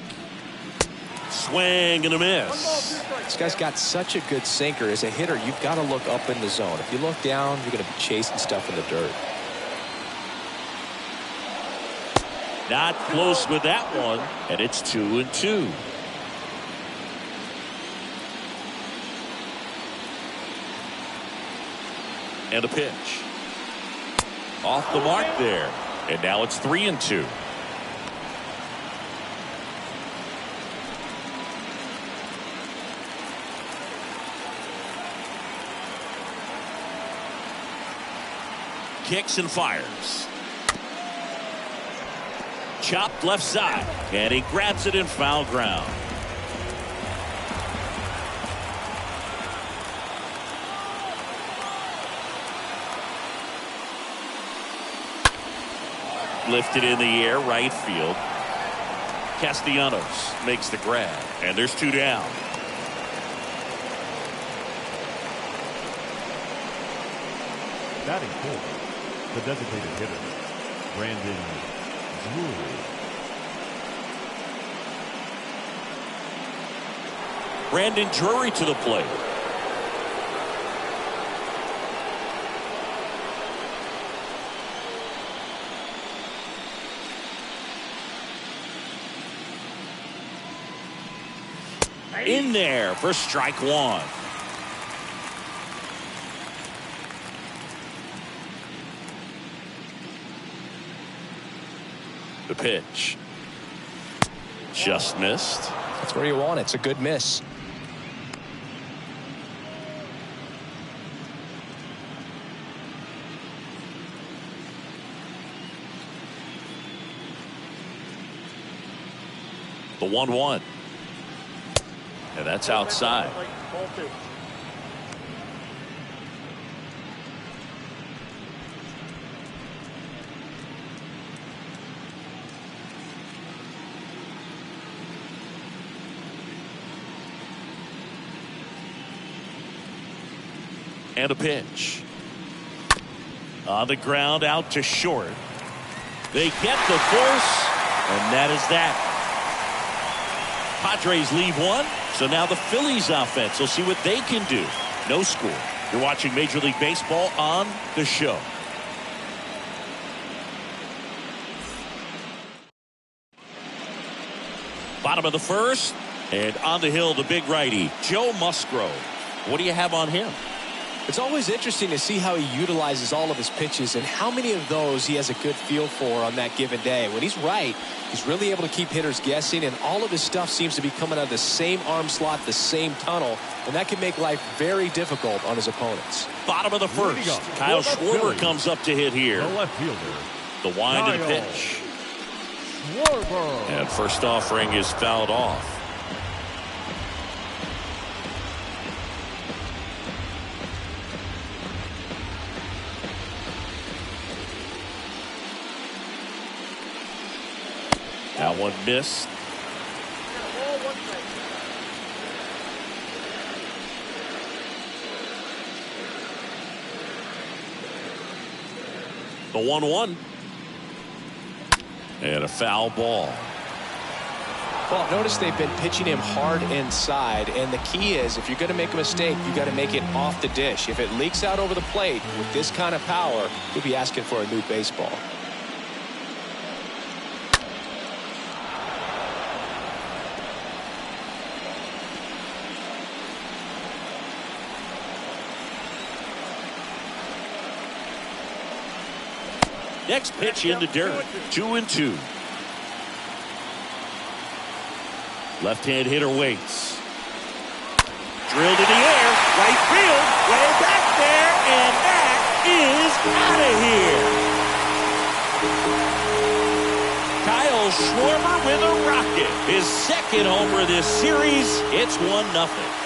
Swing and a miss. This guy's got such a good sinker. As a hitter, you've got to look up in the zone. If you look down, you're going to be chasing stuff in the dirt. Not close with that one, and it's 2-2. And a pitch. Off the mark there. And now it's 3-2. Kicks and fires. Chopped left side, and he grabs it in foul ground. Lifted in the air, right field. Castellanos makes the grab, and there's 2 down. Batting fourth, the designated hitter, Brandon Drury. Brandon Drury to the plate. In there for strike 1. The pitch. Just missed. That's where you want it. It's a good miss. The 1-1. And that's outside. Ball 2. And a pitch. On the ground, out to short. They get the force, and that is that. Padres leave one, so now the Phillies offense will see what they can do. No score. You're watching Major League Baseball on the show. Bottom of the first, and on the hill, the big righty, Joe Musgrove. What do you have on him? It's always interesting to see how he utilizes all of his pitches and how many of those he has a good feel for on that given day. When he's right, he's really able to keep hitters guessing, and all of his stuff seems to be coming out of the same arm slot, the same tunnel, and that can make life very difficult on his opponents. Bottom of the first, Kyle Schwarber comes up to hit here. The left fielder. The wind of the pitch. Schwarber. And first offering is fouled off. That one missed. Ball 1 strike. The 1-1. And a foul ball. Well, notice they've been pitching him hard inside, and the key is if you're going to make a mistake, you got to make it off the dish. If it leaks out over the plate with this kind of power, you'll be asking for a new baseball. Next pitch in the dirt. 2-2. Left-hand hitter waits. Drilled in the air. Right field. Way back there. And that is out of here. Kyle Schwarber with a rocket. His second homer of this series. It's 1-0.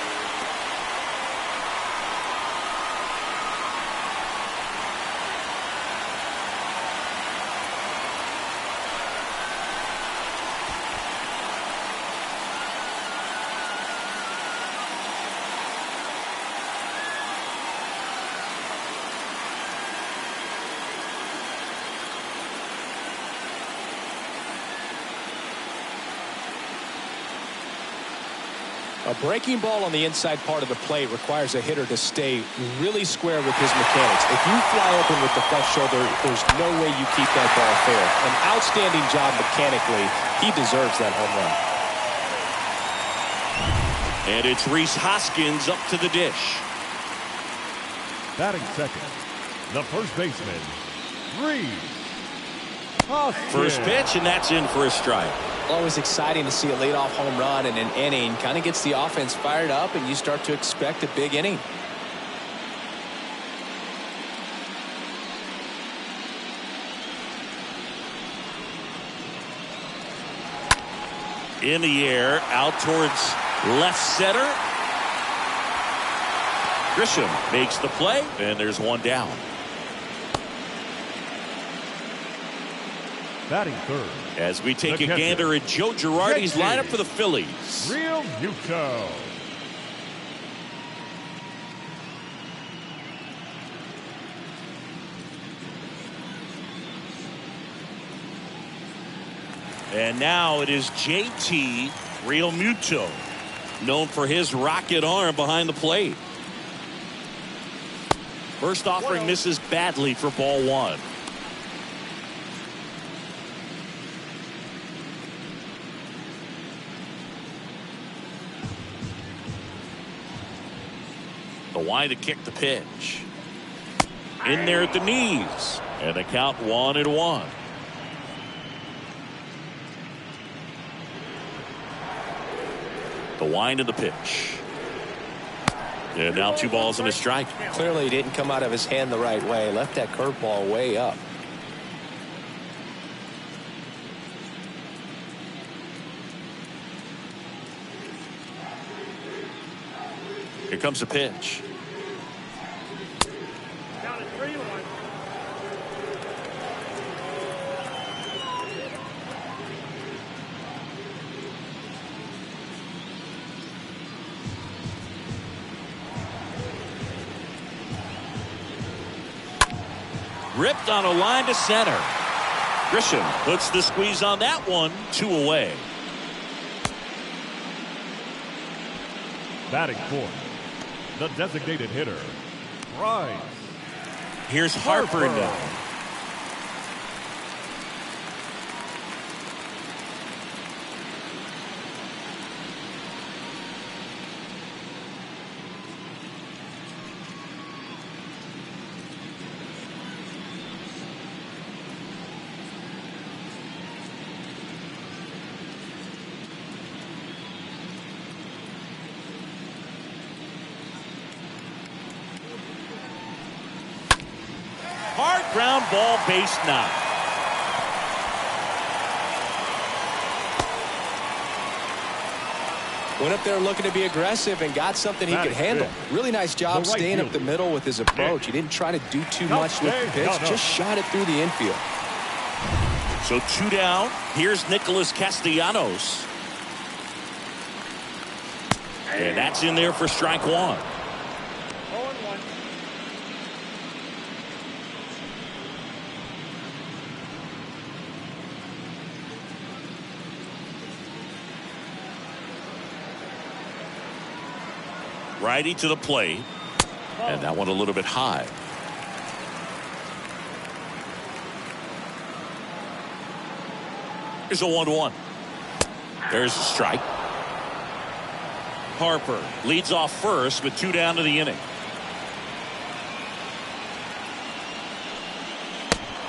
A breaking ball on the inside part of the plate requires a hitter to stay really square with his mechanics. If you fly open with the left shoulder, there's no way you keep that ball fair. An outstanding job mechanically. He deserves that home run. And it's Rhys Hoskins up to the dish. Batting second, the first baseman, Rhys Hoskins. First pitch, and that's in for a strike. Always exciting to see a leadoff home run in an inning. Kind of gets the offense fired up, and you start to expect a big inning. In the air, out towards left center. Grisham makes the play, and there's one down. Batting third, As we take the a catcher, gander at Joe Girardi's catcher, lineup for the Phillies. Real Muto. And now it is JT Real Muto, known for his rocket arm behind the plate. First offering misses badly for ball 1. The wind to kick the pitch. In there at the knees. And the count 1-1. The wind of the pitch. And now 2 balls and a strike. Clearly didn't come out of his hand the right way. Left that curveball way up. Here comes the pitch. Down at 3-1. Ripped on a line to center. Grisham puts the squeeze on that one. 2 away. Batting fourth, the designated hitter, Bryce. Here's Harper now. Hard ground ball, base knock. Went up there looking to be aggressive and got something he could handle. Really nice job staying up the middle with his approach. He didn't try to do too much with the pitch, just shot it through the infield. So 2 down. Here's Nicholas Castellanos. And that's in there for strike 1. 0-1. Righty to the plate. And that one a little bit high. Here's a 1-1. There's a strike. Harper leads off first with 2 down to the inning.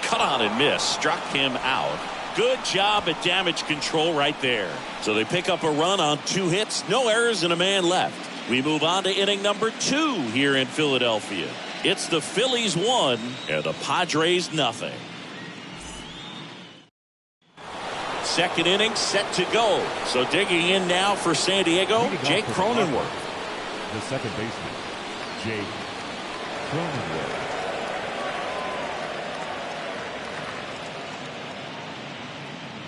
Cut on and miss. Struck him out. Good job at damage control right there. So they pick up a run on 2 hits. No errors and a man left. We move on to inning number 2 here in Philadelphia. It's the Phillies 1 and the Padres nothing. Second inning set to go. So digging in now for San Diego, Jake Cronenworth. The second baseman, Jake Cronenworth.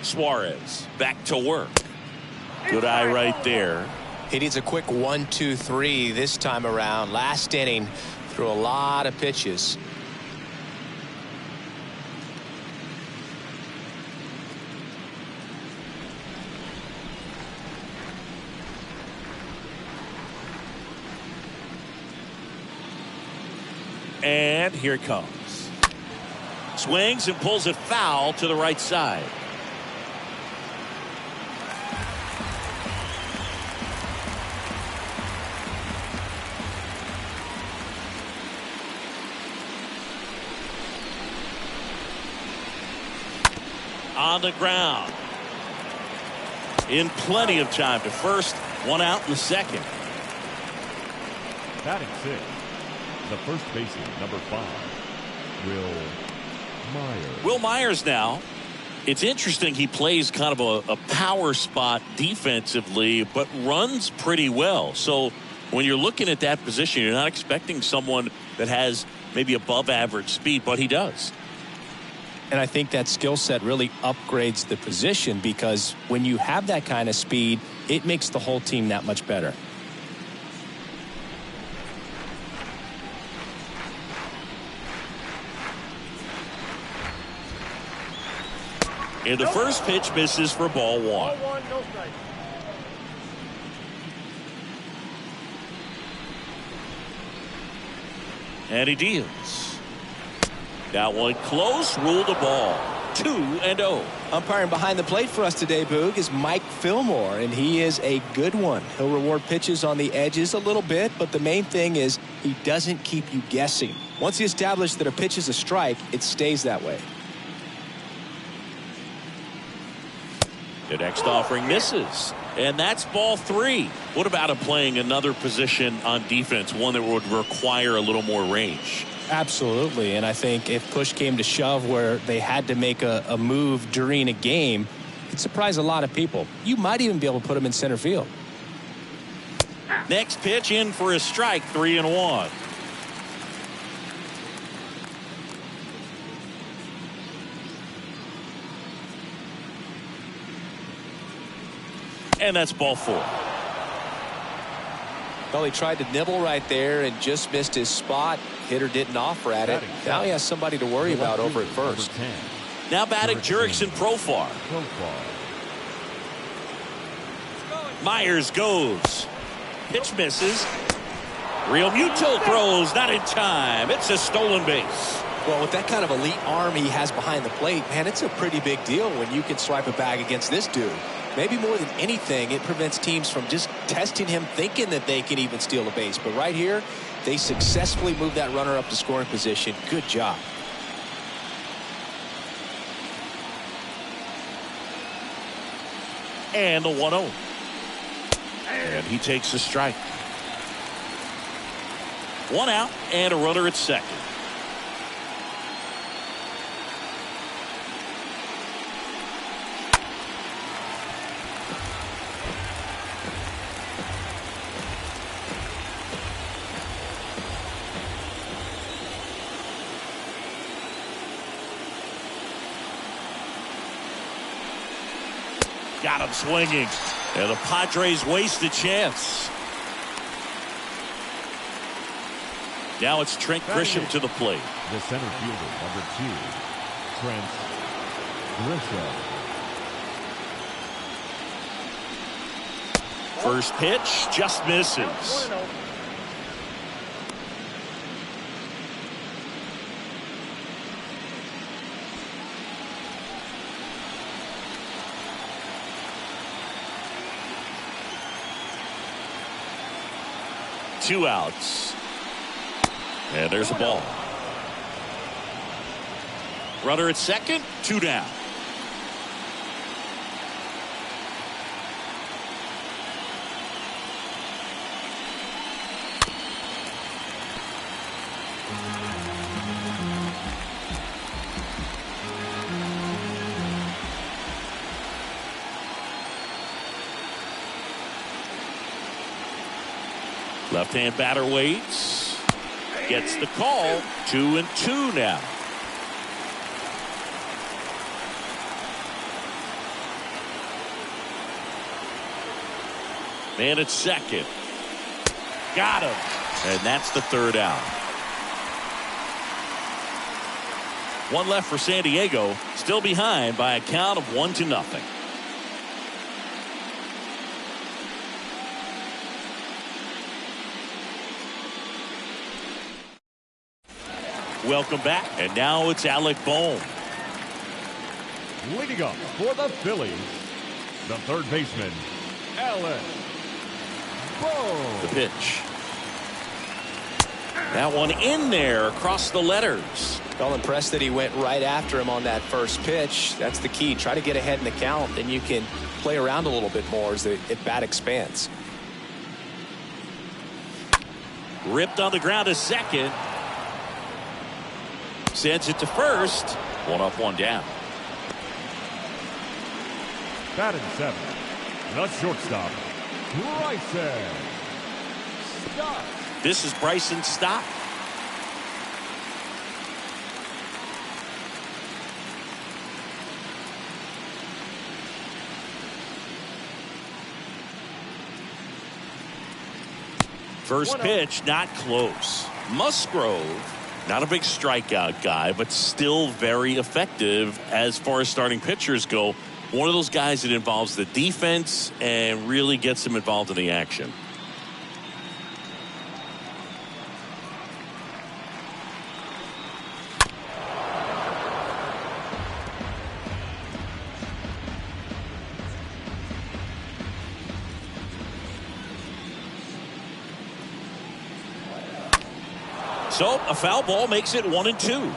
Suarez back to work. Good eye right there. He needs a quick 1-2-3 this time around. Last inning, threw a lot of pitches. And here it comes. Swings and pulls it foul to the right side. On the ground. In plenty of time to first. 1 out in the second. Batting 6, the first baseman, number 5, Will Myers. Will Myers now. It's interesting, he plays kind of a power spot defensively, but runs pretty well. So when you're looking at that position, you're not expecting someone that has maybe above average speed, but he does. And I think that skill set really upgrades the position, because when you have that kind of speed, it makes the whole team that much better. And the first pitch misses for ball 1. 0-1, no strike. And he deals. That one close, ruled a ball. 2-0. Umpiring behind the plate for us today, Boog, is Mike Fillmore, and he is a good one. He'll reward pitches on the edges a little bit, but the main thing is he doesn't keep you guessing. Once he establishes that a pitch is a strike, it stays that way. The next offering misses. And that's ball 3. What about him playing another position on defense, one that would require a little more range? Absolutely. And I think if push came to shove where they had to make a move during a game, it'd surprise a lot of people. You might even be able to put him in center field. Next pitch in for a strike, 3-1. And that's ball 4. Well, he tried to nibble right there and just missed his spot. Hitter didn't offer at it. Now he has somebody to worry about over at first. Now batting Jurickson Profar. Myers goes. Pitch misses. Real Muto throws, not in time. It's a stolen base. Well, with that kind of elite arm he has behind the plate, man, it's a pretty big deal when you can swipe a bag against this dude. Maybe more than anything, it prevents teams from just testing him, thinking that they can even steal a base. But right here, they successfully moved that runner up to scoring position. Good job. And the 1-0. And he takes a strike. 1 out and a runner at second. Got him swinging. And the Padres waste a chance. Now it's Trent Grisham to the plate. The center fielder, number 2, Trent Grisham. First pitch just misses. 1-0. Two outs. And there's a ball. Runner at second, 2 down. Left-hand batter waits. Gets the call. 2-2 now. Man at second. Got him. And that's the 3rd out. One left for San Diego. Still behind by a count of 1-0. Welcome back. And now it's Alec Bohm. Leading up for the Phillies, the third baseman, Alec Bohm. The pitch. That one in there across the letters. Well, impressed that he went right after him on that first pitch. That's the key. Try to get ahead in the count, then you can play around a little bit more as the at-bat expands. Ripped on the ground to second. Sends it to first. 1 up, 1 down. Batting 7th, the shortstop, Bryson Stott. This is Bryson Stott. First pitch, not close. Musgrove, not a big strikeout guy, but still very effective as far as starting pitchers go. One of those guys that involves the defense and really gets them involved in the action. So a foul ball makes it 1-2.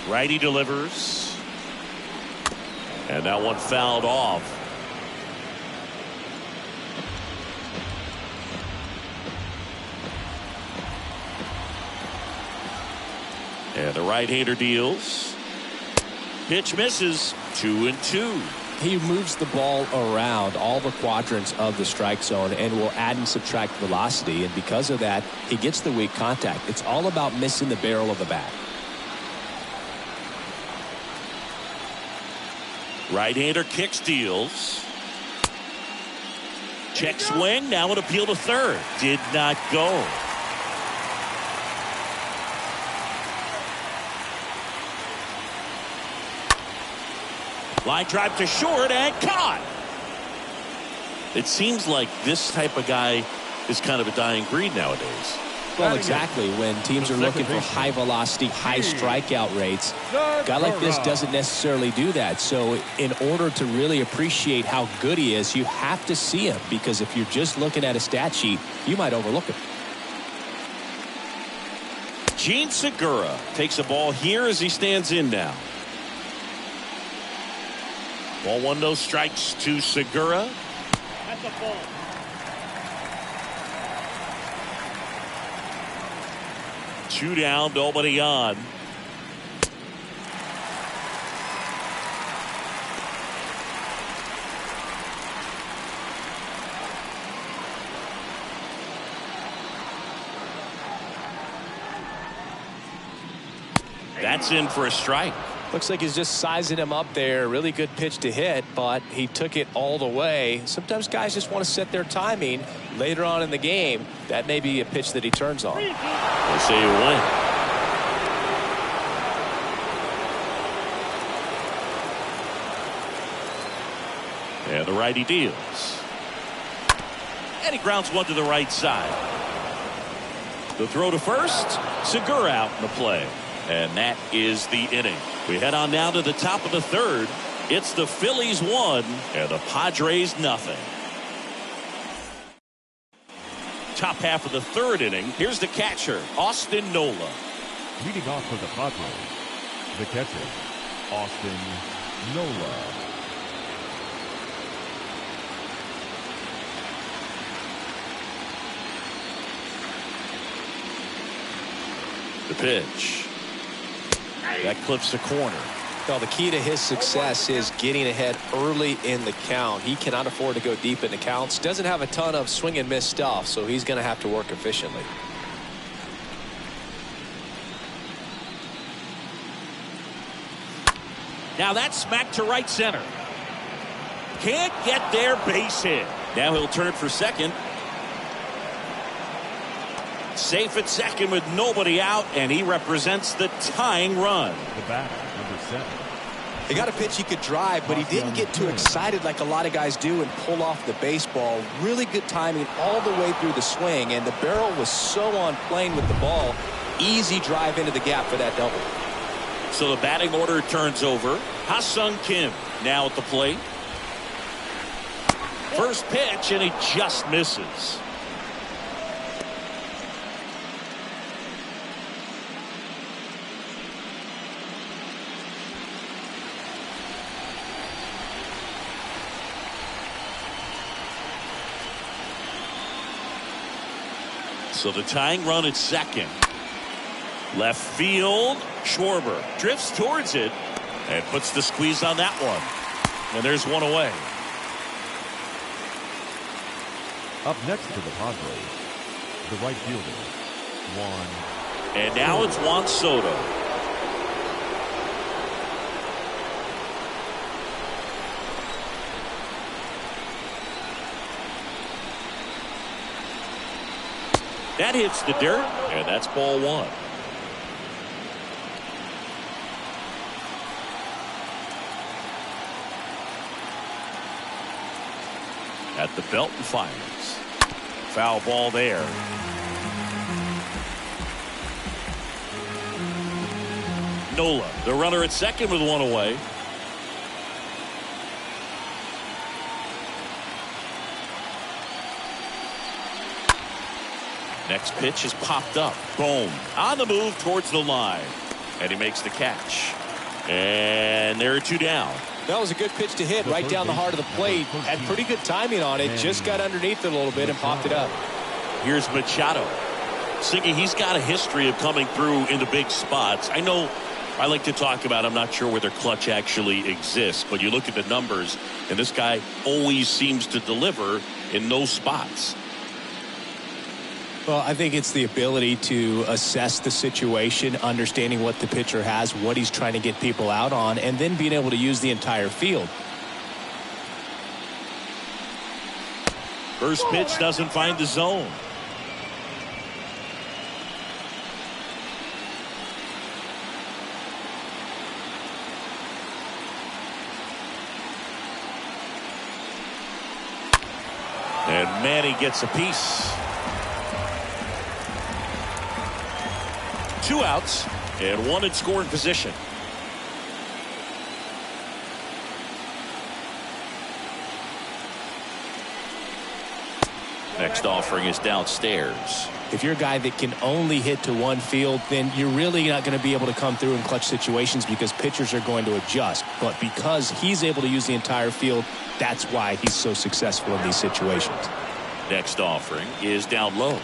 Righty delivers. And that one fouled off. And the right-hander deals. Pitch misses. 2-2. He moves the ball around all the quadrants of the strike zone and will add and subtract velocity, and because of that he gets the weak contact. It's all about missing the barrel of the bat. Right-hander kicks, deals. Check swing. Now an appeal to third. Did not go. Line drive to short and caught. It seems like this type of guy is kind of a dying breed nowadays. Well, exactly. When teams are looking for high velocity, high strikeout rates, a guy like this doesn't necessarily do that. So in order to really appreciate how good he is, you have to see him, because if you're just looking at a stat sheet, you might overlook him. Gene Segura takes a ball here as he stands in now. Ball 1, no strikes to Segura. That's a ball. Two down, nobody on. That's in for a strike. Looks like he's just sizing him up there. Really good pitch to hit, but he took it all the way. Sometimes guys just want to set their timing later on in the game. That may be a pitch that he turns on. We'll see you win. And the righty deals. And he grounds one to the right side. The throw to first. Segura out in the play. And that is the inning. We head on now to the top of the third. It's the Phillies 1 and the Padres nothing. Top half of the third inning. Here's the catcher, Austin Nola. Leading off for the Padres, the catcher, Austin Nola. The pitch. That clips the corner. Well, the key to his success is getting ahead early in the count. He cannot afford to go deep in the counts. Doesn't have a ton of swing and miss stuff, so he's going to have to work efficiently. Now that's smacked to right center. Can't get there, base hit. Now he'll turn for second. Safe at second with nobody out, and he represents the tying run. The batter, number 7. He got a pitch he could drive, but he didn't get too excited like a lot of guys do and pull off the baseball. Really good timing all the way through the swing, and the barrel was so on plane with the ball. Easy drive into the gap for that double. So the batting order turns over. Ha-Sung Kim now at the plate. First pitch, and he just misses. So the tying run at second. Left field. Schwarber drifts towards it and puts the squeeze on that one. And there's one away. Up next to the Padres, the right fielder, Juan. And now it's Juan Soto. That hits the dirt, and that's ball 1. At the belt and fires. Foul ball there. Nola, the runner at second with one away. Next pitch is popped up. Boom. On the move towards the line. And he makes the catch. And there are 2 down. That was a good pitch to hit right down the heart of the plate. Had pretty good timing on it. Just got underneath it a little bit and popped it up. Here's Machado. Siggy, he's got a history of coming through into big spots. I know I like to talk about, I'm not sure whether clutch actually exists, but you look at the numbers, and this guy always seems to deliver in those spots. Well, I think it's the ability to assess the situation, understanding what the pitcher has, what he's trying to get people out on, and then being able to use the entire field. First pitch doesn't find the zone. And Manny gets a piece. 2 outs and 1 in scoring position. Next offering is downstairs. If you're a guy that can only hit to one field, then you're really not going to be able to come through in clutch situations because pitchers are going to adjust. But because he's able to use the entire field, that's why he's so successful in these situations. Next offering is down low.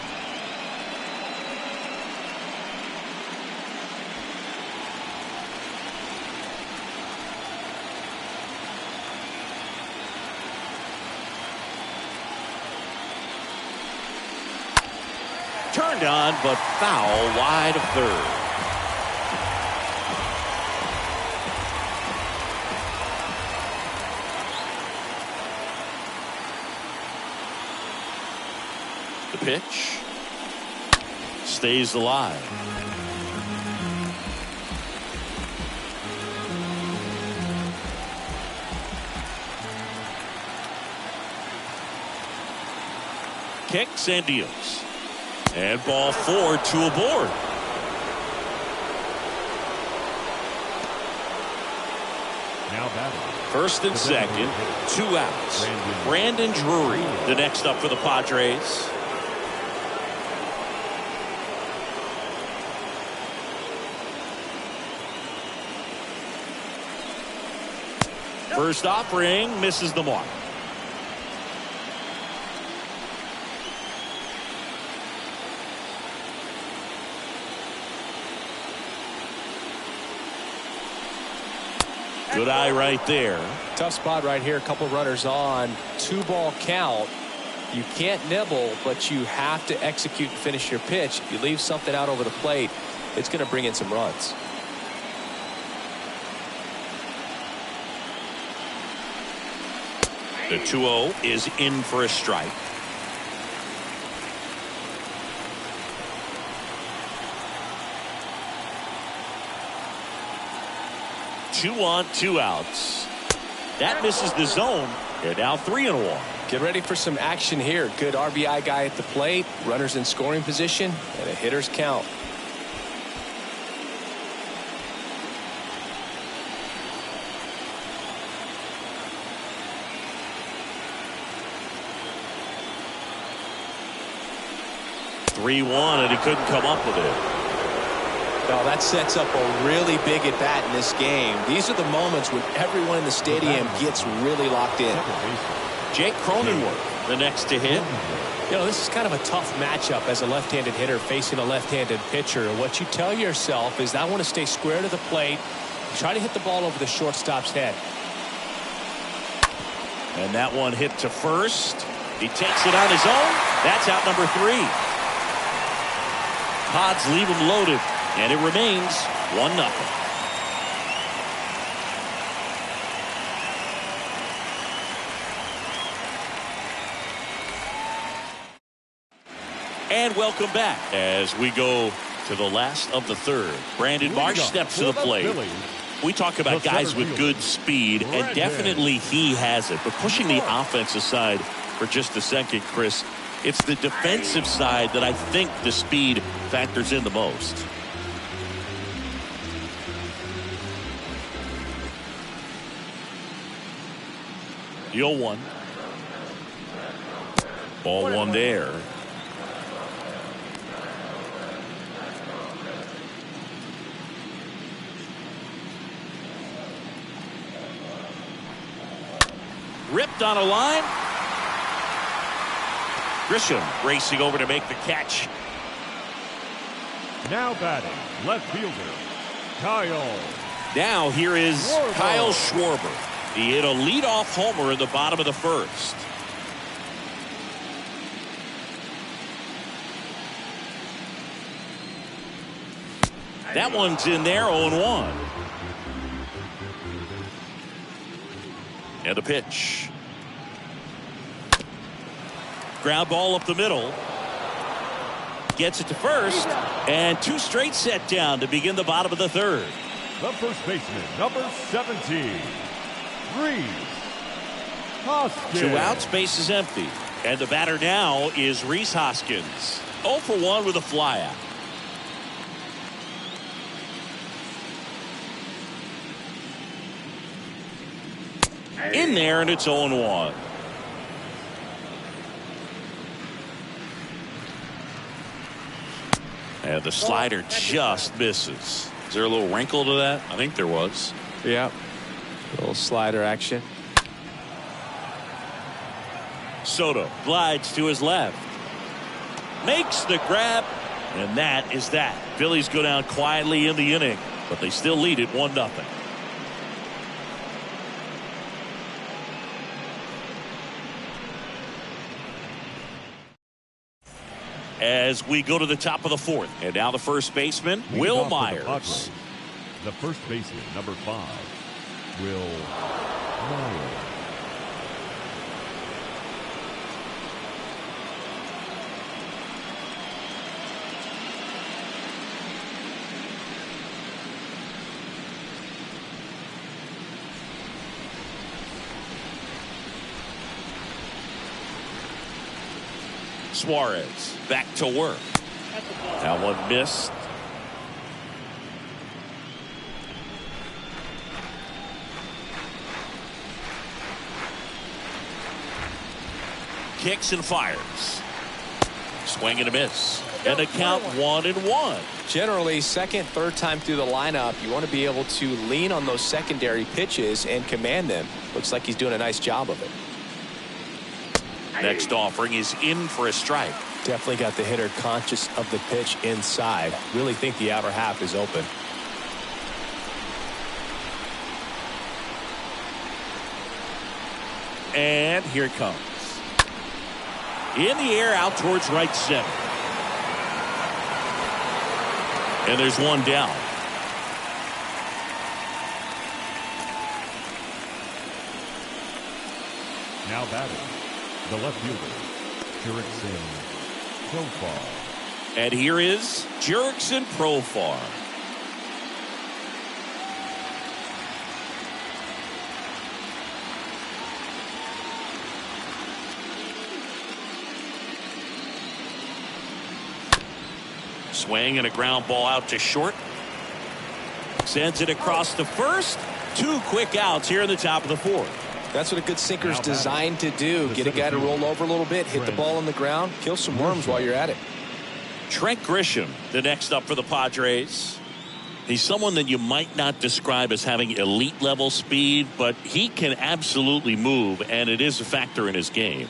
Turned on, but foul wide of third. The pitch stays alive. Kicks and deals. And ball 4, 2 aboard. Now batting. First and second, 2 outs. Brandon Drury, the next up for the Padres. First offering misses the mark. Good eye right there. Tough spot right here. A couple runners on. 2-ball count. You can't nibble, but you have to execute and finish your pitch. If you leave something out over the plate, it's going to bring in some runs. The 2-0 is in for a strike. Two on, 2 outs. That misses the zone. They're now 3-1. Get ready for some action here. Good RBI guy at the plate. Runners in scoring position and a hitter's count. And he couldn't come up with it. Well, that sets up a really big at bat in this game. These are the moments when everyone in the stadium gets really locked in. Jake Cronenworth, the next to hit. You know, this is kind of a tough matchup as a left-handed hitter facing a left-handed pitcher. And what you tell yourself is, I want to stay square to the plate, try to hit the ball over the shortstop's head. And that one hit to first. He takes it on his own. That's out number 3. Pods leave him loaded, and it remains 1-0. And welcome back as we go to the last of the third. Brandon Marsh steps to the plate. We talk about guys with good speed, and definitely he has it. But pushing the offense aside for just a second, Chris, it's the defensive side that I think the speed factors in the most. The 0-1. Ball 1 there. Ripped on a line. Grisham racing over to make the catch. Now batting, left fielder, Kyle. Now here is Schwarber. Kyle Schwarber. He hit a leadoff homer in the bottom of the first. That one's in there, 0-1. And a pitch. Ground ball up the middle. Gets it to first. And 2 straight set down to begin the bottom of the third. The first baseman, number 17, Rhys Hoskins. 2 outs, base is empty. And the batter now is Rhys Hoskins. 0 for 1 with a flyout. In there, and it's 0-1. And the slider just misses. Is there a little wrinkle to that? I think there was. Yeah. A little slider action. Soto glides to his left. Makes the grab. And that is that. Phillies go down quietly in the inning, but they still lead it 1-0. As we go to the top of the fourth. And now the first baseman, Will Myers. The first baseman, number 5, Will Myers. Suarez back to work. That one missed. Kicks and fires. Swing and a miss. And the count 1-1. Generally, second, third time through the lineup, you want to be able to lean on those secondary pitches and command them. Looks like he's doing a nice job of it. Next offering is in for a strike. Definitely got the hitter conscious of the pitch inside. Really think the outer half is open. And here it comes. In the air out towards right center. And there's one down. Now batting, the left fielder, Jurickson Profar. And here is Jurickson Profar. Swing and a ground ball out to short. Sends it across to first. 2 quick outs here in the top of the fourth. That's what a good sinker is designed to do. Get a guy to roll over a little bit, hit the ball on the ground, kill some worms while you're at it. Trent Grisham, the next up for the Padres. He's someone that you might not describe as having elite level speed, but he can absolutely move, and it is a factor in his game.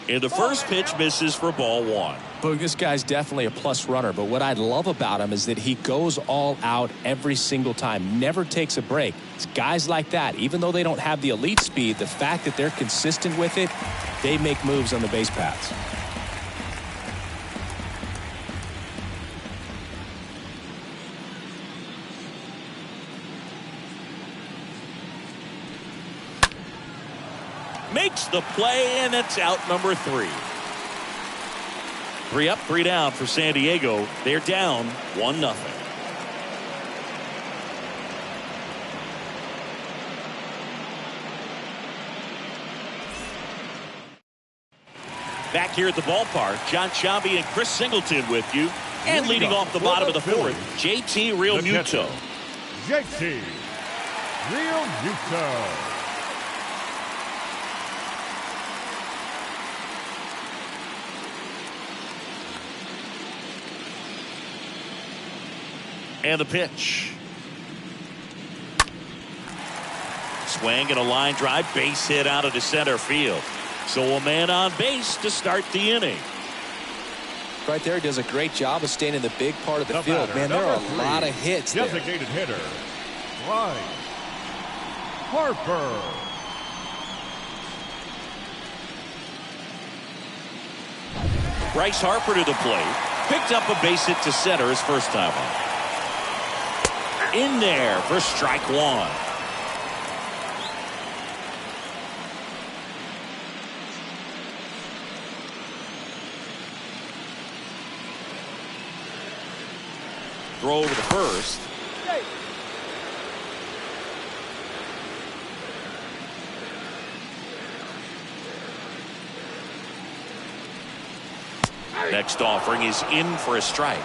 And the first pitch misses for ball 1. But this guy's definitely a plus runner, but what I love about him is that he goes all out every single time, never takes a break. It's guys like that, even though they don't have the elite speed, the fact that they're consistent with it, they make moves on the base paths. Makes the play, and it's out number 3. 3 up, 3 down for San Diego. They're down 1-0. Back here at the ballpark, John Sciambi and Chris Singleton with you. And leading off the bottom of the fourth, JT Realmuto. JT Realmuto. And the pitch. Swing and a line drive, base hit out of the center field. So a man on base to start the inning. Right there, he does a great job of staying in the big part of the field. batter, Man, there are a number lot of 3, hits there. Designated hitter, Bryce Harper. Bryce Harper to the plate. Picked up a base hit to center his first time up. In there for strike one. Throw over to first. Next offering is in for a strike.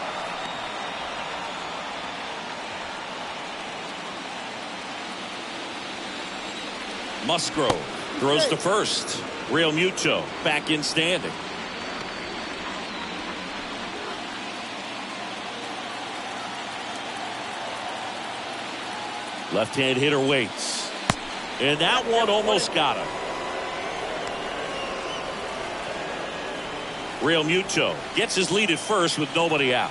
Musgrove throws to first. Real Muto back in standing. Left-hand hitter waits. And that one almost got him. Real Muto gets his lead at first with nobody out.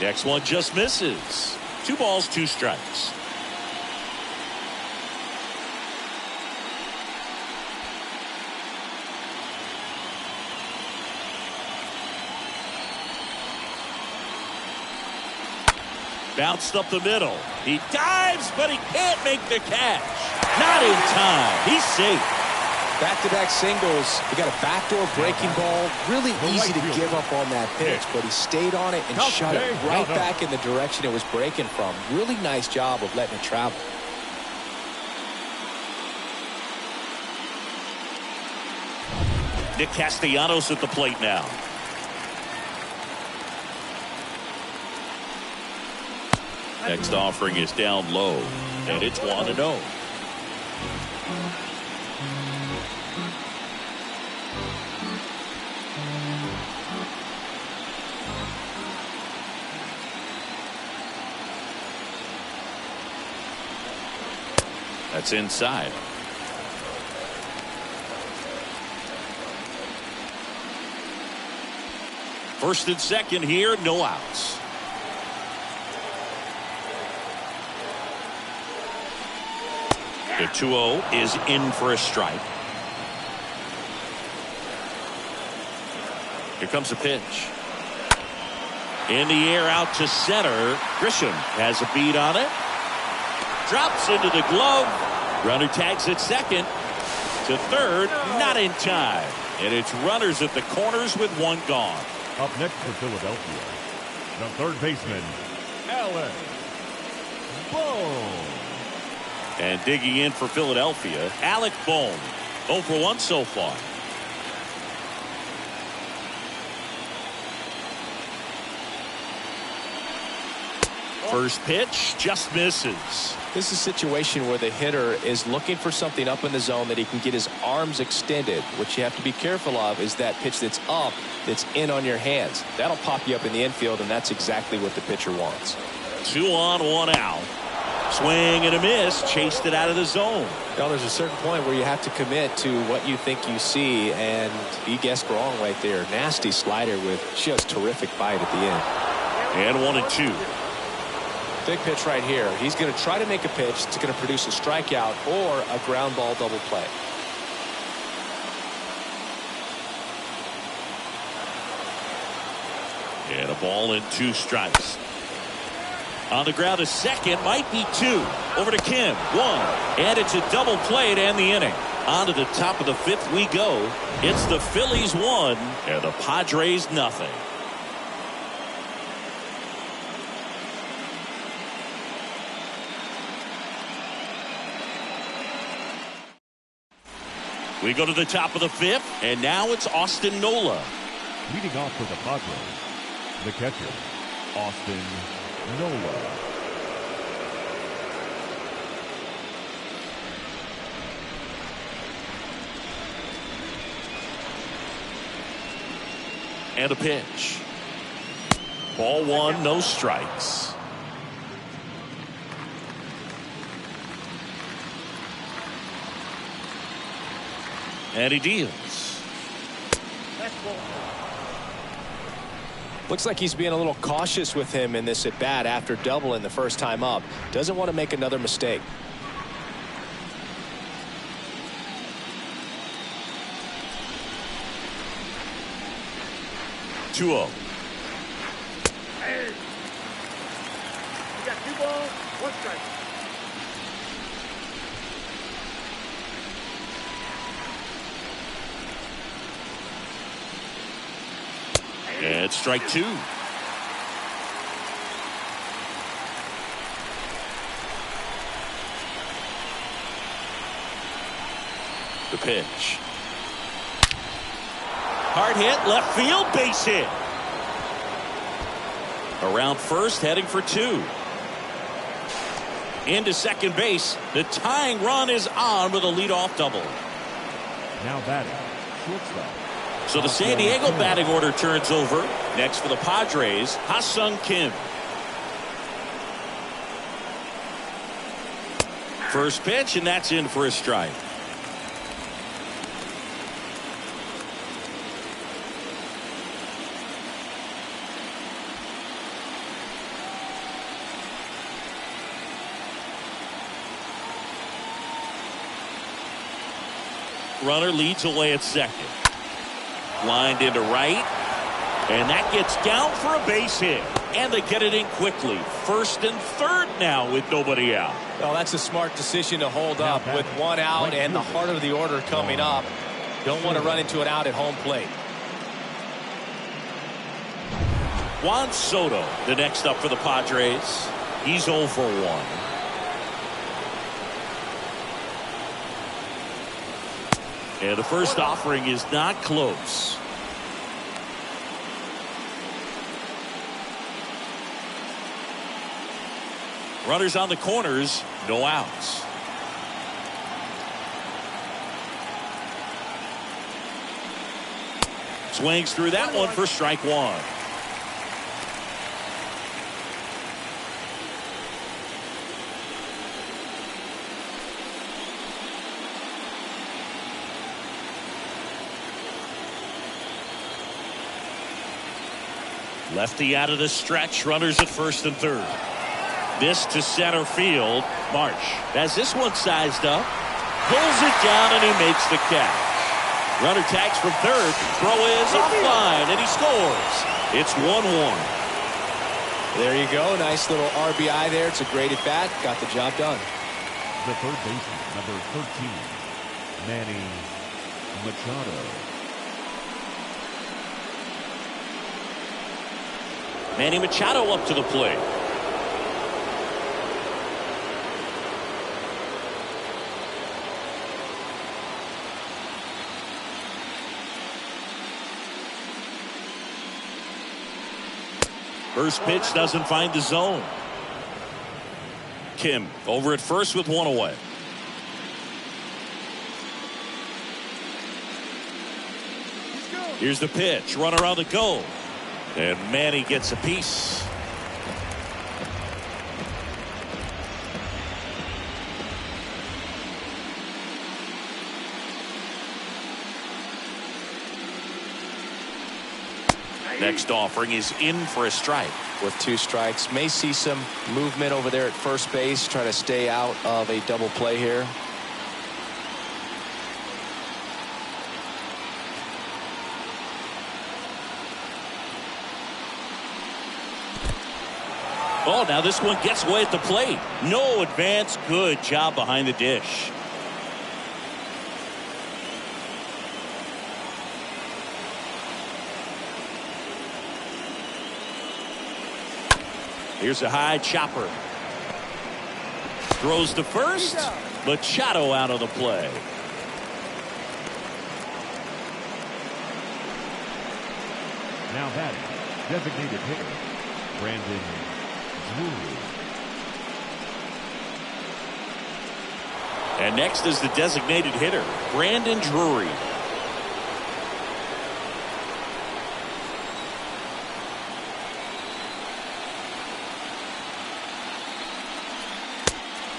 Next one just misses. 2 balls, 2 strikes. Bounced up the middle. He dives, but he can't make the catch. Not in time. He's safe. Back-to-back singles. He got a backdoor breaking ball. Really easy to give up on that pitch, but he stayed on it and shot it right back in the direction it was breaking from. Really nice job of letting it travel. Nick Castellanos at the plate now. Next offering is down low, and it's 1-0. That's inside. First and second here, no outs. The 2-0 is in for a strike. Here comes a pitch. In the air out to center. Grisham has a beat on it. Drops into the glove. Runner tags at second. To third, not in time. And it's runners at the corners with 1 gone. Up next for Philadelphia, the third baseman, Alex Bohm. And digging in for Philadelphia, Alec Bohm. 0 for 1 so far. First pitch just misses. This is a situation where the hitter is looking for something up in the zone that he can get his arms extended. What you have to be careful of is that pitch that's up, that's in on your hands. That'll pop you up in the infield, and that's exactly what the pitcher wants. 2 on, 1 out. Swing and a miss. Chased it out of the zone. Now, there's a certain point where you have to commit to what you think you see, and he guessed wrong right there. Nasty slider with just terrific bite at the end. And 1-2. Big pitch right here. He's going to try to make a pitch that's going to produce a strikeout or a ground ball double play. And a ball and 2 strikes. On the ground, a second, might be 2. Over to Kim, 1. And it's a double play to end the inning. On to the top of the 5th we go. It's the Phillies 1 and the Padres nothing. We go to the top of the 5th, and now it's Austin Nola. Leading off for the Padres, the catcher, Austin Nola. And a pitch. Ball one, no strikes. And he deals. That's ball. Looks like he's being a little cautious with him in this at bat after doubling the first time up. Doesn't want to make another mistake. 2-0. Hey. You got 2 balls, 1 strike. And strike 2. The pitch. Hard hit, left field, base hit. Around first, heading for 2. Into second base. The tying run is on with a leadoff double. Now batting, shortstop. So the San Diego batting order turns over. Next for the Padres, Ha-Sung Kim. First pitch, and that's in for a strike. Runner leads away at second. Lined into right. And that gets down for a base hit. And they get it in quickly. First and third now with nobody out. Well, that's a smart decision to hold up with 1 out and the heart of the order coming up. Don't want to run into an out at home plate. Juan Soto, the next up for the Padres. He's 0 for 1. And the first offering is not close. Runners on the corners, no outs. Swings through that one for strike 1. Lefty out of the stretch, runners at first and third. This to center field. Marsh has this one sized up, pulls it down, and he makes the catch. Runner tags from third. Throw is offline, and he scores. It's 1-1. There you go. Nice little RBI there. It's a great at bat. Got the job done. The third baseman, number 13, Manny Machado. Manny Machado up to the plate. First pitch doesn't find the zone. Kim over at first with 1 away. Here's the pitch. Runner on the go. And Manny gets a piece. Next offering is in for a strike. With 2 strikes, may see some movement over there at first base, trying to stay out of a double play here. Oh, now this one gets away at the plate. No advance. Good job behind the dish. Here's a high chopper. Throws to first. Machado out of the play. Now batting, designated hitter, Brandon Drury. And next is the designated hitter, Brandon Drury.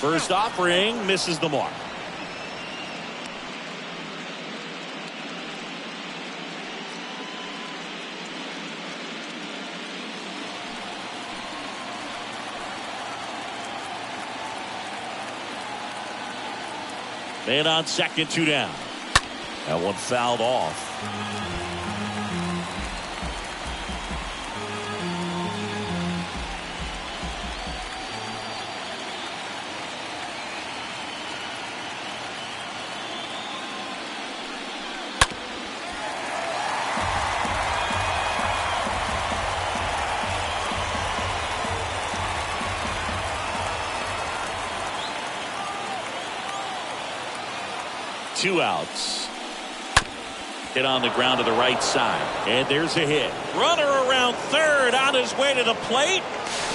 First offering misses the mark. Man on second, 2 down. That one fouled off. Two outs. Hit on the ground to the right side. And there's a hit. Runner around third on his way to the plate.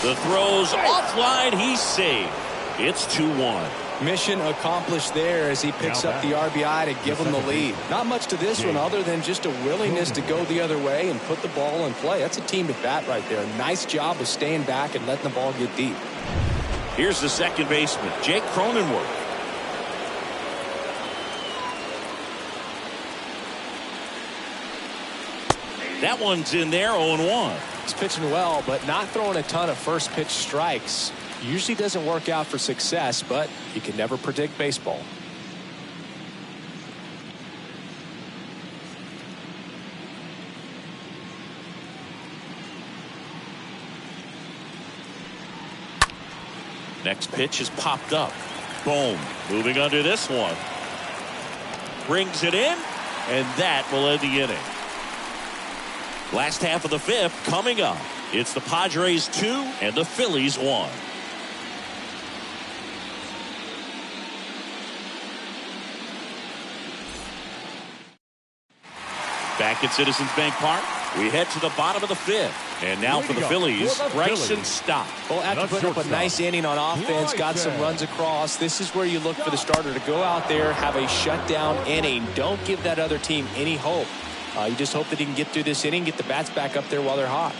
The throw's offline. He's saved. It's 2-1. Mission accomplished there as he picks up the RBI to give him the lead. Not much to this one other than just a willingness to go the other way and put the ball in play. That's a team at bat right there. Nice job of staying back and letting the ball get deep. Here's the second baseman, Jake Cronenworth. That one's in there, 0-1. He's pitching well, but not throwing a ton of first pitch strikes. Usually doesn't work out for success, but you can never predict baseball. Next pitch is popped up. Boom. Moving under this one. Brings it in, and that will end the inning. Last half of the fifth coming up. It's the Padres 2 and the Phillies 1. Back at Citizens Bank Park, we head to the bottom of the fifth. And now for the Phillies, Bryson Stott. Well, after putting up a nice inning on offense, got some runs across, this is where you look for the starter to go out there, have a shutdown inning. Don't give that other team any hope. You just hope that he can get through this inning, get the bats back up there while they're hot.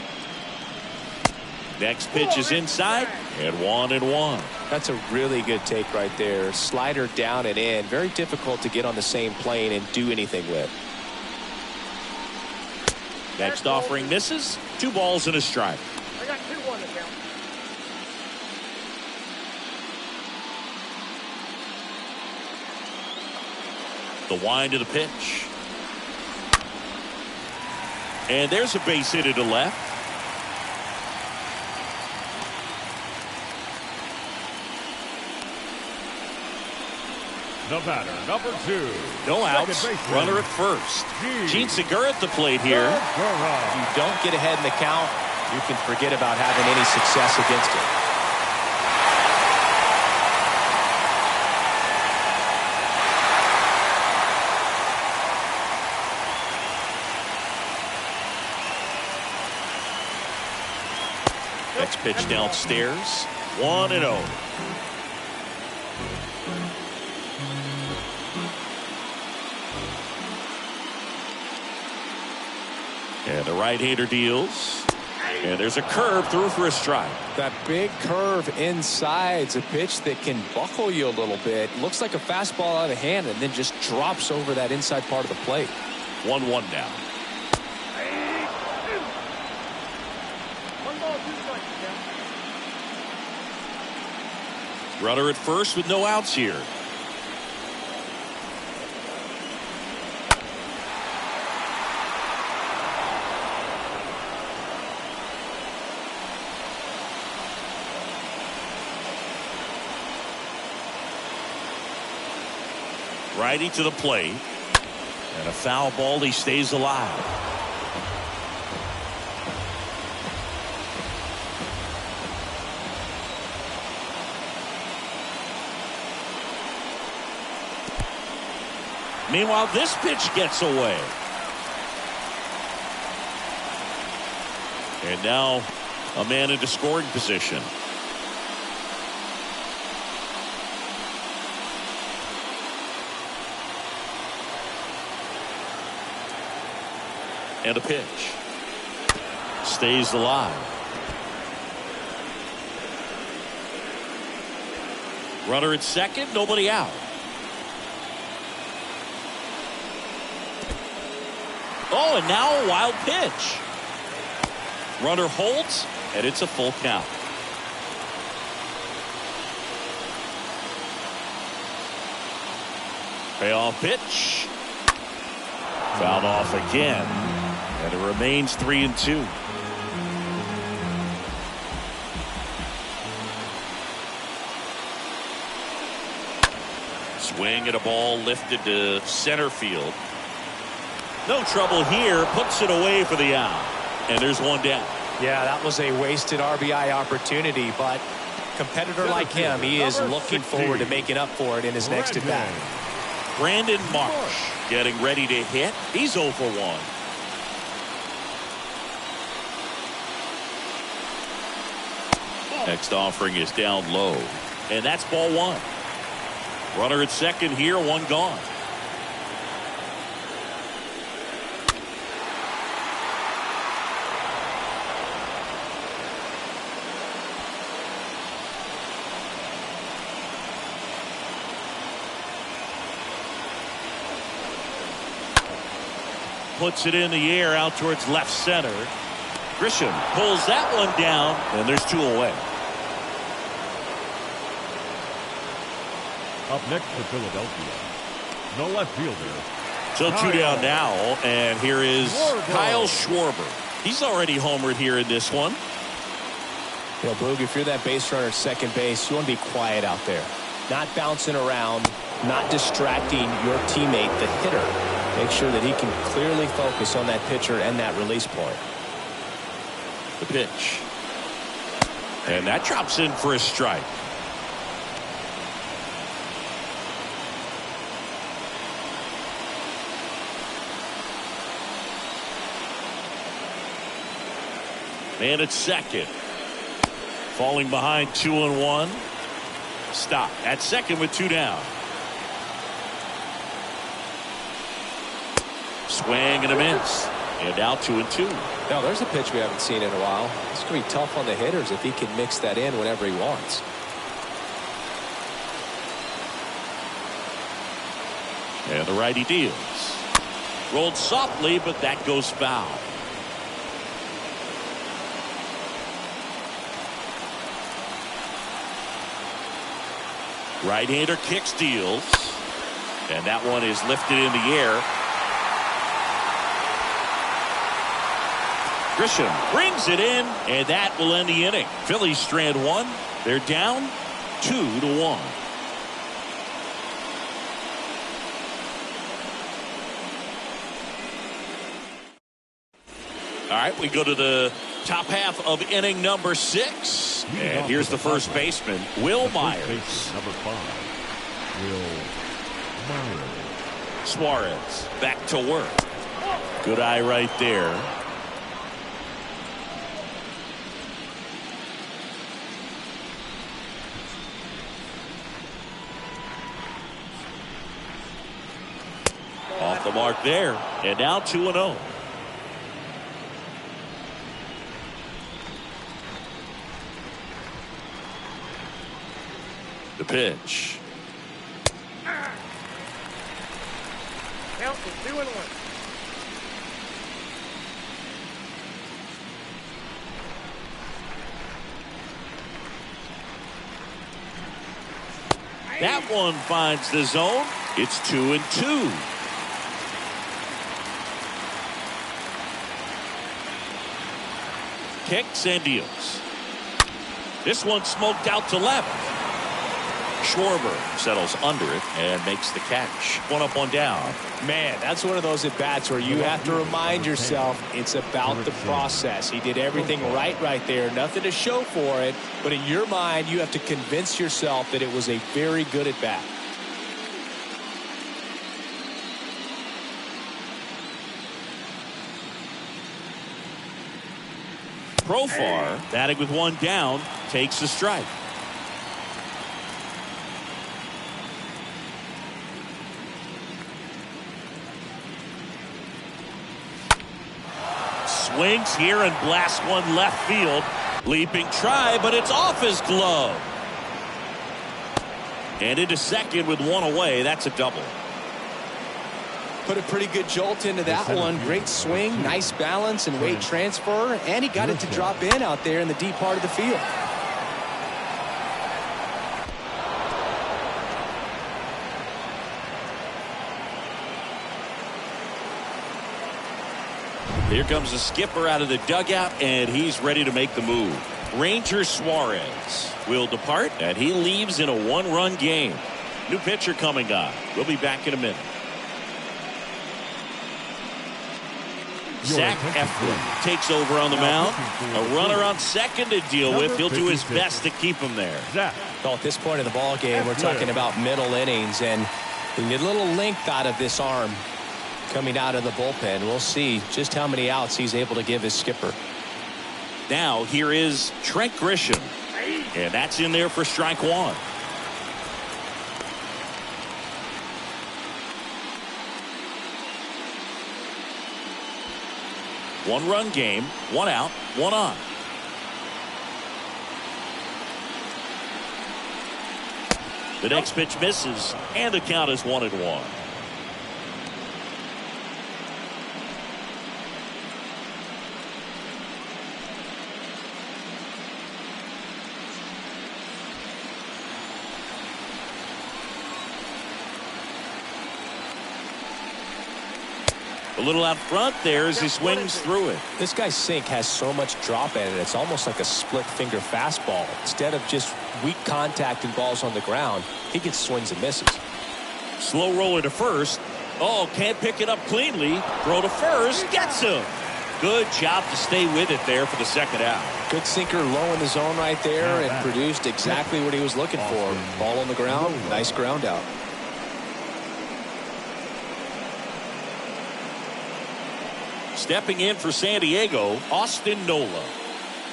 Next pitch is inside, and 1-1. That's a really good take right there. Slider down and in. Very difficult to get on the same plane and do anything with. Next offering misses. 2 balls and a strike. I got 2 on the count. The wind of the pitch. And there's a base hit to left. The batter, number 2. No outs. Runner at first. Gene Segura at the plate here. If you don't get ahead in the count, you can forget about having any success against it. Next pitch downstairs. 1-0. And the right-hander deals. And there's a curve through for a strike. That big curve inside's a pitch that can buckle you a little bit. Looks like a fastball out of hand and then just drops over that inside part of the plate. 1-1 now. 1 ball, 2 strikes, count. Runner at first with no outs here. Righty to the plate. And a foul ball. He stays alive. Meanwhile, this pitch gets away. And now a man into scoring position. And a pitch. Stays alive. Runner at second, nobody out. Oh, and now a wild pitch. Runner holds, and it's a full count. Payoff pitch. Fouled off again. And it remains 3-2. Swing at a ball lifted to center field. No trouble here. Puts it away for the out. And there's one down. Yeah, that was a wasted RBI opportunity, but competitor like him, he is looking forward to making up for it in his next at bat. Brandon Marsh getting ready to hit. He's 0 for 1. Next offering is down low. And that's ball 1. Runner at second here, 1 gone. Puts it in the air out towards left center. Grisham pulls that one down, and there's 2 away. Up next for Philadelphia, the left fielder. So 2 down now, and here is Kyle Schwarber. He's already homered here in this one. You know, Boog, if you're that base runner at second base, you want to be quiet out there. Not bouncing around, not distracting your teammate, the hitter. Make sure that he can clearly focus on that pitcher and that release point. The pitch. And that drops in for a strike. Man at second. Falling behind 2-1. Stop at second with 2 down. Swing and a miss. And now 2-2. Now there's a pitch we haven't seen in a while. It's going to be tough on the hitters if he can mix that in whenever he wants. And the righty deals. Rolled softly, but that goes foul. Right-hander kicks, deals. And that one is lifted in the air. Grisham brings it in, and that will end the inning. Phillies strand 1. They're down 2-1. All right, we go to the top half of inning number 6. And here's the first baseman, Will Myers. Number 5, Will Myers. Suarez back to work. Good eye right there. Off the mark there. And now 2-0. The pitch. Count to 2-1. That one finds the zone. It's 2-2. Kicks and deals. This one smoked out to left. Schwarber settles under it and makes the catch. 1 up, 1 down. Man, that's one of those at-bats where you have to remind yourself it's about the process. He did everything right there. Nothing to show for it. But in your mind, you have to convince yourself that it was a very good at-bat. Profar, batting with 1 down, takes the strike. Swings here and blasts one left field. Leaping try, but it's off his glove. And into second with one away. That's a double. Put a pretty good jolt into that one. Great swing, nice balance and weight transfer, and he got it to drop in out there in the deep part of the field. Here comes the skipper out of the dugout, and he's ready to make the move. Ranger Suarez will depart, and he leaves in a one-run game. New pitcher coming on. We'll be back in a minute. Zach Eflin takes over on the mound. A runner on second to deal with. He'll do his best to keep him there. Well, at this point in the ball game, we're talking about middle innings, and we get a little length out of this arm coming out of the bullpen. We'll see just how many outs he's able to give his skipper. Now here is Trent Grisham, and that's in there for strike one. One-run game, one out, one on. The next pitch misses, and the count is 1-1. A little out front there as he swings through it. This guy's sink has so much drop in it. It's almost like a split finger fastball. Instead of just weak contact and balls on the ground, he gets swings and misses. Slow roller to first. Oh, can't pick it up cleanly. Throw to first. Gets him. Good job to stay with it there for the second out. Good sinker low in the zone right there and produced exactly what he was looking for. Ball on the ground. Nice ground out. Stepping in for San Diego, Austin Nola.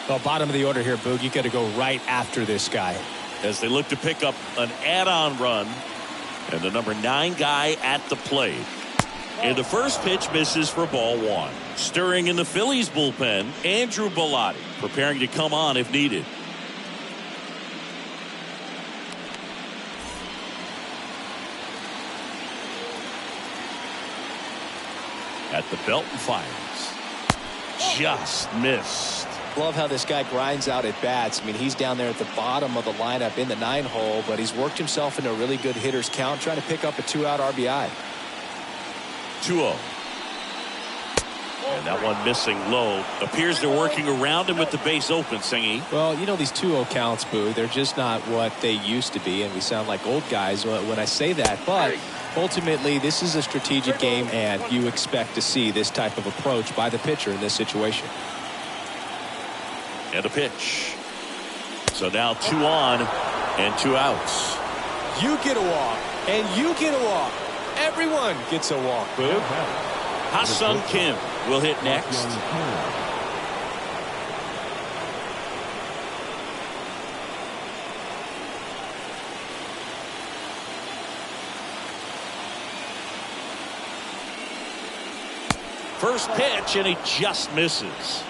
Well, bottom of the order here, Boog. You got to go right after this guy. As they look to pick up an add-on run. And the number 9 guy at the plate. And the first pitch misses for ball one. Stirring in the Phillies bullpen, Andrew Bellotti preparing to come on if needed. At the belt and fires. Just missed. Love how this guy grinds out at bats. I mean, he's down there at the bottom of the lineup in the 9-hole, but he's worked himself into a really good hitter's count, trying to pick up a 2-out RBI. 2-0. And that one missing low. Appears they're working around him with the base open, Singy. Well, you know, these 2-0 counts, Boo, they're just not what they used to be, and we sound like old guys when I say that, but ultimately this is a strategic game, and you expect to see this type of approach by the pitcher in this situation. And a pitch. So now 2 on and 2 outs. You get a walk, and you get a walk. Everyone gets a walk, Boo. Ha-Sung Kim will hit next. First pitch, and he just misses.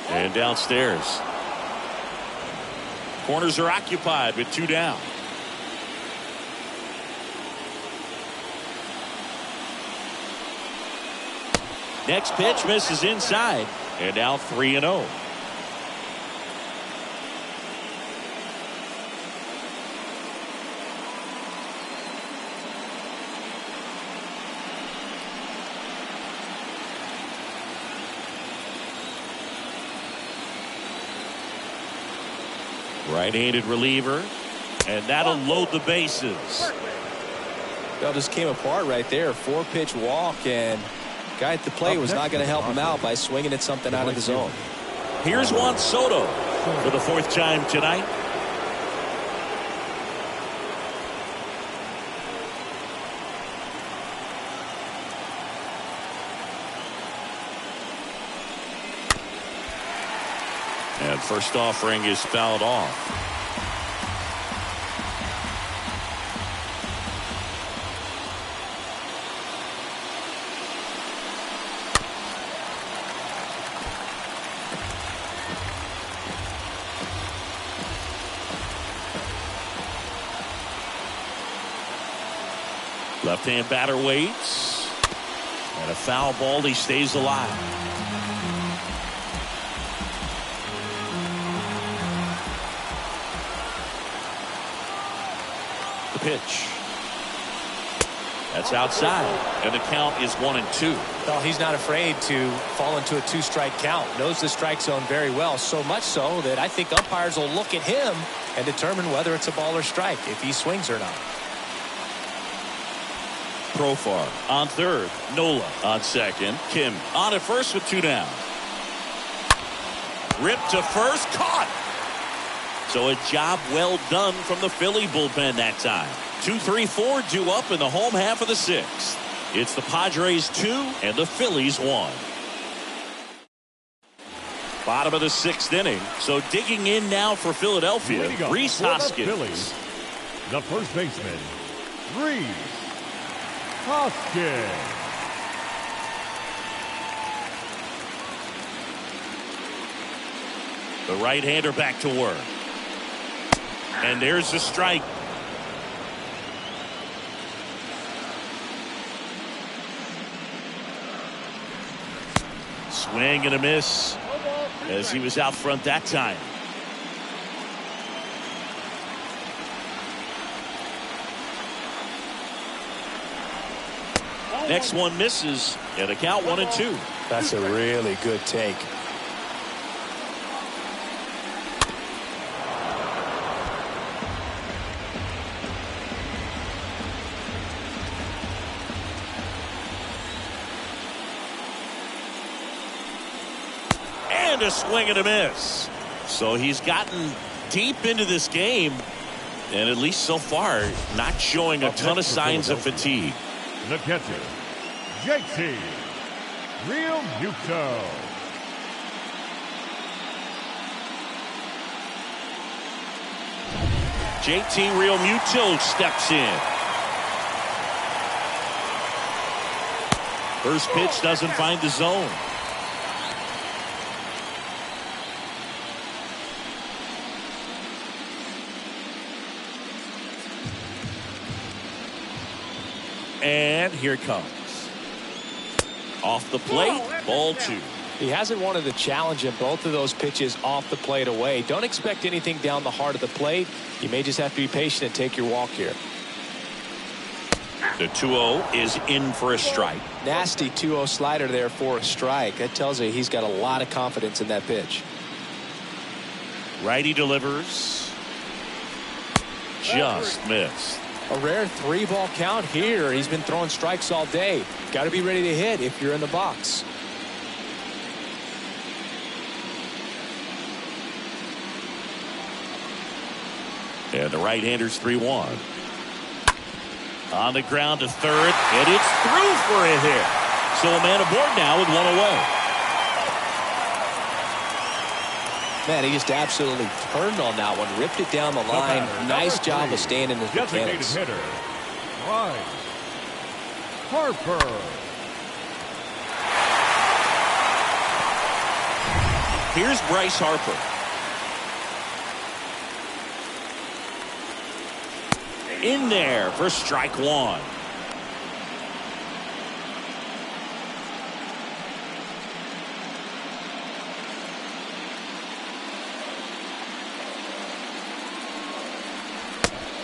And downstairs. Corners are occupied with 2 down. Next pitch misses inside. And now 3-0. Right-handed reliever, and that'll load the bases. Well, just came apart right there. 4-pitch walk, and guy at the plate was not going to help him out by swinging at something out of the zone. Here's Juan Soto for the 4th time tonight. And first offering is fouled off. Left-hand batter waits. And a foul ball. He stays alive. The pitch. That's outside. And the count is 1-2. Well, he's not afraid to fall into a 2-strike count. Knows the strike zone very well. So much so that I think umpires will look at him and determine whether it's a ball or strike, if he swings or not. Profar on third. Nola on second. Kim on at first with 2 down. Ripped to first. Caught. So a job well done from the Philly bullpen that time. 2-3-4 due up in the home half of the 6th. It's the Padres 2 and the Phillies 1. Bottom of the 6th inning. So digging in now for Philadelphia, Rhys Hoskins. Phillies, the first baseman, Rhys Hoskins. The right-hander back to work. And there's the strike. Swing and a miss as he was out front that time. Next one misses, and the count 1-2. That's a really good take. And a swing and a miss. So he's gotten deep into this game, and at least so far, not showing a ton of signs of fatigue. The catcher, JT Realmuto. JT Realmuto steps in. First pitch doesn't find the zone. And here it comes. Off the plate, ball 2. He hasn't wanted the challenge in both of those pitches off the plate away. Don't expect anything down the heart of the plate. You may just have to be patient and take your walk here. The 2-0 is in for a strike. Nasty 2-0 slider there for a strike. That tells you he's got a lot of confidence in that pitch. Righty delivers. Just missed. A rare 3-ball count here. He's been throwing strikes all day. Got to be ready to hit if you're in the box. And the right-hander's 3-1. On the ground to third, and it's through for a hit. So a man aboard now with 1 away. Man, he just absolutely turned on that one, ripped it down the line. Nice job of staying in his mechanics. Hitter, Bryce Harper. Here's Bryce Harper. In there for strike 1.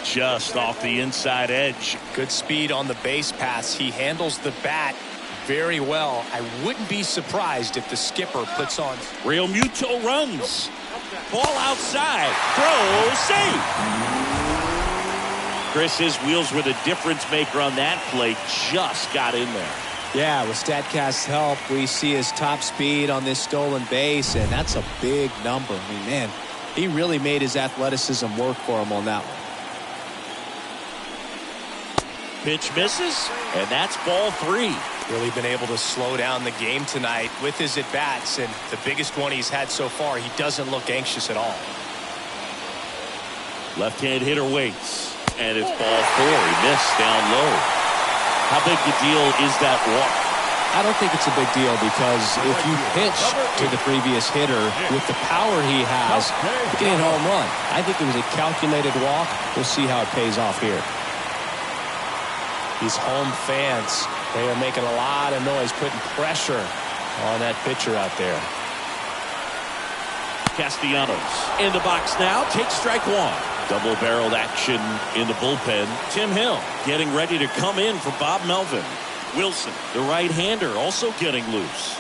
Just off the inside edge. Good speed on the base pass. He handles the bat very well. I wouldn't be surprised if the skipper puts on. Realmuto runs. Ball outside. Throw safe. Chris, his wheels were the difference maker on that play. Just got in there. Yeah, with StatCast's help, we see his top speed on this stolen base, and that's a big number. I mean, man, he really made his athleticism work for him on that one. Pitch misses, and that's ball 3. Really been able to slow down the game tonight with his at-bats, and the biggest one he's had so far, he doesn't look anxious at all. Left-hand hitter waits, and it's ball 4. He missed down low. How big a deal is that walk? I don't think it's a big deal, because if you pitch to the previous hitter with the power he has, you can hit a home run. I think it was a calculated walk. We'll see how it pays off here. These home fans, they are making a lot of noise, putting pressure on that pitcher out there. Castellanos in the box now, takes strike one. Double-barreled action in the bullpen. Tim Hill getting ready to come in for Bob Melvin. Wilson, the right-hander, also getting loose.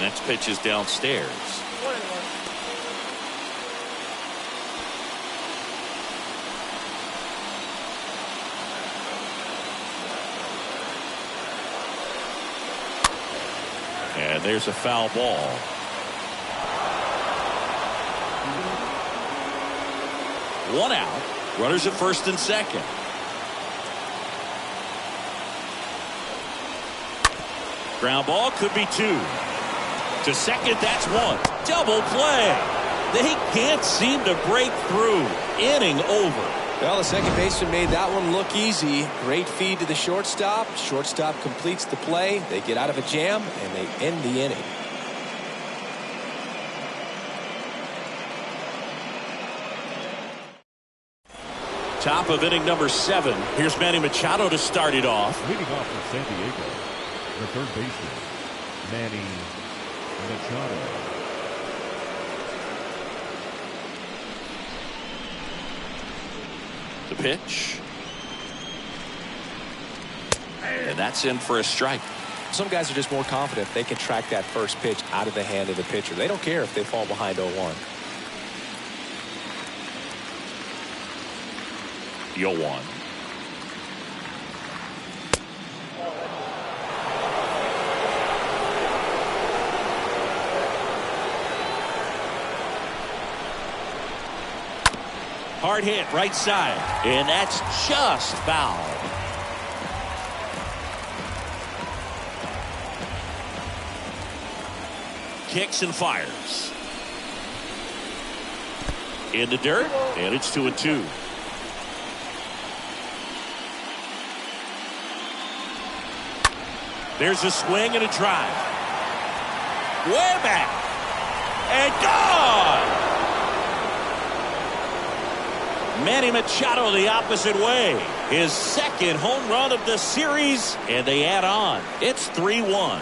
Next pitch is downstairs. And there's a foul ball. One out. Runners at first and second. Ground ball, could be two. To second, that's one. Double play. They can't seem to break through. Inning over. Well, the second baseman made that one look easy. Great feed to the shortstop. Shortstop completes the play. They get out of a jam, and they end the inning. Top of inning number 7. Here's Manny Machado to start it off. Leading off for San Diego, the third baseman, Manny Machado. The pitch. And that's in for a strike. Some guys are just more confident they can track that first pitch out of the hand of the pitcher. They don't care if they fall behind 0-1. The 0-1. Hard hit right side, and that's just foul. Kicks and fires. In the dirt, and it's 2-2. There's a swing and a drive. Way back. And gone! Manny Machado the opposite way. His second home run of the series, and they add on. It's 3-1.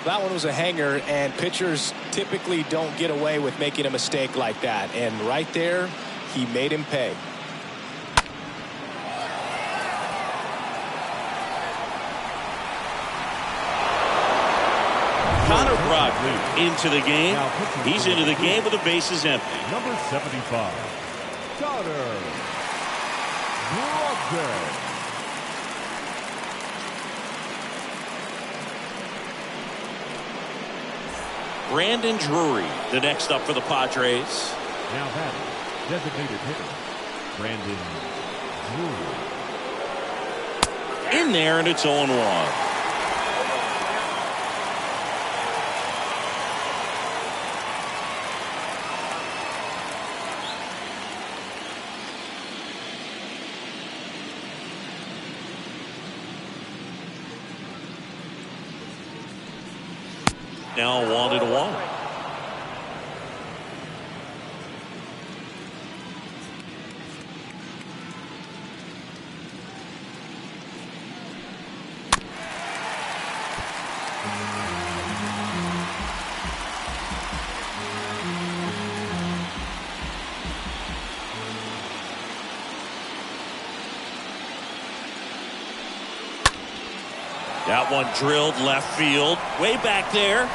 That one was a hanger, and pitchers typically don't get away with making a mistake like that. And right there, he made him pay. Connor Brogdon into the game. He's into the game with the bases empty. Number 75, Connor Brogdon. Brandon Drury, the next up for the Padres. Now batting, designated hitter, Brandon Drury. In there, and it's 0-1. Now 1-1. That one drilled left field, way back there.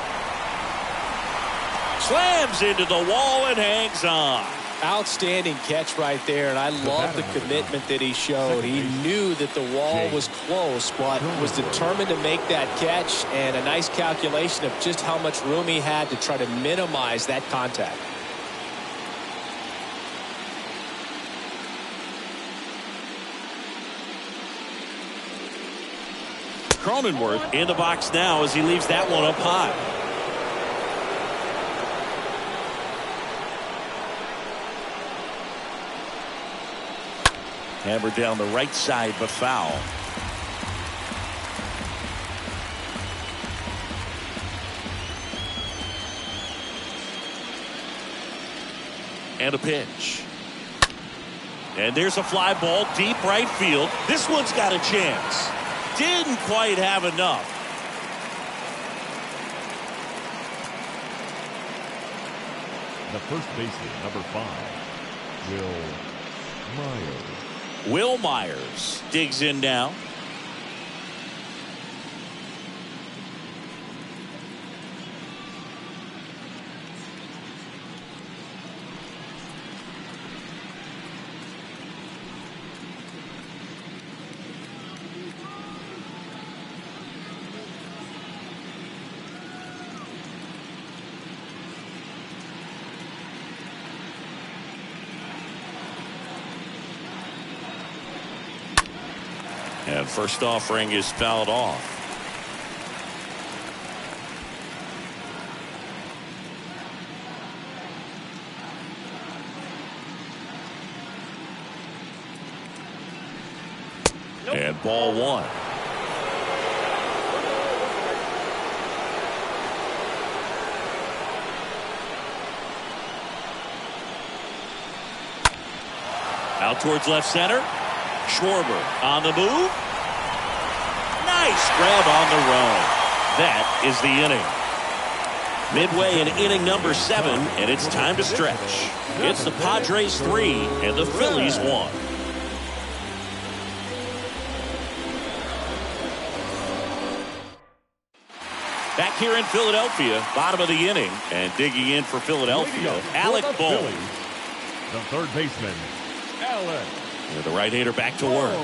Slams into the wall and hangs on. Outstanding catch right there, and I love the commitment that he showed. He knew that the wall was close, but was determined to make that catch, and a nice calculation of just how much room he had to try to minimize that contact. Cronenworth in the box now as he leaves that one up high. Hammered down the right side, but foul. And a pitch. And there's a fly ball deep right field. This one's got a chance. Didn't quite have enough. The first baseman, number 5, Will Myers. Will Myers digs in now. And first offering is fouled off. And ball 1. Out towards left center. Schwarber on the move. Nice grab on the run. That is the inning. Midway in inning number 7, and it's time to stretch. It's the Padres 3 and the Phillies 1. Back here in Philadelphia, bottom of the inning, and digging in for Philadelphia, Alec Bohm. The third baseman, Alec. And the right-hander back to work.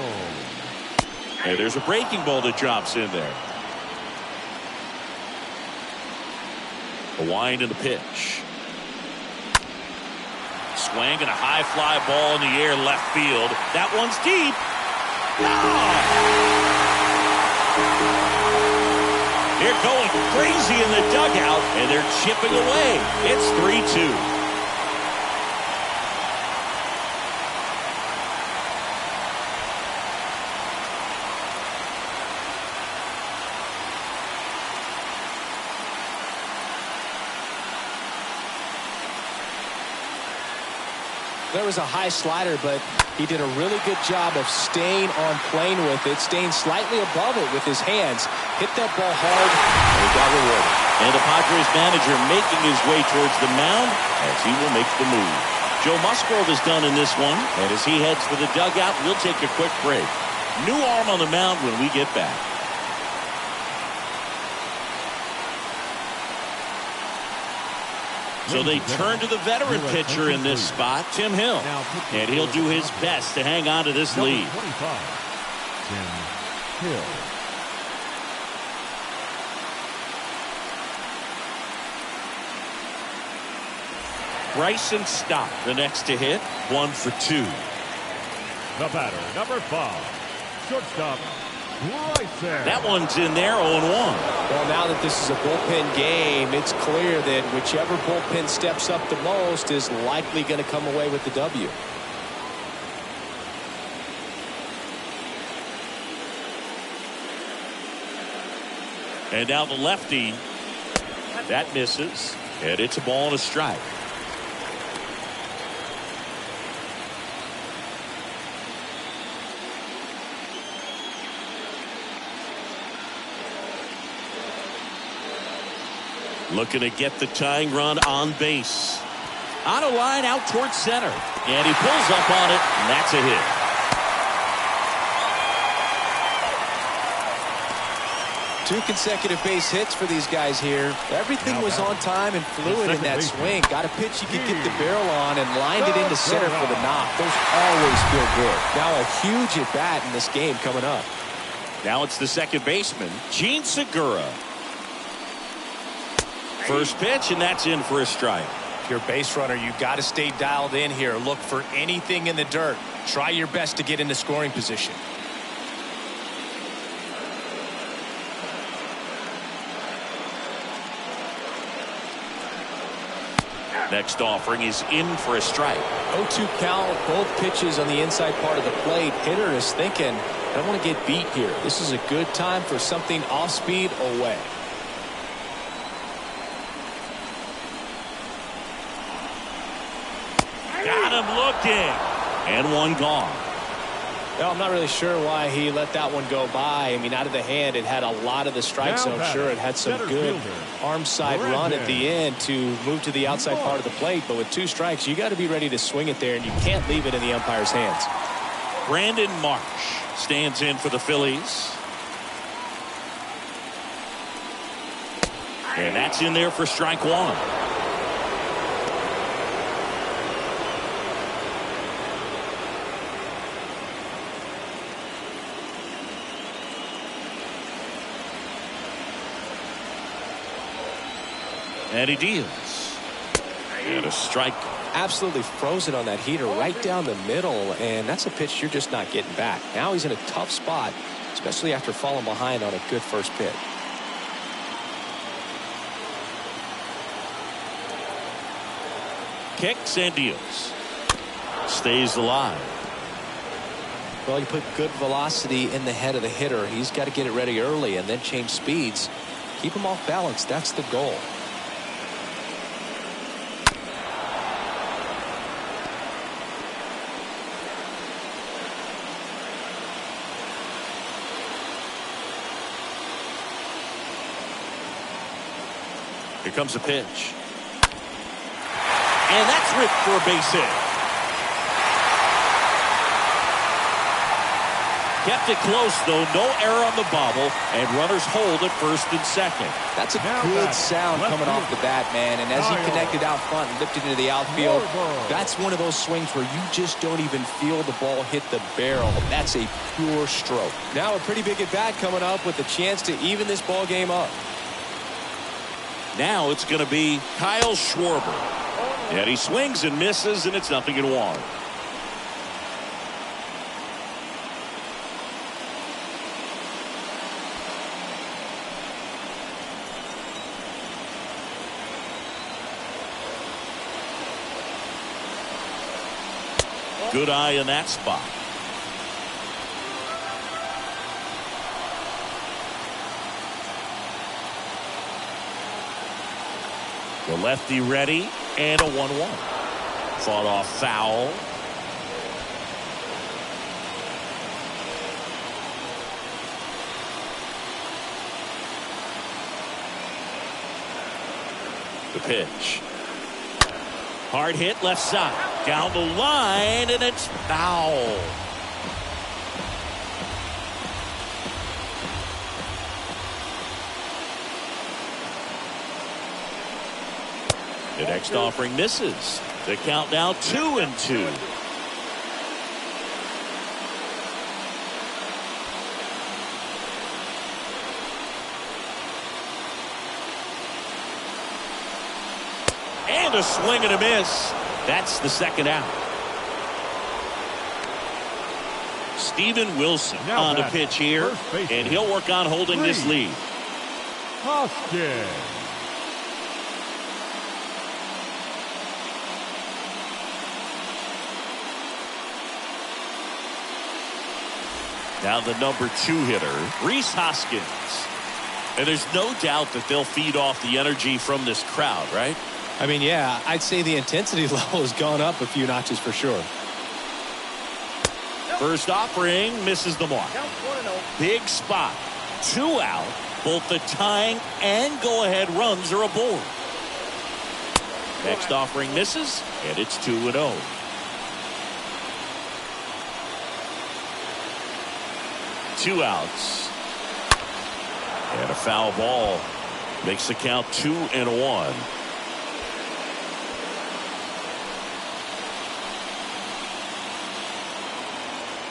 And there's a breaking ball that drops in there. A wind and a pitch. Swing and a high fly ball in the air left field. That one's deep. They're going crazy in the dugout, and they're chipping away. It's 3-2. There was a high slider, but he did a really good job of staying on plane with it, staying slightly above it with his hands. Hit that ball hard, and he got rewarded. And the Padres manager making his way towards the mound as he will make the move. Joe Musgrove is done in this one, and as he heads for the dugout, we'll take a quick break. New arm on the mound when we get back. So they turn to the veteran pitcher in this spot, Tim Hill. And he'll do his best to hang on to this lead. 25, Tim Hill. Bryson Stott, the next to hit, 1 for 2. The batter, number 5, shortstop, Bryson. That one's in there, 0-1. Well, now that this is a bullpen game, it's clear that whichever bullpen steps up the most is likely going to come away with the W. And now the lefty. That misses. And it's a ball and a strike. Looking to get the tying run on base. On a line out towards center. And he pulls up on it, and that's a hit. Two consecutive base hits for these guys here. Everything was on time and fluid in that swing. Got a pitch you could get the barrel on and lined it into center for the knock. Those always feel good. Now a huge at bat in this game coming up. Now it's the second baseman, Gene Segura. First pitch, and that's in for a strike. If you're a base runner, you got to stay dialed in here. Look for anything in the dirt. Try your best to get into scoring position. Next offering is in for a strike. 0-2 count, both pitches on the inside part of the plate. Hitter is thinking, I don't want to get beat here. This is a good time for something off speed away. Got him looking. And one gone. Well, I'm not really sure why he let that one go by. I mean, out of the hand, it had a lot of the strike zone. Sure, it had some good arm side run at the end to move to the outside part of the plate. But with 2 strikes, you got to be ready to swing it there, and you can't leave it in the umpire's hands. Brandon Marsh stands in for the Phillies. And that's in there for strike 1. And he deals. And a strike. Absolutely frozen on that heater right down the middle, and that's a pitch you're just not getting back. Now he's in a tough spot, especially after falling behind on a good first pitch. Kicks and deals. Stays alive. Well, you put good velocity in the head of the hitter. He's got to get it ready early and then change speeds. Keep him off balance. That's the goal. Here comes a pitch. And that's ripped for a base hit. Kept it close, though. No error on the bobble, and runners hold at first and second. That's a good sound coming off the bat, man. And as he connected out front and lifted into the outfield, that's one of those swings where you just don't even feel the ball hit the barrel. That's a pure stroke. Now a pretty big at bat coming up with a chance to even this ball game up. Now it's going to be Kyle Schwarber. And he swings and misses, and it's 0-1. Good eye in that spot. The lefty ready, and a 1-1. Fought off foul. The pitch. Hard hit left side. Down the line, and it's foul. The next offering misses. The count now 2-2. And a swing and a miss. That's the second out. Steven Wilson on the pitch here, and he'll work on holding this lead. Hoskins. Now the number 2 hitter, Rhys Hoskins. And there's no doubt that they'll feed off the energy from this crowd, right? I mean, yeah, I'd say the intensity level has gone up a few notches for sure. First offering misses the mark. Big spot. 2 out. Both the tying and go-ahead runs are aboard. Next offering misses, and it's 2-0. Two outs. And a foul ball makes the count 2-1.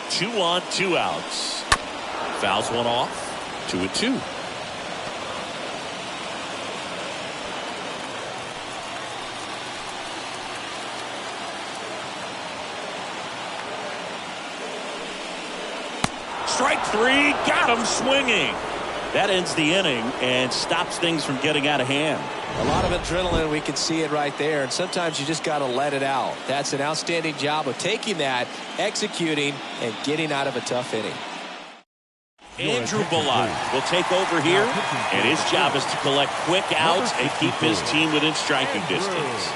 Two on, 2 outs. Fouls one off. 2-2. Strike 3, got him swinging. That ends the inning and stops things from getting out of hand. A lot of adrenaline, we can see it right there, and sometimes you just got to let it out. That's an outstanding job of taking that, executing, and getting out of a tough inning. Andrew Bellotti will take over here, and his job is to collect quick outs and keep his team within striking distance.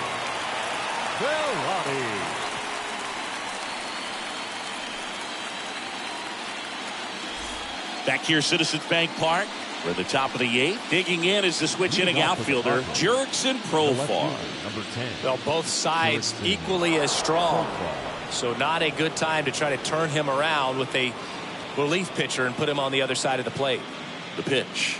Back here, Citizens Bank Park. We're at the top of the 8th. Digging in is the switch inning outfielder, Jurickson Profar. Well, both sides equally as strong. So not a good time to try to turn him around with a relief pitcher and put him on the other side of the plate. The pitch.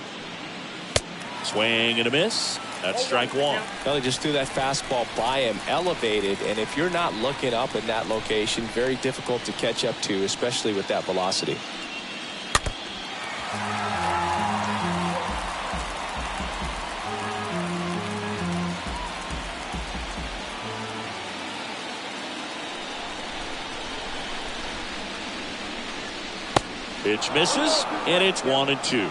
Swing and a miss. That's strike one. Well, he just threw that fastball by him, elevated, and if you're not looking up in that location, very difficult to catch up to, especially with that velocity. Pitch misses, and it's 1-2.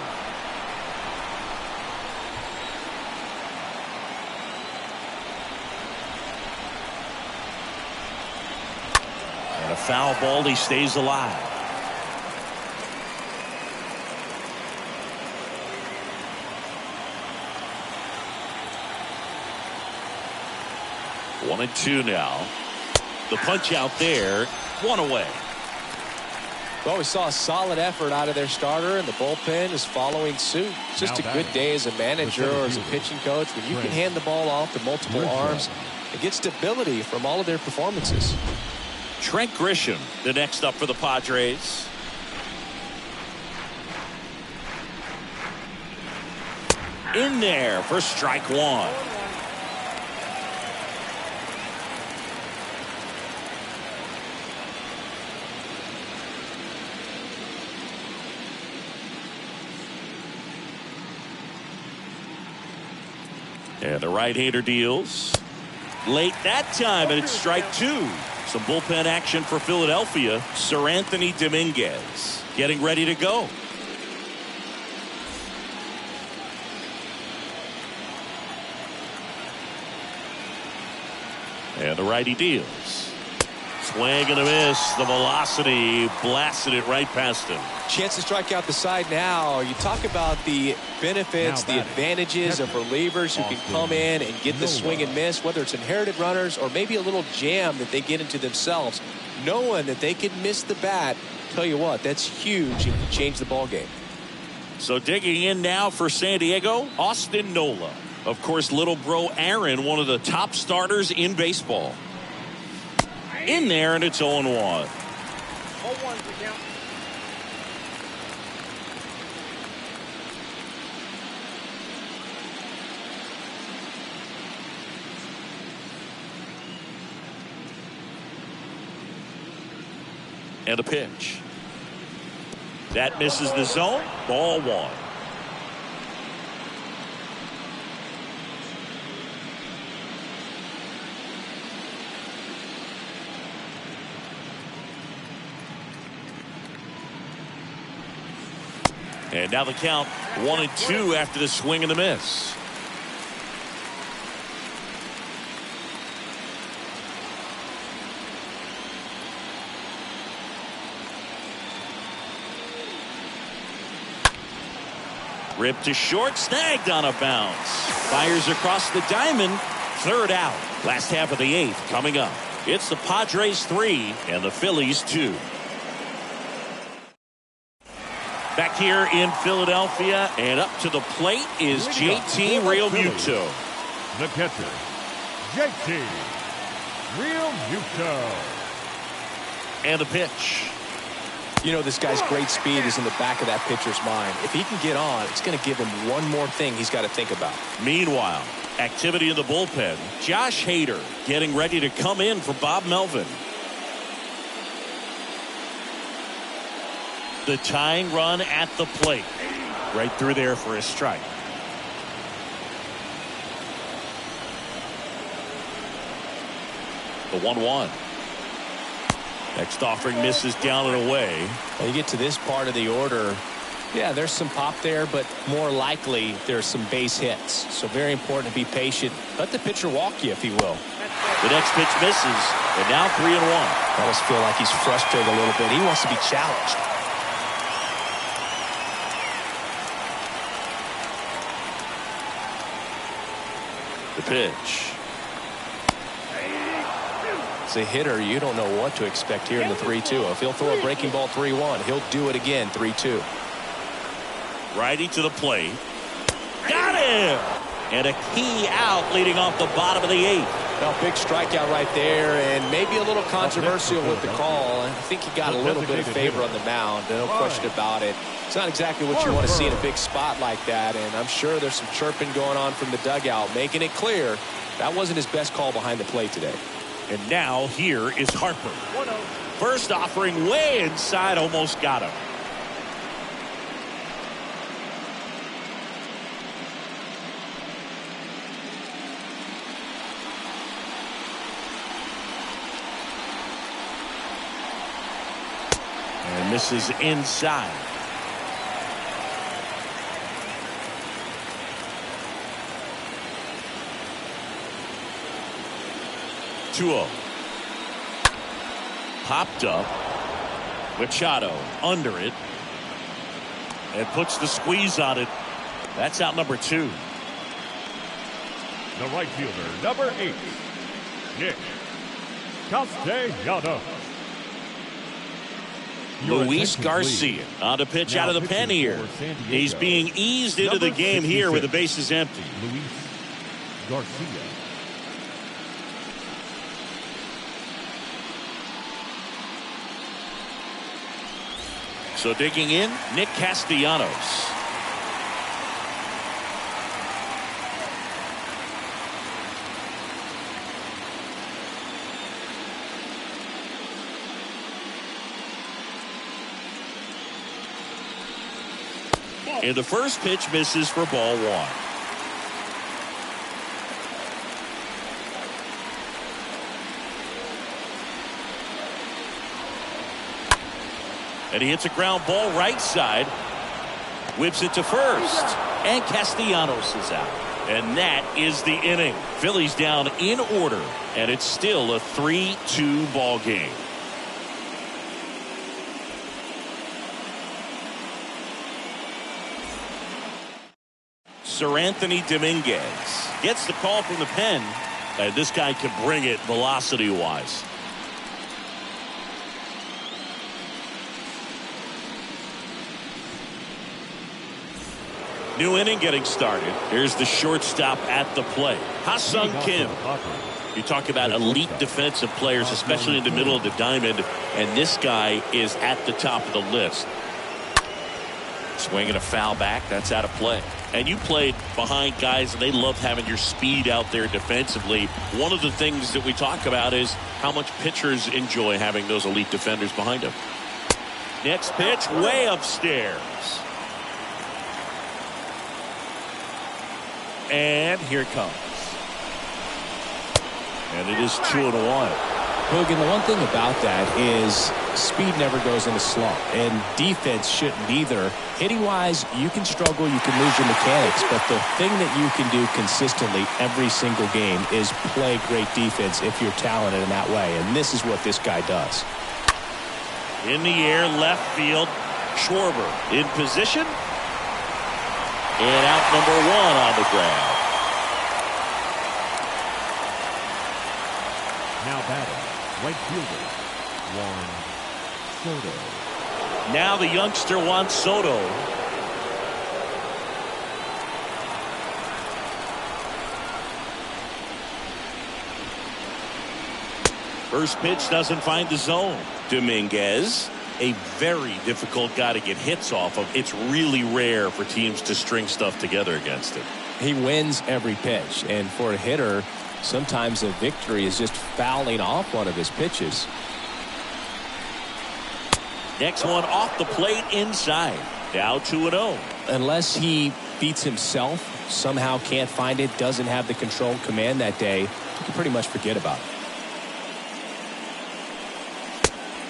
And a foul ball, he stays alive. One and two now. The punch out there, one away. Well, we saw a solid effort out of their starter, and the bullpen is following suit. It's just a good day as a manager or as a pitching coach when you can hand the ball off to multiple arms and get stability from all of their performances. Trent Grisham, the next up for the Padres. In there for strike one. And the right-hander deals late that time, and it's strike two. Some bullpen action for Philadelphia. Sir Anthony Dominguez getting ready to go. And the righty deals. Swing and a miss. The velocity blasted it right past him. Chance to strike out the side now. You talk about the benefits, the advantages of relievers who can come in and get the swing and miss, whether it's inherited runners or maybe a little jam that they get into themselves. Knowing that they can miss the bat, tell you what, that's huge and can change the ball game. So digging in now for San Diego, Austin Nola. Of course, little bro Aaron, one of the top starters in baseball. In there, and it's 0-1. 0-1 to count. And a pitch. That misses the zone. Ball one. And now the count 1-2 after the swing and the miss. Ripped to short, snagged on a bounce. Fires across the diamond. Third out. Last half of the 8th coming up. It's the Padres 3 and the Phillies 2. Back here in Philadelphia, and up to the plate is JT Realmuto. The catcher, JT Realmuto. And the pitch. You know, this guy's great speed is in the back of that pitcher's mind. If he can get on, it's going to give him one more thing he's got to think about. Meanwhile, activity in the bullpen. Josh Hader getting ready to come in for Bob Melvin. The tying run at the plate. Right through there for a strike. The 1-1. Next offering misses down and away. When you get to this part of the order, Yeah, there's some pop there, but more likely there's some base hits. So very important to be patient. Let the pitcher walk you, if he will. The next pitch misses, and now 3-1. I almost feel like he's frustrated a little bit. He wants to be challenged. The pitch. As a hitter, you don't know what to expect here in the 3-2. If he'll throw a breaking ball 3-1, he'll do it again 3-2. Righty to the plate. Got him! And a key out leading off the bottom of the 8th. Well, big strikeout right there, and maybe a little controversial with the call. I think he got a little bit of favor on the mound. No question about it. It's not exactly what you want to see in a big spot like that, and I'm sure there's some chirping going on from the dugout, making it clear that wasn't his best call behind the plate today. And now here is Harper. First offering way inside, almost got him. And this is inside. Popped up. Machado under it. And puts the squeeze on it. That's out number 2. The right fielder, number 8, Nick Castellanos. Luis Garcia on to pitch out of the pen here. He's being eased into the game here with the bases empty. Luis Garcia. So digging in, Nick Castellanos. And the first pitch misses for ball 1. And he hits a ground ball right side. Whips it to first. And Castellanos is out. And that is the inning. Phillies down in order. And it's still a 3-2 ball game. Sir Anthony Dominguez gets the call from the pen. And this guy can bring it velocity-wise. New inning getting started. Here's the shortstop at the plate. Ha-Sung Kim. You talk about elite defensive players, especially in the middle of the diamond, and this guy is at the top of the list. Swinging a foul back. That's out of play. And you played behind guys, and they love having your speed out there defensively. One of the things that we talk about is how much pitchers enjoy having those elite defenders behind them. Next pitch, way upstairs. And here it comes. And it is 2-1. Hogan, the one thing about that is speed never goes in a slump, and defense shouldn't either. Hitting-wise, you can struggle, you can lose your mechanics, but the thing that you can do consistently every single game is play great defense if you're talented in that way, and this is what this guy does. In the air, left field, Schwarber in position. And out number 1 on the ground. Now batting, right fielder, Juan Soto. Now the youngster Juan Soto. First pitch doesn't find the zone. Dominguez, a very difficult guy to get hits off of. It's really rare for teams to string stuff together against him. He wins every pitch, and for a hitter, sometimes a victory is just fouling off one of his pitches. Next one off the plate inside. Now 2-0. Unless he beats himself, somehow can't find it, doesn't have the control and command that day, you can pretty much forget about it.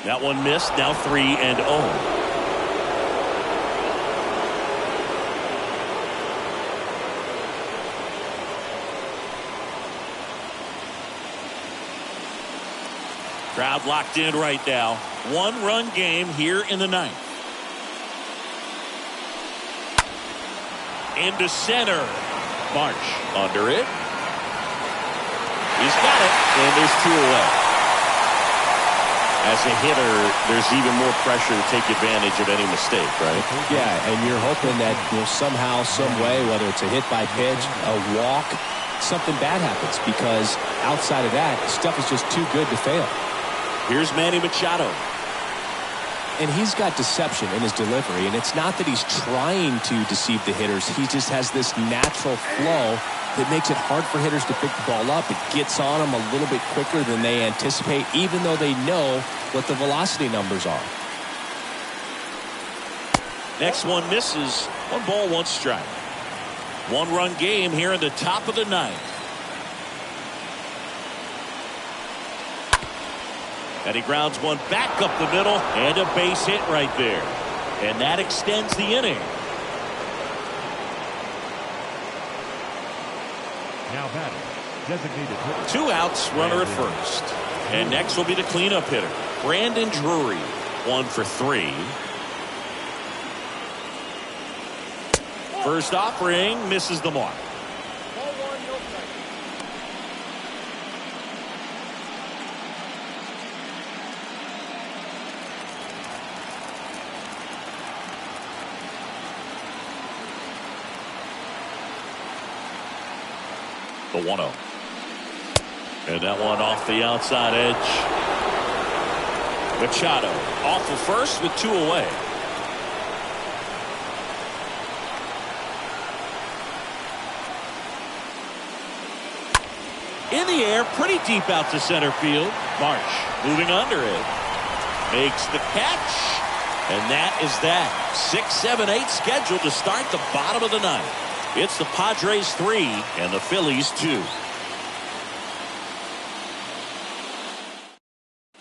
That one missed. Now 3-0. Crowd locked in right now. 1-run game here in the ninth. Into center. Marsh under it. He's got it. And there's 2 away. As a hitter, there's even more pressure to take advantage of any mistake, right? Yeah, and you're hoping that somehow, some way, whether it's a hit by pitch, a walk, something bad happens, because outside of that, stuff is just too good to fail. Here's Manny Machado. And he's got deception in his delivery, and it's not that he's trying to deceive the hitters. He just has this natural flow that makes it hard for hitters to pick the ball up. It gets on them a little bit quicker than they anticipate, even though they know what the velocity numbers are. Next one misses. 1 ball, 1 strike. 1-run game here in the top of the ninth. And he grounds one back up the middle, and a base hit right there. And that extends the inning. Now batting, designated hitter. 2 outs, runner at first. And next will be the cleanup hitter, Brandon Drury. 1 for 3. First offering misses the mark. Ball 1, no strike. The 1-0. And that one off the outside edge. Machado off of first with 2 away. In the air, pretty deep out to center field. Marsh moving under it. Makes the catch. And that is that. 6, 7, 8 scheduled to start the bottom of the ninth. It's the Padres 3 and the Phillies 2.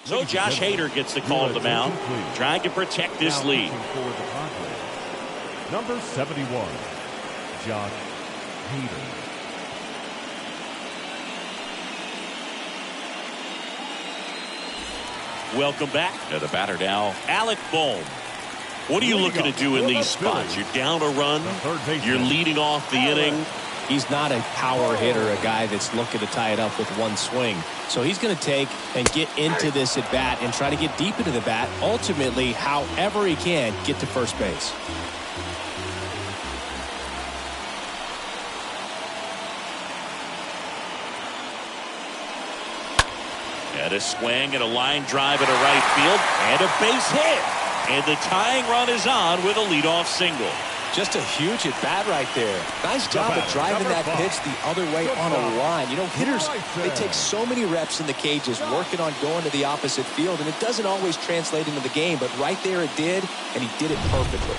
So Josh Hader gets the call at the mound, trying to protect this lead. Number 71, Josh Hader. Welcome back to the batter now, Alec Bohm. What are you looking to do in these spots? You're down a run. You're leading off the inning. He's not a power hitter, a guy that's looking to tie it up with 1 swing. So he's going to take and get into this at bat and try to get deep into the bat. Ultimately, however he can, get to first base. And a swing and a line drive into right field and a base hit. And the tying run is on with a leadoff single. Just a huge at bat right there. Nice job of driving that pitch the other way on a line. You know, hitters, they take so many reps in the cages working on going to the opposite field, and it doesn't always translate into the game, but right there it did, and he did it perfectly.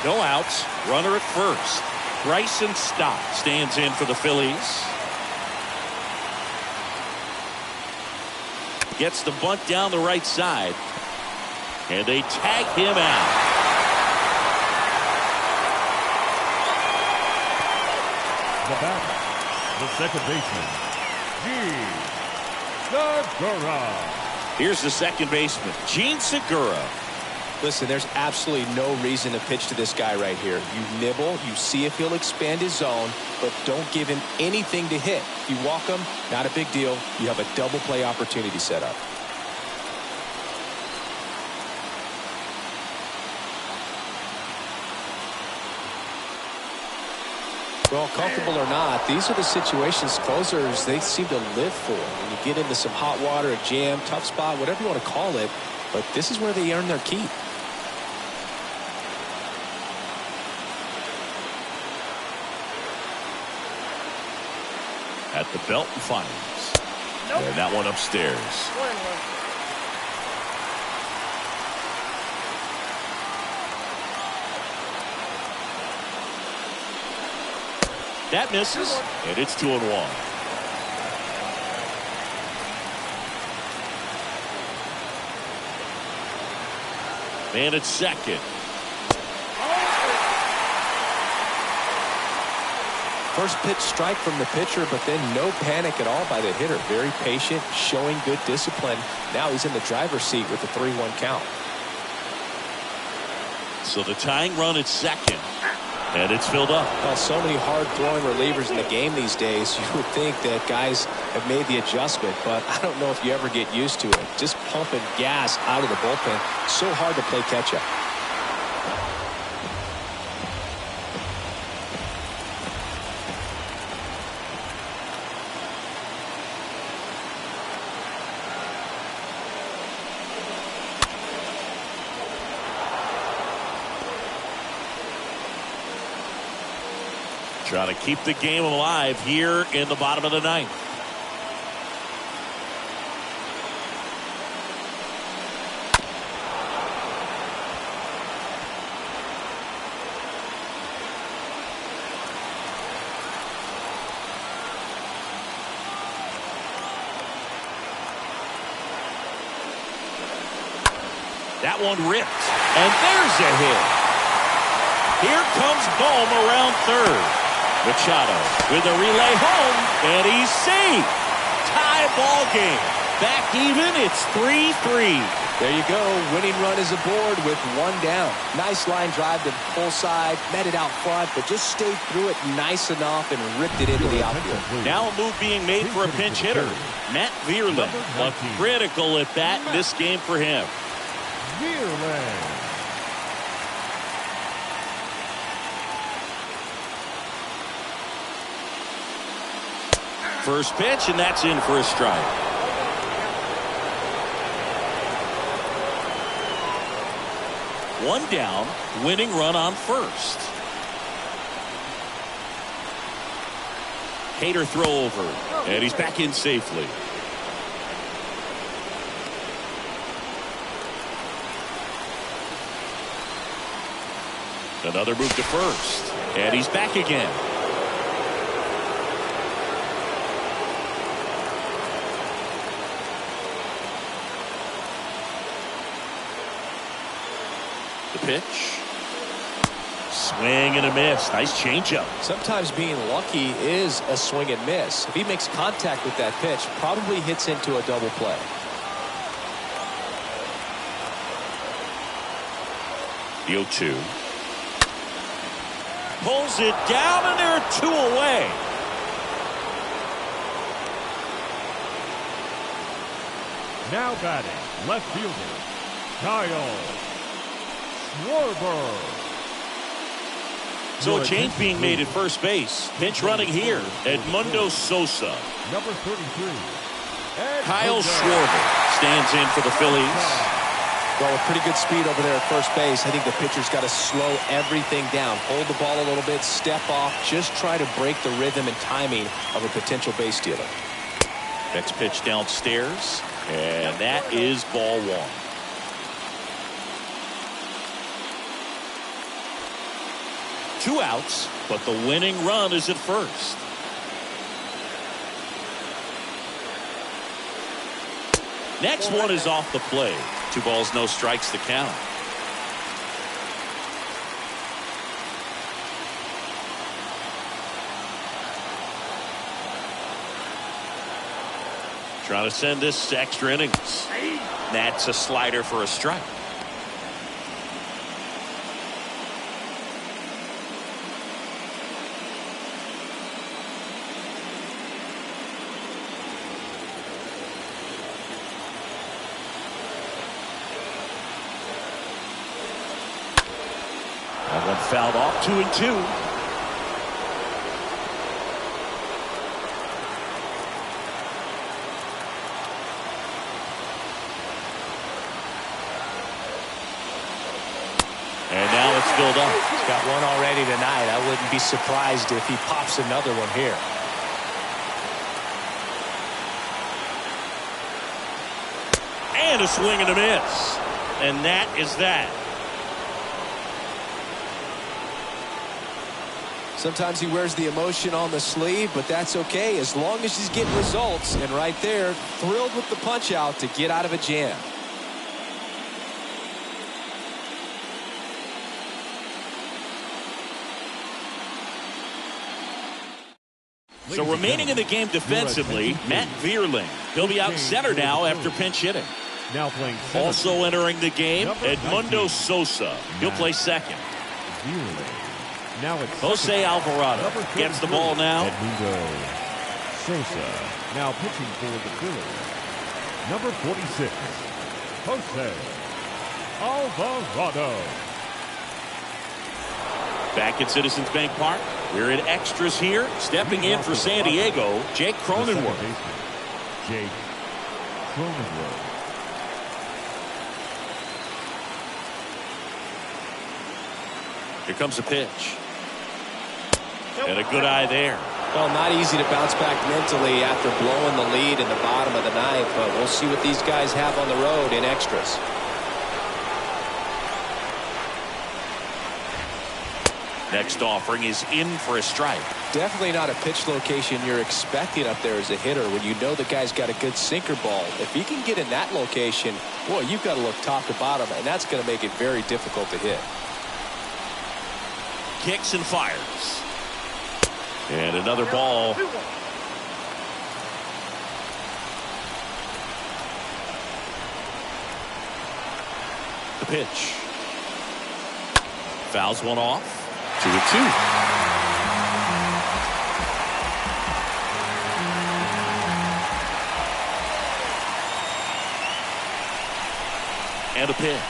No outs, runner at first. Bryson Stott stands in for the Phillies. Gets the bunt down the right side, and they tag him out. The batter, the second baseman, Gene Segura. Here's the second baseman, Gene Segura. Listen, there's absolutely no reason to pitch to this guy right here. You nibble, you see if he'll expand his zone, but don't give him anything to hit. If you walk him, not a big deal. You have a double play opportunity set up. Well, comfortable or not, these are the situations closers they seem to live for. When you get into some hot water, a jam, tough spot, whatever you want to call it, but this is where they earn their keep. At the belt and finds. Nope. And that one upstairs. That misses, and it's 2-1. Man at second. First pitch strike from the pitcher, but then no panic at all by the hitter. Very patient, showing good discipline. Now he's in the driver's seat with the 3-1 count. So the tying run at second, and it's filled up. Well, so many hard-throwing relievers in the game these days. You would think that guys have made the adjustment, but I don't know if you ever get used to it. Just pumping gas out of the bullpen. So hard to play catch-up. Trying to keep the game alive here in the bottom of the ninth. That one ripped, and there's a hit. Here comes Bohm around third. Machado with a relay home, and he's safe. Tie ball game. Back even, it's 3-3. There you go. Winning run is aboard with one down. Nice line drive to the full side. Met it out front, but just stayed through it nice enough and ripped it into the outfield. Now a move being made for a pinch hitter. Matt Vierling. A critical at bat in this game for him. Vierling. First pitch, and that's in for a strike. One down, winning run on first. Hader throw over, and he's back in safely. Another move to first, and he's back again. Pitch. Swing and a miss. Nice changeup. Sometimes being lucky is a swing and miss. If he makes contact with that pitch, probably hits into a double play. The 0-2. Pulls it down, and they're 2 away. Now batting, left fielder, Kyle Schwarber. So a change being made at first base. Pinch running here, Edmundo Sosa. Number 33. Kyle Schwarber stands in for the Phillies. Well, with pretty good speed over there at first base, I think the pitcher's got to slow everything down. Hold the ball a little bit, step off, just try to break the rhythm and timing of a potential base stealer. Next pitch downstairs, and that is ball one. Two outs, but the winning run is at first. Next one is off the plate. 2 balls, no strikes to count. Trying to send this to extra innings. That's a slider for a strike. That one fouled off, 2-2. And now it's filled up. He's got one already tonight. I wouldn't be surprised if he pops another one here. And a swing and a miss. And that is that. Sometimes he wears the emotion on the sleeve, but that's okay as long as he's getting results. And right there, thrilled with the punch out to get out of a jam. So remaining in the game defensively, Matt Vierling. He'll be out center now after pinch hitting. Now playing center. Also entering the game, Edmundo Sosa. He'll play second. Now it's Jose Alvarado gets the ball now. Edmundo Sosa now pitching for the Phillies. Number 46, Jose Alvarado. Back at Citizens Bank Park. We're in extras here. Stepping in for San Diego, Jake Cronenworth. Jake Cronenworth. Here comes a pitch. And a good eye there. Well, not easy to bounce back mentally after blowing the lead in the bottom of the ninth, but we'll see what these guys have on the road in extras. Next offering is in for a strike. Definitely not a pitch location you're expecting up there as a hitter when you know the guy's got a good sinker ball. If he can get in that location, boy, you've got to look top to bottom, and that's going to make it very difficult to hit. Kicks and fires. And another ball. The pitch. Fouls one off. 2-2. And a pitch.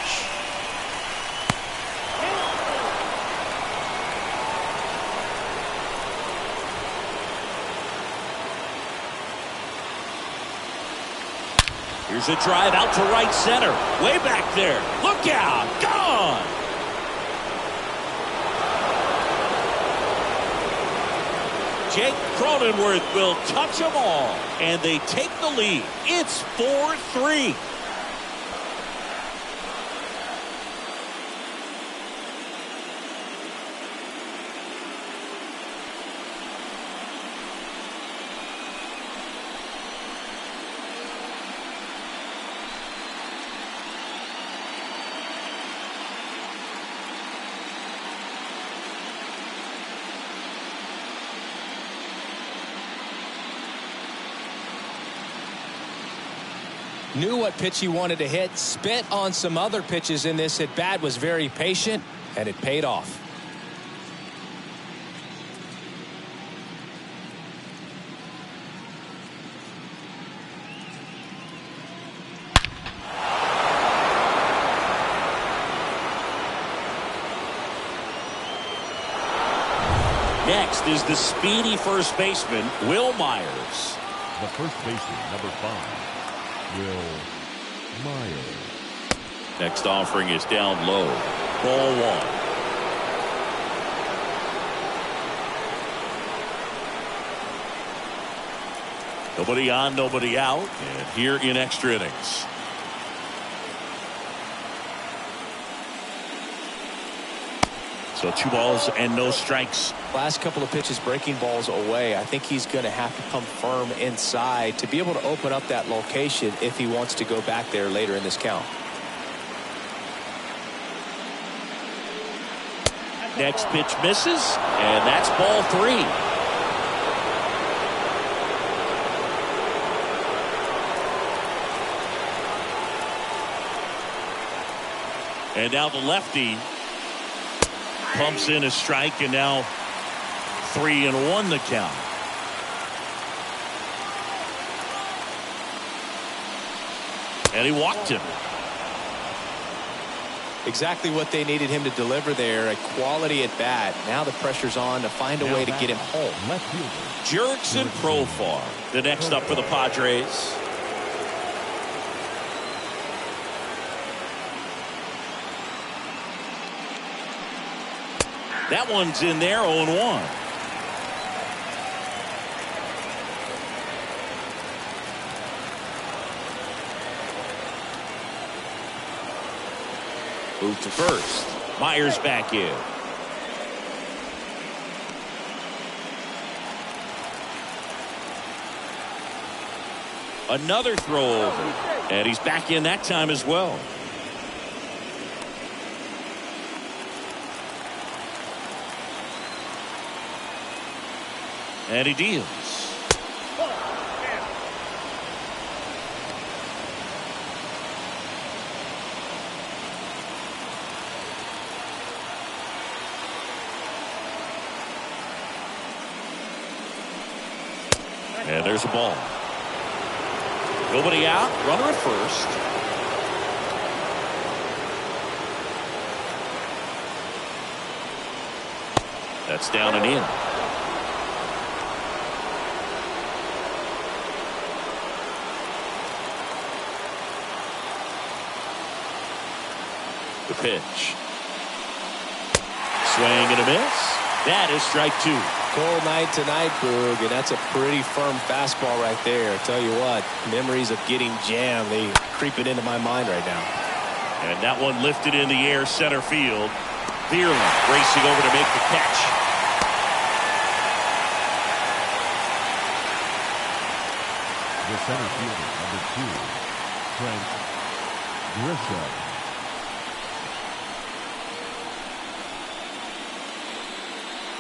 Here's a drive out to right center. Way back there. Look out. Gone. Jake Cronenworth will touch them all. And they take the lead. It's 4-3. Knew what pitch he wanted to hit, spit on some other pitches in this at bat, was very patient, and it paid off. Next is the speedy first baseman, Will Myers. The first baseman, number 5. Will Myers. Next offering is down low. Ball one. Nobody on, nobody out. And here in extra innings. So 2 balls and no strikes. Last couple of pitches breaking balls away. I think he's going to have to come firm inside to be able to open up that location if he wants to go back there later in this count. Next pitch misses, and that's ball 3. And now the lefty pumps in a strike, and now 3-1 the count. And he walked him. Exactly what they needed him to deliver there, a quality at bat. Now the pressure's on to find a way to get him home. Left fielder Jurickson Profar, the next up for the Padres. That one's in there, 0-1. Move to first. Myers back in. Another throw over. And he's back in that time as well. And he deals. And there's a ball. Nobody out. Runner at first. That's down and in. The pitch. Swing and a miss. That is strike two. Cold night tonight, Boog, and that's a pretty firm fastball right there. I tell you what, memories of getting jammed, they creeping into my mind right now. And that one lifted in the air center field. Bierman racing over to make the catch. The center fielder, number 2, Trent Grisham.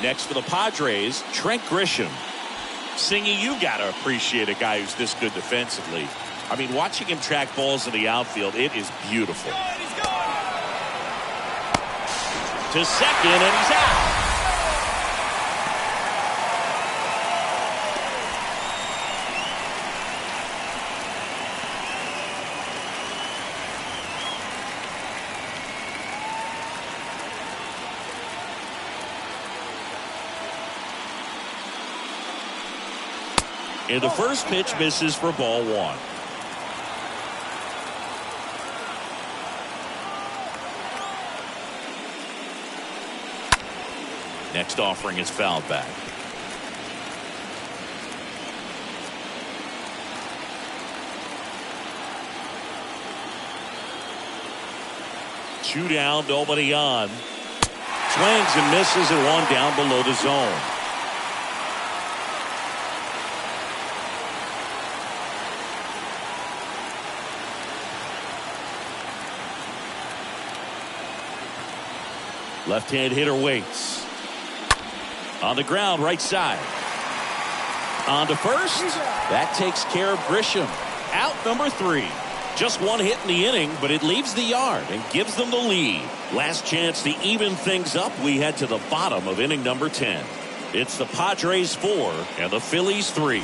Next for the Padres, Trent Grisham. Singy, you got to appreciate a guy who's this good defensively. I mean, watching him track balls in the outfield, it is beautiful. To second, and he's out. And the first pitch misses for ball one. Next offering is fouled back. Two down, nobody on. Swings and misses and one down below the zone. Left-hand hitter waits. On the ground, right side. On to first. That takes care of Grisham. Out number 3. Just one hit in the inning, but it leaves the yard and gives them the lead. Last chance to even things up. We head to the bottom of inning number 10. It's the Padres 4 and the Phillies 3.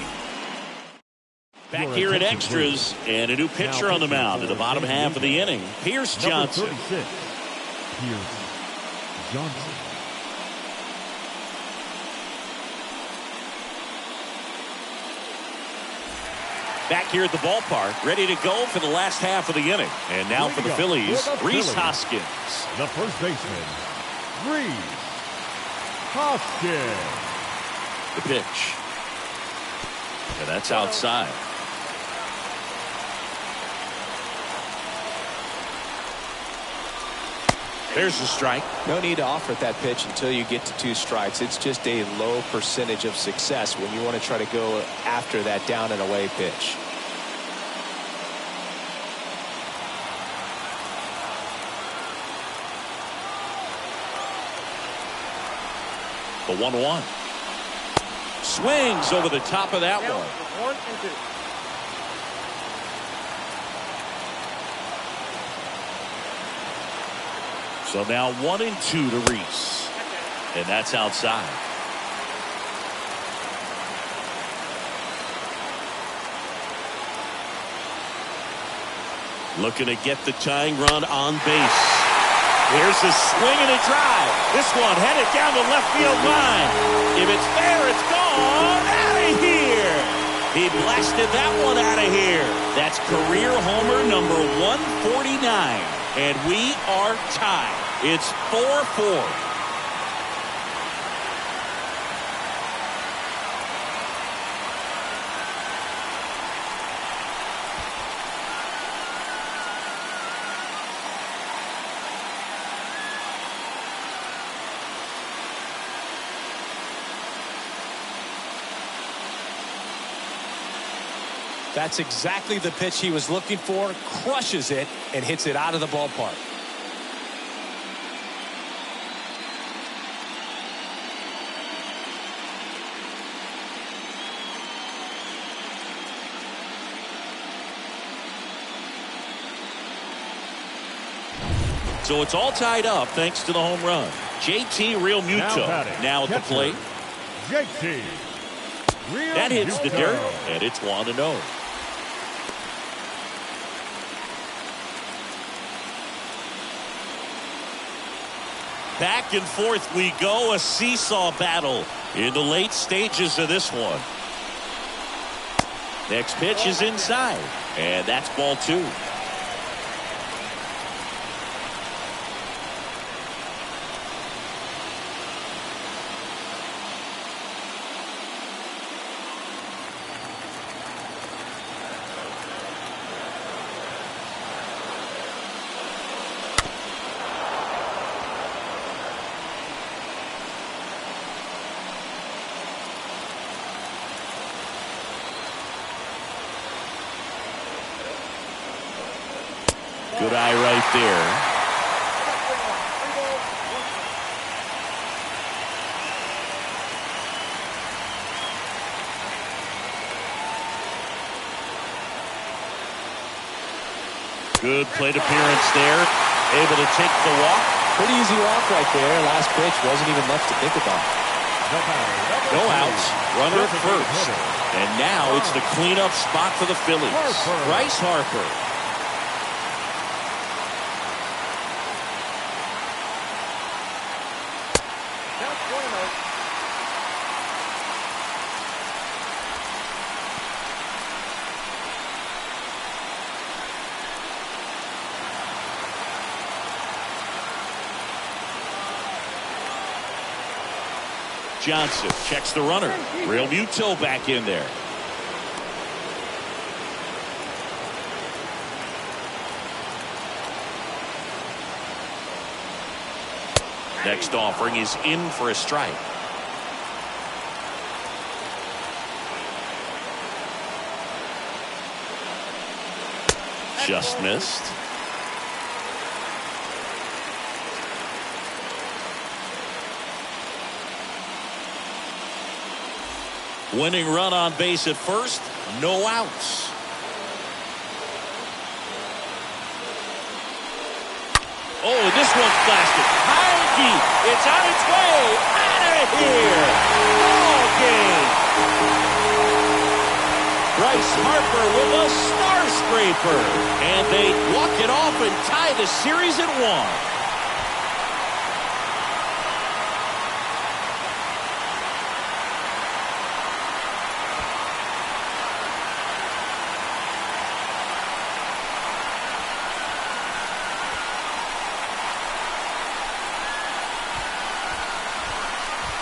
Back here at extras, and a new pitcher on the mound in the bottom half of the inning. Pierce Johnson. Number 36, Pierce Johnson. Back here at the ballpark, ready to go for the last half of the inning. And now for the Phillies, Rhys Hoskins. The first baseman, Rhys Hoskins. The pitch. And that's outside. There's the strike. No need to offer that pitch until you get to 2 strikes. It's just a low percentage of success when you want to try to go after that down and away pitch. The 1-1. Swings over the top of that one. 1 and 2. So now 1 and 2 to Rhys. And that's outside. Looking to get the tying run on base. Here's a swing and a drive. This one headed down the left field line. If it's fair, it's gone. Out of here. He blasted that one out of here. That's career homer number 149. And we are tied. It's 4-4. That's exactly the pitch he was looking for. Crushes it and hits it out of the ballpark. So it's all tied up thanks to the home run. JT Realmuto now at the plate. JT Realmuto. That hits the dirt, and it's 1-0. Back and forth we go, a seesaw battle in the late stages of this one. Next pitch is inside, and that's ball 2. Good eye right there. Good plate appearance there. Able to take the walk. Pretty easy walk right there. Last pitch wasn't even much to think about. No outs. Runner at first. And now it's the cleanup spot for the Phillies. Bryce Harper. Johnson checks the runner. Realmuto back in there. Next offering is in for a strike. Just missed. Winning run on base at first, no outs. Oh, this one's blasted. High and deep. It's on its way. Out of here. Ball game. Bryce Harper with a star scraper. And they walk it off and tie the series at 1.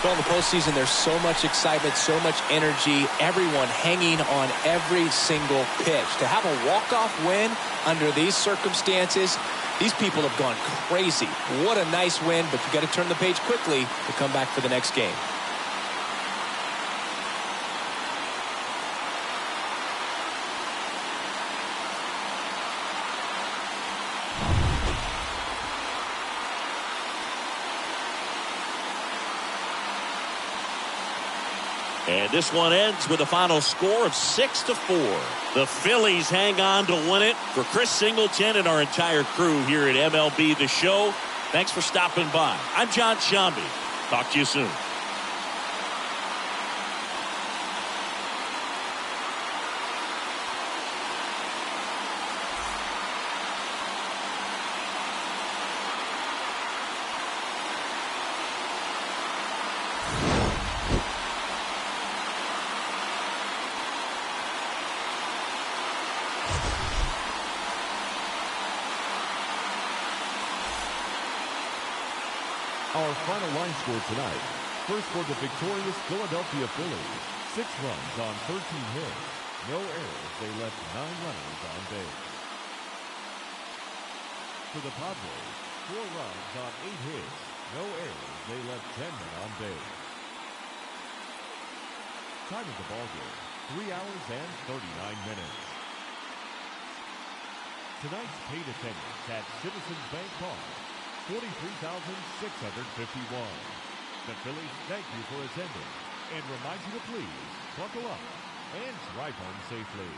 Well, in the postseason, there's so much excitement, so much energy, everyone hanging on every single pitch. To have a walk-off win under these circumstances, these people have gone crazy. What a nice win, but you got to turn the page quickly to come back for the next game. And this one ends with a final score of 6-4. The Phillies hang on to win it. For Chris Singleton and our entire crew here at MLB The Show, thanks for stopping by. I'm John Shambi. Talk to you soon. Our final line score tonight. First for the victorious Philadelphia Phillies. 6 runs on 13 hits. No errors. They left 9 runners on base. For the Padres, 4 runs on 8 hits. No errors. They left 10 men on base. Time of the ballgame, 3 hours and 39 minutes. Tonight's paid attendance at Citizens Bank Park, 43,651. The Phillies thank you for attending and remind you to please buckle up and drive home safely.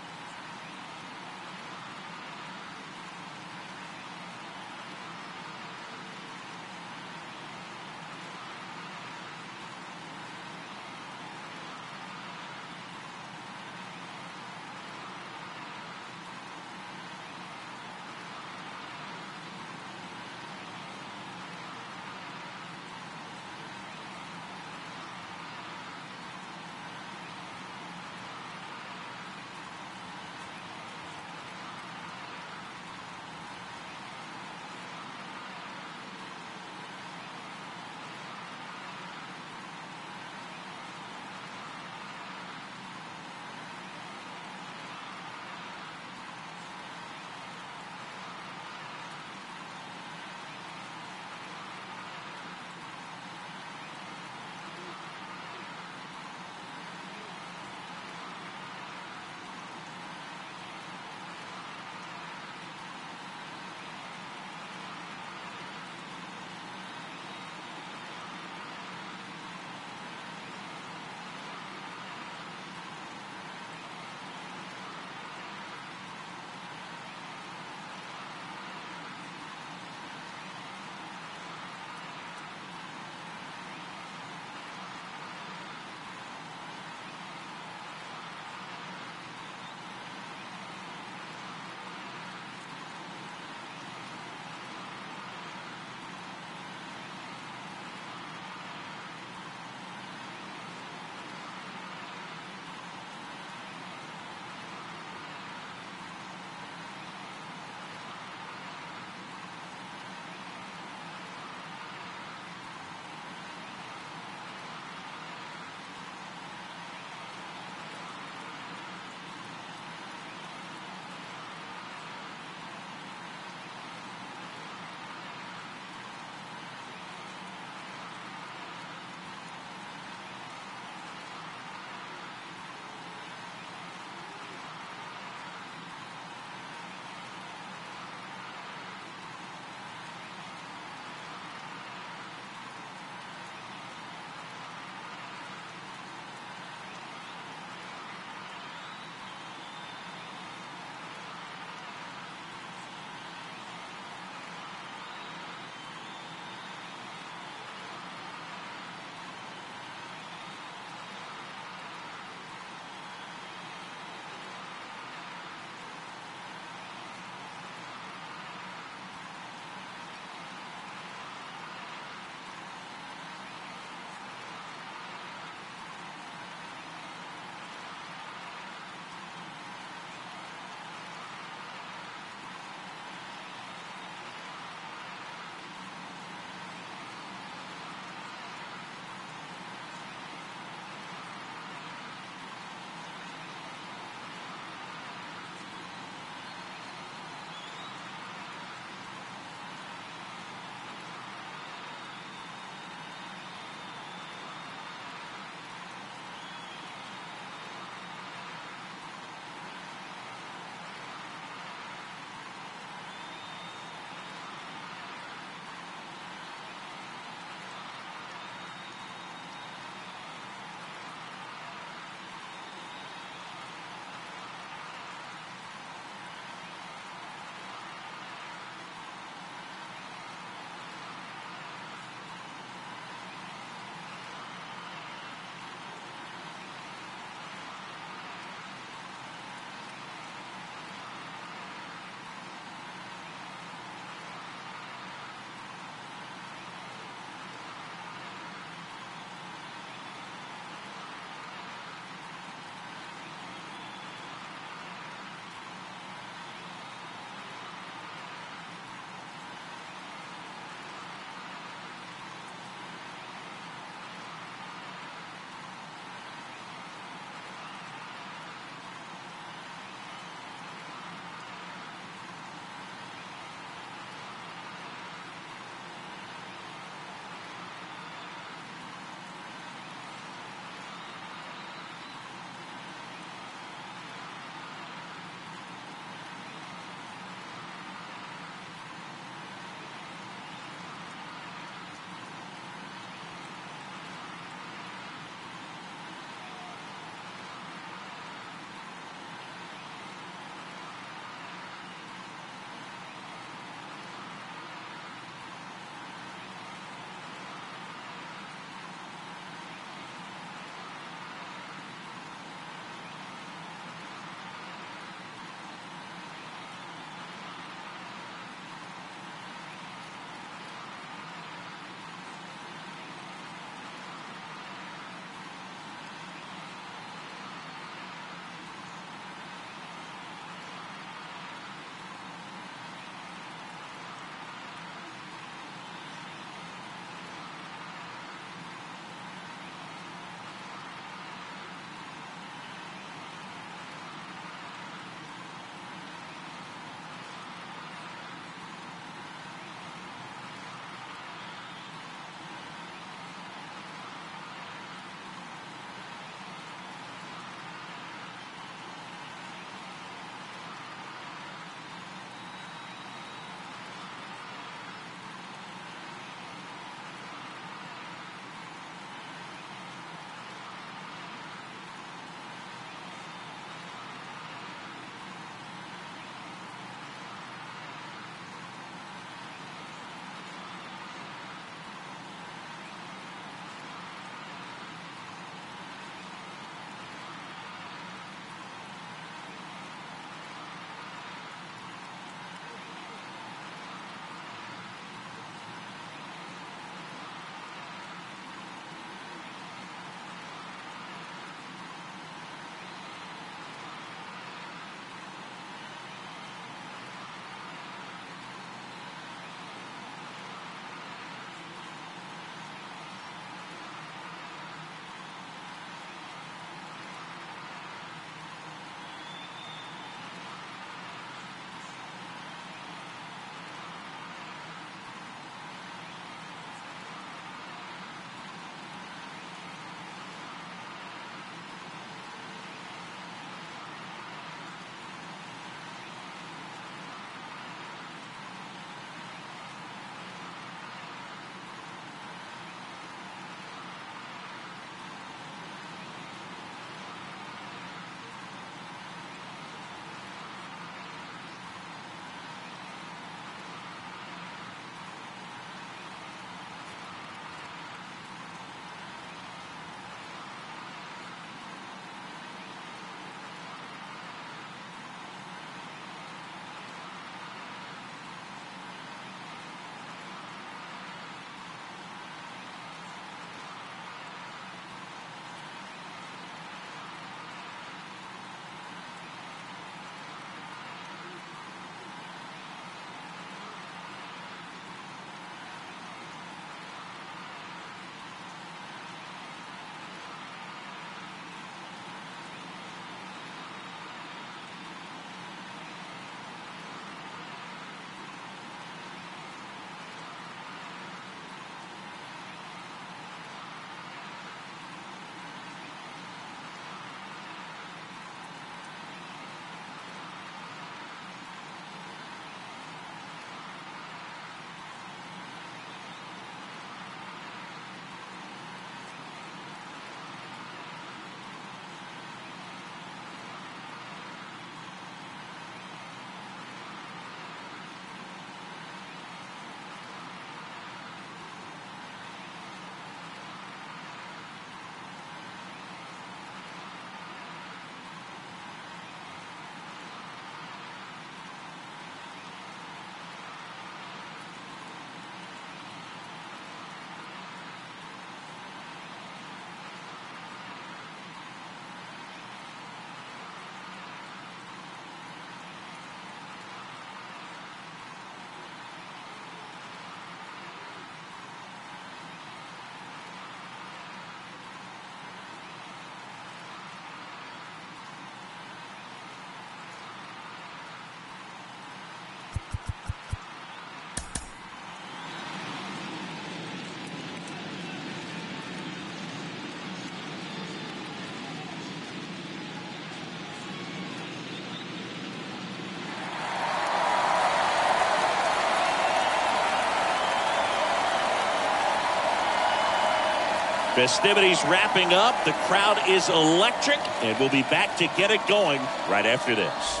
Festivities wrapping up. The crowd is electric, and we'll be back to get it going right after this.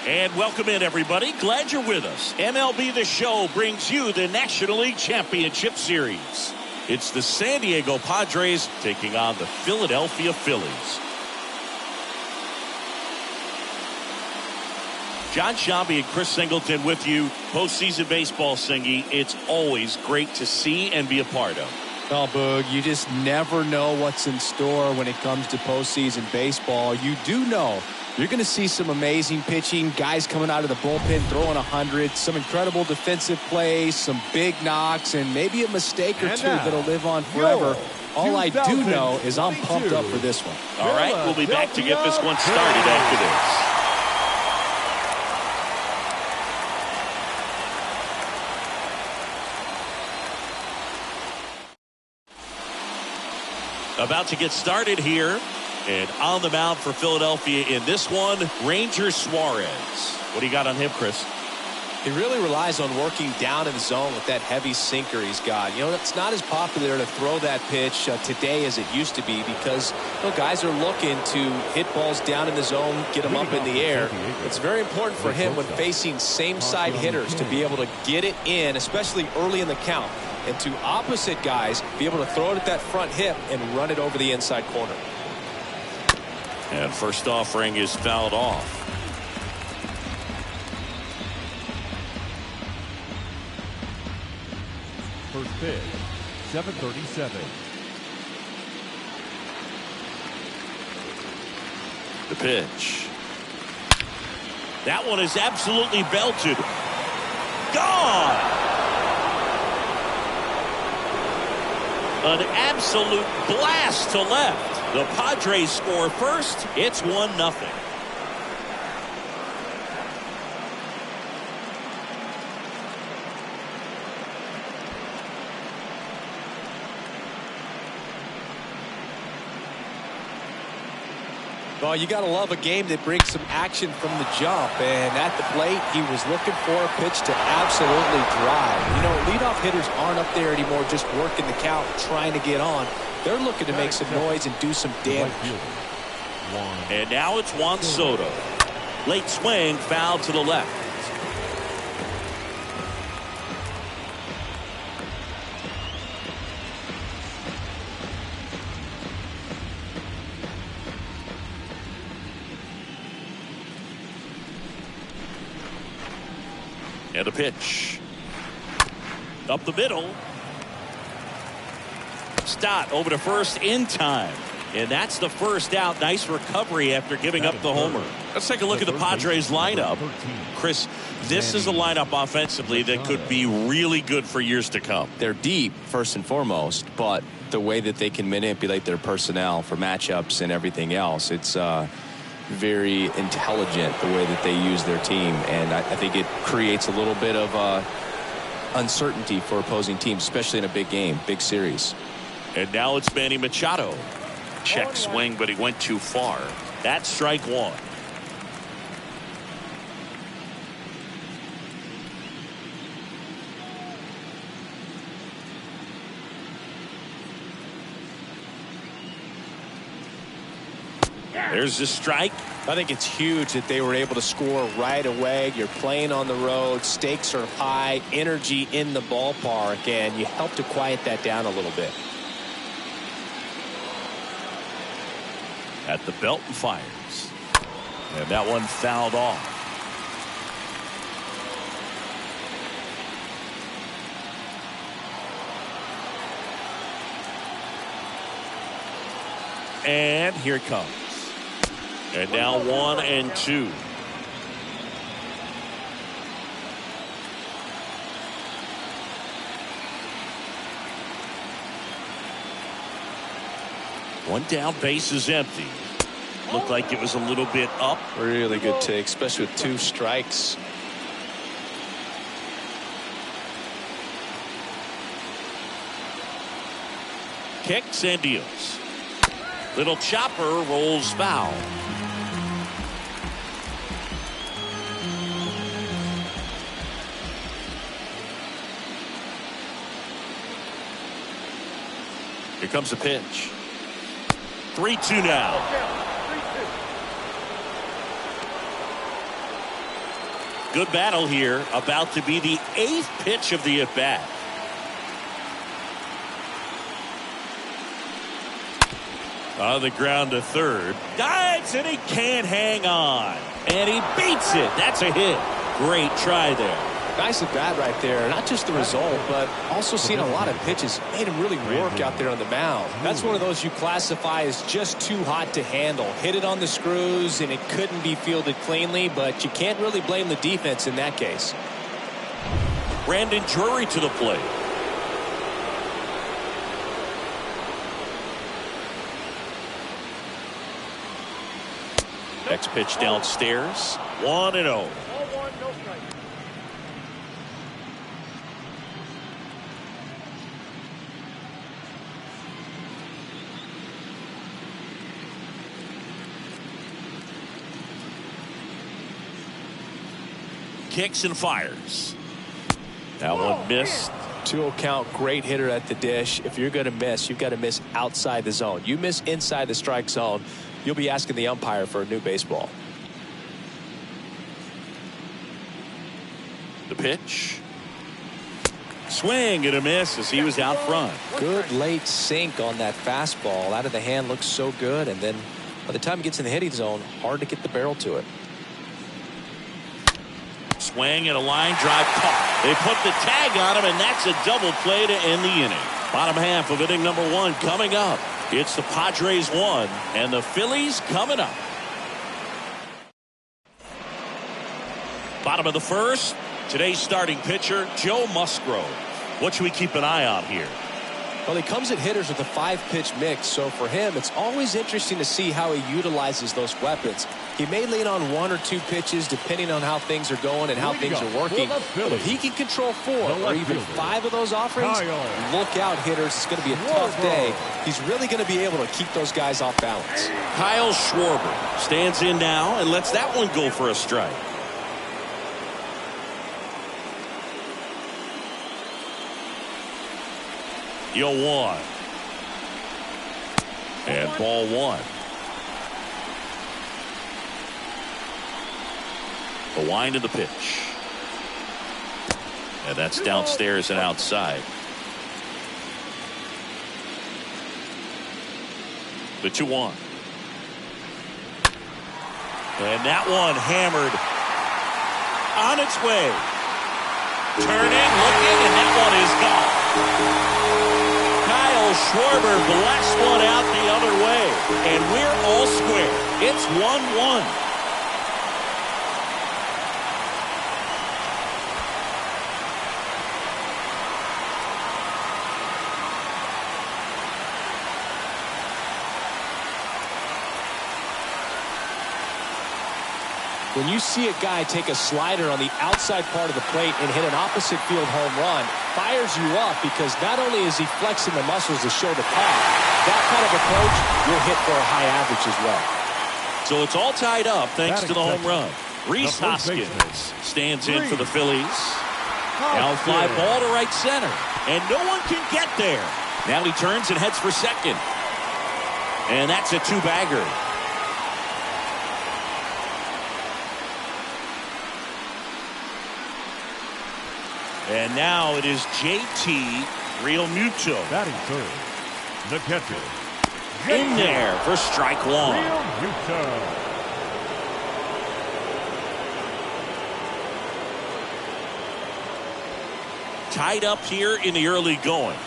And welcome in, everybody. Glad you're with us. MLB The Show brings you the National League Championship Series. It's the San Diego Padres taking on the Philadelphia Phillies. John Shambi and Chris Singleton with you. Postseason baseball, Singy. It's always great to see and be a part of. Well, Boog, you just never know what's in store when it comes to postseason baseball. You do know you're going to see some amazing pitching, guys coming out of the bullpen throwing 100, some incredible defensive plays, some big knocks, and maybe a mistake or two that'll live on forever. All I do know is I'm pumped up for this one. All right, we'll be back to get this one started after this. About to get started here. And on the mound for Philadelphia in this one, Ranger Suarez. What do you got on him, Chris? He really relies on working down in the zone with that heavy sinker he's got. You know, it's not as popular to throw that pitch today as it used to be because guys are looking to hit balls down in the zone, get them up in the air. It's very important for him when facing same-side hitters to be able to get it in, especially early in the count. And to opposite guys, be able to throw it at that front hip and run it over the inside corner. And first offering is fouled off. First pitch, 7:37. The pitch. That one is absolutely belted. Gone! An absolute blast to left. The Padres score first. It's 1-0. Well, you got to love a game that brings some action from the jump. And at the plate, he was looking for a pitch to absolutely drive. You know, leadoff hitters aren't up there anymore just working the count, trying to get on. They're looking to make some noise and do some damage. And now it's Juan Soto. Late swing, foul to the left. And a pitch. Up the middle. Stott over to first in time. And that's the first out. Nice recovery after giving up the homer. Let's take a look at the Padres lineup. Chris, this is a lineup offensively that could be really good for years to come. They're deep, first and foremost, but the way that they can manipulate their personnel for matchups and everything else, it's very intelligent the way that they use their team. And I think it creates a little bit of uncertainty for opposing teams, especially in a big game, big series. And now it's Manny Machado. Check swing, but he went too far. That's strike one. There's the strike. I think it's huge that they were able to score right away. You're playing on the road. Stakes are high. Energy in the ballpark. And you help to quiet that down a little bit. At the belt and fires. And that one fouled off. And here it comes. And now 1-2. One down, base is empty. Looked like it was a little bit up. Really good take, especially with two strikes. Kicks and deals. Little chopper rolls foul. Here comes the pitch. 3-2 now. Good battle here. About to be the 8th pitch of the at-bat. On the ground to third. Dives and he can't hang on. And he beats it. That's a hit. Great try there. Nice at bat right there. Not just the result, but also seeing a lot of pitches. Made him really work out there on the mound. That's one of those you classify as just too hot to handle. Hit it on the screws, and it couldn't be fielded cleanly, but you can't really blame the defense in that case. Brandon Drury to the plate. Next pitch downstairs. 1-0. Kicks and fires. That one missed. 2-0 count, great hitter at the dish. If you're going to miss, you've got to miss outside the zone. You miss inside the strike zone, you'll be asking the umpire for a new baseball. The pitch. Swing and a miss as he was out front. Good late sink on that fastball. Out of the hand, looks so good, and then by the time it gets in the hitting zone, hard to get the barrel to it. Swing and a line drive caught. They put the tag on him, and that's a double play to end the inning. Bottom half of inning number 1 coming up. It's the Padres 1 and the Phillies coming up. Bottom of the first. Today's starting pitcher, Joe Musgrove. What should we keep an eye on here? Well, he comes at hitters with a 5-pitch mix, so for him, it's always interesting to see how he utilizes those weapons. He may lean on 1 or 2 pitches depending on how things are going and how things are working. But if he can control 4 or even 5 of those offerings, look out, hitters. It's going to be a tough day. He's really going to be able to keep those guys off balance. Kyle Schwarber stands in now and lets that one go for a strike. Yo 1. And ball 1. The wind of the pitch. And that's downstairs and outside. The 2-1. And that one hammered on its way. Turning, looking, and that one is gone. Kyle Schwarber blasts one out the other way, and we're all square. It's 1-1. When you see a guy take a slider on the outside part of the plate and hit an opposite field home run, fires you up because not only is he flexing the muscles to show the power, that kind of approach will hit for a high average as well. So it's all tied up thanks to the home run. Rhys Hoskins stands in for the Phillies. Now fly ball to right center, and no one can get there. Now he turns and heads for second. And that's a 2-bagger. And now it is JT Realmuto. Batting third, the catcher. In there for strike 1. Realmuto. Tied up here in the early going.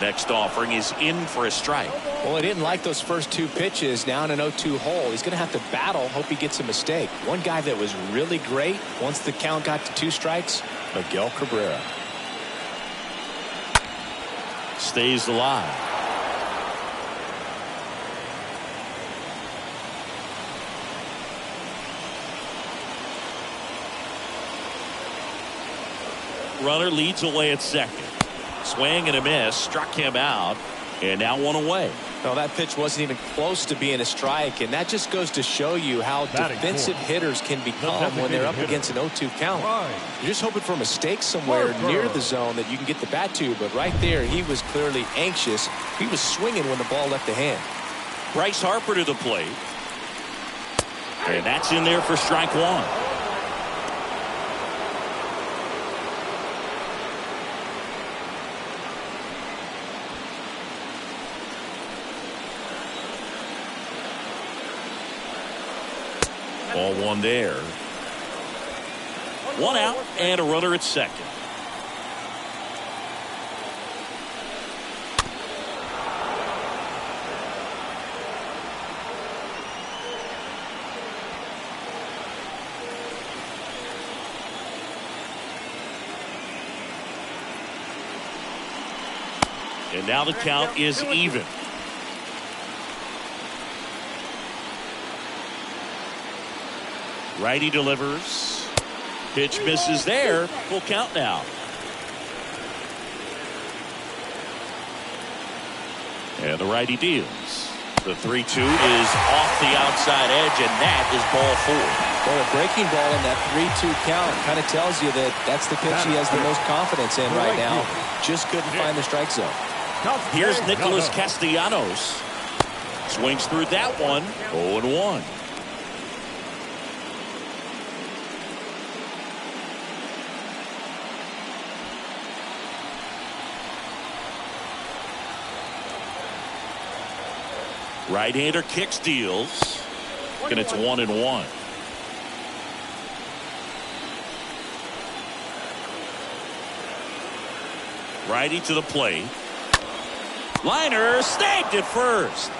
Next offering is in for a strike. Well, he didn't like those first 2 pitches. Now in an 0-2 hole, he's going to have to battle. Hope he gets a mistake. One guy that was really great once the count got to 2 strikes, Miguel Cabrera. Stays alive. Runner leads away at second. Swing and a miss. Struck him out. And now one away. Well, that pitch wasn't even close to being a strike, and that just goes to show you how defensive hitters can become when they're up against an 0-2 count. You're just hoping for a mistake somewhere near the zone that you can get the bat to, but right there, he was clearly anxious. He was swinging when the ball left the hand. Bryce Harper to the plate. And that's in there for strike one. Ball one there. One out and a runner at second. And now the count is even. Righty delivers. Pitch misses there. Full count now. And the righty deals. The 3-2 is off the outside edge, and that is ball four. Well, a breaking ball in that 3-2 count kind of tells you that that's the pitch he has the most confidence in right now. Just couldn't find the strike zone. Here's Nicholas Castellanos. Swings through that one. 0-1. Right-hander kicks, deals, and it's 1-1. Righty to the plate. Liner snagged at first.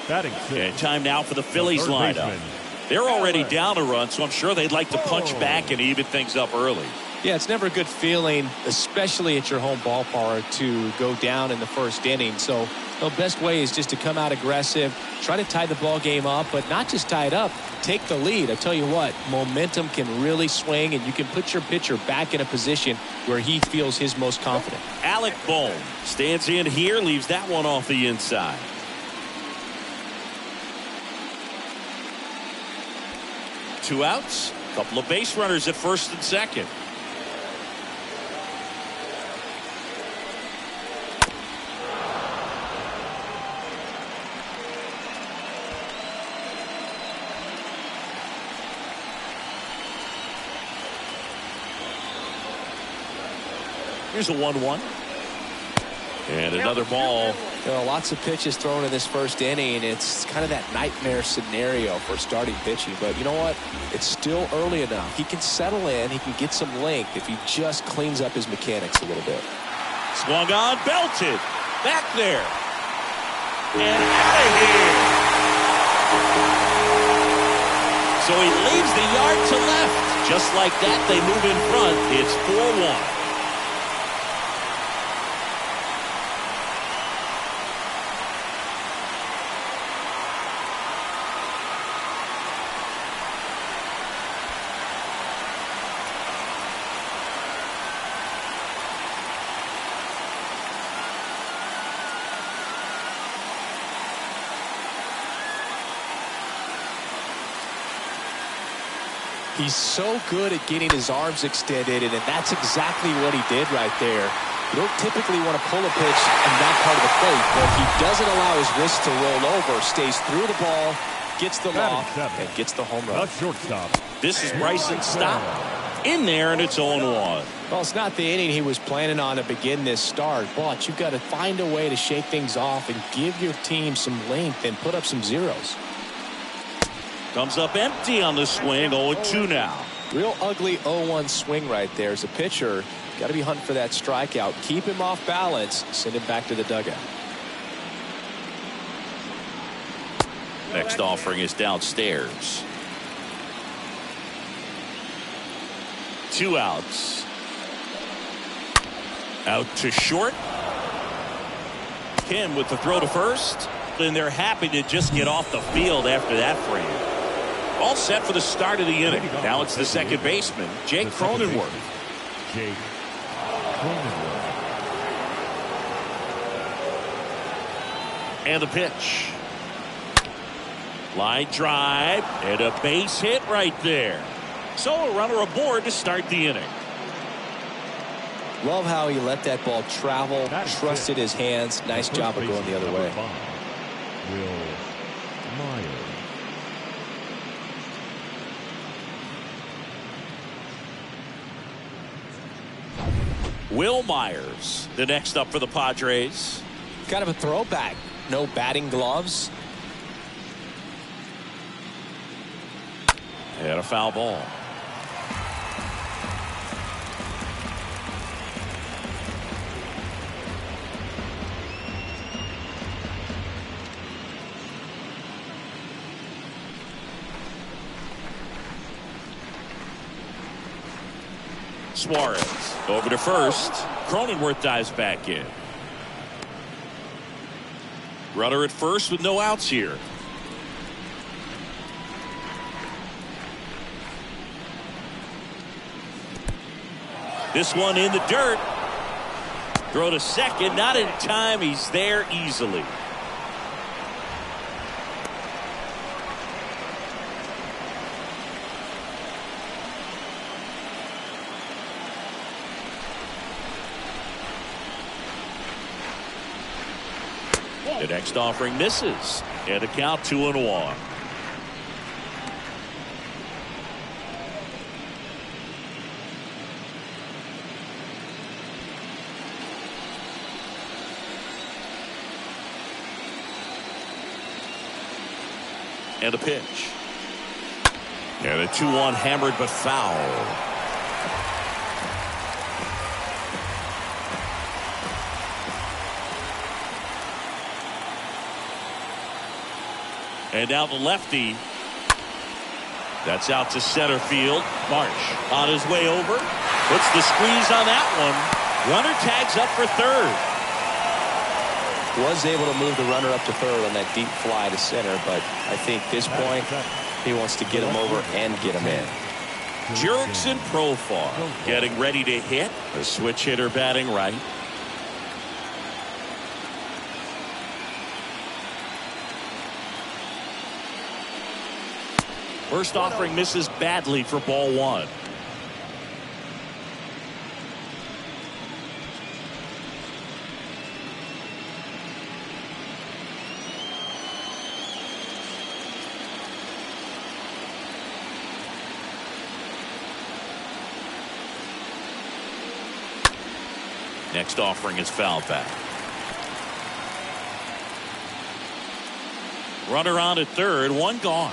Batting sixth. And time now for the Phillies lineup. They're already down a run, so I'm sure they'd like to punch back and even things up early. Yeah, it's never a good feeling, especially at your home ballpark, to go down in the first inning. So the best way is just to come out aggressive, try to tie the ball game up, but not just tie it up, take the lead. I tell you what, momentum can really swing, and you can put your pitcher back in a position where he feels his most confident. Alec Bohm stands in here, leaves that one off the inside. Two outs, a couple of base runners at first and second. Here's a 1-1. And another ball. There are lots of pitches thrown in this first inning. It's kind of that nightmare scenario for starting pitching. But you know what? It's still early enough. He can settle in. He can get some length if he just cleans up his mechanics a little bit. Swung on, belted. Back there. And out of here. So he leaves the yard to left. Just like that, they move in front. It's 4-1. He's so good at getting his arms extended, and that's exactly what he did right there. You don't typically want to pull a pitch in that part of the plate, but he doesn't allow his wrist to roll over, stays through the ball, gets the loft, and gets the home run. Shortstop. This is Bryson's stop. In there, and it's 0-1. Well, it's not the inning he was planning on to begin this start, but you've got to find a way to shake things off and give your team some length and put up some zeros. Comes up empty on the swing. 0-2 now. Real ugly 0-1 swing right there. As a pitcher, got to be hunting for that strikeout. Keep him off balance. Send him back to the dugout. Next offering is downstairs. 2 outs. Out to short. Kim with the throw to first. And they're happy to just get off the field after that frame. All set for the start of the inning. Now it's the second baseman, Jake Cronenworth. Jake Cronenworth. And the pitch. Line drive and a base hit right there. So a runner aboard to start the inning. Love how he let that ball travel, trusted his hands. Nice job of going the other way. Will Myers. Will Myers, the next up for the Padres. Kind of a throwback. No batting gloves. And a foul ball. Suarez over to first. Cronenworth dives back in. Runner at first with no outs here. This one in the dirt. Throw to second, not in time. He's there easily. The next offering misses, and a count 2-1. And a pitch. And a 2-1 hammered but foul. And now the lefty. That's out to center field. Marsh on his way over. Puts the squeeze on that one. Runner tags up for third. Was able to move the runner up to third on that deep fly to center, but I think this point he wants to get him over and get him in. Jurickson Profar getting ready to hit. A switch hitter batting right. First offering misses badly for ball one. Next offering is foul back. Runner on at third, one gone.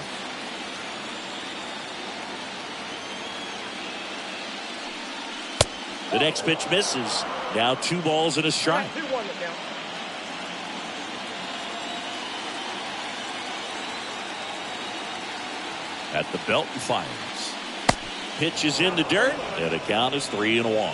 The next pitch misses. Now 2 balls and a strike. 2-1 the count. At the belt and fires. Pitch is in the dirt, and the count is 3-1.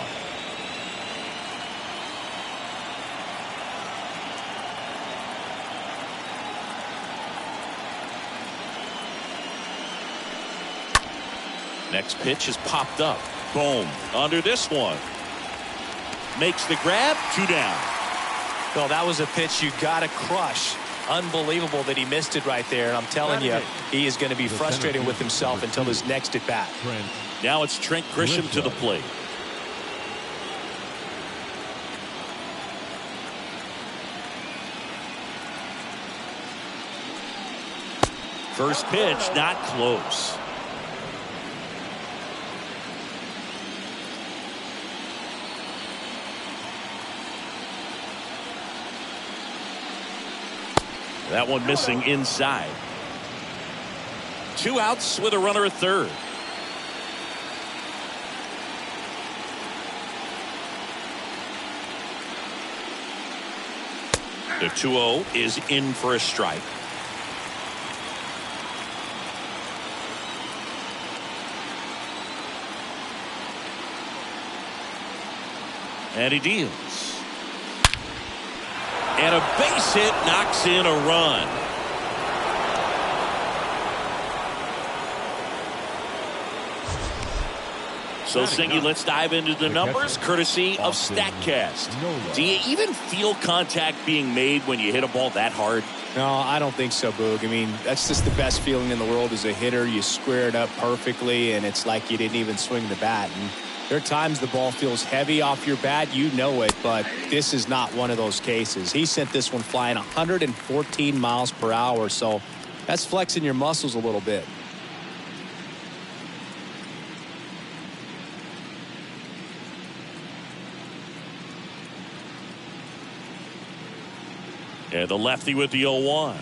Next pitch is popped up. Boom. Under this one. Makes the grab. 2 down. Well, that was a pitch you got to crush. Unbelievable that he missed it right there. And I'm telling you, he is going to be frustrated with himself until his next at bat. Now it's Trent Grisham to the plate. First pitch, not close. That one missing inside. 2 outs with a runner at third. The 2-0 is in for a strike. And he deals. And a base hit knocks in a run. So, Singy, let's dive into the numbers, courtesy of StatCast. Do you even feel contact being made when you hit a ball that hard? No, I don't think so, Boog. I mean, that's just the best feeling in the world as a hitter. You square it up perfectly, and it's like you didn't even swing the bat. And there are times the ball feels heavy off your bat. You know it, but this is not one of those cases. He sent this one flying 114 miles per hour, so that's flexing your muscles a little bit. And the lefty with the 0-1.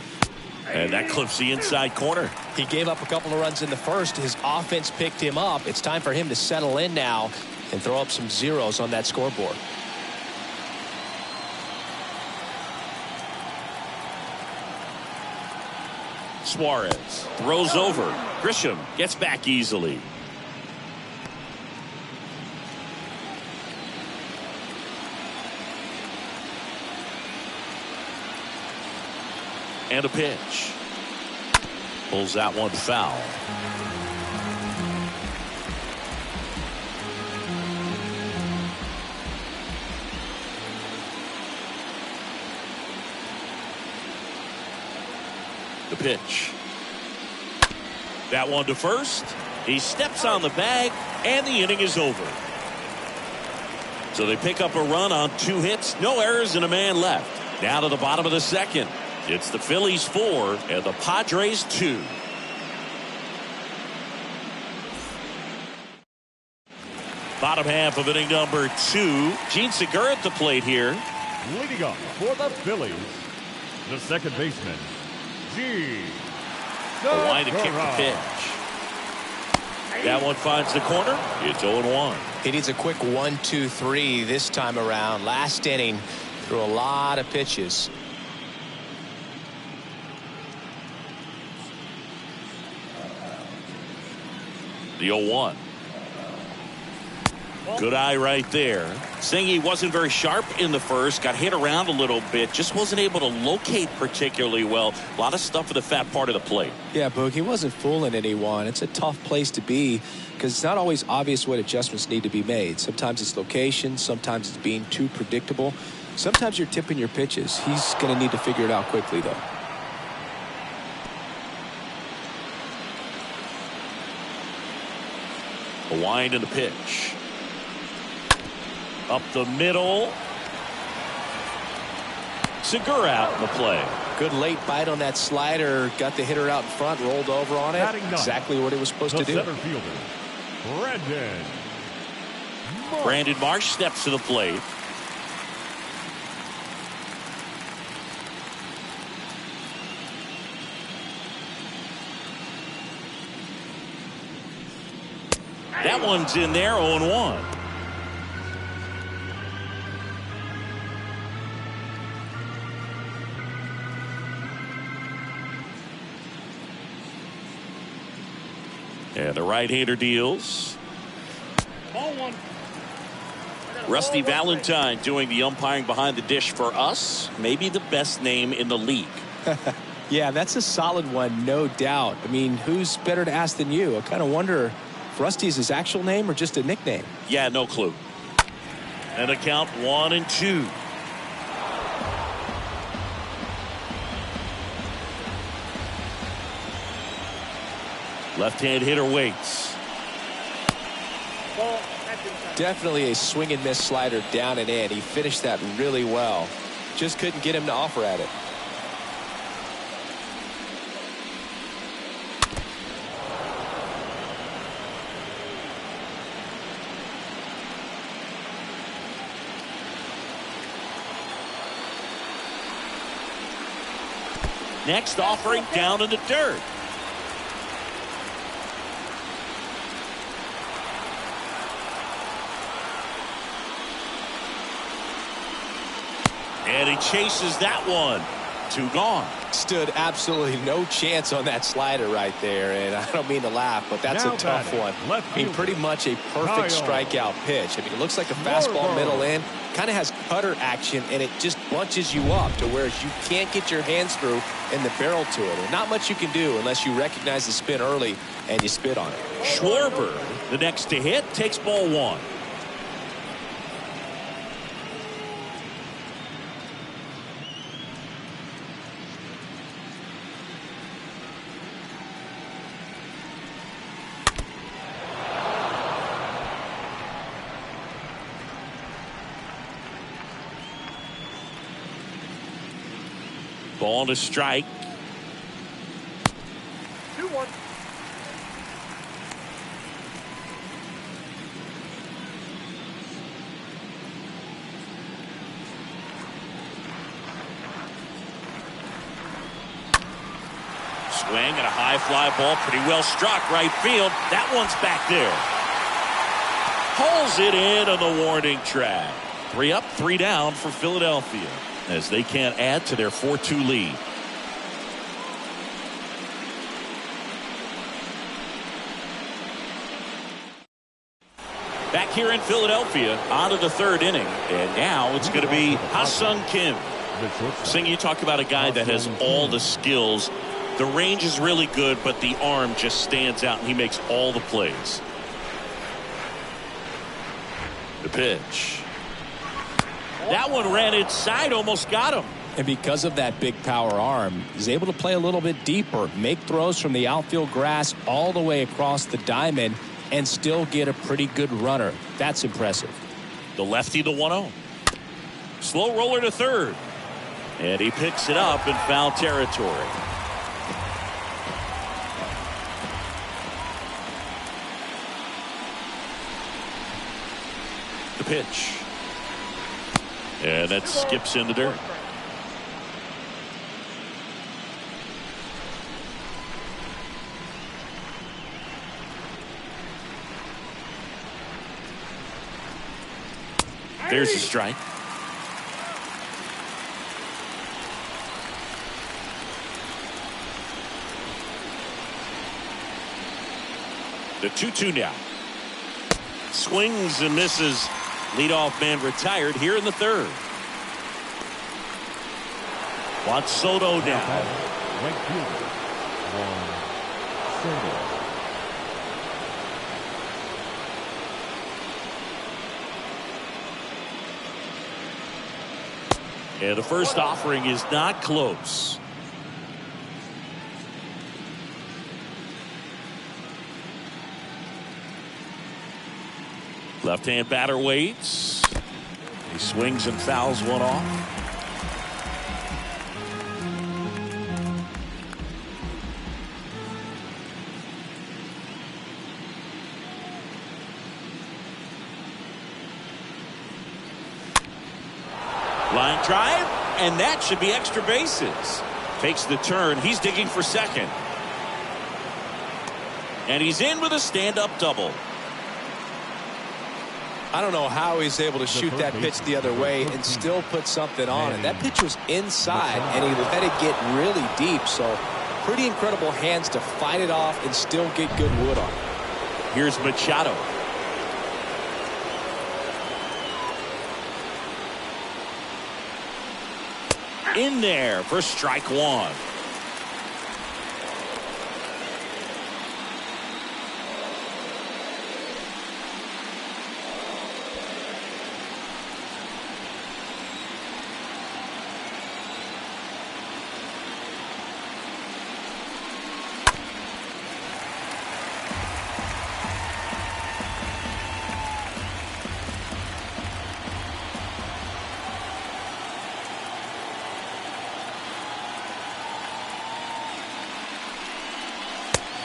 And that clips the inside corner. He gave up a couple of runs in the first. His offense picked him up. It's time for him to settle in now and throw up some zeros on that scoreboard. Suarez throws over. Grisham gets back easily. And a pitch. Pulls that one foul. The pitch. That one to first. He steps on the bag, and the inning is over. So they pick up a run on 2 hits, no errors, and a man left. Down to the bottom of the second. It's the Phillies 4 and the Padres 2. Bottom half of inning number 2. Gene Segura at the plate here. Leading up for the Phillies, the second baseman, Gene A line to kick the pitch. That one finds the corner. It's 0-1. He needs a quick 1-2-3 this time around. Last inning, threw a lot of pitches. The 0-1. Good eye right there. Singy wasn't very sharp in the first. Got hit around a little bit. Just wasn't able to locate particularly well. A lot of stuff in the fat part of the plate. Yeah, Boog, he wasn't fooling anyone. It's a tough place to be because it's not always obvious what adjustments need to be made. Sometimes it's location. Sometimes it's being too predictable. Sometimes you're tipping your pitches. He's going to need to figure it out quickly, though. A wind and a pitch. Up the middle. Segura out in the play. Good late bite on that slider. Got the hitter out in front, rolled over on it. Exactly what it was supposed to do. Center fielder, Brandon Marsh steps to the plate. That one's in there, 0-1. And the right-hander deals. Ball 1. Rusty Valentine doing the umpiring behind the dish for us. Maybe the best name in the league. Yeah, that's a solid one, no doubt. I mean, who's better to ask than you? I kind of wonder if Rusty is his actual name or just a nickname. Yeah, no clue. And a count 1-2. Left-hand hitter waits. Ball. That's inside. Definitely a swing and miss slider down and in. He finished that really well. Just couldn't get him to offer at it. Next offering down in the dirt. And he chases that one. 2 gone. Stood absolutely no chance on that slider right there, and I don't mean to laugh, but that's Now a tough batting, one. left I mean, fielder, pretty much a perfect strikeout pitch. I mean, it looks like a fastball Warburg. middle in, kind of has cutter action, and it just bunches you up to where you can't get your hands through and the barrel to it. And not much you can do unless you recognize the spin early and you spit on it. Schwarber, the next to hit, takes ball 1. Ball to strike. 2-1. Swing and a high fly ball, pretty well struck right field. That one's back there. Pulls it in on the warning track. 3 up, 3 down for Philadelphia as they can't add to their 4-2 lead. Back here in Philadelphia, on to the 3rd inning, and now it's going to be Ha-Sung Kim. Sing, you talk about a guy that has all the skills. The range is really good, but the arm just stands out, and he makes all the plays. The pitch. That one ran inside, almost got him. And because of that big power arm, he's able to play a little bit deeper, make throws from the outfield grass all the way across the diamond, and still get a pretty good runner. That's impressive. The lefty, the 1-0. Slow roller to 3rd. And he picks it up in foul territory. The pitch. And that skips in the dirt. There's a strike. The 2-2 now. Swings and misses. Leadoff man retired here in the 3rd. Juan Soto down. Right fielder, Juan Soto. And the first offering is not close. Left-hand batter waits. He swings and fouls one off. Line drive, and that should be extra bases. Takes the turn. He's digging for second. And he's in with a stand-up double. I don't know how he's able to shoot that pitch the other way and still put something on it. That pitch was inside, and he let it get really deep. So pretty incredible hands to fight it off and still get good wood on it. Here's Machado. In there for strike 1.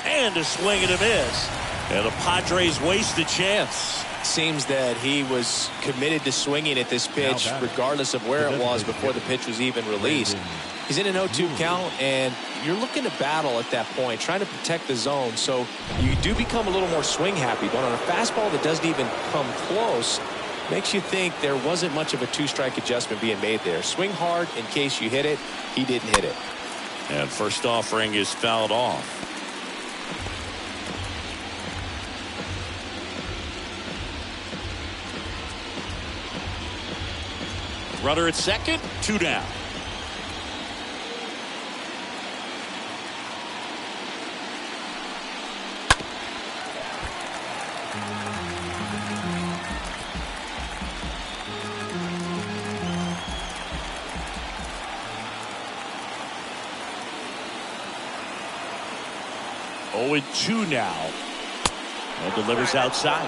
And a swing and a miss. And the Padres waste a chance. Seems that he was committed to swinging at this pitch regardless of where it was before the pitch was even released. He's in an 0-2 count, and you're looking to battle at that point, trying to protect the zone. So you do become a little more swing happy. But on a fastball that doesn't even come close, Makes you think there wasn't much of a two-strike adjustment being made there. Swing hard in case you hit it. He didn't hit it. And first offering is fouled off. Runner at second, 2 down. Oh, and 2 now. And delivers outside.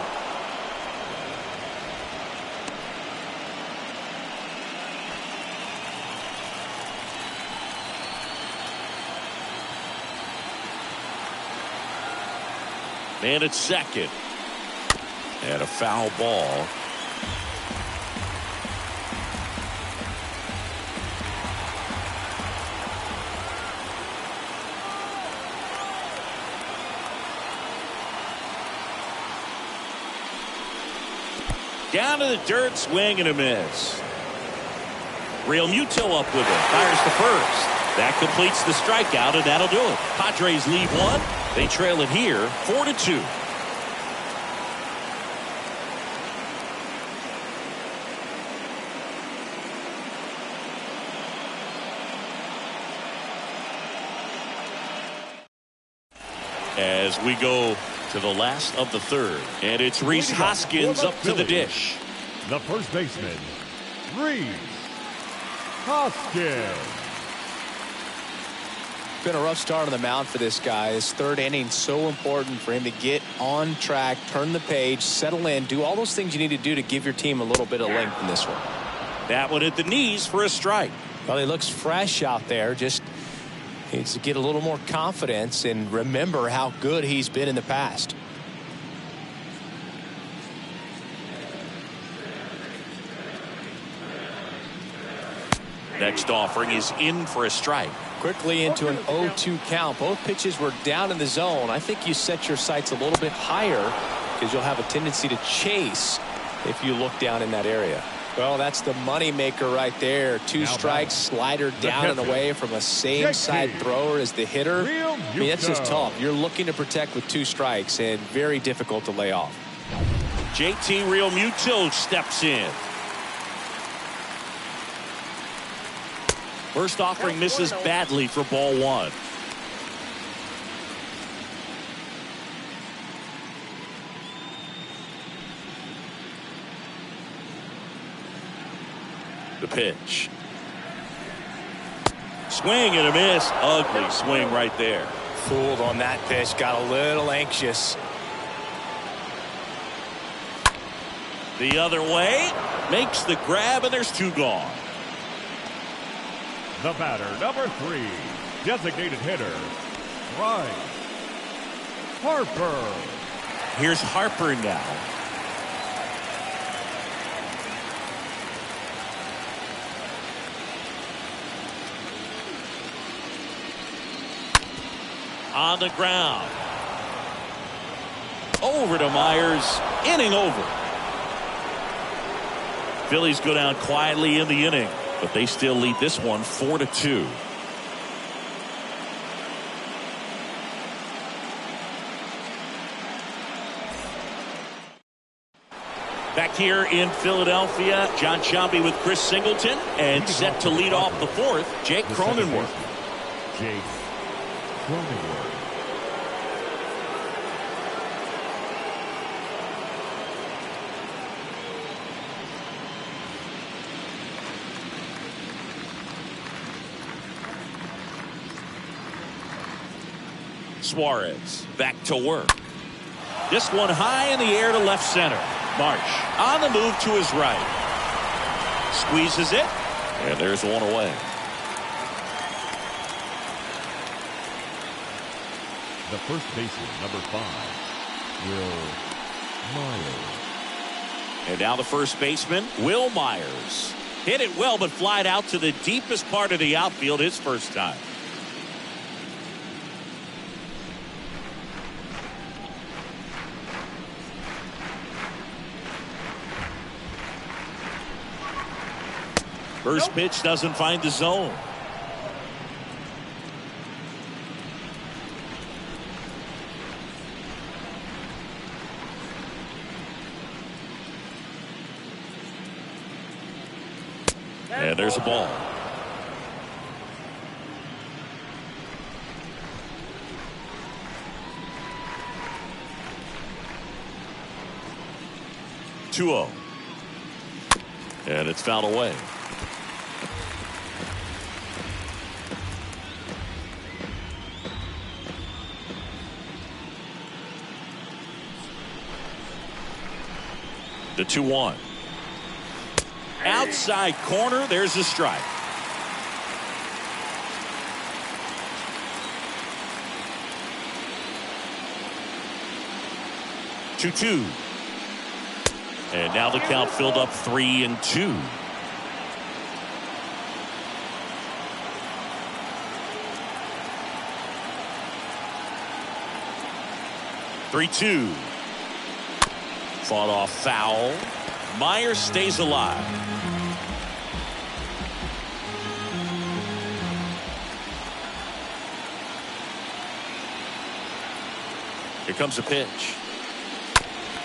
Man at second. And a foul ball. Down to the dirt, swing and a miss. Real Muto up with it. Fires to first. That completes the strikeout, and that'll do it. Padres lead 1. They trail it here 4-2. As we go to the last of the third, and it's Rhys Hoskins up to the dish. The first baseman, Rhys Hoskins. Been a rough start on the mound for this guy. His third inning so important for him to get on track, turn the page, settle in, do all those things you need to do to give your team a little bit of length in this one. That one at the knees for a strike. Well, he looks fresh out there. Just needs to get a little more confidence and remember how good he's been in the past. Next offering is in for a strike. Quickly into an 0-2 count. Both pitches were down in the zone. I think you set your sights a little bit higher because you'll have a tendency to chase if you look down in that area. Well, that's the money maker right there. 2 strikes, slider down and away from a same side thrower as the hitter. I mean, that's just tough. You're looking to protect with 2 strikes and very difficult to lay off. JT Real Muto steps in. First offering misses badly for ball 1. The pitch. Swing and a miss. Ugly swing right there. Fooled on that pitch. Got a little anxious. The other way. Makes the grab, and there's 2 gone. The batter, number 3, designated hitter, Bryce Harper. Here's Harper now. On the ground. Over to Myers. Inning over. Phillies go down quietly in the inning, but they still lead this one 4-2. Back here in Philadelphia, John Sciambi with Chris Singleton, and set to lead off the 4th, Jake Cronenworth. Jake Cronenworth. Suarez back to work. This one high in the air to left center. Marsh on the move to his right. Squeezes it, and there's one away. The first baseman, number 5, Will Myers. And now the first baseman, Will Myers. Hit it well, but flied out to the deepest part of the outfield his first time. First pitch doesn't find the zone. And there's a ball. Two-0. And it's fouled away. The 2-1. Outside corner, there's a strike. Two. And now the count filled up 3-2. Three-two. Fought off foul. Myers stays alive. Here comes a pitch.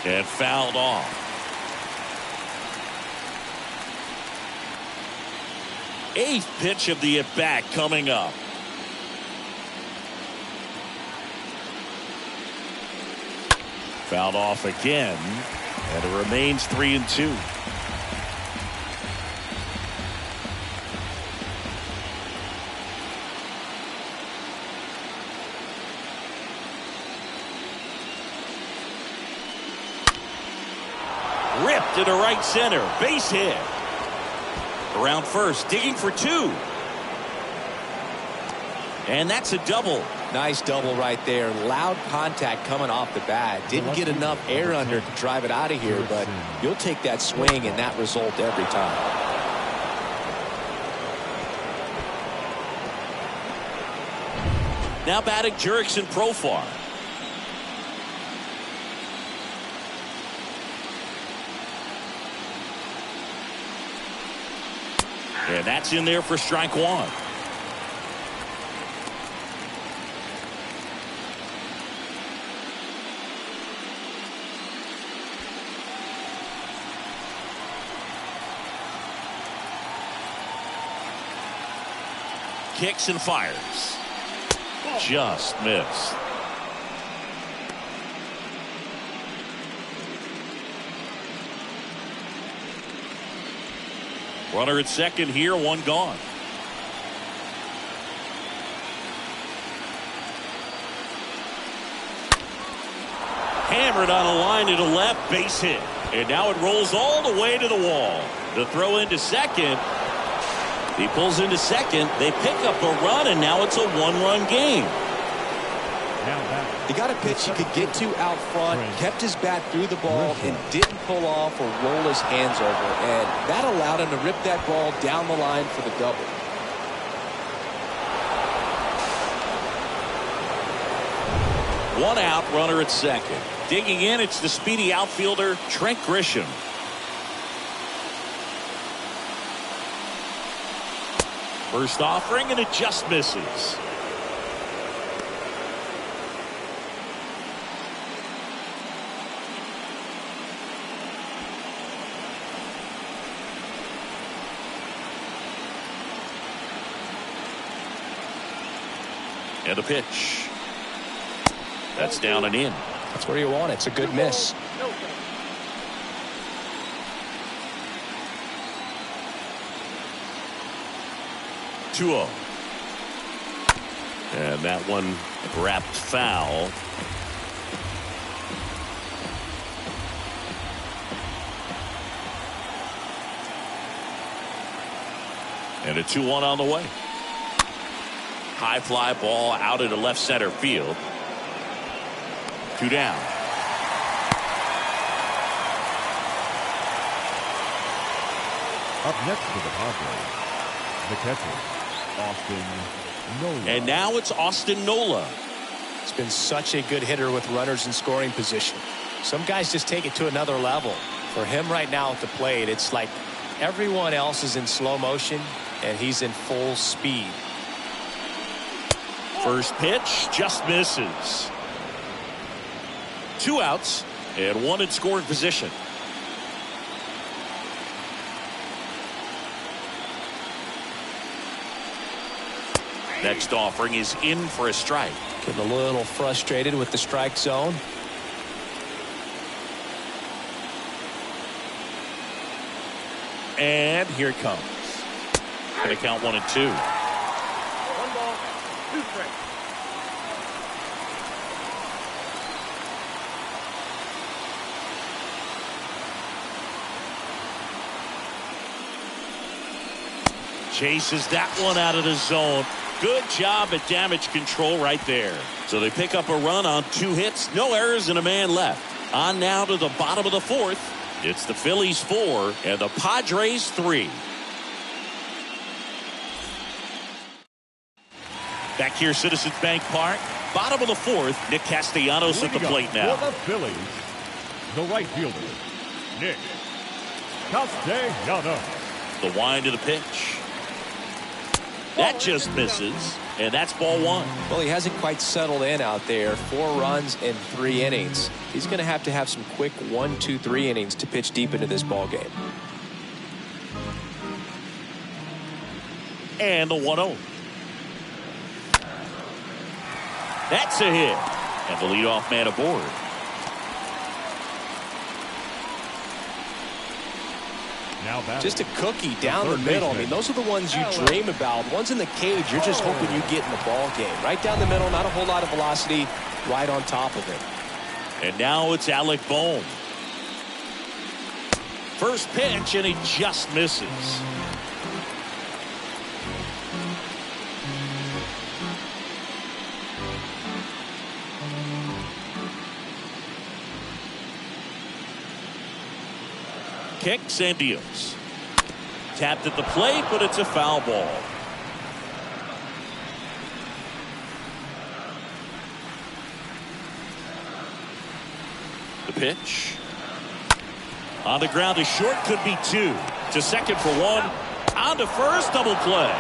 And fouled off. 8th pitch of the at-bat coming up. Fouled off again. And it remains 3-2. Ripped to the right center. Base hit. Around first, digging for 2. And that's a double. Nice double right there. Loud contact coming off the bat. Didn't get enough air under to drive it out of here, but you'll take that swing and that result every time. Now batting Jurickson Profar. And that's in there for strike 1. Kicks and fires. Just missed. Runner at second here, 1 gone. Hammered on a line to the left, base hit. And now it rolls all the way to the wall. The throw into second. He pulls into second. They pick up a run, and now it's a 1-run game. He got a pitch he could get to out front, kept his bat through the ball, and didn't pull off or roll his hands over. And that allowed him to rip that ball down the line for the double. One out, runner at second. Digging in, it's the speedy outfielder, Trent Grisham. First offering, and it just misses. And a pitch. That's down and in. That's where you want it. It's a good miss. 2-0. And that one wrapped foul. And a 2-1 on the way. High fly ball out into left center field. 2 down. Up next for the Padres, the catcher, Austin Nola. And now it's Austin Nola. He's been such a good hitter with runners in scoring position. Some guys just take it to another level. For him right now at the plate, it's like Everyone else is in slow motion, and he's in full speed. First pitch just misses. 2 outs and 1 in scoring position. Next offering is in for a strike. Getting a little frustrated with the strike zone. And here it comes. Going to count 1 and 2. 1 ball, 2 strikes. Chases that one out of the zone. Good job at damage control right there. So they pick up a run on 2 hits, no errors, and a man left. On now to the bottom of the 4th. It's the Phillies 4 and the Padres 3. Back here, Citizens Bank Park. Bottom of the 4th. Nick Castellanos at the plate now. For the Phillies, the right fielder, Nick Castellanos. The wind of the pitch. That just misses, and that's ball 1. Well, he hasn't quite settled in out there. 4 runs in 3 innings. He's going to have some quick 1, 2, 3 innings to pitch deep into this ball game. And the 1-0. That's a hit. And the leadoff man aboard. Now back. Just a cookie down the middle. I mean, those are the ones you dream about. Ones in the cage, you're just hoping you get in the ball game. Right down the middle, not a whole lot of velocity, right on top of it. And now it's Alec Bohm. First pitch, and he just misses. Kicks and deals. Tapped at the plate, but it's a foul ball. The pitch. On the ground to short, could be 2. To second for 1. On to first, double play.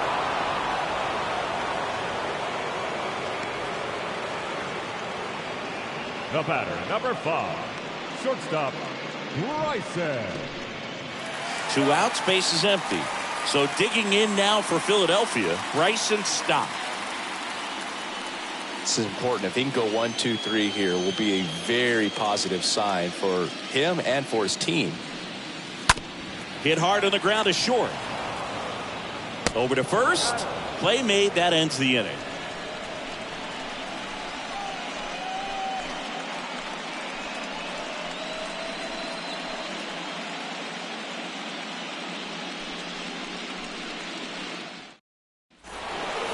The batter, number 5, shortstop, Bryson. 2 outs, base is empty. So digging in now for Philadelphia, Bryson stopped. This is important. If he can go 1, 2, 3 here, will be a very positive sign for him and for his team. Hit hard on the ground to short. Over to first. Play made. That ends the inning.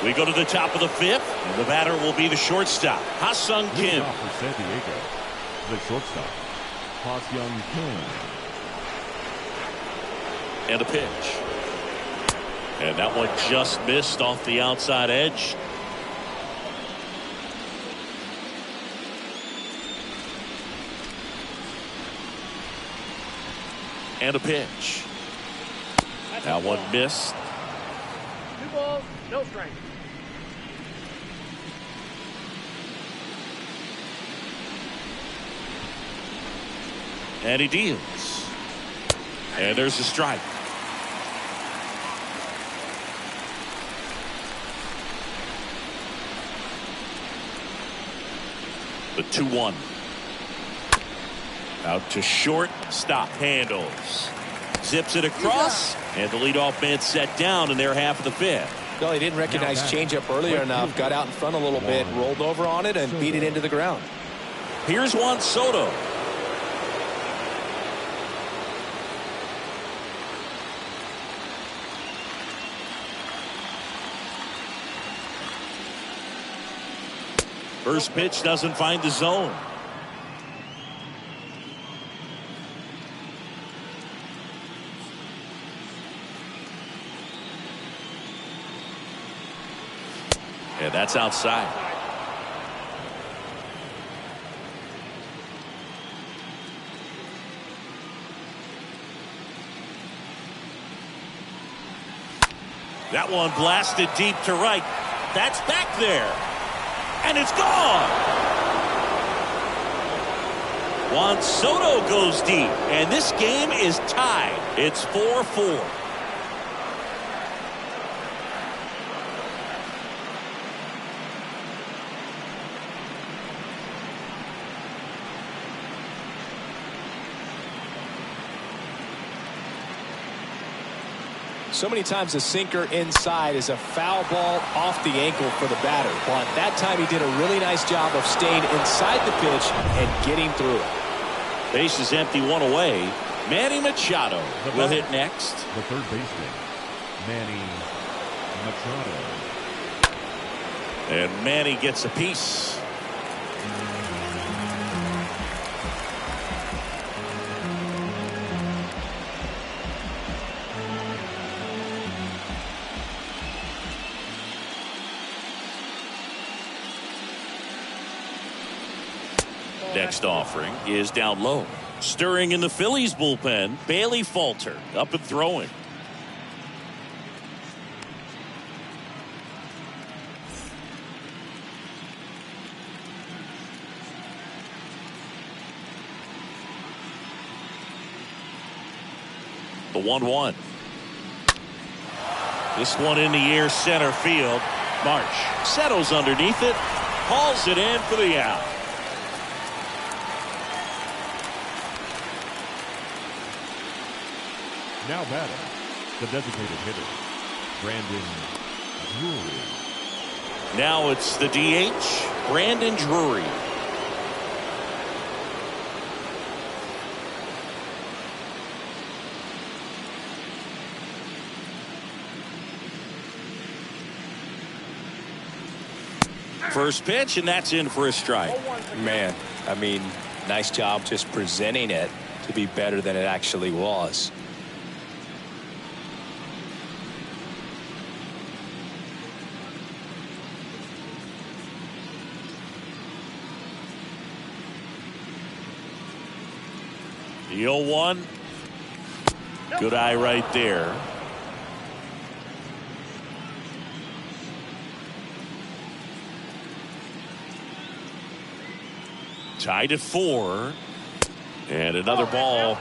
We go to the top of the 5th, and the batter will be the shortstop, Ha-Sung Kim. For San Diego, the shortstop, Ha-Sung Kim. And a pitch. And that one just missed off the outside edge. And a pitch. That one missed. 2 balls, no strikes. And he deals. And there's a strike. The 2-1. Out to short. Stop. Handles. Zips it across. And the leadoff man set down in their half of the 5th. No, he didn't recognize changeup earlier enough. Got out in front a little bit, rolled over on it, and beat it into the ground. Here's Juan Soto. First pitch doesn't find the zone. And that's outside. That one blasted deep to right. That's back there. And it's gone. Juan Soto goes deep. And this game is tied. It's 4-4. So many times a sinker inside is a foul ball off the ankle for the batter. But that time he did a really nice job of staying inside the pitch and getting through it. Base is empty, one away. Manny Machado will hit next. The third baseman, Manny Machado. And Manny gets a piece. Next offering is down low. Stirring in the Phillies bullpen, Bailey Falter up and throwing. The 1-1. This one in the air, center field. March settles underneath it, hauls it in for the out. Now batting, the designated hitter, Brandon Drury. Now it's the DH, Brandon Drury. First pitch, and that's in for a strike. Man, I mean, nice job just presenting it to be better than it actually was. The 0-1. Good eye right there. Tied at 4. And another ball.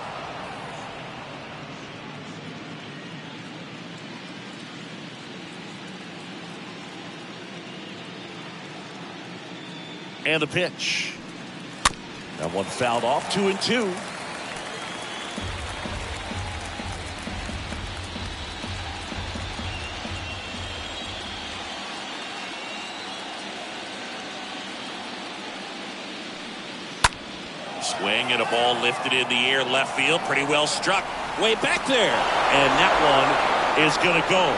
And the pitch. That one fouled off. 2-2. Swing and a ball lifted in the air, left field, pretty well struck, way back there, and that one is going to go.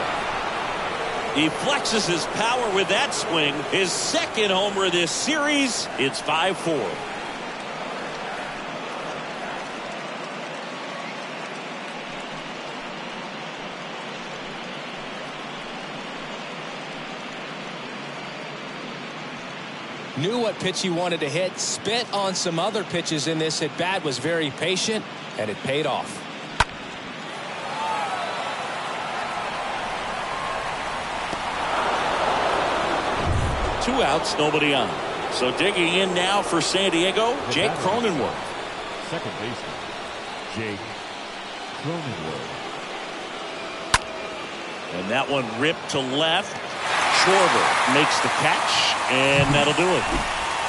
He flexes his power with that swing, his second homer this series. It's 5-4. Knew what pitch he wanted to hit, spit on some other pitches in this at bat, was very patient, and it paid off. Two outs, nobody on. So digging in now for San Diego, Jake Cronenworth. Second baseman, Jake Cronenworth. And that one ripped to left. Schwarber makes the catch, and that'll do it.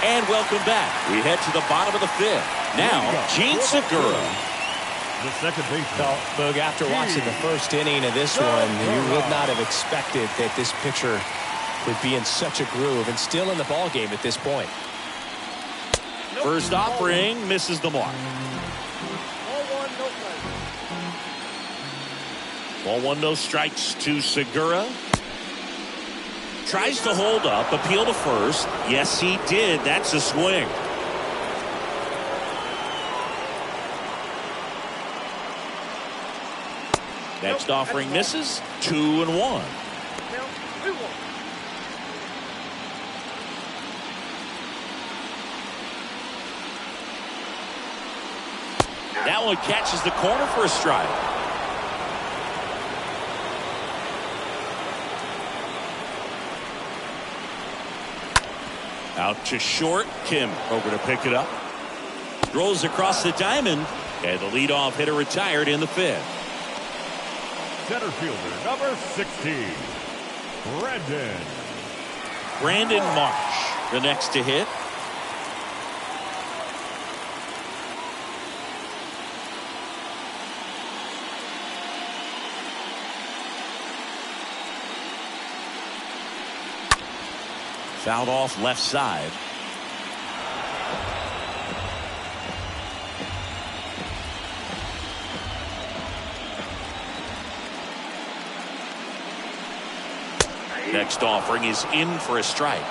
And welcome back. We head to the bottom of the 5th. Now, Gene Segura. The second baseman. Well, Boog, after watching the first inning of this one, you would not have expected that this pitcher would be in such a groove and still in the ball game at this point. First offering misses the mark. Ball 1, no strikes to Segura. Tries to hold up, appeal to first. Yes, he did. That's a swing. Next offering misses. 2-1. That one catches the corner for a strike. Out to short. Kim over to pick it up. Throws across the diamond. And the leadoff hitter retired in the 5th. Center fielder, number 16, Brandon Marsh, the next to hit. Fouled off left side. Next offering is in for a strike.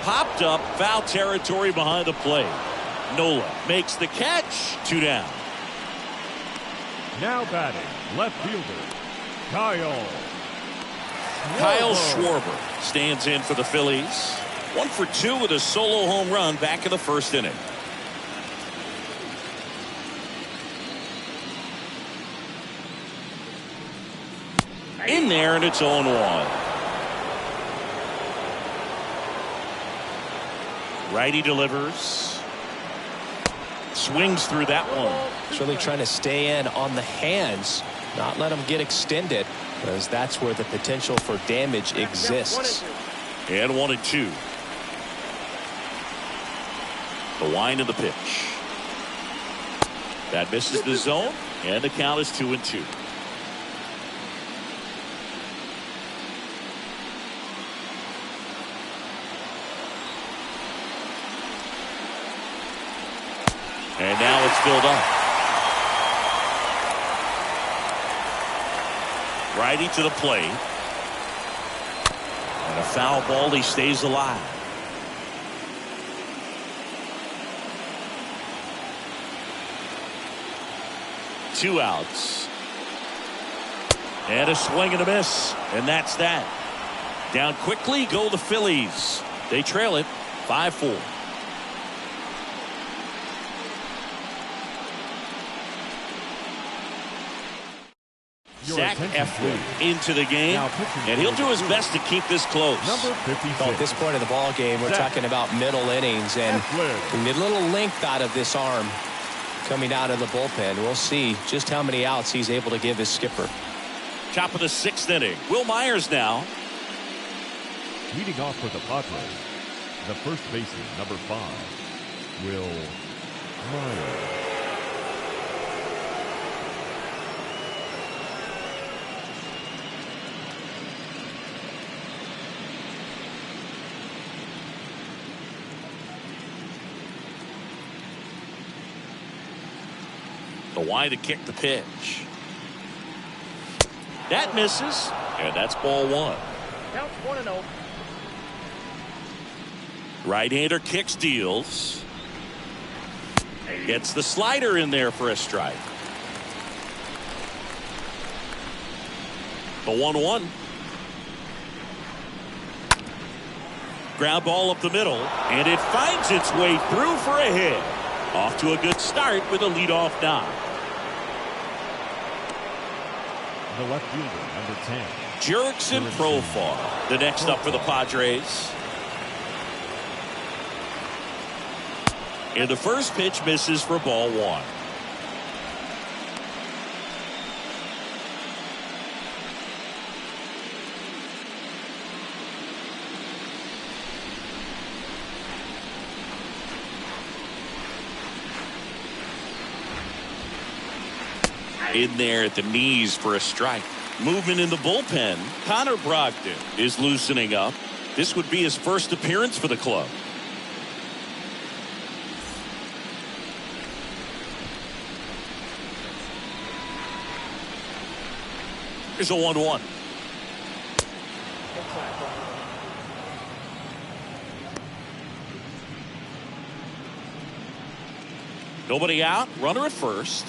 Popped up, foul territory behind the plate. Nola makes the catch. 2 down. Now batting, left fielder, Kyle Schwarber stands in for the Phillies. 1 for 2 with a solo home run back in the 1st inning. In there, and it's 0-1. Righty delivers. Swings through that one. He's really trying to stay in on the hands, not let them get extended, because that's where the potential for damage exists. And 1-2. The wind of the pitch. That misses the zone, and the count is 2-2. And now it's filled up. Righty to the plate. And a foul ball. He stays alive. Two outs. And a swing and a miss. And that's that. Down quickly go the Phillies. They trail it 5-4. Zach Eflin into the game, and he'll do his best to keep this close. Number 56. At this point of the ball game, we're talking about middle innings, and we need a little length out of this arm coming out of the bullpen. We'll see just how many outs he's able to give his skipper. Top of the 6th inning. Will Myers now. Leading off for the Padres, the first baseman, number 5, Will Myers. The wide to kick the pitch. That misses, and that's ball 1. Counts 1-0. Right-hander kicks, deals. Gets the slider in there for a strike. The 1-1. Ground ball up the middle, and it finds its way through for a hit. Off to a good start with a leadoff knock. The left fielder, number 10. Jurickson Profar, the next up for the Padres. And the first pitch misses for ball 1. In there at the knees for a strike. Movement in the bullpen. Connor Brogdon is loosening up. This would be his first appearance for the club. Here's a 1-1. Nobody out. Runner at first.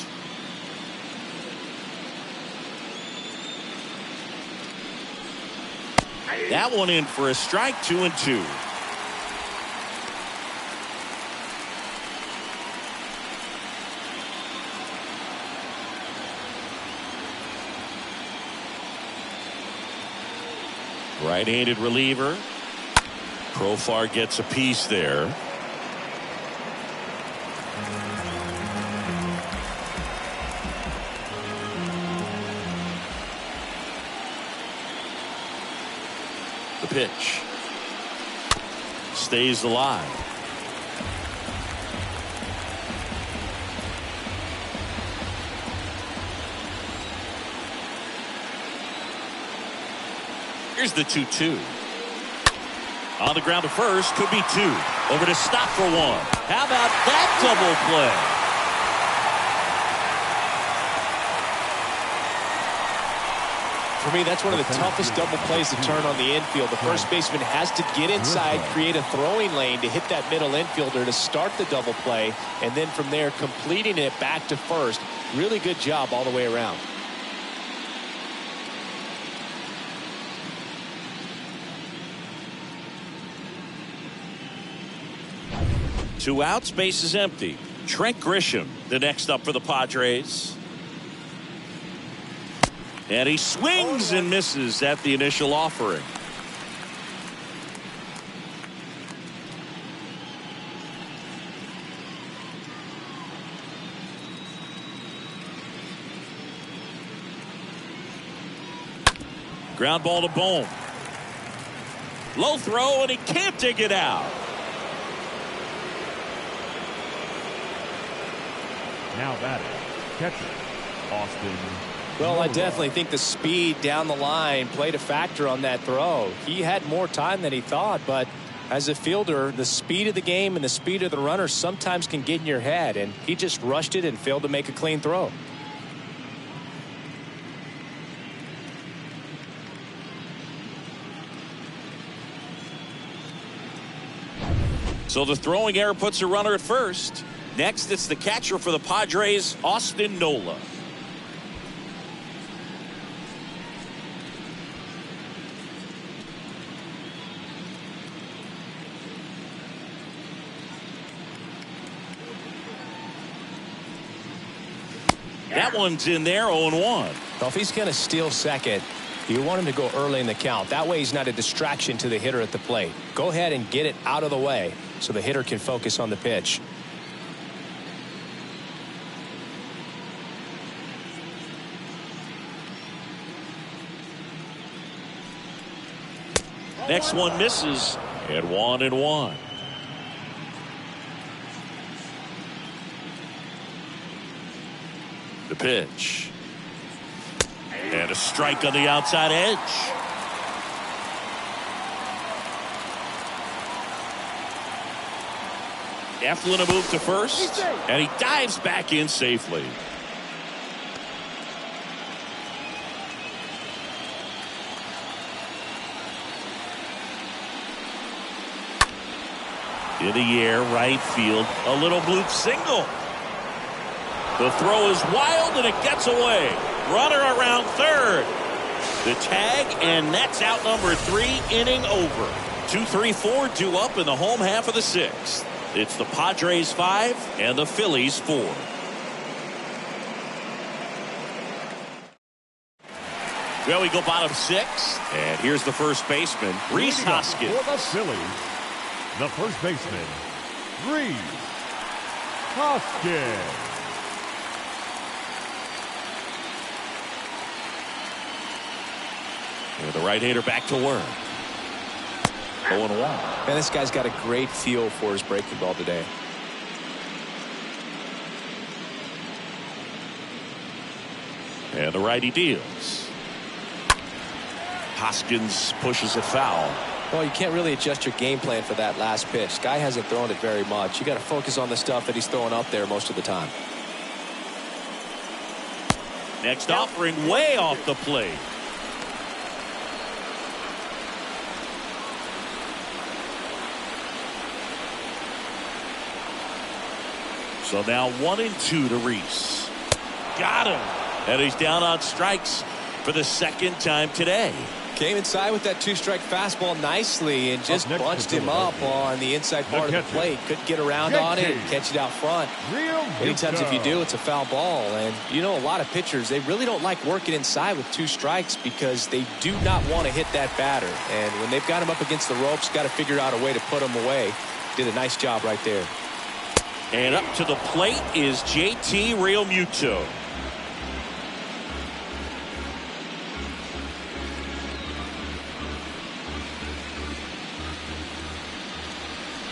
That one in for a strike. 2-2. Right-handed reliever. Profar gets a piece there. The pitch stays alive. Here's the 2-2. On the ground to first, could be two. Over to stop for one. How about that double play? For me, that's one of the toughest double plays to turn on the infield. The first baseman has to get inside, create a throwing lane to hit that middle infielder to start the double play, and then from there completing it back to first. Really good job all the way around. Two outs, base is empty. Trent Grisham, the next up for the Padres. And he swings and misses at the initial offering. Ground ball to Bohm. Low throw, and he can't dig it out. Now batting, catcher, Austin. Well, I definitely think the speed down the line played a factor on that throw. He had more time than he thought, but as a fielder, the speed of the game and the speed of the runner sometimes can get in your head, and he just rushed it and failed to make a clean throw. So the throwing error puts a runner at first. Next, it's the catcher for the Padres, Austin Nola. That one's in there, 0-1. Well, if he's going to steal second, you want him to go early in the count. That way he's not a distraction to the hitter at the plate. Go ahead and get it out of the way so the hitter can focus on the pitch. Next one misses at 1-1. The pitch. And a strike on the outside edge. Eflin a move to first, and he dives back in safely. In the air, right field, a little bloop single. The throw is wild, and it gets away. Runner around third. The tag, and that's out number 3, inning over. 2-3-4 due up in the home half of the 6th. It's the Padres 5 and the Phillies 4. Well, we go bottom 6, and here's the first baseman, Rhys Hoskins. For the Phillies, the first baseman, Rhys Hoskins. And the right-hander back to work. 0-1. Man, this guy's got a great feel for his breaking ball today. And the righty deals. Hoskins pushes it foul. Well, you can't really adjust your game plan for that last pitch. Guy hasn't thrown it very much. You got to focus on the stuff that he's throwing up there most of the time. Next offering way off the plate. So now 1-2 to Rhys. Got him. And he's down on strikes for the second time today. Came inside with that two-strike fastball nicely and just bunched him up on the inside part of the plate. Couldn't get around on it and catch it out front. Many times if you do, it's a foul ball. And you know, a lot of pitchers, they really don't like working inside with 2 strikes because they do not want to hit that batter. And when they've got him up against the ropes, got to figure out a way to put him away. Did a nice job right there. And up to the plate is JT Realmuto.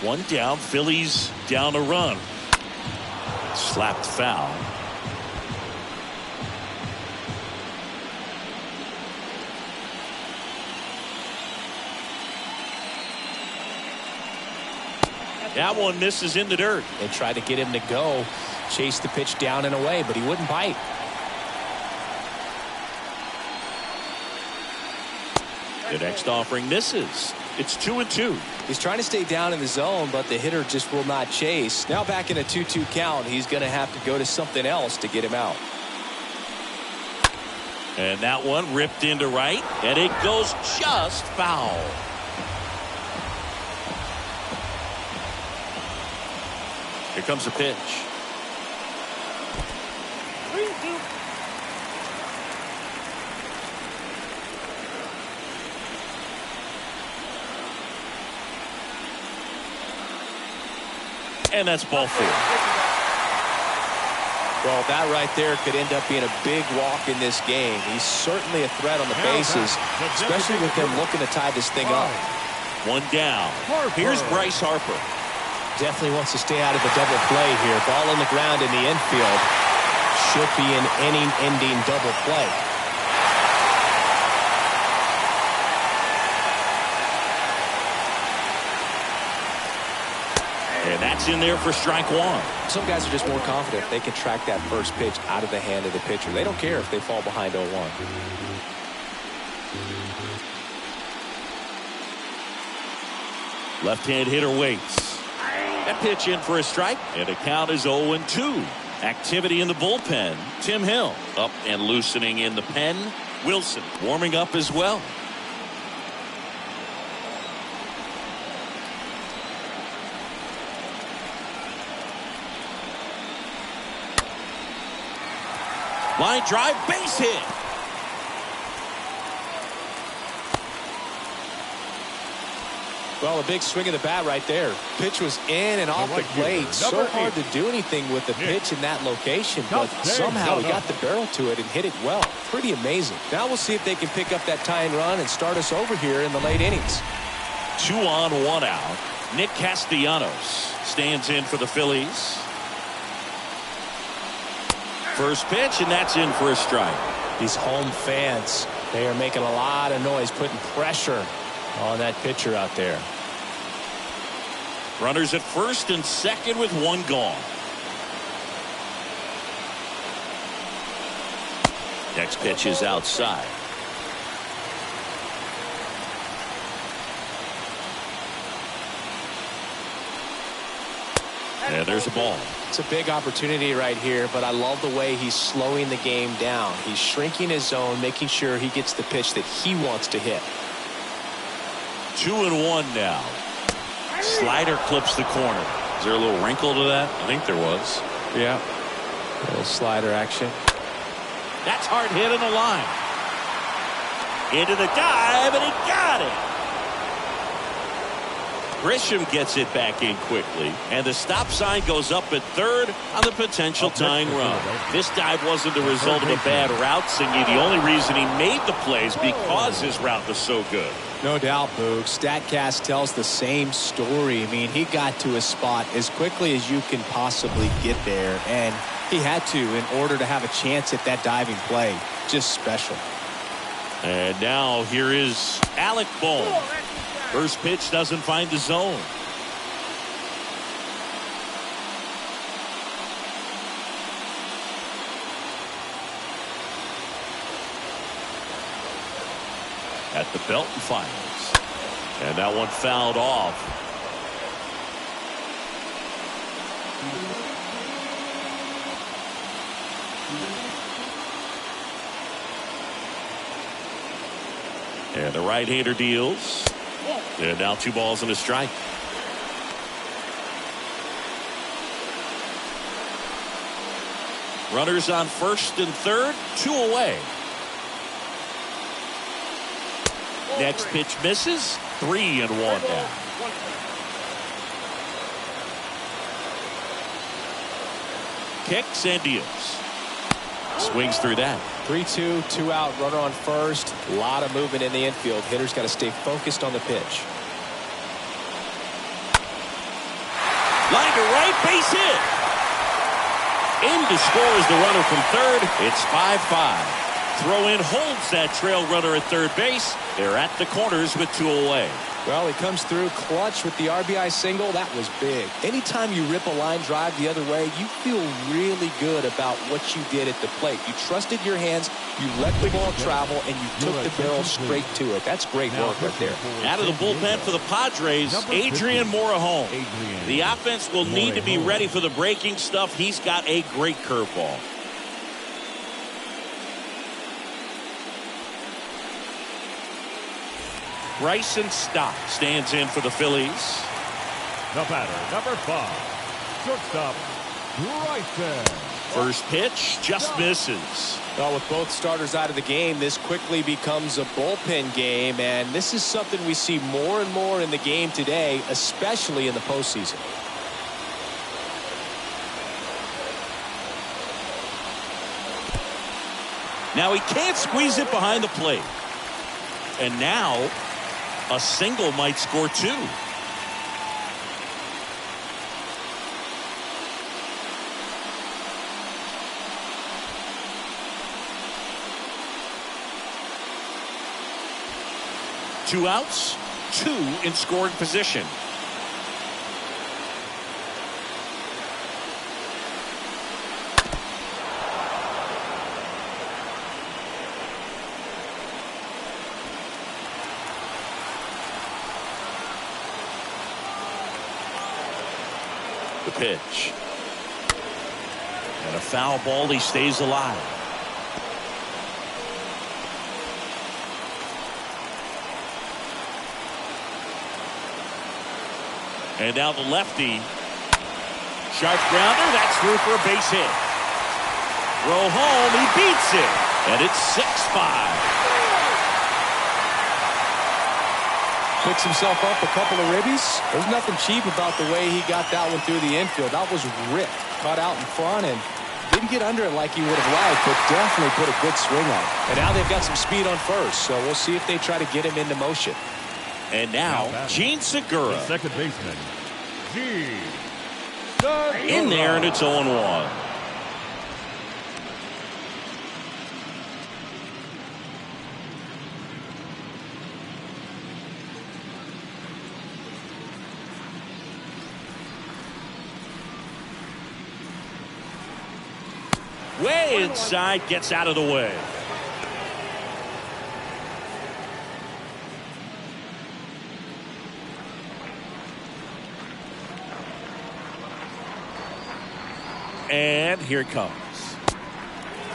One down, Phillies down a run. Slapped foul. That one misses in the dirt. They tried to get him to go, chase the pitch down and away, but he wouldn't bite. The next offering misses. It's 2-2. He's trying to stay down in the zone, but the hitter just will not chase. Now back in a 2-2 count, he's going to have to go to something else to get him out. And that one ripped into right, and it goes just foul. Here comes a pitch. 3-2. And that's ball 4. Well, that right there could end up being a big walk in this game. He's certainly a threat on the bases, especially with them looking to tie this thing up. One down. Here's Bryce Harper. Definitely wants to stay out of the double play here. Ball on the ground in the infield. Should be an inning-ending double play. And that's in there for strike 1. Some guys are just more confident they can track that first pitch out of the hand of the pitcher. They don't care if they fall behind 0-1. Left-hand hitter waits. That pitch in for a strike, and the count is 0-2. Activity in the bullpen. Tim Hill up and loosening in the pen. Wilson warming up as well. Line drive, base hit. Well, a big swing of the bat right there. Pitch was in and off the plate. So hard to do anything with the pitch in that location, but somehow he got the barrel to it and hit it well. Pretty amazing. Now we'll see if they can pick up that tying run and start us over here in the late innings. 2 on, 1 out. Nick Castellanos stands in for the Phillies. First pitch, and that's in for a strike. These home fans, they are making a lot of noise, putting pressure on that pitcher out there. Runners at first and second with 1 gone. Next pitch is outside. And there's a ball. It's a big opportunity right here, but I love the way he's slowing the game down. He's shrinking his zone, making sure he gets the pitch that he wants to hit. 2-1 now. Slider clips the corner. Is there a little wrinkle to that? I think there was. Yeah. A little slider action. That's hard hit in the line. Into the dive, and he got it. Grisham gets it back in quickly, and the stop sign goes up at third on the potential tying run. This dive wasn't the result of a bad route, Singy. The only reason he made the plays because his route was so good. No doubt, Boog. StatCast tells the same story. I mean, he got to his spot as quickly as you can possibly get there, and he had to in order to have a chance at that diving play. Just special. And now here is Alec Bohm. First pitch doesn't find the zone. At the belt and fires. And that one fouled off. And the right-hander deals. And now 2 balls and a strike. Runners on first and third, 2 away. Next pitch misses, 3-1 down. Kicks and deals. Swings through that. 3-2, 2 out, runner on first. A lot of movement in the infield. Hitter's got to stay focused on the pitch. Line to right, base hit. In to score is the runner from third. It's 5-5. Throw in holds that trail runner at third base. They're at the corners with 2 away. Well, he comes through clutch with the RBI single. That was big. Anytime you rip a line drive the other way, you feel really good about what you did at the plate. You trusted your hands, you let the ball travel, and you took the barrel straight to it. That's great work right there. Out of the bullpen for the Padres, Adrian Morejon. The offense will need to be ready for the breaking stuff. He's got a great curveball. Bryson Stott stands in for the Phillies. The batter, number 5, shortstop, Bryson. First pitch just misses. Well, with both starters out of the game, this quickly becomes a bullpen game, and this is something we see more and more in the game today, especially in the postseason. Now he can't squeeze it behind the plate. And now a single might score 2. Two outs, 2 in scoring position. The pitch. And a foul ball. He stays alive. And now the lefty. Sharp grounder. That's through for a base hit. Throw home. He beats it. And it's 6-5. Picks himself up a couple of ribbies. There's nothing cheap about the way he got that one through the infield. That was ripped. Caught out in front and didn't get under it like he would have liked, but definitely put a good swing on it. And now they've got some speed on first, so we'll see if they try to get him into motion. And now Gene Segura. The second baseman, Gene. In there, and it's 0-1. Way inside, gets out of the way. And here it comes.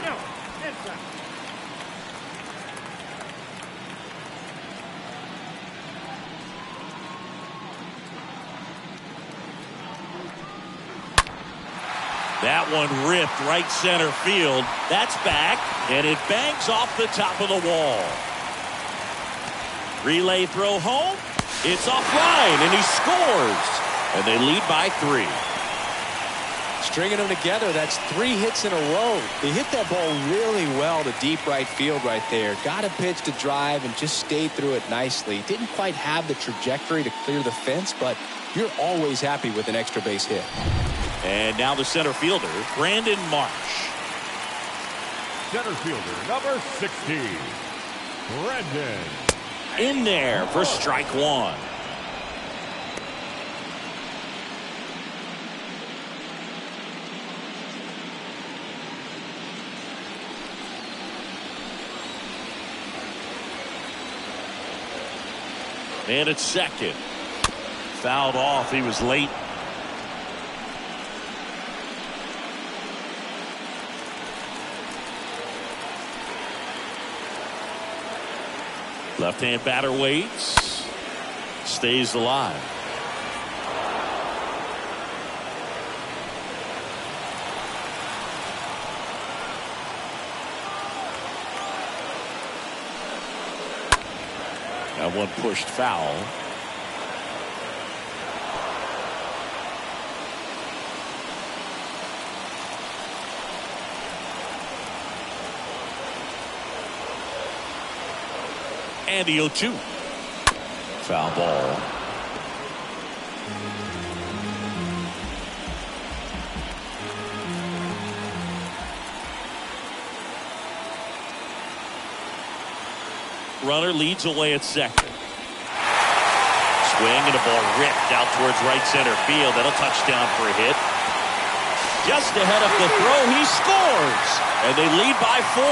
No, inside. That one ripped right center field. That's back, and it bangs off the top of the wall. Relay throw home. It's offline, and he scores. And they lead by 3. Stringing them together, that's 3 hits in a row. They hit that ball really well to deep right field right there. Got a pitch to drive and just stayed through it nicely. Didn't quite have the trajectory to clear the fence, but you're always happy with an extra base hit. And now the center fielder, Brandon Marsh. Center fielder, number 60, Brandon. In there for strike 1. And it's second. Fouled off. He was late. Left-hand batter waits. Stays alive. That one pushed foul. And the 0-2. Foul ball. Runner leads away at second. Swing and a ball ripped out towards right center field. That'll touchdown for a hit. Just ahead of the throw, he scores, and they lead by 4.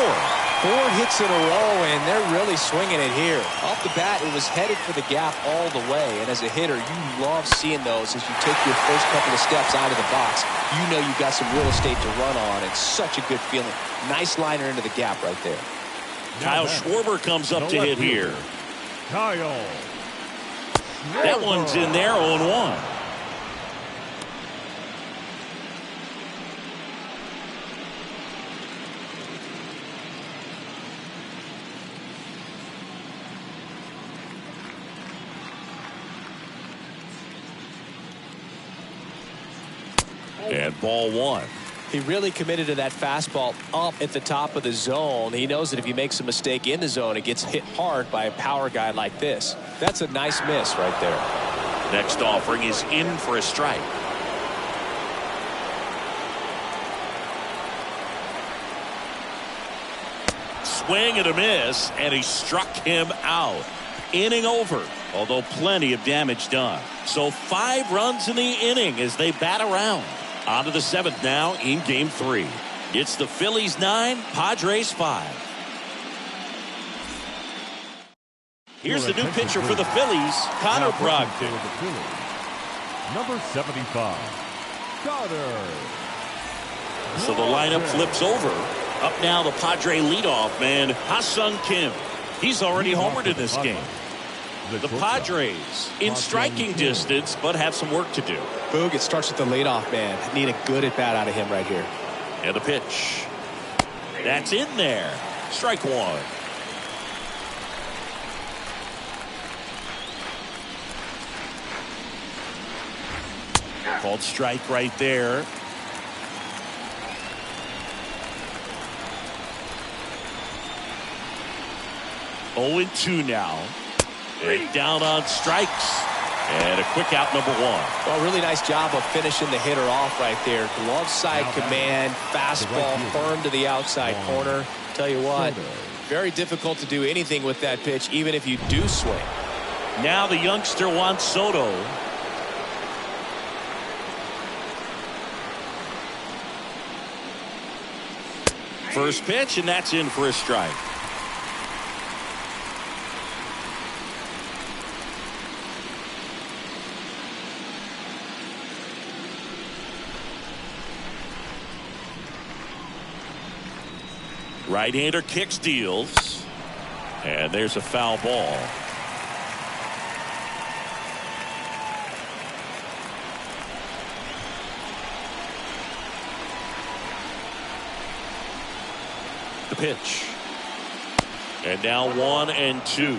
4 hits in a row, and they're really swinging it here. Off the bat, it was headed for the gap all the way, and as a hitter, you love seeing those as you take your first couple of steps out of the box. You know you've got some real estate to run on. It's such a good feeling. Nice liner into the gap right there. Kyle Schwarber comes up to hit here. Kyle. That one's in there, 0-1. And ball 1. He really committed to that fastball up at the top of the zone. He knows that if he makes a mistake in the zone, it gets hit hard by a power guy like this. That's a nice miss right there. Next offering is in for a strike. Swing and a miss, and he struck him out. Inning over, although plenty of damage done. So 5 runs in the inning as they bat around. On to the 7th now in game 3. It's the Phillies 9, Padres 5. Here's the new pitcher for the Phillies, Connor Brogdon. Number 75, Connor. So the lineup flips over. Up now the Padre leadoff man, Ha-Sung Kim. He's already homered in this game. The Padres in striking distance, but have some work to do. Boog, it starts with the leadoff man. Need a good at bat out of him right here. And the pitch. That's in there. Strike 1. Called strike right there. Oh, 0-2 now. And down on strikes. And a quick out, number 1. Well, really nice job of finishing the hitter off right there. Glove side command, fastball firm to the outside corner. Tell you what, very difficult to do anything with that pitch, even if you do swing. Now the youngster Juan Soto. First pitch, and that's in for a strike. Right-hander kicks, deals, and there's a foul ball. The pitch, and now 1-2.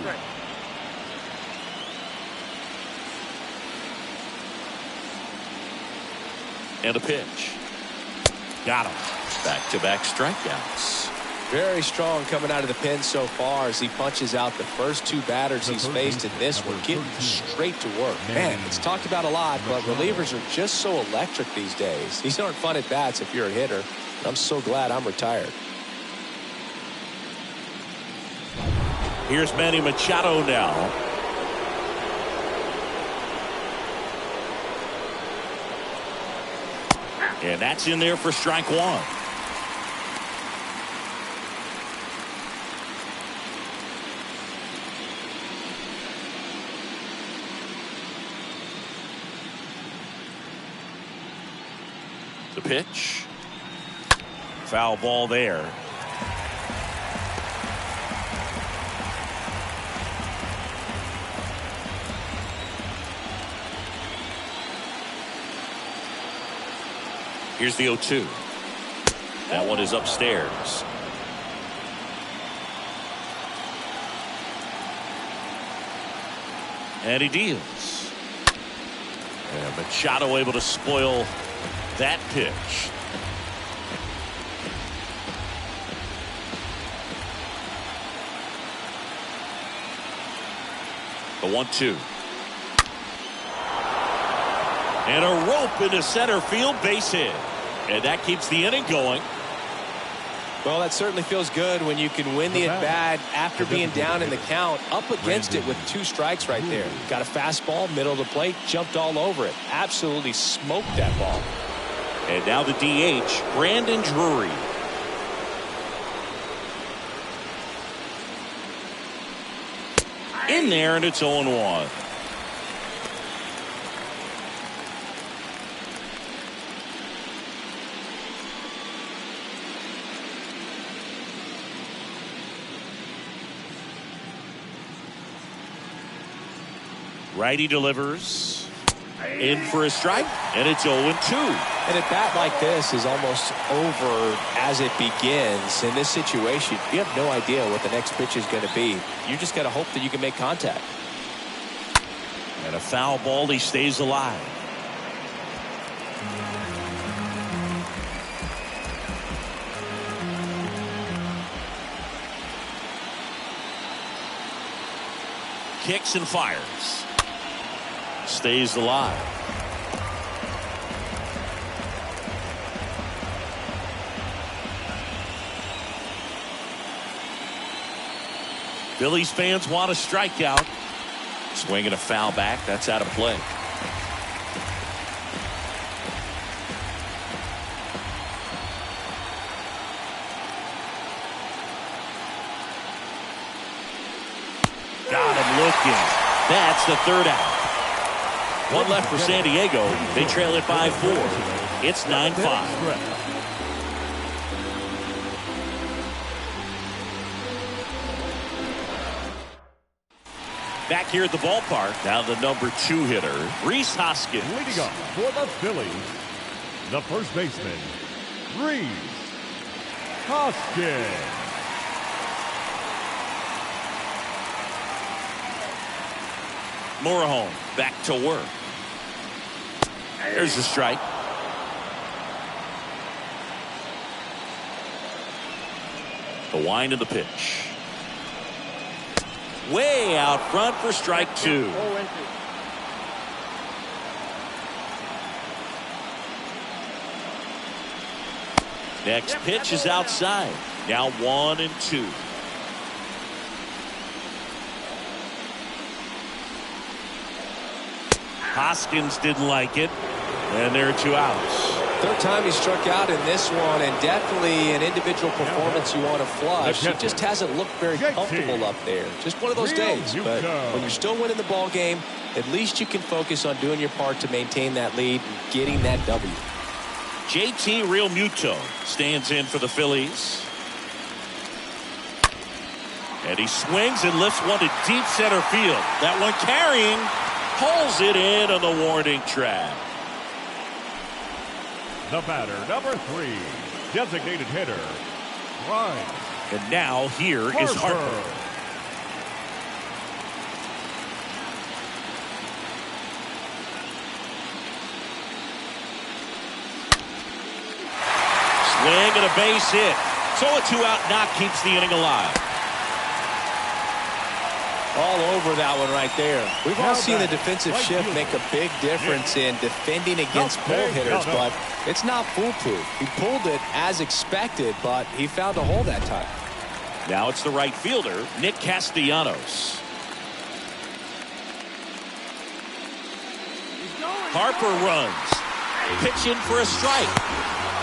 And a pitch. Got him. Back-to-back strikeouts. Very strong coming out of the pen so far as he punches out the first 2 batters he's faced in this one, getting straight to work. Man, it's talked about a lot, but relievers are just so electric these days. These aren't fun at bats if you're a hitter. I'm so glad I'm retired. Here's Manny Machado now. And that's in there for strike 1. The pitch. Foul ball there. Here's the 0-2. That one is upstairs. And he deals. And Machado able to spoil that pitch. The 1-2. And a rope into center field, base hit. And that keeps the inning going. Well, that certainly feels good when you can win the at-bat after being down in the count, up against it with 2 strikes right there. Got a fastball, middle of the plate, jumped all over it. Absolutely smoked that ball. And now the DH, Brandon Drury. In there, and it's 0-1. Righty delivers. In for a strike, and it's 0-2. An at-bat like this is almost over as it begins. In this situation, you have no idea what the next pitch is going to be. You just got to hope that you can make contact. And a foul ball, he stays alive. Kicks and fires. Stays alive. Phillies fans want a strikeout. Swinging a foul back. That's out of play. Got him looking. That's the 3rd out. 1 left for San Diego. They trail it 5-4. It's 9-5. Back here at the ballpark, now the number 2 hitter, Rhys Hoskins. Leading up for the Phillies, the first baseman, Rhys Hoskins. Morejon back to work. There's the strike. The wind of the pitch. Way out front for strike 2. Next pitch is outside. Now 1-2. Hoskins didn't like it, and there are 2 outs. 3rd time he struck out in this one, and definitely an individual performance you want to flush. He just hasn't looked very comfortable up there. Just one of those days. But when you're still winning the ball game, at least you can focus on doing your part to maintain that lead and getting that W. JT Realmuto stands in for the Phillies. And he swings and lifts one to deep center field. That one carrying. Pulls it in on the warning track. The batter, number 3, designated hitter, Ryan. And now here is Harper. Swing and a base hit. So a 2-out knock keeps the inning alive. All over that one right there. We've all seen the defensive shift make a big difference in defending against pull hitters, but it's not foolproof. He pulled it as expected, but he found a hole that time. Now it's the right fielder, Nick Castellanos. Harper runs. Pitch in for a strike.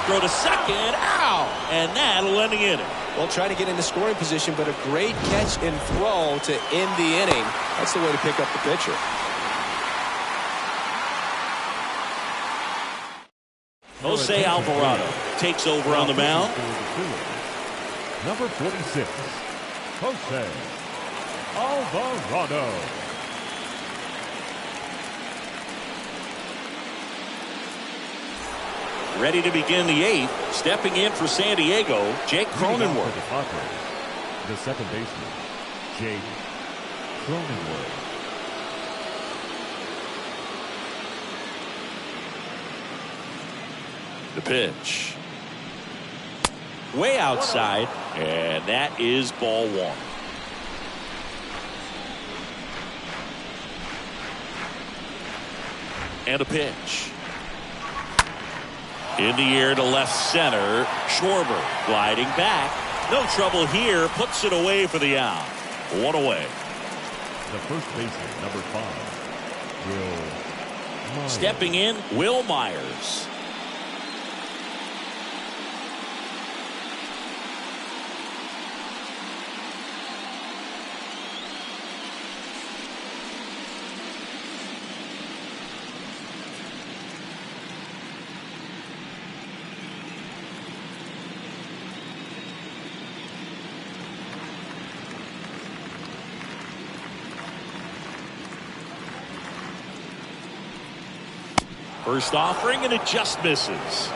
Throw to second. Ow! And that'll end the inning. Well, trying to get into scoring position, but a great catch and throw to end the inning. That's the way to pick up the pitcher. Jose Alvarado takes over on the mound. Number 46, Jose Alvarado. Ready to begin the 8th. Stepping in for San Diego, Jake Cronenworth. The Padres, the second baseman, Jake Cronenworth. The pitch. Way outside, and that is ball 1. And a pitch. In the air to left center. Schwarber gliding back. No trouble here. Puts it away for the out. 1 away. The first baseman, number 5, Will Myers. Stepping in, Will Myers. First offering, and it just misses.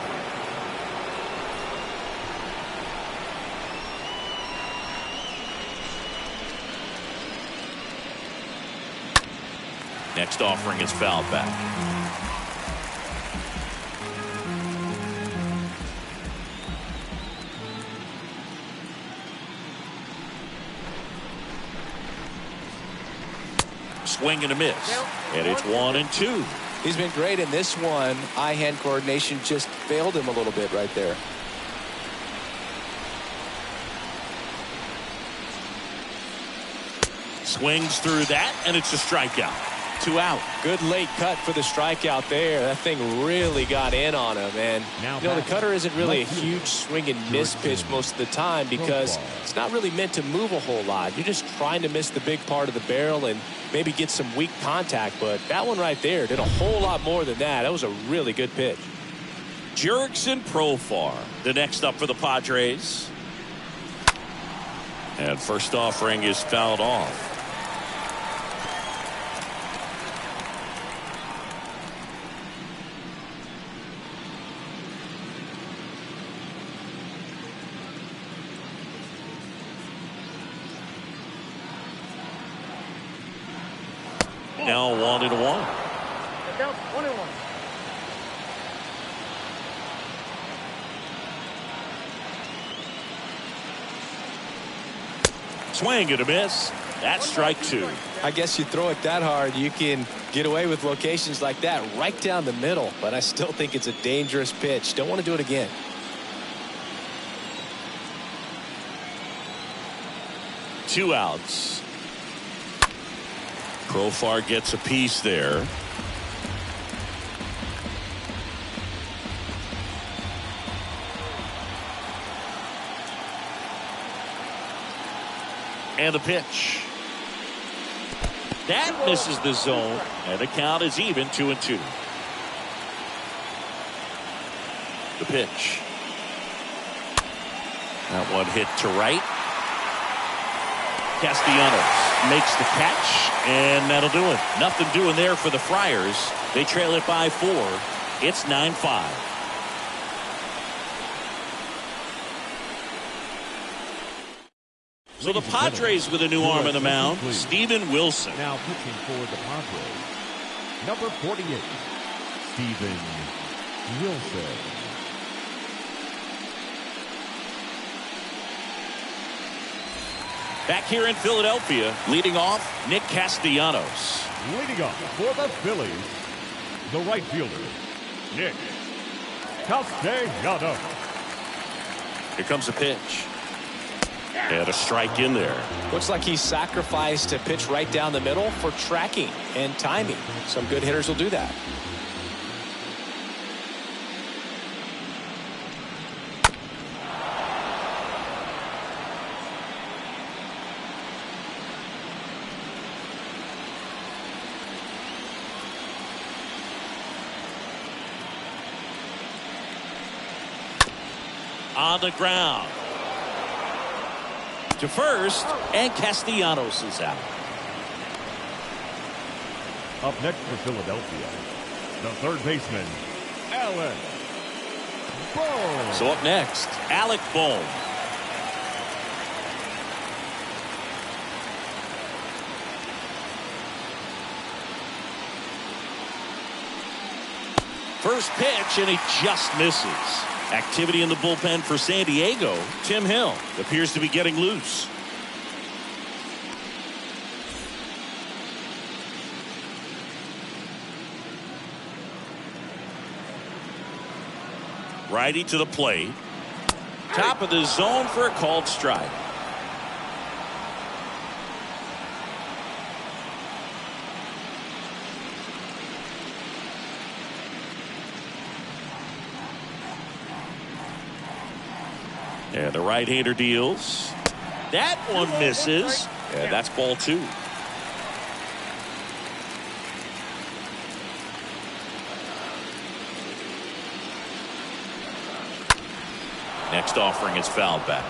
Next offering is fouled back. Swing and a miss. And it's 1-2. He's been great in this one. Eye-hand coordination just failed him a little bit right there. Swings through that, and it's a strikeout. 2 out. Good late cut for the strikeout there. That thing really got in on him. And you know, the cutter isn't really a huge swing and miss pitch most of the time because it's not really meant to move a whole lot. You're just trying to miss the big part of the barrel and maybe get some weak contact. But that one right there did a whole lot more than that. That was a really good pitch. Jurickson Profar, the next up for the Padres. And first offering is fouled off. Now 1-1. Down 1-1. Swing and a miss. That's strike 2. I guess you throw it that hard, you can get away with locations like that right down the middle. But I still think it's a dangerous pitch. Don't want to do it again. Two outs. Profar gets a piece there. And the pitch. That misses the zone, and the count is even 2-2. The pitch. That one hit to right. Castellanos makes the catch, and that'll do it. Nothing doing there for the Friars. They trail it by 4. It's 9-5. So the Padres with a new arm in the mound, Steven Wilson. Now pitching for the Padres, number 48, Steven Wilson. Back here in Philadelphia, leading off, Nick Castellanos. Leading off for the Phillies, the right fielder, Nick Castellanos. Here comes a pitch. And a strike in there. Looks like he sacrificed a pitch right down the middle for tracking and timing. Some good hitters will do that. On the ground. To first, and Castellanos is out. Up next for Philadelphia, the third baseman, Alan Boom. So up next, Alec Bohm. First pitch, and he just misses. Activity in the bullpen for San Diego. Tim Hill appears to be getting loose. Righty to the plate. Top of the zone for a called strike. And the right-hander deals. That one misses. And that's ball 2. Next offering is fouled back.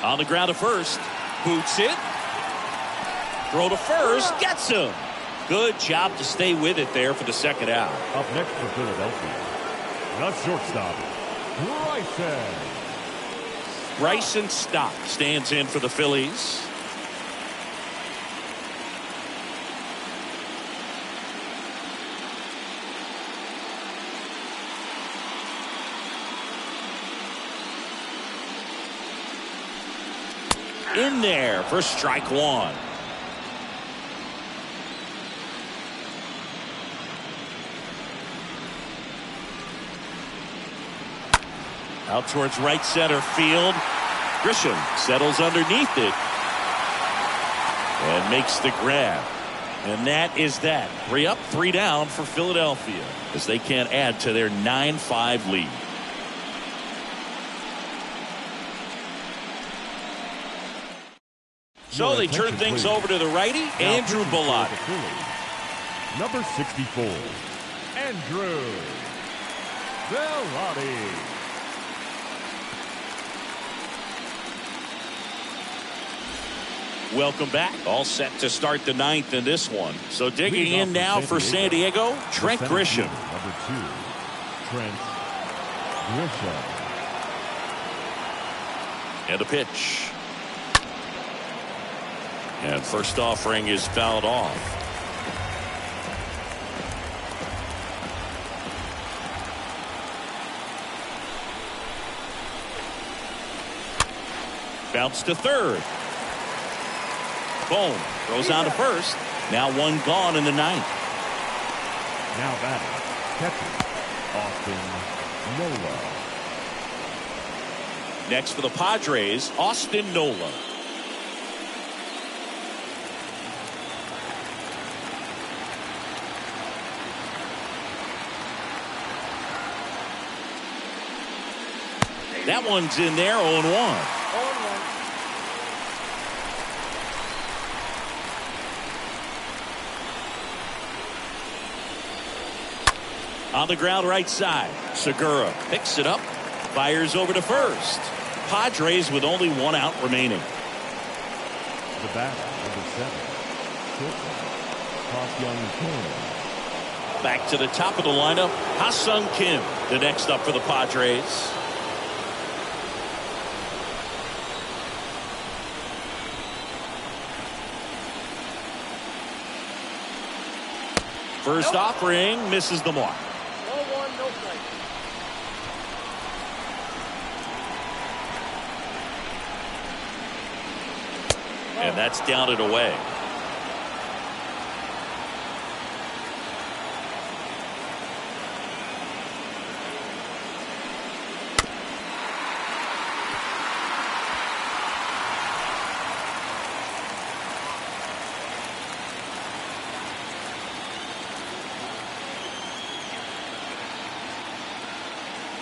On the ground to first. Boots it. Throw to first. Gets him. Good job to stay with it there for the second out. Up next for Philadelphia, the shortstop, Bryson Stott stands in for the Phillies. In there for strike 1. Out towards right center field. Grisham settles underneath it and makes the grab. And that is that. 3 up, 3 down for Philadelphia as they can't add to their 9-5 lead. So they turn things over to the righty, Andrew Bellotti. Number 64, Andrew Bellotti. Welcome back. All set to start the 9th in this one. So digging in now for San Diego, Trent Grisham. Number 2, Trent Grisham. And a pitch. And first offering is fouled off. Bounce to third. Bohm throws on to first. Now 1 gone in the 9th. Now batting, catcher, Austin Nola. Next for the Padres, Austin Nola. That one's in there, 0-1. On the ground right side. Segura picks it up. Fires over to first. Padres with only 1 out remaining. The batter, number 7, Kim. Back to the top of the lineup. Ha-Sung Kim, the next up for the Padres. First offering misses the mark. 0-1, no strike. And that's down and away.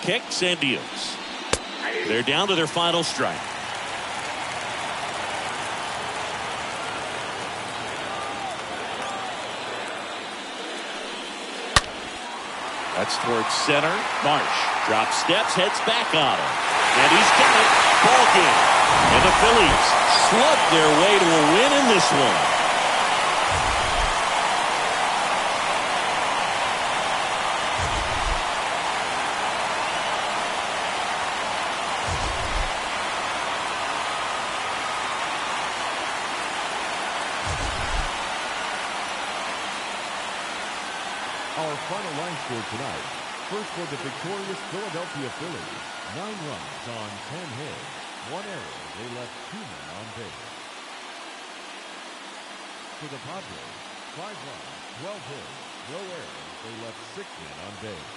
Kicks and deals. They're down to their final strike. That's towards center. Marsh drops steps, heads back on him. And he's got it. Ball game. And the Phillies slug their way to a win in this one. Our final line score tonight. First for the victorious Philadelphia Phillies. 9 runs on 10 hits. 1 error. They left 2 men on base. For the Padres, 5 runs, 12 hits. No errors. They left 6 men on base.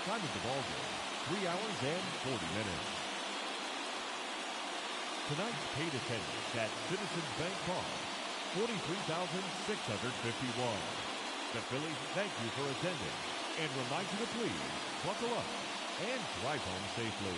Time of the ball game, 3 hours and 40 minutes. Tonight's paid attendance at Citizens Bank Park, 43,651. The Phillies thank you for attending and remind you to please buckle up and drive home safely.